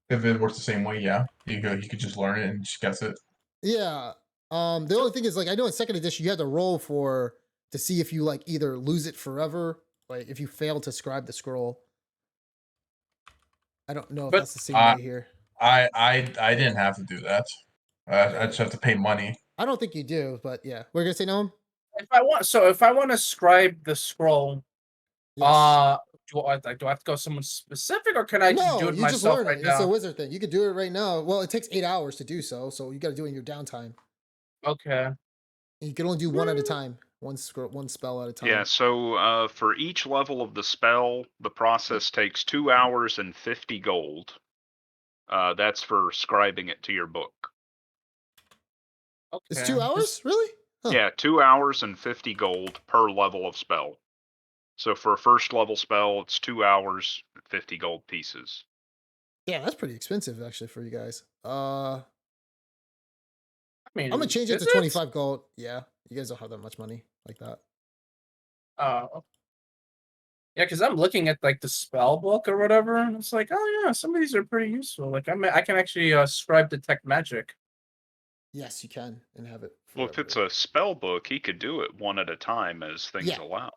if it works the same way, yeah, you could just learn it and just guess it. Yeah. The only thing is, like, I know in second edition you had to roll to see if you like either lose it forever, like if you fail to scribe the scroll. I don't know if that's the same way here. I didn't have to do that. I just have to pay money. I don't think you do, but yeah. We're gonna say no. If I want to scribe the scroll, Yes. do I have to go someone specific, or can I just do No, it you just myself learn right it. It's a now? wizard thing. You could do it right now. Well, it takes 8 hours to do so, so you got to do it in your downtime. Okay. You can only do one at a time, one spell at a time. Yeah, so for each level of the spell, the process takes 2 hours and 50 gold. That's for scribing it to your book. Okay. It's 2 hours, really? Huh. Yeah, 2 hours and 50 gold per level of spell. So for a first level spell, it's 2 hours, 50 gold pieces. Yeah, that's pretty expensive actually for you guys. I mean, I'm gonna change it is to 25 gold. Yeah, you guys don't have that much money like that. Yeah, because I'm looking at like the spell book or whatever, and it's like, oh yeah, some of these are pretty useful. Like I can actually scribe detect magic. Yes, you can and have it. Well, if it's forever. a spell book, he could do it one at a time as things Yeah. allow.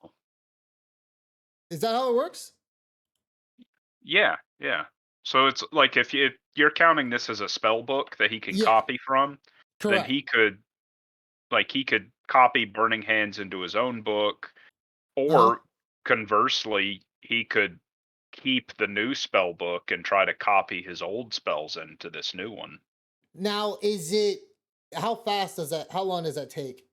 Is that how it works? Yeah. So it's like if you're counting this as a spell book that he can Yeah. copy from, then Correct. he could copy Burning Hands into his own book, or conversely, he could keep the new spell book and try to copy his old spells into this new one. Now, how fast does that? How long does that take?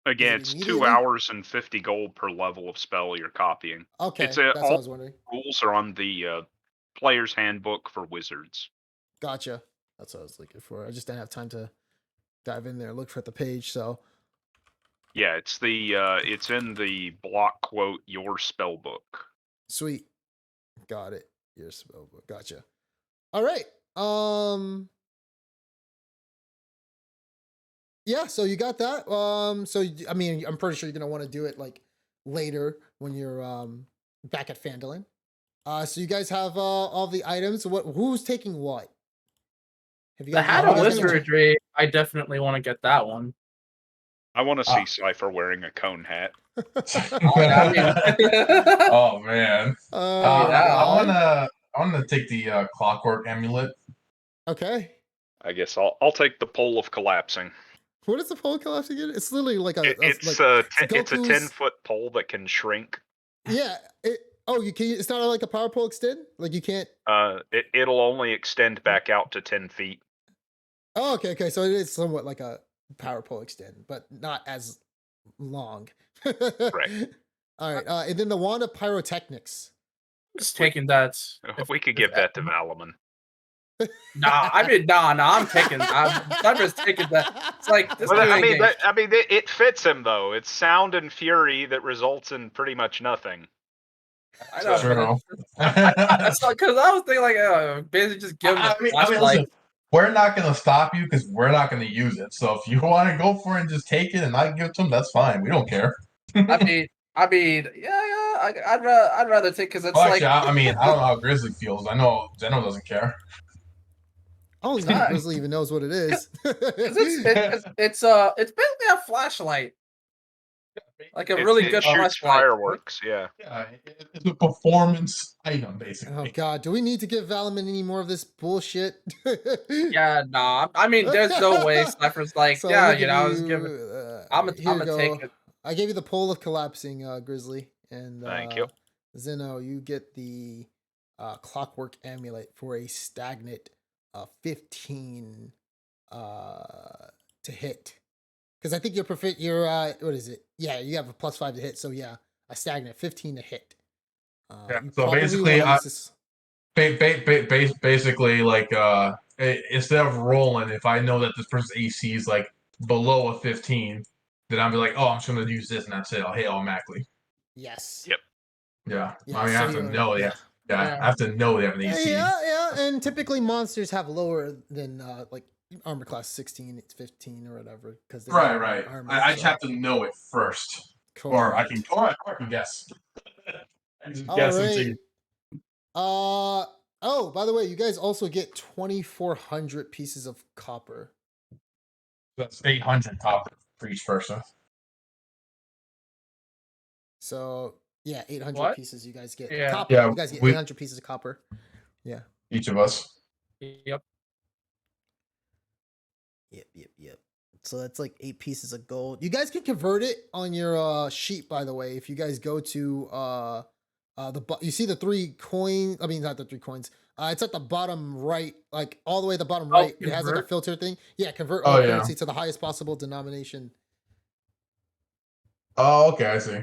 Again, it it's 2 immediately? hours and 50 gold per level of spell you're copying. Okay, It's that's what I all was wondering. rules are on the player's handbook for wizards. Gotcha. That's what I was looking for. I just didn't have time to dive in there and look for the page. So Yeah, it's in the block quote your spell book. sweet, got it. Your spell book. Gotcha. All right. Yeah. So you got that. I mean, I'm pretty sure you're gonna want to do it like later when you're back at Fandolin. So you guys have all the items. Who's taking what? Have you The guys? hat you of guys gonna- wizardry, I definitely want to get that one. I want to see Cypher wearing a cone hat. Oh man. I want to take the clockwork amulet. Okay. I guess I'll take the pole of collapsing. What is the pole collapse again? It's literally like It's like a Goku's- 10-foot pole that can shrink. Yeah. You can. It's not like a power pole extend. Like you can't. It'll only extend back out to 10 feet. Oh, okay. So it is somewhat like a power pole extend, but not as long. Right. All right. And then the wand of pyrotechnics. Just taking that. We could give that to Valaman. Nah, I'm taking. I'm just taking that. It's like this. Well, it fits him though. It's sound and fury that results in pretty much nothing. I know. True. That's like because I was thinking like, basically just give him a flashlight. Listen, we're not gonna stop you because we're not gonna use it. So if you want to go for it and just take it and not give it to him, that's fine. We don't care. I mean, yeah. I'd rather take because it's Actually, like. I don't know how Grizzly feels. I know Zeno doesn't care. I don't think Grizzly even knows what it is. It's basically a flashlight, like a really good it shoots flashlight. fireworks. Yeah. Yeah, it's a performance item basically. Oh God, do we need to give Valaman any more of this bullshit? Yeah, nah. I mean, there's no way. Cypher's like, So yeah, let me you know, I was give giving. you, I'm here gonna you go. take it. I gave you the pole of collapsing, Grizzly, and Thank you. Zeno, you get the clockwork amulet for a stagnant 15 to hit. Because I think you're what is it? Yeah, you have a +5 to hit, so yeah, a stagnant 15 to hit. Yeah, you so probably basically, wanna use this- basically, like instead of rolling, if I know that this person's AC is like below a 15, then I'll be like, oh, I'm just gonna use this, and that's it. I'll hit automatically. Yes. Yep. Yeah. Yeah, I mean, I have to know. Yeah. I have to know they have an AC. Yeah, and typically monsters have lower than like armor class 16, it's 15 or whatever because Right. Armor, I just have to know it first, or I can guess. I can All guess and right. see. Oh, by the way, you guys also get 2,400 pieces of copper. That's 800 copper for each person. So yeah, 800 What? pieces you guys get. Yeah. Copper. Yeah, You guys get we- 800 pieces of copper. Yeah. Each of us. Yep. Yep. So that's like 8 pieces of gold. You guys can convert it on your sheet, by the way. If you guys go to you see the 3 coins. I mean, not the 3 coins. It's at the bottom right, like all the way at the bottom right. It has like a convert? filter thing. Yeah, convert Oh, all yeah. currency to the highest possible denomination. Oh, okay, I see.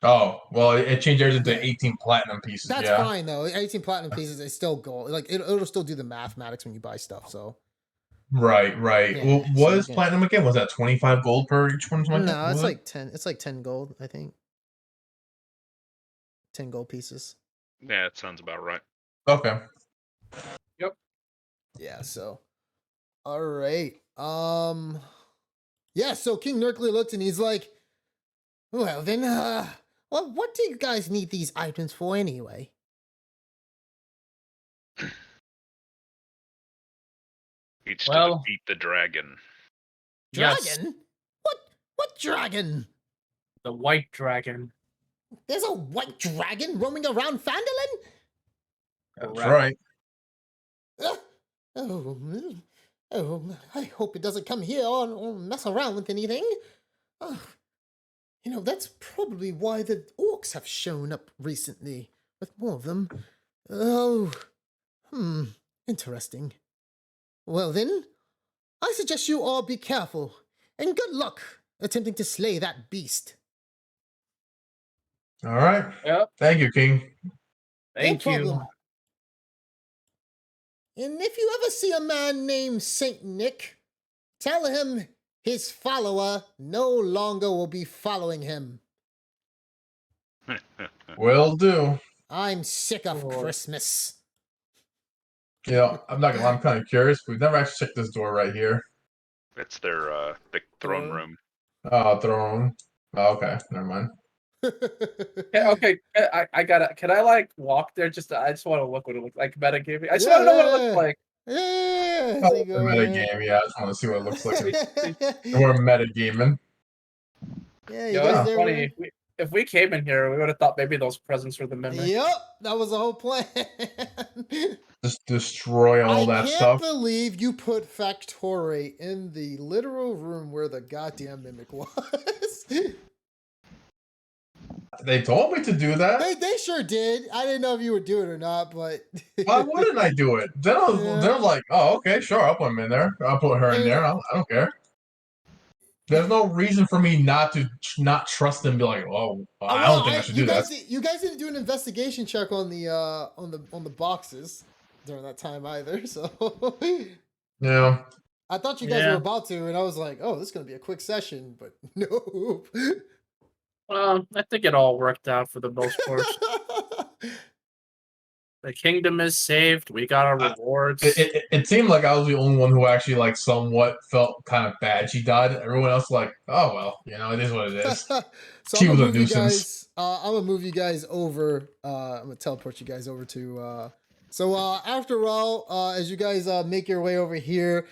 Oh, well, it changed yours into Yeah. 18 platinum pieces. That's yeah. fine though. 18 platinum pieces is still gold. Like it'll still do the mathematics when you buy stuff. So Right, right. Yeah, Well, so what you is can- platinum again? Was that 25 gold per each one? Something like that? no, it's Was it? like 10. It's like 10 gold, I think. 10 gold pieces. Yeah, it sounds about right. Okay. Yeah. So, all right. Yeah. So King Nurkly looked and he's like, "Well then, well, what do you guys need these items for anyway?" It's to Well, defeat the dragon. Dragon? yes, What dragon? the white dragon. There's a white dragon roaming around Phandalin? That's Correct. right. Oh, I hope it doesn't come here or mess around with anything. Oh, that's probably why the orcs have shown up recently, with more of them. Oh, interesting. Well then, I suggest you all be careful, and good luck attempting to slay that beast. All right. Yep. Thank you, King. Thank No you. problem. And if you ever see a man named Saint Nick, tell him his follower no longer will be following him. Will do. I'm sick of Cool. Christmas. I'm not gonna lie, I'm kind of curious. We've never actually checked this door right here. It's their big throne Throne. room. Throne. Oh, okay, never mind. Okay, I gotta. Can I like walk there? I just want to look what it looks like. Metagaming. I just want to know what it looks like. Yeah, Oh, there you the go, meta man. game, yeah. I just want to see what it looks like. Yeah, We're meta gaming. you Yo, guys it's there, funny. man? If we came in here, we would have thought maybe those presents were the mimic. Yep, that was the whole plan. Just destroy all I that can't stuff. believe you put Factore in the literal room where the goddamn mimic was. They told me to do that. They sure did. I didn't know if you would do it or not, but Why wouldn't I do it? Then I was like, oh, okay, sure, I'll put him in there. I'll put her in there. I don't care. There's no reason for me not to not trust them. And be like, oh, I don't think I should do that. You guys didn't do an investigation check on the boxes during that time either. So Yeah. I thought you guys Yeah. were about to, and I was like, oh, this is gonna be a quick session, but no. I think it all worked out for the most part. The kingdom is saved. We got our rewards. It seemed like I was the only one who actually like somewhat felt kind of bad she died. Everyone else like, oh well, it is what it is. So She I'm was gonna a move you nuisance. guys. I'm gonna move you guys over. I'm gonna teleport you guys over to. So after all, as you guys make your way over here,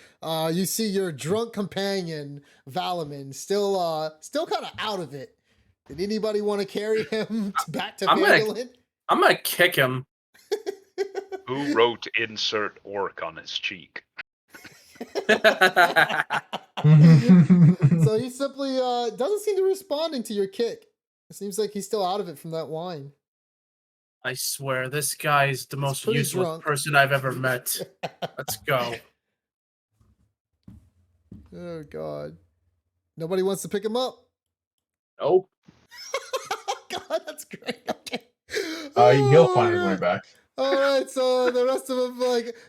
you see your drunk companion Valaman still kind of out of it. Did anybody want to carry him back to Phandalin? I'm gonna kick him. Who wrote insert orc on his cheek? So he simply doesn't seem to be responding to your kick. It seems like he's still out of it from that wine. I swear, this guy's the most pretty useless drunk. person I've ever met. Let's go. Oh God. Nobody wants to pick him up. Nope. God, that's great. Okay. He'll find his way back. All right, so the rest of them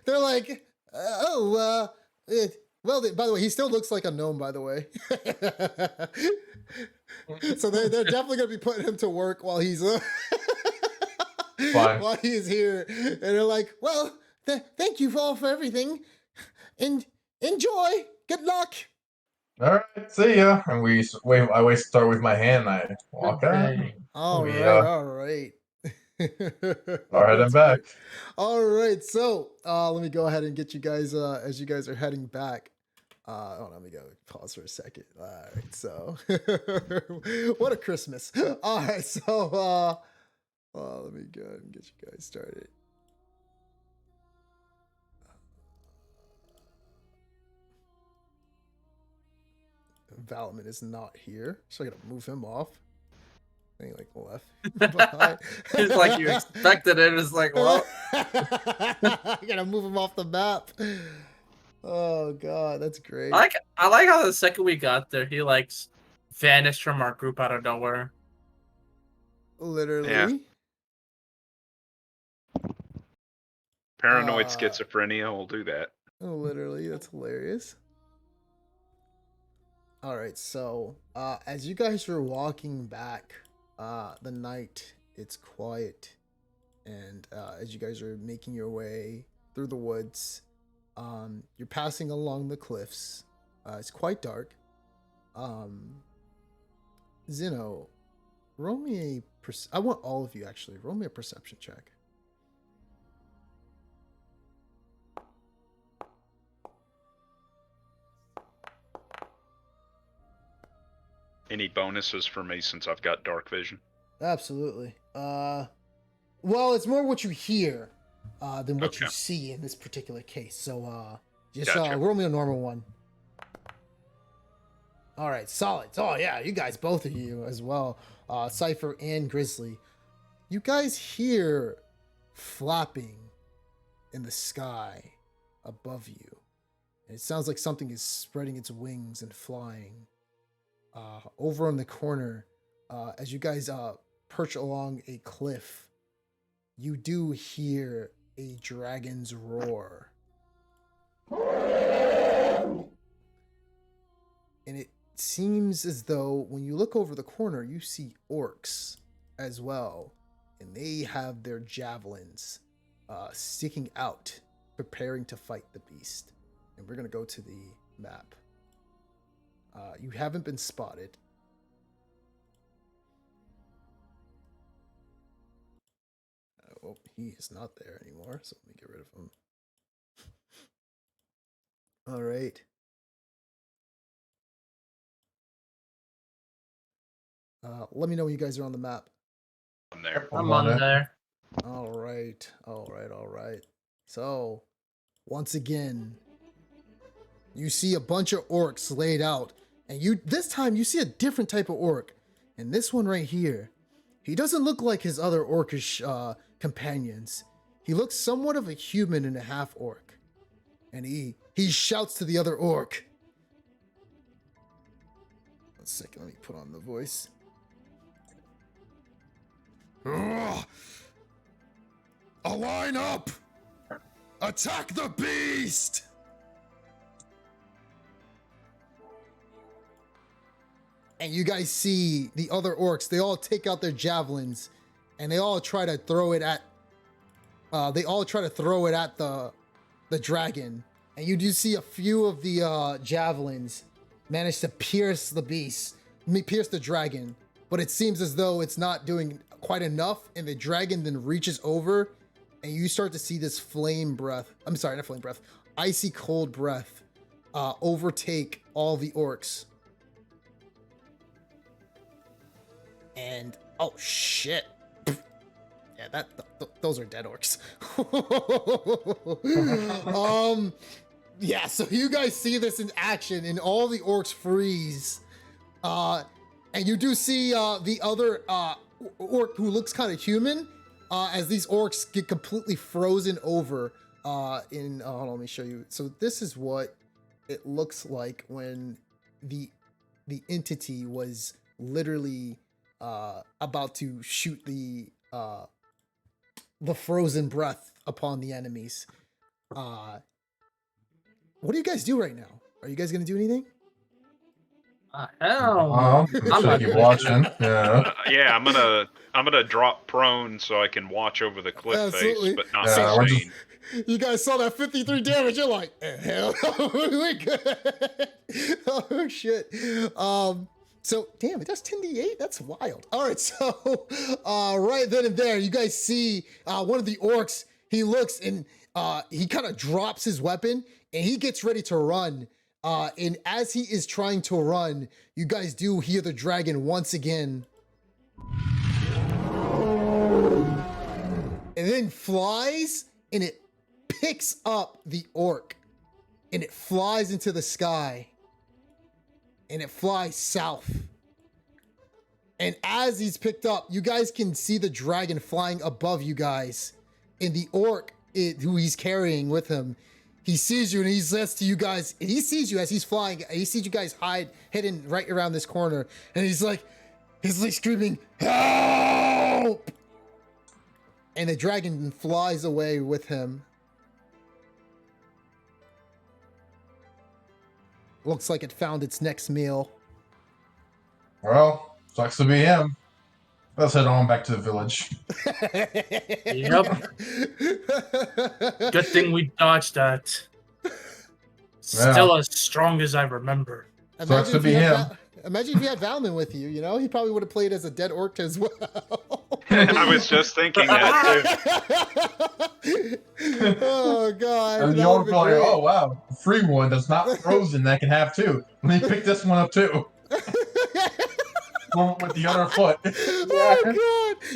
they're like, well, by the way, he still looks like a gnome, by the way. So they're definitely gonna be putting him to work while he's Fine. while he's here, and they're like, well, thank you all for everything, and enjoy. Good luck. All right, see ya. And I start with my hand. I walk out. All We, right. Are heading That's back. great. All right, so let me go ahead and get you guys as you guys are heading back. Hold on, let me go pause for a second. All right, so what a Christmas. All right, so let me go ahead and get you guys started. Valman is not here, so I gotta move him off. I think like left behind. It's like you expected it. It's like, well, I gotta move him off the map. Oh god, that's great. I like how the second we got there, he like vanished from our group out of nowhere. Literally. Yeah. Paranoid Uh, schizophrenia will do that. Literally, that's hilarious. All right, so as you guys are walking back, the night it's quiet, and as you guys are making your way through the woods, you're passing along the cliffs. It's quite dark. Zeno, roll me I want all of you actually. Roll me a perception check. Any bonuses for me since I've got dark vision? Absolutely. Well, it's more what you hear than what you Okay. see in this particular case. So just Gotcha. roll me a normal one. All right, solid. Oh yeah, you guys, both of you as well, Cypher and Grizzly. You guys hear flapping in the sky above you. And it sounds like something is spreading its wings and flying. Over in the corner, as you guys perch along a cliff, you do hear a dragon's roar. And it seems as though when you look over the corner, you see orcs as well. And they have their javelins sticking out, preparing to fight the beast. And we're going to go to the map. You haven't been spotted. Oh, he is not there anymore, so let me get rid of him. All right. Let me know when you guys are on the map. I'm there. I'm on there. All right. So, once again, you see a bunch of orcs laid out, and this time you see a different type of orc. And this one right here, he doesn't look like his other orcish companions. He looks somewhat of a human and a half orc. And he shouts to the other orc. 1 second, let me put on the voice. Ugh! Align up! Attack the beast! And you guys see the other orcs, they all take out their javelins and they all try to throw it at the dragon. And you do see a few of the javelins manage to pierce the dragon, but it seems as though it's not doing quite enough, and the dragon then reaches over and you start to see this icy cold breath overtake all the orcs. And oh shit. Yeah, those are dead orcs. Yeah, so you guys see this in action, and all the orcs freeze. And you do see the other orc who looks kind of human, as these orcs get completely frozen over. Hold on, let me show you. So this is what it looks like when the entity was literally about to shoot the frozen breath upon the enemies. What do you guys do right now? Are you guys gonna do anything? Hell, Looks I'm like not you're doing watching. Yeah. Yeah, I'm gonna drop prone so I can watch over the cliff Absolutely. face, but not Yeah, we're be just- seen. You guys saw that 53 damage. You're like, hell, we're good. Oh shit. So damn it, that's 10d8. That's wild. All right, so right then and there, you guys see one of the orcs. He looks and he kind of drops his weapon and he gets ready to run. And as he is trying to run, you guys do hear the dragon once again. And then flies and it picks up the orc and it flies into the sky. and it flies south. And as he's picked up, you guys can see the dragon flying above you guys. And the orc who he's carrying with him, he sees you and he says to you guys, and he sees you as he's flying, and he sees you guys hidden right around this corner. And he's like screaming, "Help!" And the dragon flies away with him. Looks like it found its next meal. Well, sucks to be him. Let's head on back to the village. Yep. Good thing we dodged that. Still as strong as I remember. Sucks to be him. Imagine if you had Valman with you, you know? He probably would have played as a dead orc as well. I was just thinking that too. Oh, God. And that the orc would've like, been great. oh wow, free one that's not frozen that can have two. Let me pick this one up too. One with the other foot. Oh God!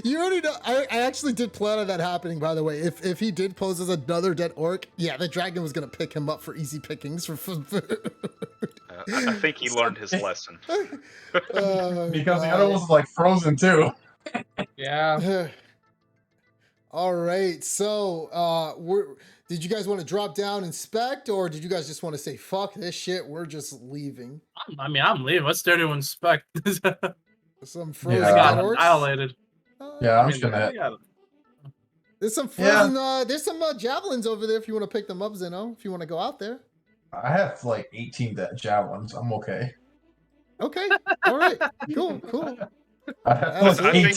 You already know. I actually did plan on that happening. By the way, if he did pose as another dead orc, yeah, the dragon was gonna pick him up for easy pickings for food. I think he learned his lesson. Oh, Because the God. other one's like frozen too. Yeah. All right. So, did you guys want to drop down, inspect, or did you guys just want to say fuck this shit? We're just leaving. I'm leaving. What's there to inspect? Some frozen Yeah. I got dead orcs. annihilated. Yeah, I'm I just mean, gonna. yeah. There's some frozen. There's some javelins over there if you want to pick them up, Zeno. If you want to go out there. I have like 18 javelins. I'm okay. Okay. All right. Cool. I have Well, like I 18.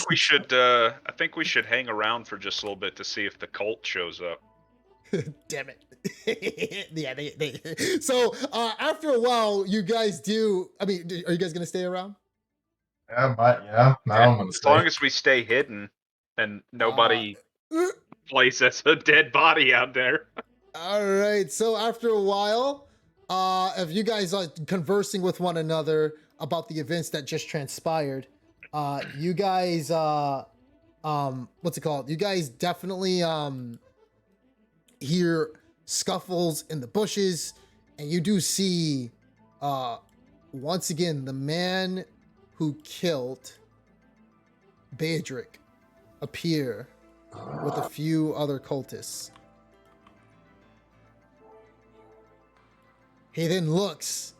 think we should hang around for just a little bit to see if the cult shows up. Damn it. Yeah. They. So after a while, you guys do. I mean, are you guys gonna stay around? Yeah, now I'm gonna As stay. long as we stay hidden and nobody places a dead body out there. All right. So after a while, if you guys are conversing with one another about the events that just transpired, you guys, what's it called? You guys definitely hear scuffles in the bushes, and you do see, once again, the man who killed Baradreic appear with a few other cultists. He then looks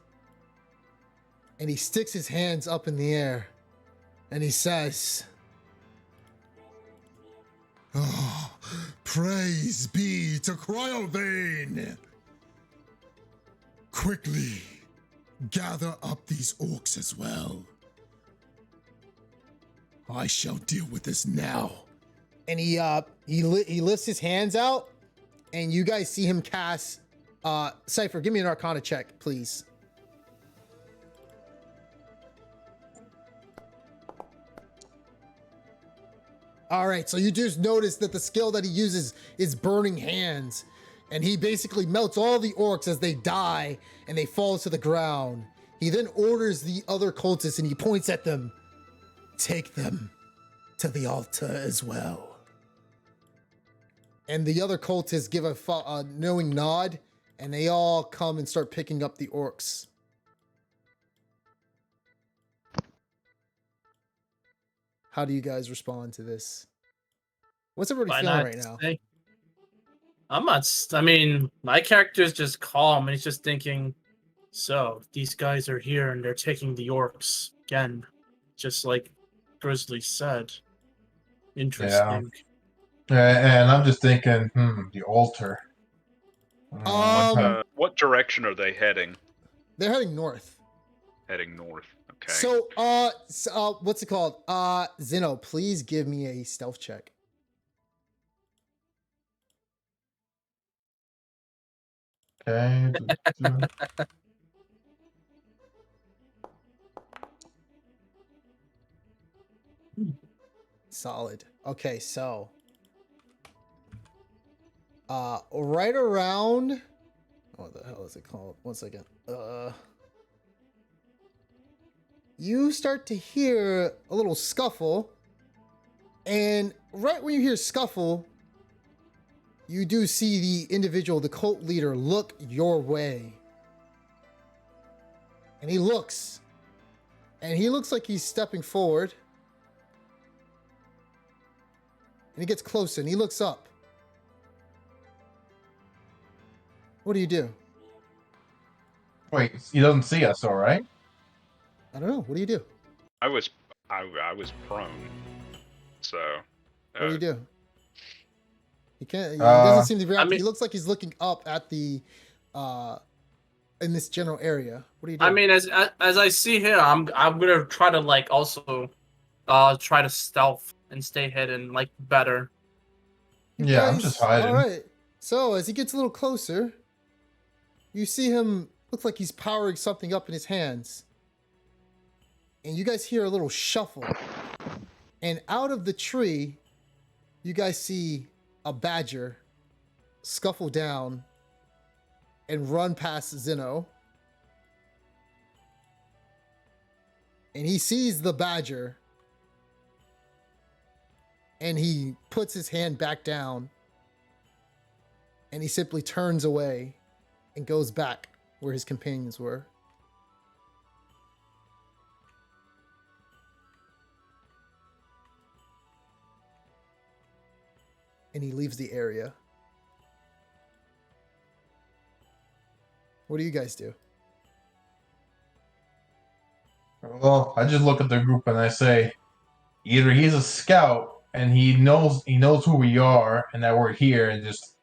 and he sticks his hands up in the air and he says, "Oh, praise be to Cryovane! Quickly, gather up these orcs as well. I shall deal with this now." And he lifts his hands out, and you guys see him cast. Cypher, give me an Arcana check, please. All right, so you just notice that the skill that he uses is Burning Hands, and he basically melts all the orcs as they die and they fall to the ground. He then orders the other cultists and he points at them. Take them to the altar as well. And the other cultists give a knowing nod, and they all come and start picking up the orcs. How do you guys respond to this? What's everybody Why feeling not right now? stay? I mean, my character's just calm, and he's just thinking, so, these guys are here, and they're taking the orcs again, just like Grizzly said. Interesting. And I'm just thinking, the altar. What direction are they heading? They're heading north. Heading north. Okay. So, what's it called? Zeno, please give me a stealth check. Okay. Solid. Okay, so right around, what the hell is it called? 1 second. You start to hear a little scuffle, and right when you hear scuffle, you do see the individual, the cult leader, look your way. And he looks, And he looks like he's stepping forward. And he gets closer and he looks up. What do you do? Wait, he doesn't see us, all right? I don't know. What do you do? I was prone, so. What do you do? He can't. He Uh, doesn't seem to react. I mean- He looks like he's looking up at the, in this general area. What do you do? I mean, as I see here, I'm gonna try to like also, try to stealth and stay hidden like better. You Yeah, I'm guys- just hiding. All right. So as he gets a little closer, you see him look like he's powering something up in his hands, and you guys hear a little shuffle. And out of the tree, you guys see a badger scuffle down and run past Zeno. And he sees the badger. And he puts his hand back down. And he simply turns away and goes back where his companions were. And he leaves the area. What do you guys do? Well, I just look at the group and I say, either he's a scout and he knows who we are and that we're here, and just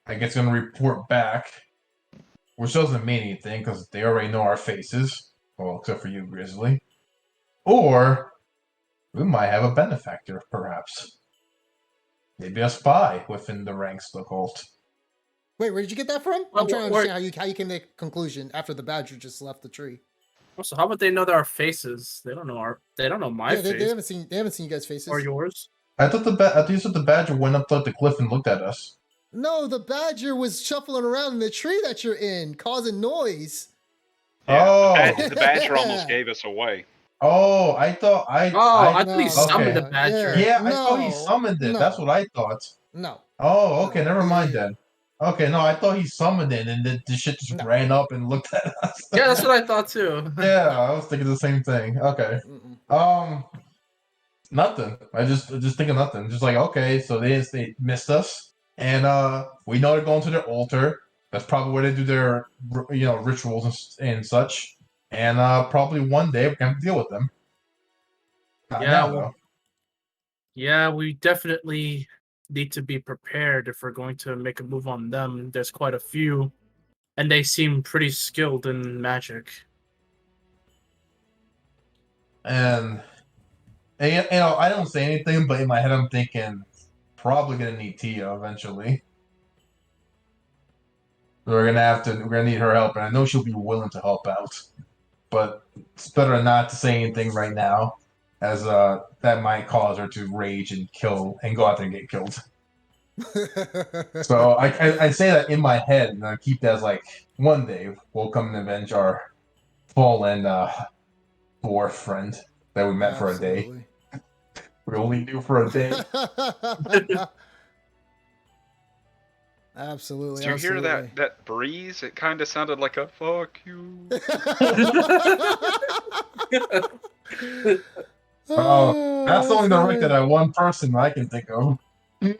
I guess gonna report back, which doesn't mean anything because they already know our faces. Well, except for you, Grizzly. Or we might have a benefactor, perhaps. Maybe a spy within the ranks of the cult. Wait, where did you get that from? Well, I'm trying to where- understand how you came to a conclusion after the badger just left the tree. Also, how about they know our faces? They don't know my Yeah, face they haven't seen you guys' faces. or yours. I thought you said the badger went up to the cliff and looked at us. No, the badger was shuffling around in the tree that you're in, causing noise. Yeah, Oh. the badger almost gave us away. Oh, I thought I thought he No. summoned the Okay. badger. Yeah, I thought he No, summoned it. no. That's what I thought. No. Oh, okay, never mind Yeah. then. Okay, no, I thought he summoned it and then the shit just No. ran up and looked at us. Yeah, that's what I thought too. Yeah, I was thinking the same thing. Okay. Mm-mm. Nothing. I just thinking nothing. Just like, okay, so they missed us. And we know they're going to their altar. That's probably where they do their rituals and such. And probably one day we're gonna have to deal with them. Not Yeah, now, well- though. Yeah, we definitely need to be prepared if we're going to make a move on them. There's quite a few, and they seem pretty skilled in magic. And I don't say anything, but in my head I'm thinking probably gonna need Tia eventually. We're gonna need her help, and I know she'll be willing to help out. But it's better not to say anything right now, as that might cause her to rage and go out there and get killed. So I say that in my head, and I keep that as like one day we'll come and avenge our fallen dwarf friend that we met for a day. Absolutely. We only knew for a day. Absolutely. Did you hear absolutely. that breeze? It kind of sounded like a fuck you. Oh, that's only directed at one person I can think of. It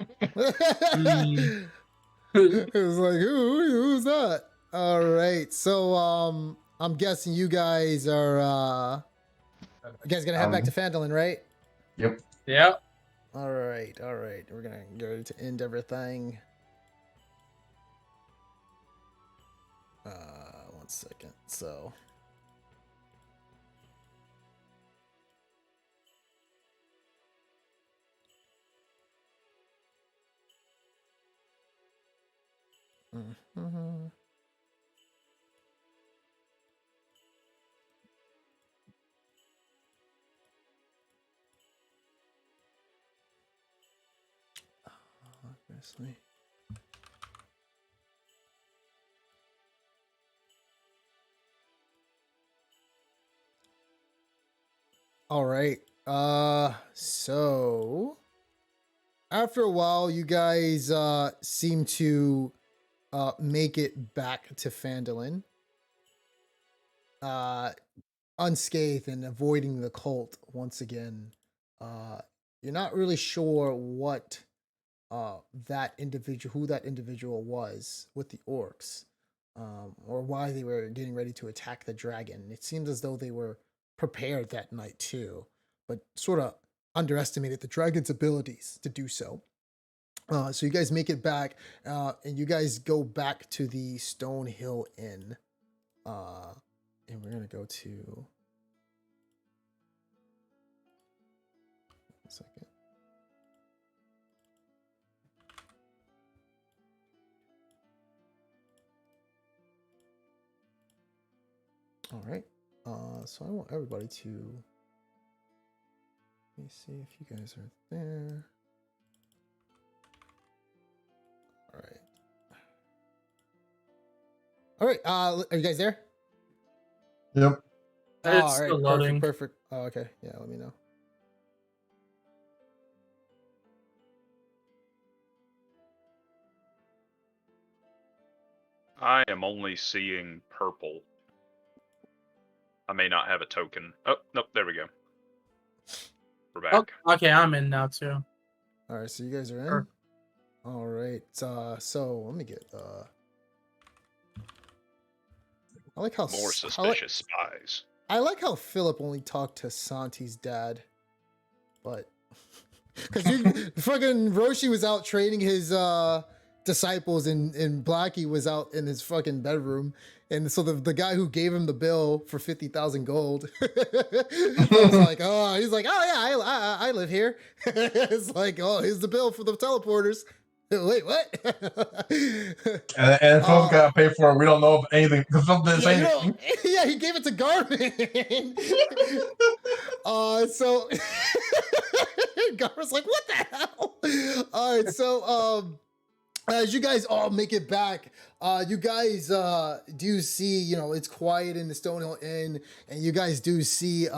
was like, who's that? All right. So, I'm guessing you guys are, gonna head back to Phandalin, right? Yep. Yeah. All right. We're gonna go to end everything. 1 second. So. Mhm. Obviously. All right. So after a while, you guys seem to make it back to Phandalin. unscathed and avoiding the cult once again. You're not really sure what who that individual was with the orcs, or why they were getting ready to attack the dragon. It seems as though they were prepared that night too, but sort of underestimated the dragon's abilities to do so. So you guys make it back, and you guys go back to the Stone Hill Inn, and we're gonna go to. One second. All right. So I want everybody to. Let me see if you guys are there. All right. All right. Are you guys there? Yep. Oh, It's all still right. loading. Perfect. Oh, okay. Yeah. Let me know. I am only seeing purple. I may not have a token. Oh, nope, there we go. We're back. Oh, okay, I'm in now too. All right. So you guys are in. Sure. All right. So let me get. I like how More suspicious spies. I like how Philip only talked to Santi's dad, but because fucking Roshi was out training his disciples, and Blackie was out in his fucking bedroom, and so the guy who gave him the bill for 50,000 gold, was like, oh, he's like, oh yeah, I live here. It's like, oh, here's the bill for the teleporters. Wait, what? And Phil's got to pay for it. We don't know if anything. Because Phil didn't say anything. Yeah, he gave it to Garmin. So Garmin's like, what the hell? All right, so as you guys all make it back, you guys do see, it's quiet in the Stonehill Inn, and you guys do see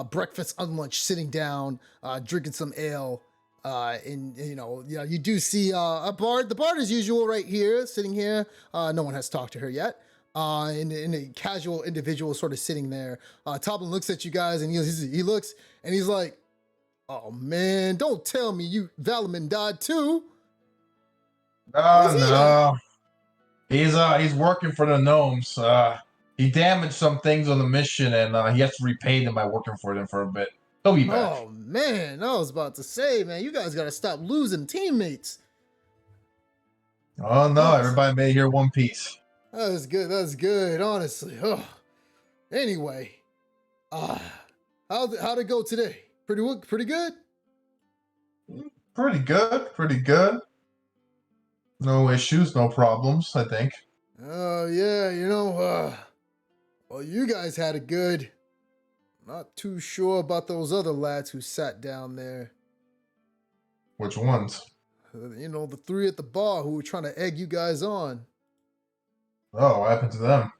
breakfast on lunch sitting down, drinking some ale. And you do see a bard, the bard as usual right here, sitting here. No one has talked to her yet. And a casual individual sort of sitting there. Toblin looks at you guys, and he looks, and he's like, oh man, don't tell me you Valaman died too. No. He's working for the gnomes. He damaged some things on the mission, and he has to repay them by working for them for a bit. He'll be back. Oh man, I was about to say, man, you guys gotta stop losing teammates. Oh no, everybody made here one piece. That was good, honestly. Oh. Anyway, how'd it go today? Pretty good? Pretty good. No issues, no problems, I think. Oh yeah, well, you guys had it good. Not too sure about those other lads who sat down there. Which ones? The three at the bar who were trying to egg you guys on. Oh, what happened to them?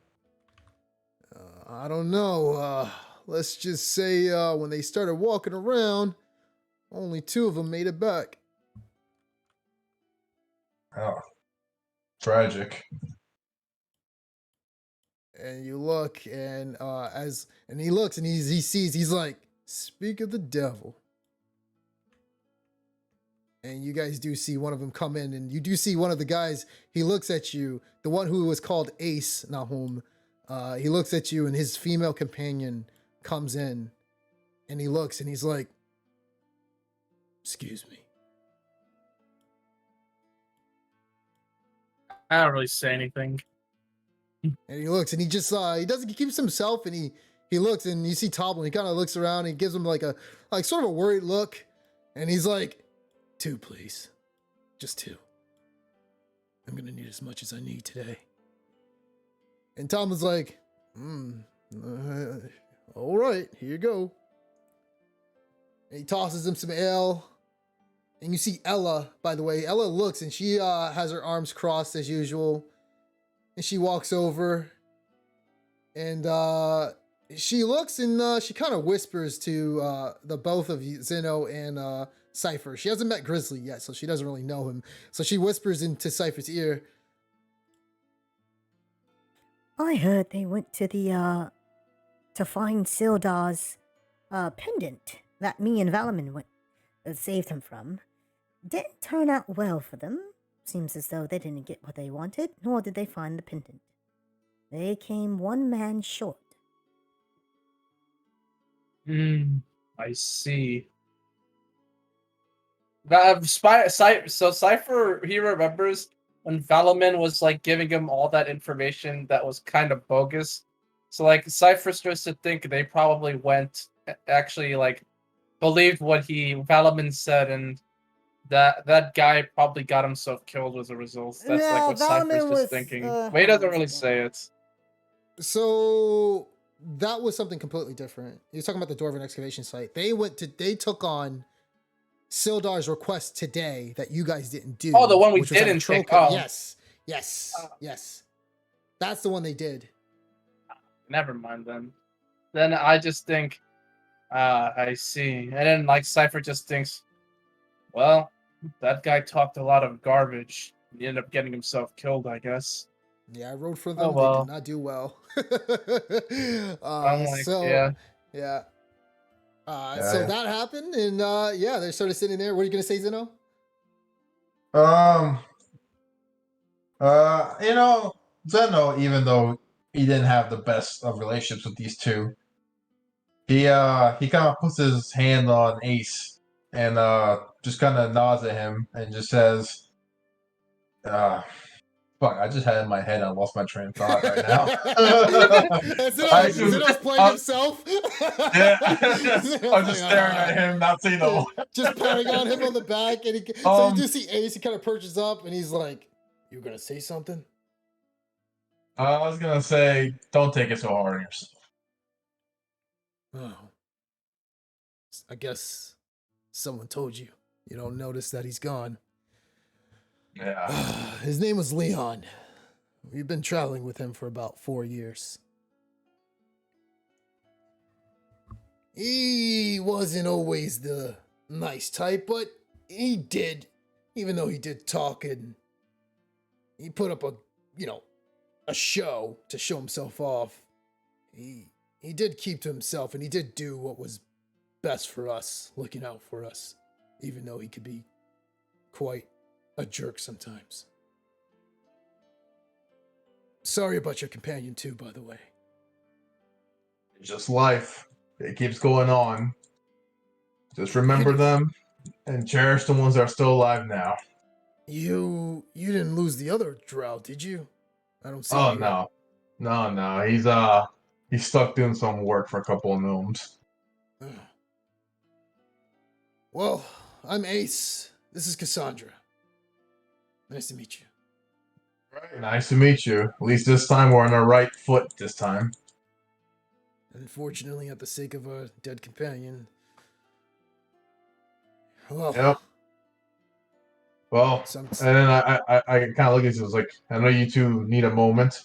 I don't know. Let's just say when they started walking around, only two of them made it back. Oh, tragic. And you look, and he looks, and he sees, he's like, speak of the devil. And you guys do see one of them come in, and you do see one of the guys, he looks at you, the one who was called Ace Nahum. He looks at you, and his female companion comes in, and he looks, and he's like, excuse me. I don't really say anything. And he looks, and he just he keeps himself, and he looks, and you see Toblin, he kind of looks around, and he gives him like sort of a worried look, and he's like, 2, please. Just 2. I'm gonna need as much as I need today. And Toblin's like, all right, here you go. And he tosses him some ale. And you see Ella, by the way. Ella looks, and she has her arms crossed as usual. And she walks over, and she looks, and she kind of whispers to the both of you, Zeno and Cypher. She hasn't met Grizzly yet, so she doesn't really know him. So she whispers into Cypher's ear, I heard they went to the to find Sildar's pendant that me and Valaman saved him from. Didn't turn out well for them. Seems as though they didn't get what they wanted, nor did they find the pendant. They came one man short. I see. So Cypher, he remembers when Valaman was like giving him all that information that was kind of bogus. So like Cypher starts to think they probably went actually like believed what Valaman said, and that guy probably got himself killed as a result. That's like No, what Cypher's Valaman just was, thinking. hold But he on doesn't one really second. say it. So that was something completely different. You're talking about the Dwarven excavation site. They took on Sildar's request today that you guys didn't do. Oh, the one we which was at a didn't take. troll Oh. Yes. That's the one they did. Never mind then. Then I just think, I see. And then like Cypher just thinks, well, that guy talked a lot of garbage. He ended up getting himself killed, I guess. Yeah, I rode for Oh, them. well. They did not do well. I'm like, yeah. Yeah, So yeah. that happened, and they're sort of sitting there. What are you gonna say, Zeno? Zeno, even though he didn't have the best of relationships with these two, he kind of puts his hand on Ace and just kind of nods at him and just says, fuck, I just had it in my head. I lost my train of thought right now. Zeno's playing himself. Yeah, I'm just staring at him, not seeing him. Just patting on him on the back, and so you do see Ace. He kind of perches up, and he's like, "You gonna say something?" I was gonna say, don't take it so hard on yourself. Oh, I guess someone told you. You don't notice that he's gone. Yeah. His name was Leon. We've been traveling with him for about 4 years. He wasn't always the nice type, but he did, even though he did talk, and he put up a show to show himself off. He did keep to himself, and he did do what was best for us, looking out for us, even though he could be quite a jerk sometimes. Sorry about your companion too, by the way. It's just life. It keeps going on. Just remember them and cherish the ones that are still alive now. You didn't lose the other drow, did you? I don't see. Oh no. He's stuck doing some work for a couple of gnomes. Well, I'm Ace. This is Cassandra. Nice to meet you. Right. Nice to meet you. At least this time we're on our right foot this time. Unfortunately, at the sake of a dead companion. Well. Yep. Well, and then I kind of look at you. It's like, I know you two need a moment.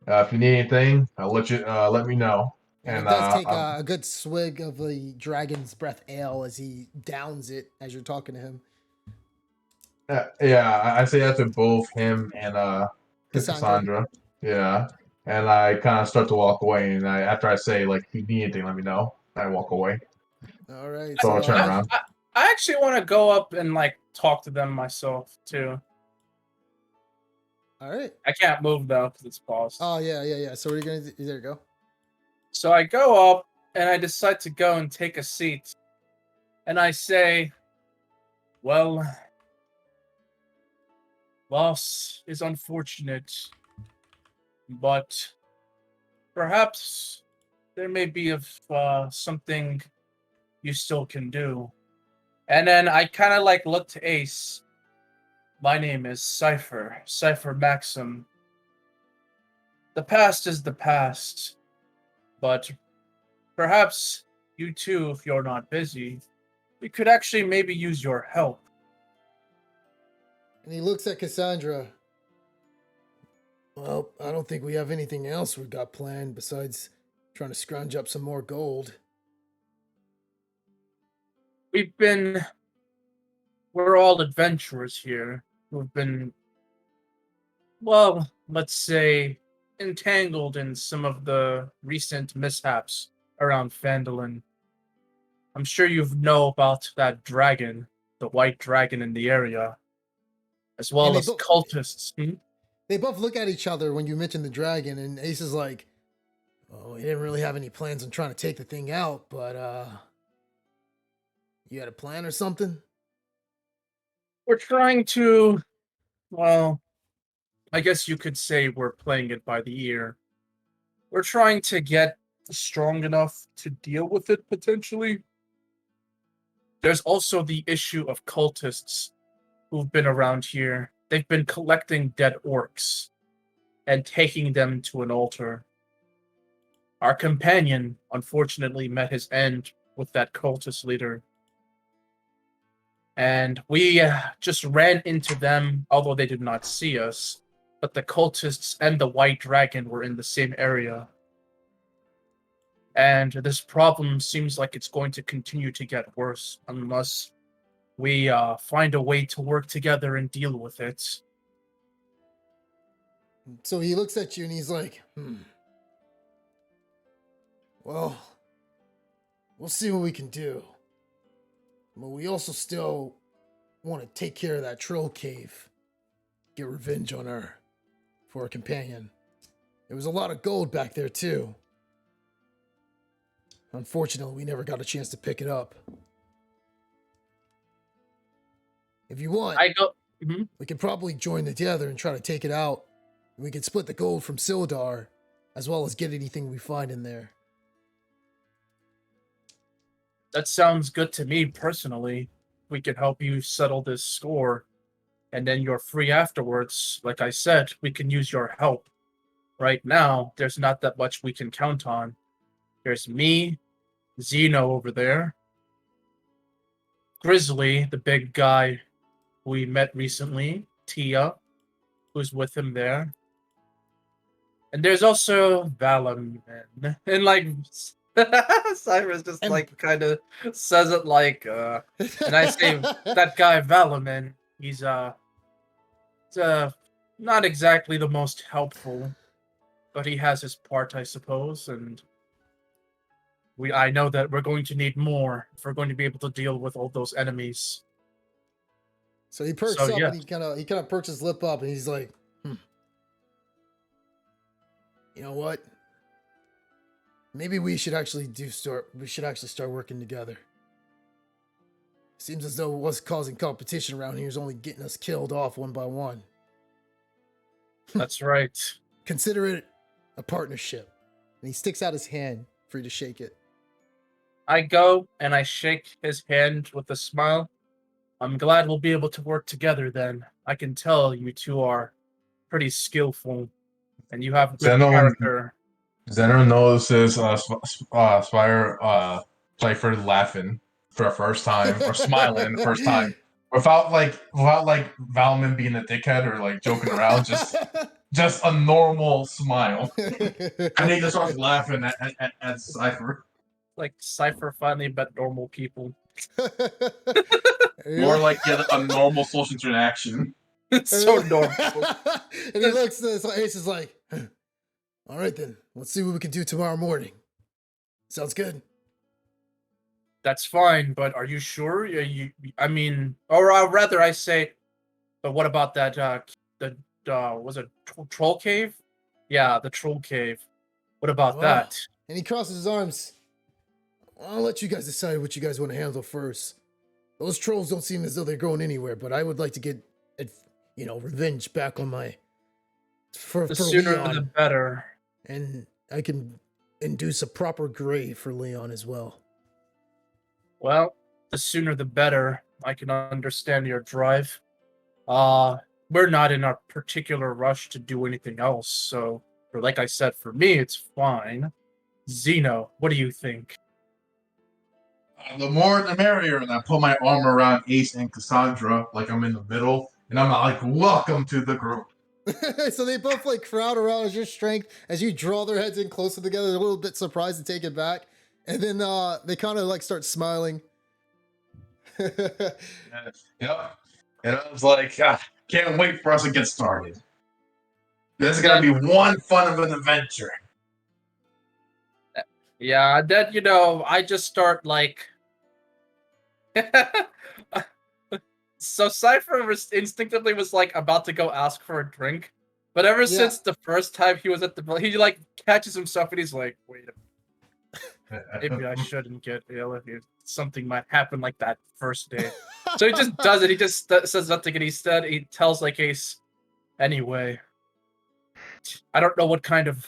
If you need anything, I'll let me know. And he does take a good swig of the dragon's breath ale as he downs it as you're talking to him. Yeah, I say that to both him and Cassandra. Yeah, and I kind of start to walk away, and after I say, like, if you need anything, let me know. I walk away. All right. So I'll turn around. I actually want to go up and like talk to them myself too. All right. I can't move though because it's paused. Oh yeah. So what are you gonna do? There you go. So I go up and I decide to go and take a seat, and I say, "Well, loss is unfortunate, but perhaps there may be something you still can do." And then I kind of like look to Ace. My name is Cypher Maxim. The past is the past, but perhaps you two, if you're not busy, we could actually maybe use your help. And he looks at Cassandra. Well, I don't think we have anything else we've got planned besides trying to scrounge up some more gold. We're all adventurers here. We've been, well, let's say, entangled in some of the recent mishaps around Phandalin. I'm sure you know about that dragon, the white dragon in the area, as well they as both- cultists. They both look at each other when you mention the dragon, and Ace is like, "Oh, he didn't really have any plans on trying to take the thing out, but you had a plan or something?" We're trying to, well, I guess you could say we're playing it by the ear. We're trying to get strong enough to deal with it potentially. There's also the issue of cultists who've been around here. They've been collecting dead orcs and taking them to an altar. Our companion, unfortunately, met his end with that cultist leader. And we just ran into them, although they did not see us. But the cultists and the white dragon were in the same area. And this problem seems like it's going to continue to get worse unless we find a way to work together and deal with it. So he looks at you and he's like, well, we'll see what we can do. But we also still want to take care of that troll cave. Get revenge on her for her companion. There was a lot of gold back there, too. Unfortunately, we never got a chance to pick it up. If you want, we could probably join together and try to take it out. We could split the gold from Sildar, as well as get anything we find in there. That sounds good to me personally. We can help you settle this score, and then you're free afterwards. Like I said, we can use your help. Right now, there's not that much we can count on. There's me, Zeno over there, Grizzly, the big guy we met recently, Tia, who's with him there. And there's also Valaman. And like Cyrus just like kind of says it like and I say that guy Valaman, he's not exactly the most helpful, but he has his part, I suppose, and I know that we're going to need more if we're going to be able to deal with all those enemies. So he perks up and he kind of perks his lip up and he's like, you know what? Maybe we should actually start working together. Seems as though what's causing competition around here is only getting us killed off one by one. That's right. Consider it a partnership. And he sticks out his hand for you to shake it. I go and I shake his hand with a smile. I'm glad we'll be able to work together then. I can tell you two are pretty skillful and you have good character. Zeno notices Spire Cypher laughing for the first time or smiling the first time without Valman being a dickhead or like joking around, just a normal smile. And he just starts laughing at Cypher. Like Cypher finally met normal people. More like a normal social interaction. It's so normal. And he looks at Ace is like, all right then, let's see what we can do tomorrow morning. Sounds good. That's fine, but are you sure? Or rather I say, but what about that, was it Troll Cave? Yeah, the Troll Cave. What about that? And he crosses his arms. I'll let you guys decide what you guys want to handle first. Those trolls don't seem as though they're going anywhere, but I would like to get, revenge back on my... For sooner Leon. the better. And I can induce a proper grave for Leon as well. Well, the sooner the better. I can understand your drive. We're not in a particular rush to do anything else, so, like I said, for me, it's fine. Zeno, what do you think? The more the merrier, and I put my arm around Ace and Cassandra, like I'm in the middle, and I'm like, welcome to the group. So they both crowd around as your strength, as you draw their heads in closer together, a little bit surprised to take it back. And then they kind of start smiling. Yep. And I was like, can't wait for us to get started. This is gonna be one fun of an adventure. Yeah, then I just start like. So Cypher instinctively was like about to go ask for a drink, but ever since the first time he was at the, he like catches himself and he's like, "Wait a minute, maybe I shouldn't get ill if something might happen like that first day." So he just does it. He just says nothing, and he tells like Ace, "Anyway, I don't know what kind of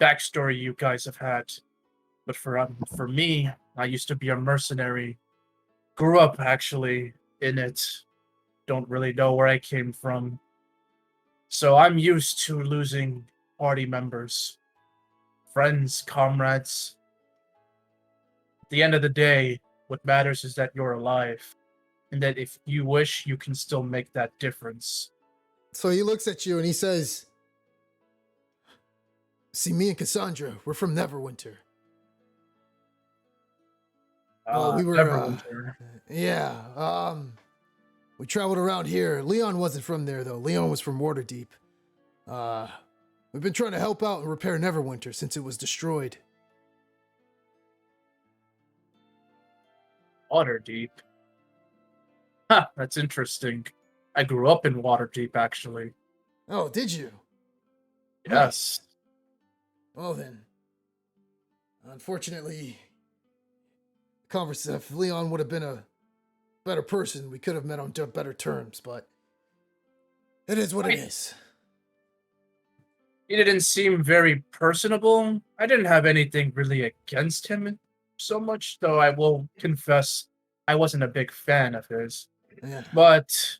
backstory you guys have had, but for me, I used to be a mercenary. Grew up actually in it. Don't really know where I came from. So I'm used to losing party members, friends, comrades. At the end of the day, what matters is that you're alive, and that if you wish, you can still make that difference." So he looks at you and he says, "See, me and Cassandra, we're from Neverwinter. Well, we were, Neverwinter. yeah, we traveled around here. Leon wasn't from there, though. Leon was from Waterdeep. We've been trying to help out and repair Neverwinter since it was destroyed." Waterdeep. Huh, that's interesting. I grew up in Waterdeep, actually. Oh, did you? Yes. Well then, unfortunately, if Leon would have been a better person, we could have met on better terms, but it is what it is. He didn't seem very personable. I didn't have anything really against him so much, though I will confess I wasn't a big fan of his. Yeah. But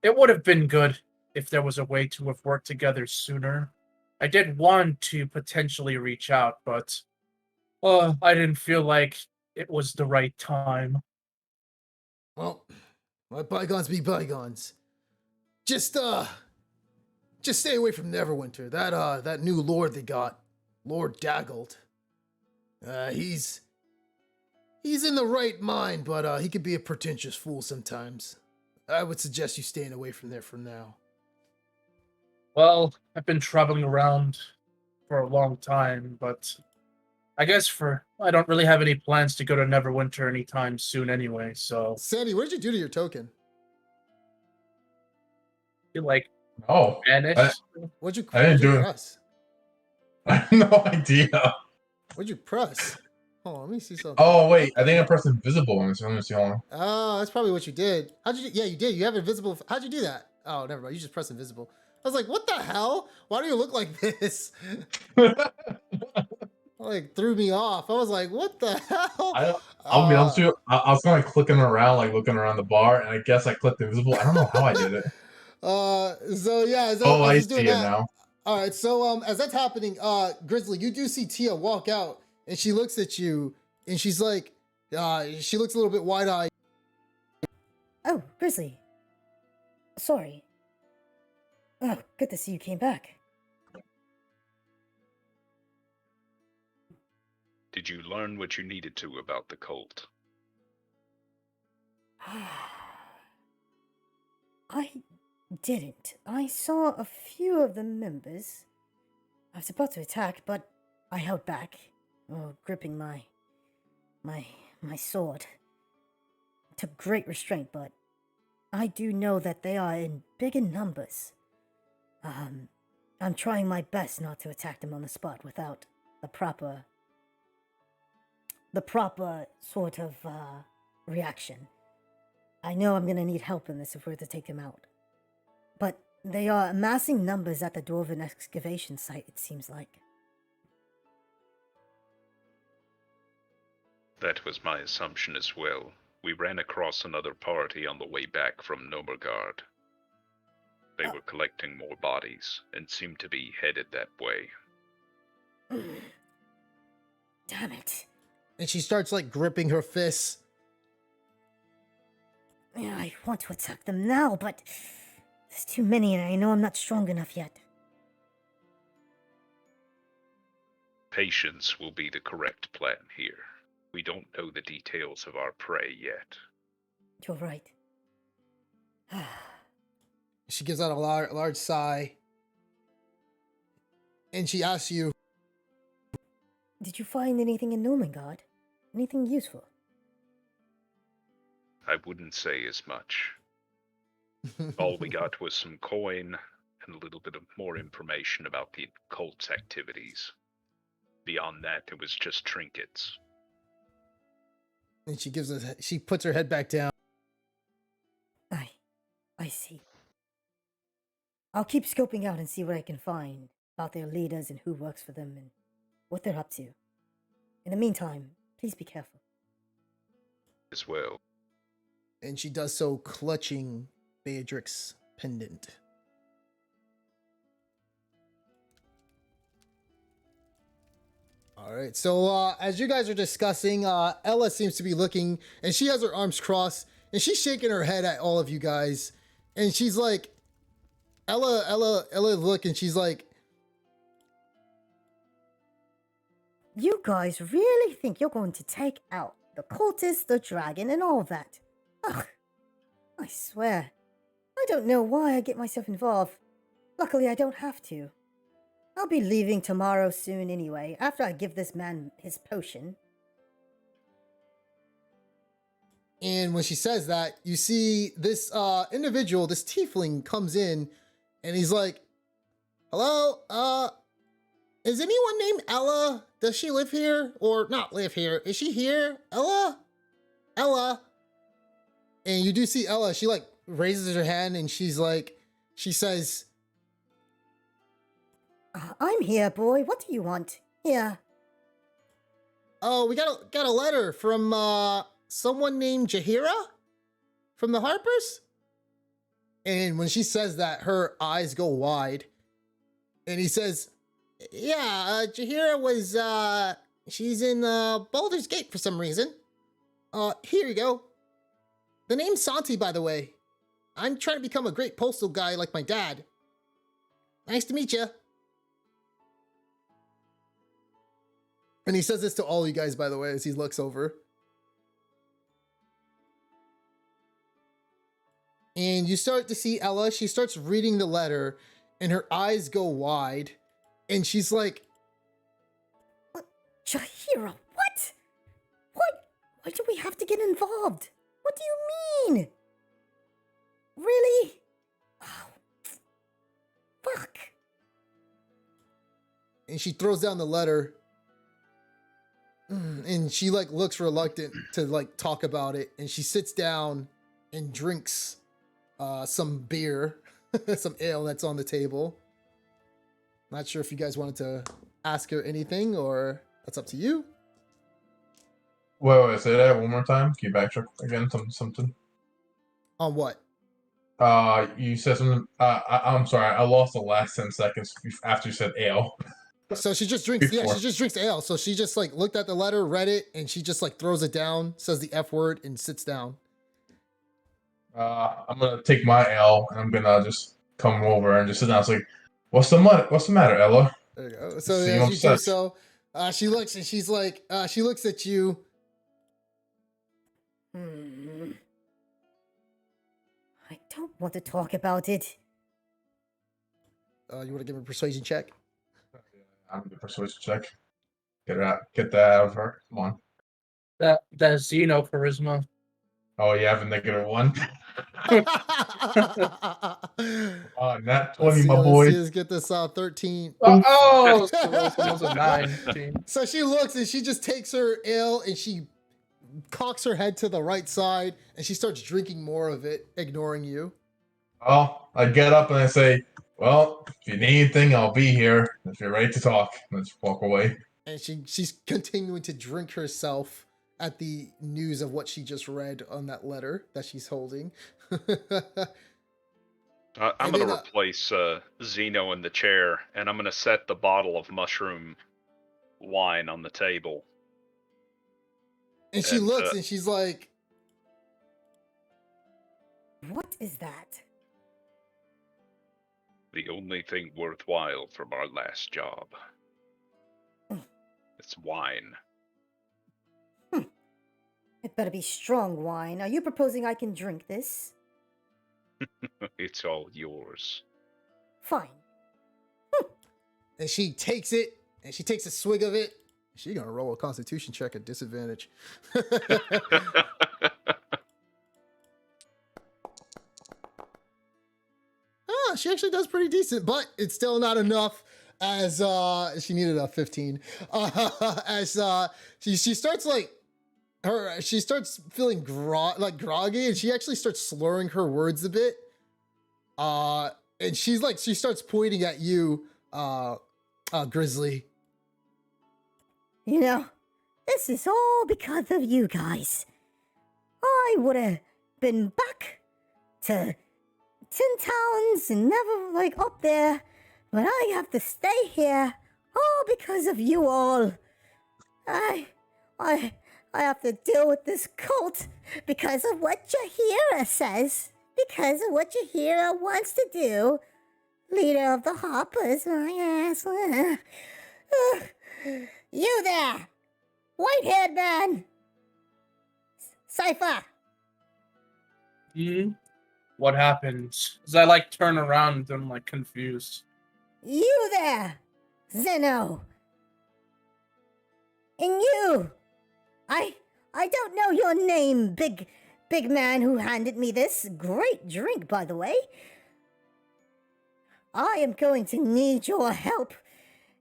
it would have been good if there was a way to have worked together sooner. I did want to potentially reach out, but I didn't feel like it was the right time. Well, let bygones be bygones. Just stay away from Neverwinter. That new lord they got, Lord Daggled. He's in the right mind, but he could be a pretentious fool sometimes. I would suggest you staying away from there for now. Well, I've been traveling around for a long time, but I guess I don't really have any plans to go to Neverwinter anytime soon anyway, so Sandy, what did you do to your token? you like Oh, vanished. What'd I didn't you do it. press? I have no idea. What'd you press? Hold on, let me see something. Oh wait, I think I pressed invisible on this. Let me see. Hold on. Oh, that's probably what you did. Yeah, you did. You have invisible. How'd you do that? Oh, never mind. You just press invisible. I was like, what the hell? Why do you look like this? Like threw me off. I was like, what the hell? I'll be honest with you. I was kind of clicking around, like looking around the bar, and I guess I clicked invisible. I don't know how I did it. So yeah, as I he's doing see it that, now. all right. So as that's happening, Grizzly, you do see Tia walk out, and she looks at you, and she's like, she looks a little bit wide-eyed. Oh, Grizzly. Sorry. Oh, good to see you came back. Did you learn what you needed to about the cult? I didn't. I saw a few of the members. I was about to attack, but I held back, gripping my sword. It took great restraint, but I do know that they are in big in numbers. I'm trying my best not to attack them on the spot without the proper sort of reaction. I know I'm gonna need help in this if we're to take them out. But they are amassing numbers at the Dwarven excavation site, it seems like. That was my assumption as well. We ran across another party on the way back from Gnomengarde. They were collecting more bodies and seemed to be headed that way. Damn it. And she starts like gripping her fists. Yeah, I want to attack them now, but there's too many and I know I'm not strong enough yet. Patience will be the correct plan here. We don't know the details of our prey yet. You're right. She gives out a large sigh. and she asks you, Did you find anything in Gnomengarde? Anything useful? I wouldn't say as much. All we got was some coin and a little bit of more information about the cult's activities. Beyond that, it was just trinkets. and she puts her head back down. I see. I'll keep scoping out and see what I can find about their leaders and who works for them and what they're up to. In the meantime, please be careful. As well. And she does so, clutching Baradreic's pendant. All right, so as you guys are discussing, Ella seems to be looking, and she has her arms crossed, and she's shaking her head at all of you guys, and she's like, Ella look, and she's like, You guys really think you're going to take out the cultist, the dragon, and all that? Ugh, I swear. I don't know why I get myself involved. Luckily, I don't have to. I'll be leaving tomorrow soon anyway, after I give this man his potion. and when she says that, you see this individual, this tiefling, comes in, and he's like, hello, is anyone named Ella? Does she live here? Or not live here? Is she here? Ella? And you do see Ella, she like raises her hand and she says, I'm here, boy. What do you want? Here. oh, we got a letter from someone named Jahira from the Harpers. And when she says that, her eyes go wide. And he says, yeah, Jahira was, she's in Baldur's Gate for some reason. Here you go. The name's Santi, by the way. I'm trying to become a great postal guy like my dad. Nice to meet you. And he says this to all you guys, by the way, as he looks over. And you start to see Ella. She starts reading the letter, and her eyes go wide. And she's like, Jahira, what? Why do we have to get involved? What do you mean? Really? Oh, fuck. and she throws down the letter. And she like looks reluctant to like talk about it. And she sits down and drinks some beer, some ale that's on the table. Not sure if you guys wanted to ask her anything, or that's up to you. Wait, say that one more time. Can you backtrack again? Something. On what? You said something. I'm sorry. I lost the last 10 seconds after you said ale. So she just drinks. Yeah, Before. she just drinks ale. So she just like looked at the letter, read it, and she just like throws it down, says the F word, and sits down. I'm gonna take my L and I'm gonna just come over and just sit down. It's like, what's the matter, Ella? There you go. So Seem as you do upset. so, she looks and she's like, she looks at you. I don't want to talk about it. You want to give her a persuasion check? I'm gonna persuasion check. Get that out of her. Come on. That's Xeno charisma. Oh, you have a -1. Nat 20, my Let's boy. see, let's get this 13. Oh, so that's almost a 9. So she looks and she just takes her ale and she cocks her head to the right side and she starts drinking more of it, ignoring you. Well, I get up and I say, well, if you need anything, I'll be here. If you're ready to talk, let's walk away. And she's continuing to drink herself at the news of what she just read on that letter that she's holding. I'm And going then, to replace Zeno in the chair, and I'm going to set the bottle of mushroom wine on the table. And she And, looks and she's like, What is that? The only thing worthwhile from our last job. It's wine. It better be strong wine. Are you proposing I can drink this? It's all yours. Fine. and she takes it, and she takes a swig of it. She's gonna roll a Constitution check at disadvantage. She actually does pretty decent, but it's still not enough. As she needed a 15. As she starts she starts feeling groggy, and she actually starts slurring her words a bit. And she starts pointing at you, Grizzly. You know, this is all because of you guys. I would have been back to Tin Towns and never, up there, but I have to stay here, all because of you all. I have to deal with this cult because of what Jahira says, because of what Jahira wants to do. Leader of the Hoppers, my ass. You there, white-haired man. Cypher. What happens? As I turn around and I'm confused. You there, Zeno. And you. I don't know your name, big man who handed me this. Great drink, by the way. I am going to need your help,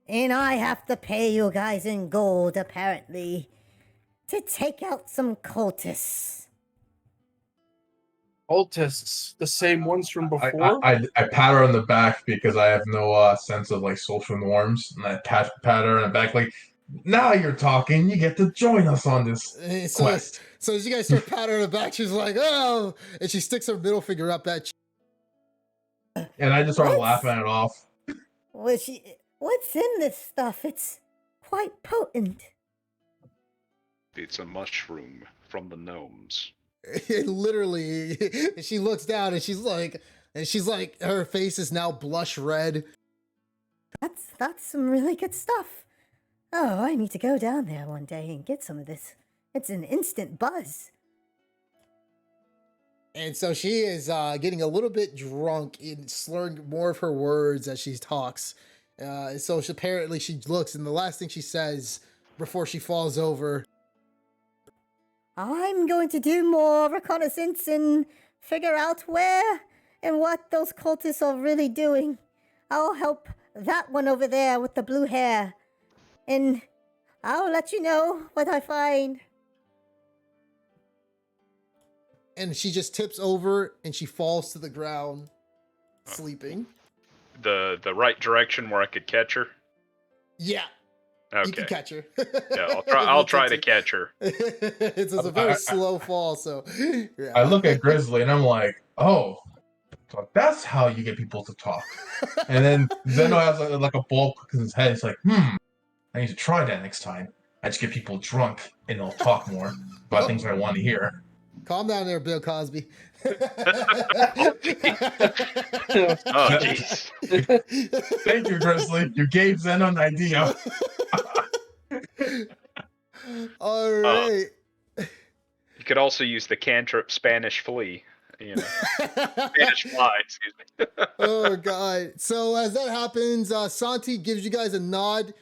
and I have to pay you guys in gold, apparently, to take out some cultists. Cultists, the same ones from before? I pat her on the back because I have no sense of social norms, and I pat her on the back now you're talking. You get to join us on this quest. So as you guys start patting her on the back, she's like, "Oh!" and she sticks her middle finger up at you. And I just start laughing it off. What's in this stuff? It's quite potent. It's a mushroom from the gnomes. Literally, she looks down and she's like, her face is now blush red. That's some really good stuff. Oh, I need to go down there one day and get some of this. It's an instant buzz. And so she is getting a little bit drunk and slurring more of her words as she talks. So apparently she looks, and the last thing she says before she falls over, I'm going to do more reconnaissance and figure out where and what those cultists are really doing. I'll help that one over there with the blue hair. And I'll let you know what I find. and she just tips over and she falls to the ground, sleeping. The right direction where I could catch her? Yeah. Okay. You can catch her. Yeah, I'll try to catch her. It's a very slow fall, so yeah. I look at Grizzly and I'm like, oh, so that's how you get people to talk. And then Zeno has a ball in his head. He's like, I need to try that next time. I just get people drunk and they'll talk more about things I want to hear. Calm down there, Bill Cosby. Oh, jeez. Thank you, Grizzly. You gave Zeno an idea. All right. You could also use the cantrip Spanish Flea. Spanish Fly, excuse me. Oh, God. So as that happens, Santi gives you guys a nod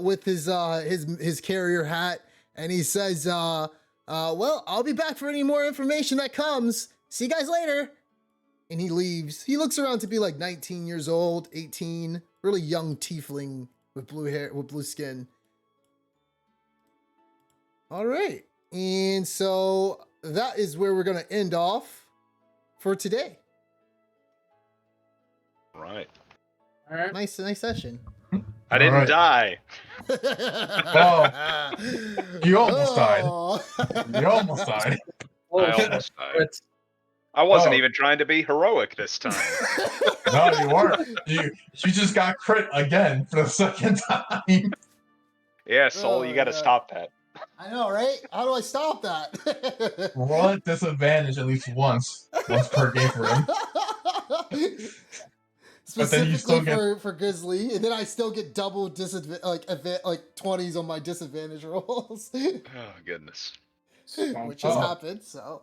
with his carrier hat, and he says, well, I'll be back for any more information that comes. See you guys later. And he leaves. He looks around to be like 19 years old, 18, really young tiefling with blue hair, with blue skin. All right. And so that is where we're going to end off for today. Right. All right. Nice session. I didn't die. Well, you almost died. You almost died. I almost died. I wasn't even trying to be heroic this time. No, you weren't. You just got crit again for the second time. Yeah, Soul, you got to stop that. I know, right? How do I stop that? Roll at disadvantage at least once per game for him. Specifically But then you still for Grizzly, and then I still get double disadvantage, like 20s on my disadvantage rolls. Oh goodness. Which has happened. So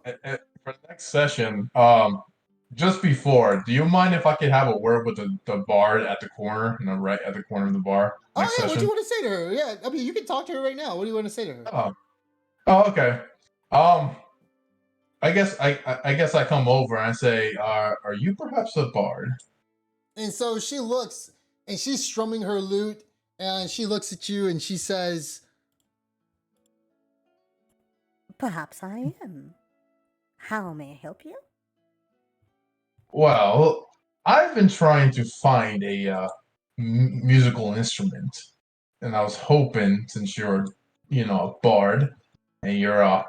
for the next session, just before, do you mind if I could have a word with the bard at the corner, right at the corner of the bar Oh next yeah, what do you session? want to say to her? Yeah, I mean, you can talk to her right now. What do you want to say to her? Oh, okay. Um, I guess I come over and I say, are you perhaps a bard? And so she looks, and she's strumming her lute, and she looks at you, and she says, Perhaps I am. How may I help you? Well, I've been trying to find a musical instrument, and I was hoping, since you're, a bard, and you're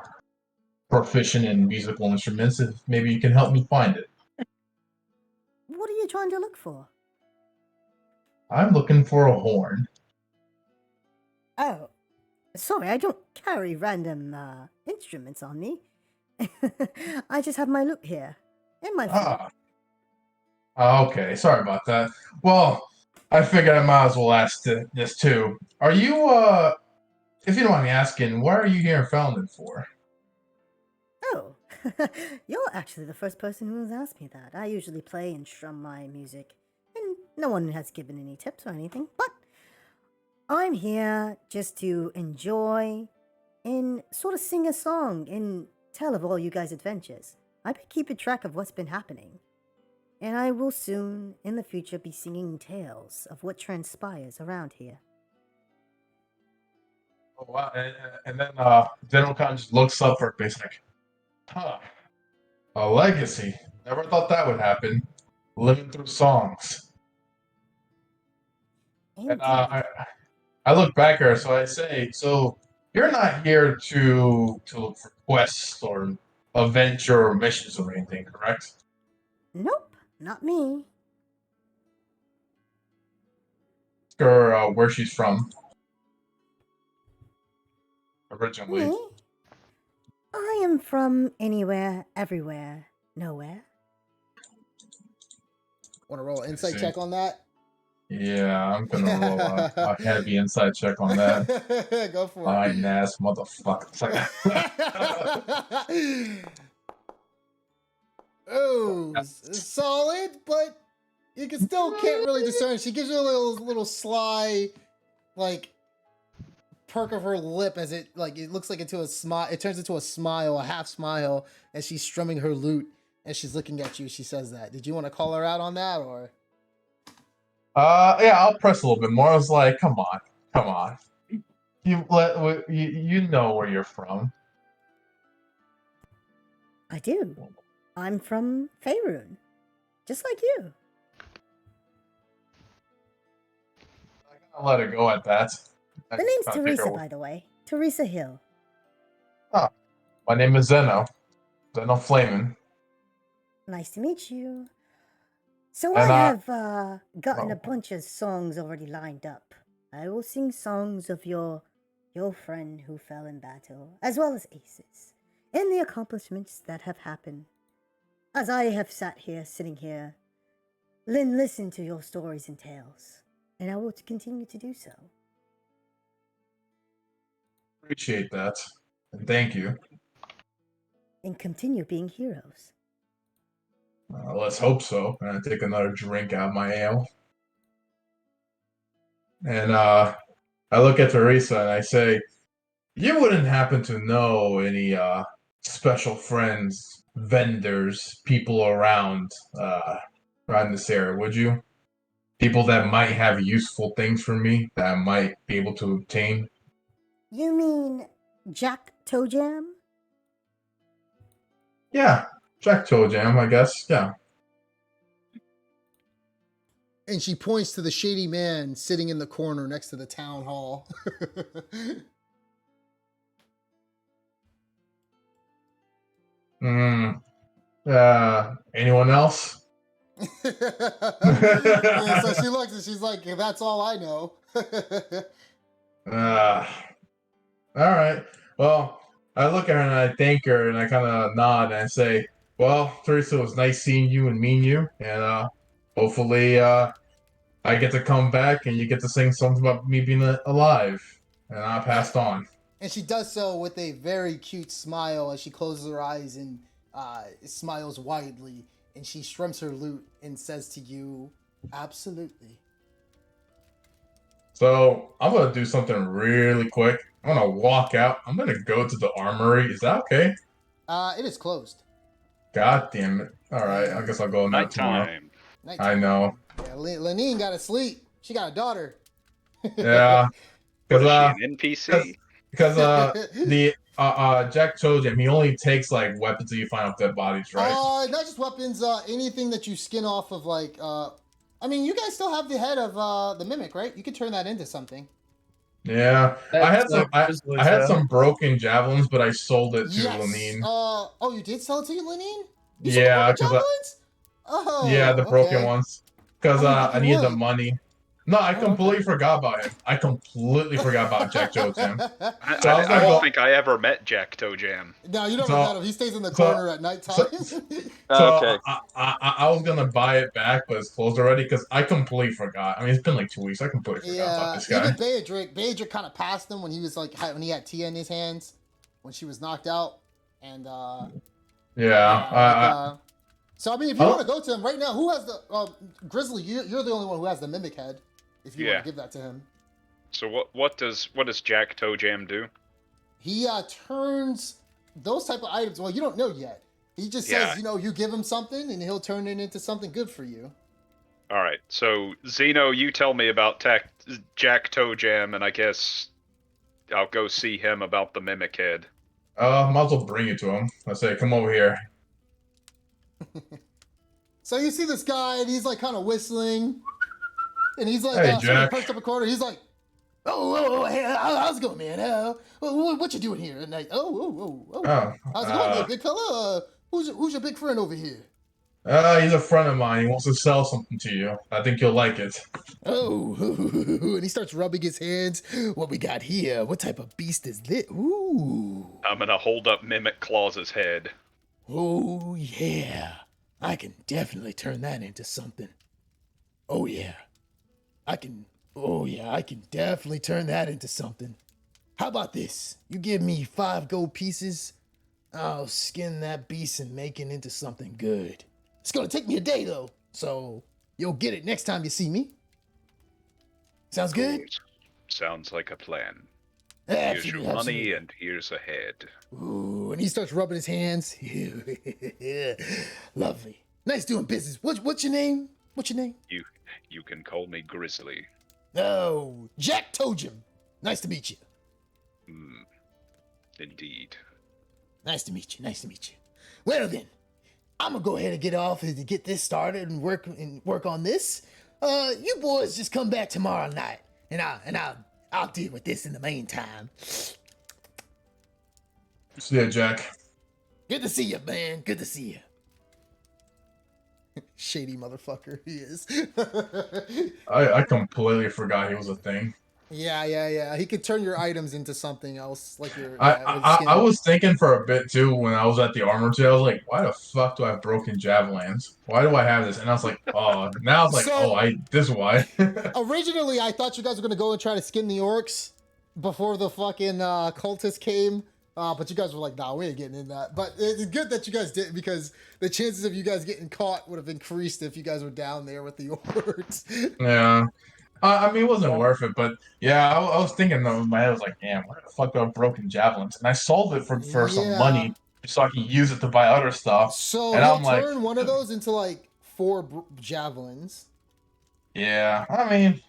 proficient in musical instruments, if maybe you can help me find it. What are you trying to look for? I'm looking for a horn. Oh, sorry, I don't carry random instruments on me. I just have my lute here. And my flute. Okay. Sorry about that. Well, I figured I might as well ask this too. Are you, if you don't mind me asking, why are you here in Fountain for? Oh, you're actually the first person who has asked me that. I usually play and strum my music, and no one has given any tips or anything, but I'm here just to enjoy and sort of sing a song and tell of all you guys' adventures. I've been keeping track of what's been happening, and I will soon, in the future, be singing tales of what transpires around here. Oh, wow. And then General Khan just looks up for a bit, like, huh, a legacy. Never thought that would happen. Living through songs. And Indeed. I look back at her, so I say, so you're not here to look for quests or adventure or missions or anything, correct? Nope, not me. Ask her where she's from originally. Me? I am from anywhere, everywhere, nowhere. "Want to roll an insight see. check on that?" Yeah, I'm gonna roll a heavy inside check on that. Go for it. Fine ass motherfucker. Oh, solid, but you can still can't really discern. She gives you a little sly, like, perk of her lip as it looks like into a smile. It turns into a smile, a half smile, as she's strumming her lute as she's looking at you. She says that. Did you want to call her out on that, or? Yeah, I'll press a little bit more. I was like, come on. You know where you're from. I do. I'm from Faerun, just like you. I'll let it go at that. The name's Teresa, by the way. Teresa Hill. My name is Zeno. Zeno Flamin. Nice to meet you. So And, I have gotten a bunch of songs already lined up. I will sing songs of your friend who fell in battle, as well as Ace's, and the accomplishments that have happened. As I have sitting here, listen to your stories and tales, and I will continue to do so. Appreciate that. And thank you. And continue being heroes. Let's hope so. And I take another drink out of my ale. And I look at Teresa and I say, you wouldn't happen to know any special friends, vendors, people around this area, would you? People that might have useful things for me that I might be able to obtain? You mean Jack Toejam? Yeah, Jack Jam, I guess. Yeah. And she points to the shady man sitting in the corner next to the town hall. Anyone else? Yeah, so she looks and she's like, that's all I know. All right. Well, I look at her and I thank her and I kind of nod and I say, well, Teresa, it was nice seeing you and meeting you. And hopefully I get to come back and you get to sing songs about me being alive. And I passed on. And she does so with a very cute smile as she closes her eyes and smiles widely. and she strums her lute and says to you, "Absolutely." So I'm gonna do something really quick. I'm gonna walk out. I'm gonna go to the armory. Is that okay? It is closed. God damn it. Alright, I guess I'll go now tomorrow. Nighttime. I know. Yeah, Lenine got to sleep. She got a daughter. Yeah. What is Because she, an NPC? the Jack told him he only takes like weapons that you find off dead bodies, right? Not just weapons. Anything that you skin off of, like. I mean, you guys still have the head of the mimic, right? You could turn that into something. Yeah. I had some I had some broken javelins, but I sold it to Yes. Lenine. Oh, you did sell it to Lenine? You Yeah, sold the broken because javelins? yeah, the broken okay. ones. Because I didn't I think you needed the would. money. No, I Oh, completely okay. forgot about him. I completely forgot about Jack Joe Tim. So I was I gonna don't go. think I ever met Jack Toe Jam. No, you never So- met him. He stays in the so- corner at nighttime. So Okay. I was gonna buy it back, but it's closed already because I completely forgot. I mean, it's been like 2 weeks. I completely forgot about this guy. Even Baradreic kind of passed him when he was like when he had Tia in his hands when she was knocked out, and so I mean, if you want to go to him right now, who has the Grizzly? You're the only one who has the mimic head. If you want to give that to him, So what does Jack Toe Jam do? he turns those type of items. Well, you don't know yet. He just says, you give him something, and he'll turn it into something good for you. All right. So Zeno, you tell me about Jack Toe Jam, and I guess I'll go see him about the mimic head. Might as well bring it to him. I say, come over here. So you see this guy, and he's like kind of whistling, and he's like, Hey, sort of Jack. perched up a corner. He's like, oh, hey, how's it going, man? What you doing here at night? Oh. How's it going, big fella? Who's your big friend over here? He's a friend of mine. He wants to sell something to you. I think you'll like it. Oh, and he starts rubbing his hands. What we got here? What type of beast is this? Ooh. I'm gonna hold up Mimic Claus's head. Oh, yeah. I can definitely turn that into something. Oh, yeah. I can definitely turn that into something. How about this? You give me 5 gold pieces, I'll skin that beast and make it into something good. It's gonna take me a day, though, so you'll get it next time you see me. Sounds good? Sounds like a plan. Absolutely, Here's your money, absolutely. and here's a head. Ooh, and he starts rubbing his hands. Lovely. Nice doing business. What's your name? What's your name? You can call me Grizzly. Oh, Jack Tojim. Nice to meet you. Indeed. Nice to meet you. Well then, I'm gonna go ahead and get off and get this started and work on this. You boys just come back tomorrow night, and I'll deal with this in the meantime. See ya, Jack. Good to see you, man. Good to see you. Shady motherfucker he is. I completely forgot he was a thing. Yeah. He could turn your items into something else, like your. I was thinking for a bit too when I was at the armor too. I was like, why the fuck do I have broken javelins? Why do I have this? And I was like, oh, now it's like, this is why. Originally, I thought you guys were gonna go and try to skin the orcs before the fucking cultists came. But you guys were like, nah, we ain't getting in that. But it's good that you guys didn't, because the chances of you guys getting caught would have increased if you guys were down there with the orcs. Yeah. I mean, it wasn't worth it, but yeah, I was thinking though in my head, I was like, damn, where the fuck do I have broken javelins? And I sold it for some money so I can use it to buy other stuff. So and you'll I'm like, turn one of those into like 4 javelins. yeah, I mean,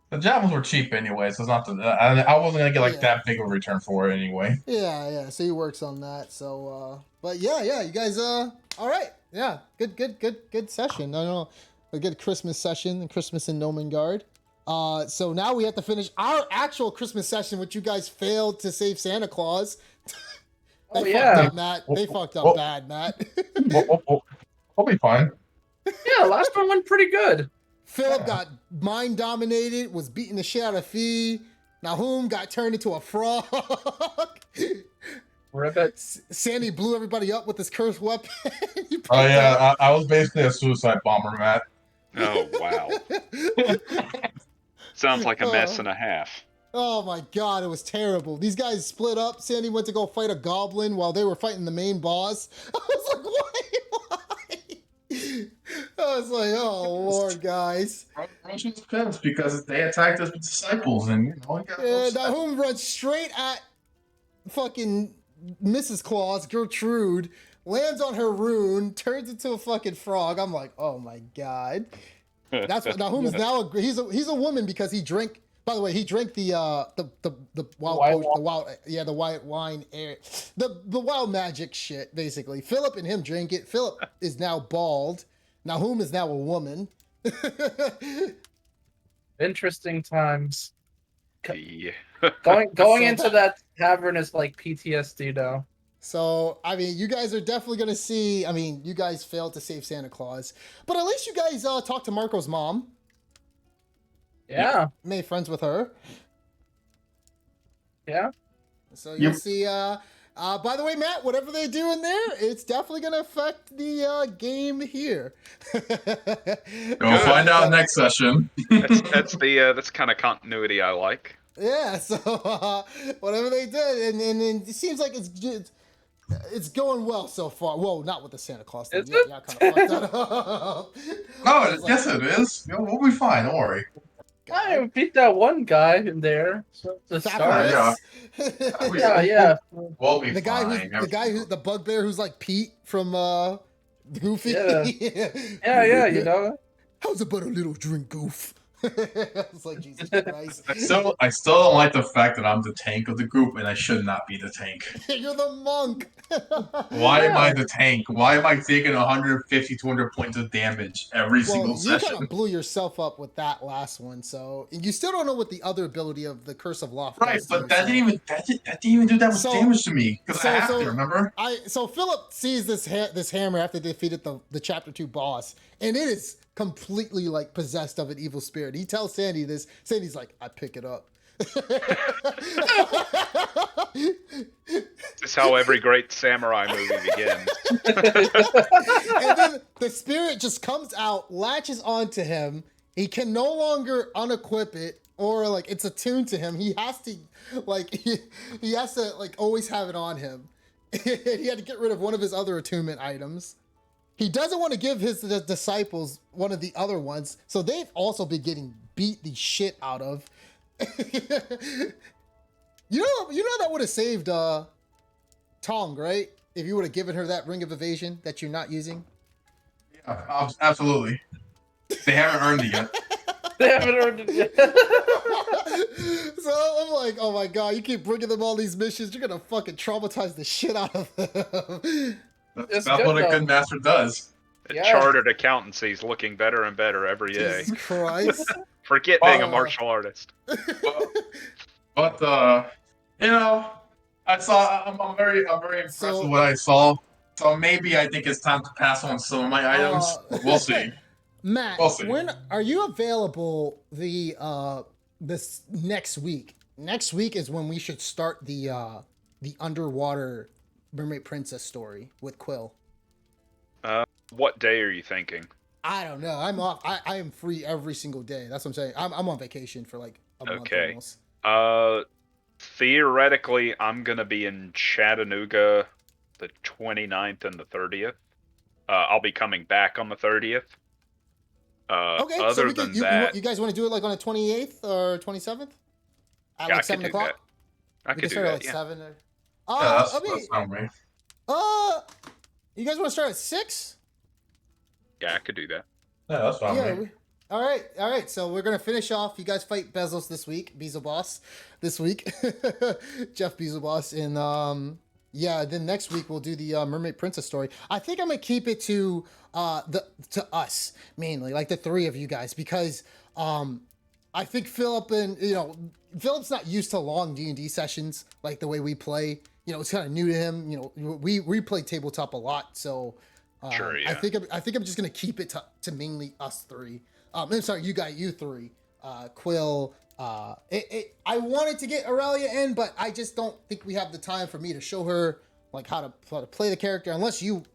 the javelins were cheap anyway, so it's not I wasn't gonna get like that big of a return for it anyway. Yeah. So he works on that. So, but yeah, you guys, all right, yeah, good session. I don't know, a good Christmas session and Christmas in Gnomengarde. So now we have to finish our actual Christmas session, which you guys failed to save Santa Claus. They fucked up, Matt. They fucked up bad, Matt. We'll be fine. Yeah, last one went pretty good. Philip got mind dominated, was beating the shit out of Fee. Nahum got turned into a frog. Ribbit. Sandy blew everybody up with his cursed weapon. Oh yeah, I was basically a suicide bomber, Matt. Oh, wow. Sounds like a mess and a half. Oh my god, it was terrible. These guys split up. Sandy went to go fight a goblin while they were fighting the main boss. I was like, why? I was like, oh Lord, guys. Roach was pissed because they attacked us with disciples, and he got And upset. Nahum runs straight at fucking Mrs. Claus, Gertrude, lands on her rune, turns into a fucking frog. I'm like, oh my god. That's what Nahum is now. He's a woman because he drank. By the way, he drank the wild White potion, wine. the wild the white wine, the wild magic shit. Basically, Philip and him drank it. Philip is now bald. Nahum is now a woman. Interesting times. Yeah. Going So into that tavern is like PTSD though. So, I mean, you guys are definitely going to see. I mean, you guys failed to save Santa Claus, but at least you guys talked to Marco's mom. Yeah. Made friends with her. Yeah. So you'll Yep. see. By the way, Matt, whatever they do in there, it's definitely going to affect the game here. We'll find out next session. That's kind of continuity I like. Yeah. So whatever they did, and it seems like it's going well so far. Whoa, not with the Santa Claus thing. Is Yeah, it? yeah, kind of fucked that up. No, yes, it is. We'll be fine. Don't worry. I beat that one guy in there. So to start. Yeah. Yeah. We'll be the fine. guy who's the bugbear who's like Pete from Goofy. Yeah. Yeah, you know. How's about a little drink, Goof? It's like Jesus Christ. I still don't like the fact that I'm the tank of the group and I should not be the tank. You're the monk. Why am I the tank? Why am I taking 150, 200 points of damage every single You session? kind of blew yourself up with that last one, so you still don't know what the other ability of the Curse of Loft Right, does to but you, that so- didn't even do that much So- damage to me because I have so- to remember. So Philip sees this hammer after they defeated the chapter 2 boss, and it is completely like possessed of an evil spirit. He tells Sandy this. Sandy's like, I pick it up. This is how every great samurai movie begins. And then the spirit just comes out, latches onto him. He can no longer unequip it, or like it's attuned to him. He has to he has to like always have it on him. He had to get rid of one of his other attunement items. He doesn't want to give his disciples one of the other ones, so they've also been getting beat the shit out of. You know that would have saved Tong, right? If you would have given her that ring of evasion that you're not using. Yeah, absolutely. They haven't earned it yet. They haven't earned it yet. So I'm like, oh my god, you keep bringing them all these missions, you're gonna fucking traumatize the shit out of them. It's That's good, what a though. good master does. The Yeah. chartered accountancy is looking better and better every day. Jesus Christ. Forget being a Uh, martial artist. But you know, I'm very impressed So- with what I saw. So maybe I think it's time to pass on some of my items. We'll see. Matt, We'll see. when are you available this next week? Next week is when we should start the underwater mermaid princess story with Quill. What day are you thinking? I don't know. I'm off. I am free every single day. That's what I'm saying. I'm on vacation for like a month Okay. almost. Theoretically, I'm gonna be in Chattanooga the 29th and the 30th. I'll be coming back on the 30th. Okay. So Other we than can, you that, guys want to do it like on the 28th or 27th? At Yeah, I like could 7 do o'clock? I We could can do start at that. like Yeah. 7 or... Yeah, I mean, that's fine with me. you guys want to start at 6? Yeah, I could do that. Yeah, that's fine Yeah. with me. All right. So we're gonna finish off. You guys fight Bezos this week, Beelzeboss this week, Jeff Beelzeboss, and then next week we'll do the Mermaid Princess story. I think I'm gonna keep it to to us mainly, like the three of you guys, because I think Philip and Philip's not used to long D&D sessions like the way we play. It's kind of new to him. We play tabletop a lot, so. Sure, yeah. I think I'm just gonna keep it to mainly us three. I'm sorry, you three. Quill. I wanted to get Aurelia in, but I just don't think we have the time for me to show her like how to play the character unless you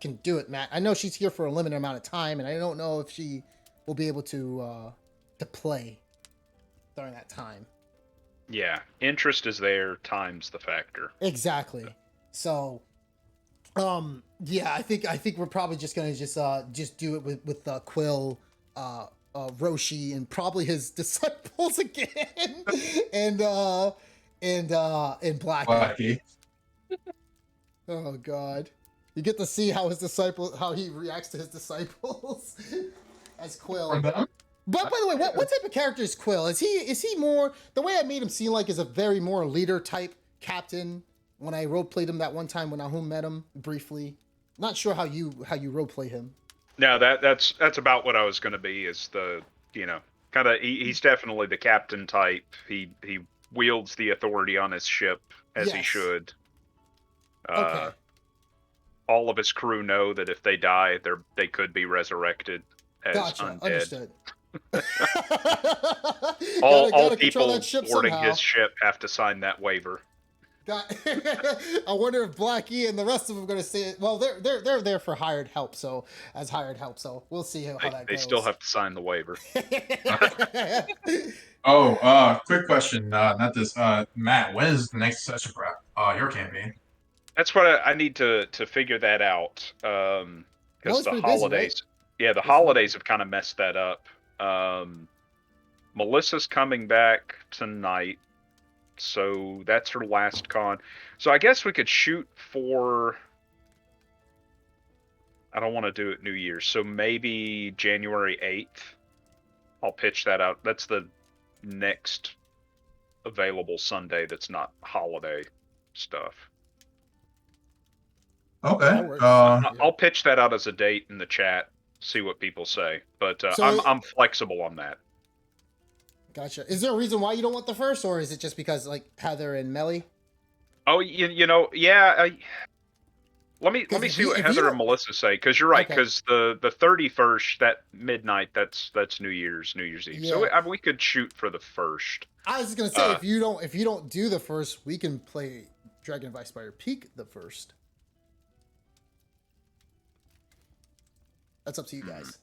can do it, Matt. I know she's here for a limited amount of time, and I don't know if she will be able to play during that time. Yeah, interest is there, time's the factor. Exactly. So, Yeah, I think we're probably just gonna just do it with Quill, Roshi, and probably his disciples again, and Blackie. Blackie. Oh God, you get to see how he reacts to his disciples as Quill. For them? But by the way, what type of character is Quill? Is he more, the way I made him seem like is a very more leader type captain when I roleplayed him that one time when Ahum met him briefly. Not sure how you roleplay him. No, that's about what I was going to be. Is the kind of he's definitely the captain type. He wields the authority on his ship as he Yes. should. Okay. All of his crew know that if they die, they could be resurrected as Gotcha. undead. Understood. All Gotta control people that ship boarding somehow. his ship have to sign that waiver. I wonder if Blackie and the rest of them are going to say it. Well, they're there for hired help, so we'll see how that They goes. still have to sign the waiver. Oh, quick question. Not this. Matt, when is the next session for your campaign? That's what I need to figure that out. Well, Because it's the pretty busy, holidays, right? the holidays have kind of messed that up. Melissa's coming back tonight, so that's her last con. So I guess we could shoot for. I don't want to do it New Year's, so maybe January 8th. I'll pitch that out. That's the next available Sunday that's not holiday stuff. Okay. That works. I'll pitch that out as a date in the chat. See what people say, but So- I'm flexible on that. Gotcha. Is there a reason why you don't want the first, or is it just because like Heather and Melly? Oh, yeah. Let me 'Cause if see you- what if you Heather don't- and Melissa say, because you're right. Okay. Because the 31st, that midnight, that's New Year's Eve. So Yeah. we could shoot for the first. I was just gonna say if you don't do the first, we can play Dragon of Icespire Peak the first. That's up to you guys.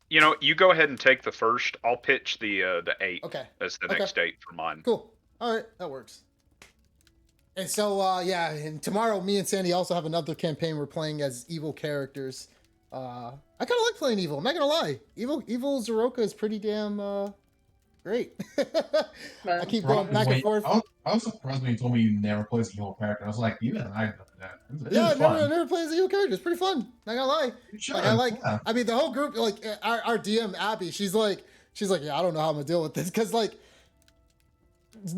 You go ahead and take the first. I'll pitch the 8th Okay. as the Okay. next date for mine. Cool. All right, that works. And so, and tomorrow, me and Sandy also have another campaign. We're playing as evil characters. I kind of like playing evil. I'm not gonna lie. Evil Zeroka is pretty damn great. I keep going back and forth. I was surprised when you told me you never play as a evil character. I was like, even I've done that. Yeah, I fun. never played as a evil character. It's pretty fun. Not gonna lie. You should, Yeah. I mean, the whole group, like our DM Abby, she's like, yeah, I don't know how I'm gonna deal with this, because like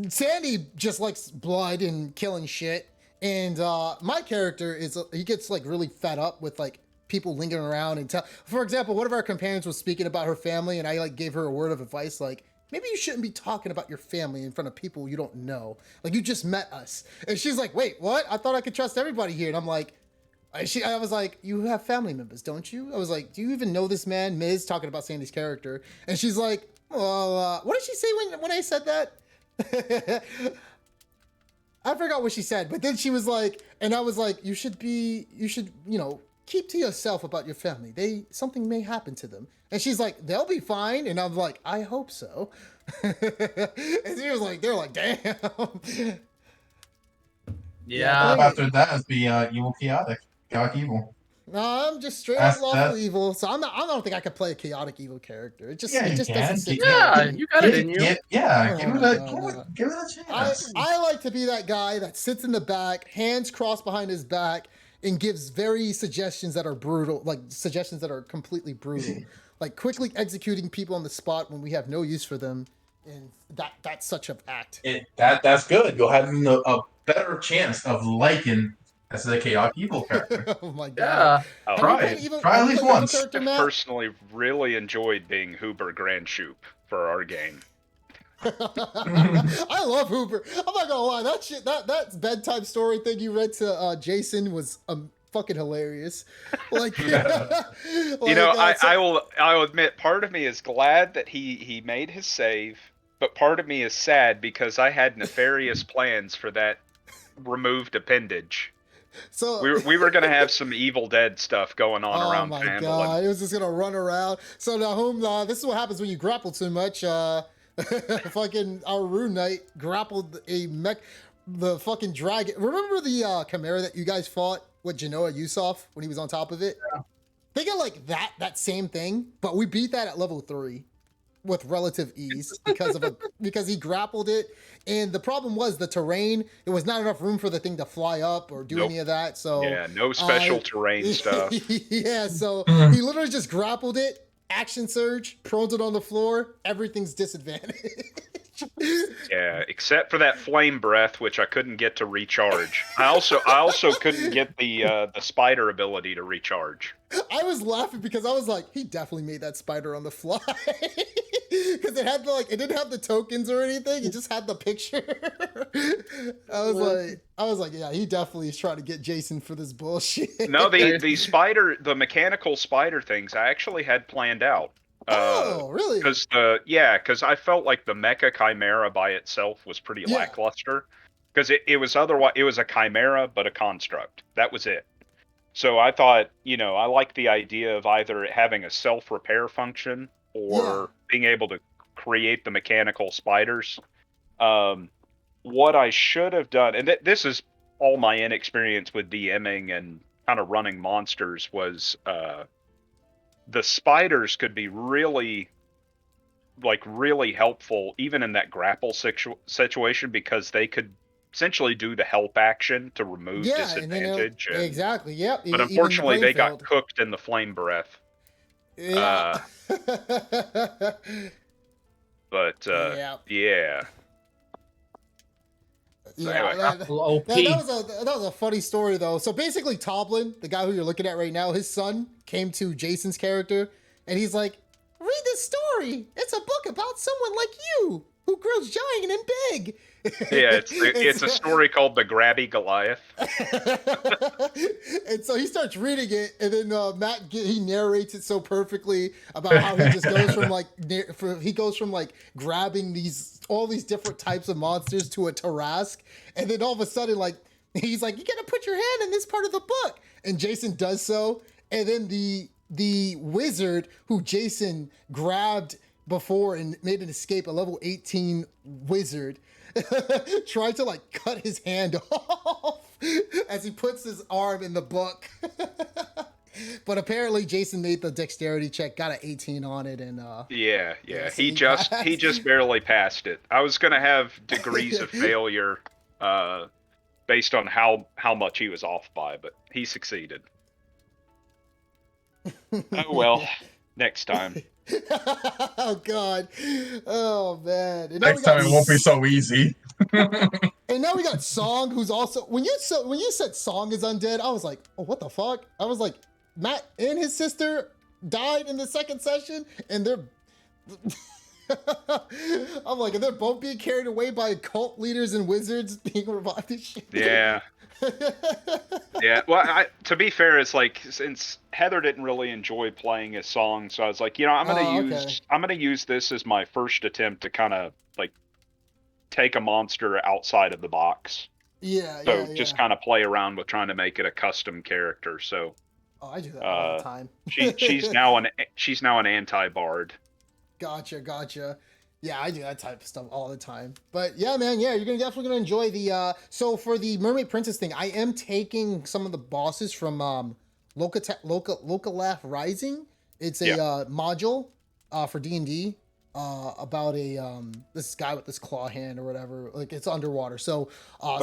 Sandy just likes blood and killing shit, and my character he gets like really fed up with like people lingering around and tell. For example, one of our companions was speaking about her family, and I like gave her a word of advice, like, maybe you shouldn't be talking about your family in front of people you don't know. Like, you just met us. And she's like, wait, what? I thought I could trust everybody here. And I'm like, I was like, you have family members, don't you? I was like, do you even know this man, Miz, talking about Sandy's character? And she's like, well, what did she say when I said that? I forgot what she said, but then she was like, and I was like, you should, keep to yourself about your family. Something may happen to them. And she's like, they'll be fine. And I'm like, I hope so. And she was like, they're like, damn. Yeah. After that is the evil chaotic evil. No, I'm just straight up lawful That's- evil. So I don't think I could play a chaotic evil character. It just, Yeah, it you just can. doesn't sit Yeah, well. you got it in you. Give it No. give it a chance. I like to be that guy that sits in the back, hands crossed behind his back, and gives very suggestions that are brutal, like suggestions that are completely brutal, like quickly executing people on the spot when we have no use for them, and that's such an act. That's good. You'll have a better chance of liking as a chaotic evil character. Oh my god! Yeah. Oh, Have Try you played it. evil- Try have at you least played evil once. character, I Matt? personally really enjoyed being Huber Grand Shoop for our game. I love Hooper. I'm not gonna lie, that shit, that bedtime story thing you read to Jason was fucking hilarious. Like, I will admit, part of me is glad that he made his save, but part of me is sad because I had nefarious plans for that removed appendage. so We were gonna have some Evil Dead stuff going on oh around my Phandalin. god, it was just gonna run around. So now, this is what happens when you grapple too much. Fucking our Rune Knight grappled the fucking dragon. Remember the Chimera that you guys fought with Genoa Yusuf when he was on top of it. Think of like that same thing, but we beat that at level 3 with relative ease because he grappled it, and the problem was the terrain. It was not enough room for the thing to fly up or do Nope. any of that. So Yeah, no special terrain stuff. Yeah, so he literally just grappled it, action surge, proned it on the floor. Everything's disadvantaged. Yeah, except for that flame breath, which I couldn't get to recharge. I also couldn't get the spider ability to recharge. I was laughing because I was like, he definitely made that spider on the fly. Because it had it didn't have the tokens or anything. It just had the picture. I was like, yeah, he definitely is trying to get Jason for this bullshit. No, the mechanical spider things I actually had planned out. Oh, really? Because I felt like the Mecha Chimera by itself was pretty lackluster. Because it was a chimera but a construct. That was it. So I thought, I like the idea of either having a self-repair function or being able to create the mechanical spiders. What I should have done, and this is all my inexperience with DMing and kind of running monsters, was the spiders could be really helpful even in that grapple situation, because they could essentially do the help action to remove disadvantage. Exactly. Yep. But unfortunately, they got cooked in the flame breath. Yeah. But yeah. Yeah, that was a funny story though. So basically, Toblin, the guy who you're looking at right now, his son came to Jason's character, and he's like, "Read this story. It's a book about someone like you who grows giant and big." Yeah, it's a story called The Grabby Goliath. And so he starts reading it, and then Matt he narrates it so perfectly about how he just goes from grabbing all these different types of monsters to a Tarask, and then all of a sudden he's like, "You gotta put your hand in this part of the book," and Jason does so, and then the wizard who Jason grabbed before and made an escape, a level 18 wizard, tried to cut his hand off as he puts his arm in the book. But apparently Jason made the dexterity check, got an 18 on it, and he just barely passed it. I was gonna have degrees of failure based on how much he was off by, but he succeeded. Oh well, next time. Oh god. Oh man. And next time it won't be so easy. And now we got Song, who's also when you said Song is undead, I was like, oh, what the fuck? I was like, Matt and his sister died in the second session, and they're I'm like, and they're both being carried away by cult leaders and wizards being revived and shit. Yeah. Yeah, well, to be fair, it's like, since Heather didn't really enjoy playing a Song, so I was like, I'm gonna use this as my first attempt to kind of take a monster outside of the box. Just kind of play around with trying to make it a custom character. So I do that all the time. she's now an anti-bard. Gotcha. Yeah, I do that type of stuff all the time. But yeah, man, you're definitely gonna enjoy the. So for the Mermaid Princess thing, I am taking some of the bosses from Local Rising. It's a module for D&D about this guy with this claw hand or whatever. It's underwater. So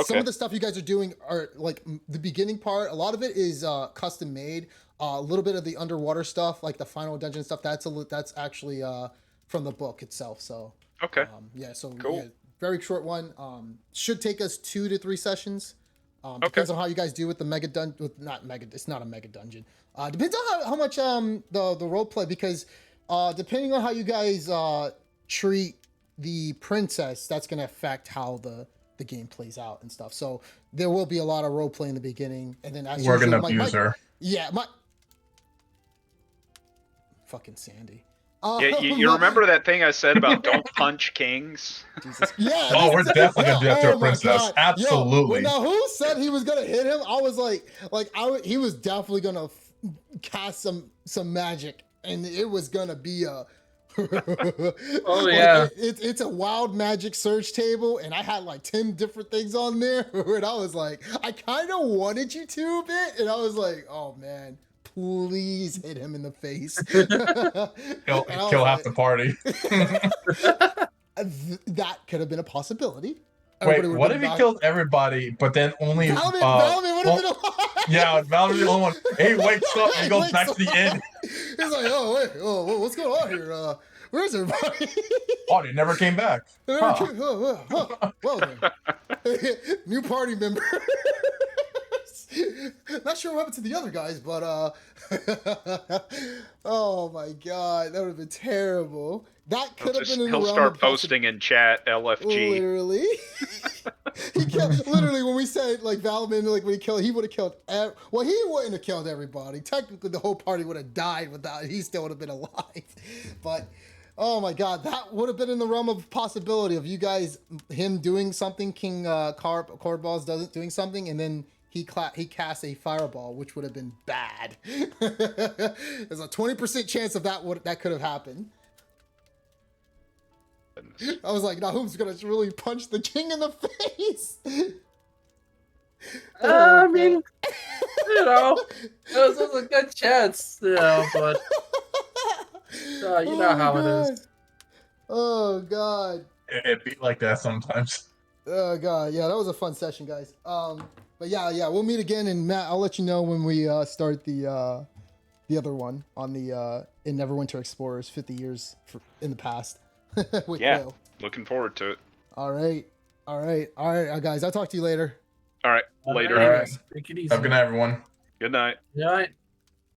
some of the stuff you guys are doing are the beginning part. A lot of it is custom made. A little bit of the underwater stuff, like the final dungeon stuff, that's actually from the book itself. So cool. Very short one. Should take us 2 to 3 sessions. Depends on how you guys do with the mega dungeon. It's not a mega dungeon. Depends on how much the role play, because depending on how you guys treat the princess, that's gonna affect how the game plays out and stuff. So there will be a lot of role play in the beginning, and then as we're gonna abuse her. Yeah, fucking Sandy. You remember that thing I said about don't punch kings? Jesus. Yeah. Oh, we're definitely gonna do that to a princess. Absolutely. Now, who said he was gonna hit him? I was he was definitely gonna cast some magic, and it was gonna be a Oh, yeah. It's a wild magic search table, and I had like 10 different things on there, and I was like, I kind of wanted you to a bit, and I was like, oh man, please hit him in the face. Kill half the party. That could have been a possibility. Wait, what if he killed everybody, but then only Valman would have been alive. Yeah, Valerie's the only one. Hey, wakes up and goes back to the inn. He's like, oh wait, what's going on here? Where's everybody? Oh, they never came back. Well then, new party members. Not sure what happened to the other guys, but oh my god, that would have been terrible. That could have been in the realm He'll start of posting in chat LFG. Literally. Literally, when we said like Valman, like when he would have killed. Well, he wouldn't have killed everybody. Technically, the whole party would have died without. He still would have been alive. But oh my god, that would have been in the realm of possibility of you guys, him doing something, King Cordballs doing something, and then he casts a fireball, which would have been bad. There's a 20% chance of that could have happened. I was like, now who's gonna really punch the king in the face? I mean, you know, it was a good chance, you know, but you know how it is. Oh god. It be like that sometimes. Oh god, yeah, that was a fun session, guys. But yeah, we'll meet again, and Matt, I'll let you know when we start the other one on the in Neverwinter Explorers, 50 years in the past. With Will. Looking forward to it. All right, guys. I'll talk to you later. All right, later. All right. Take it easy. Have a good night, everyone. Good night. Good night.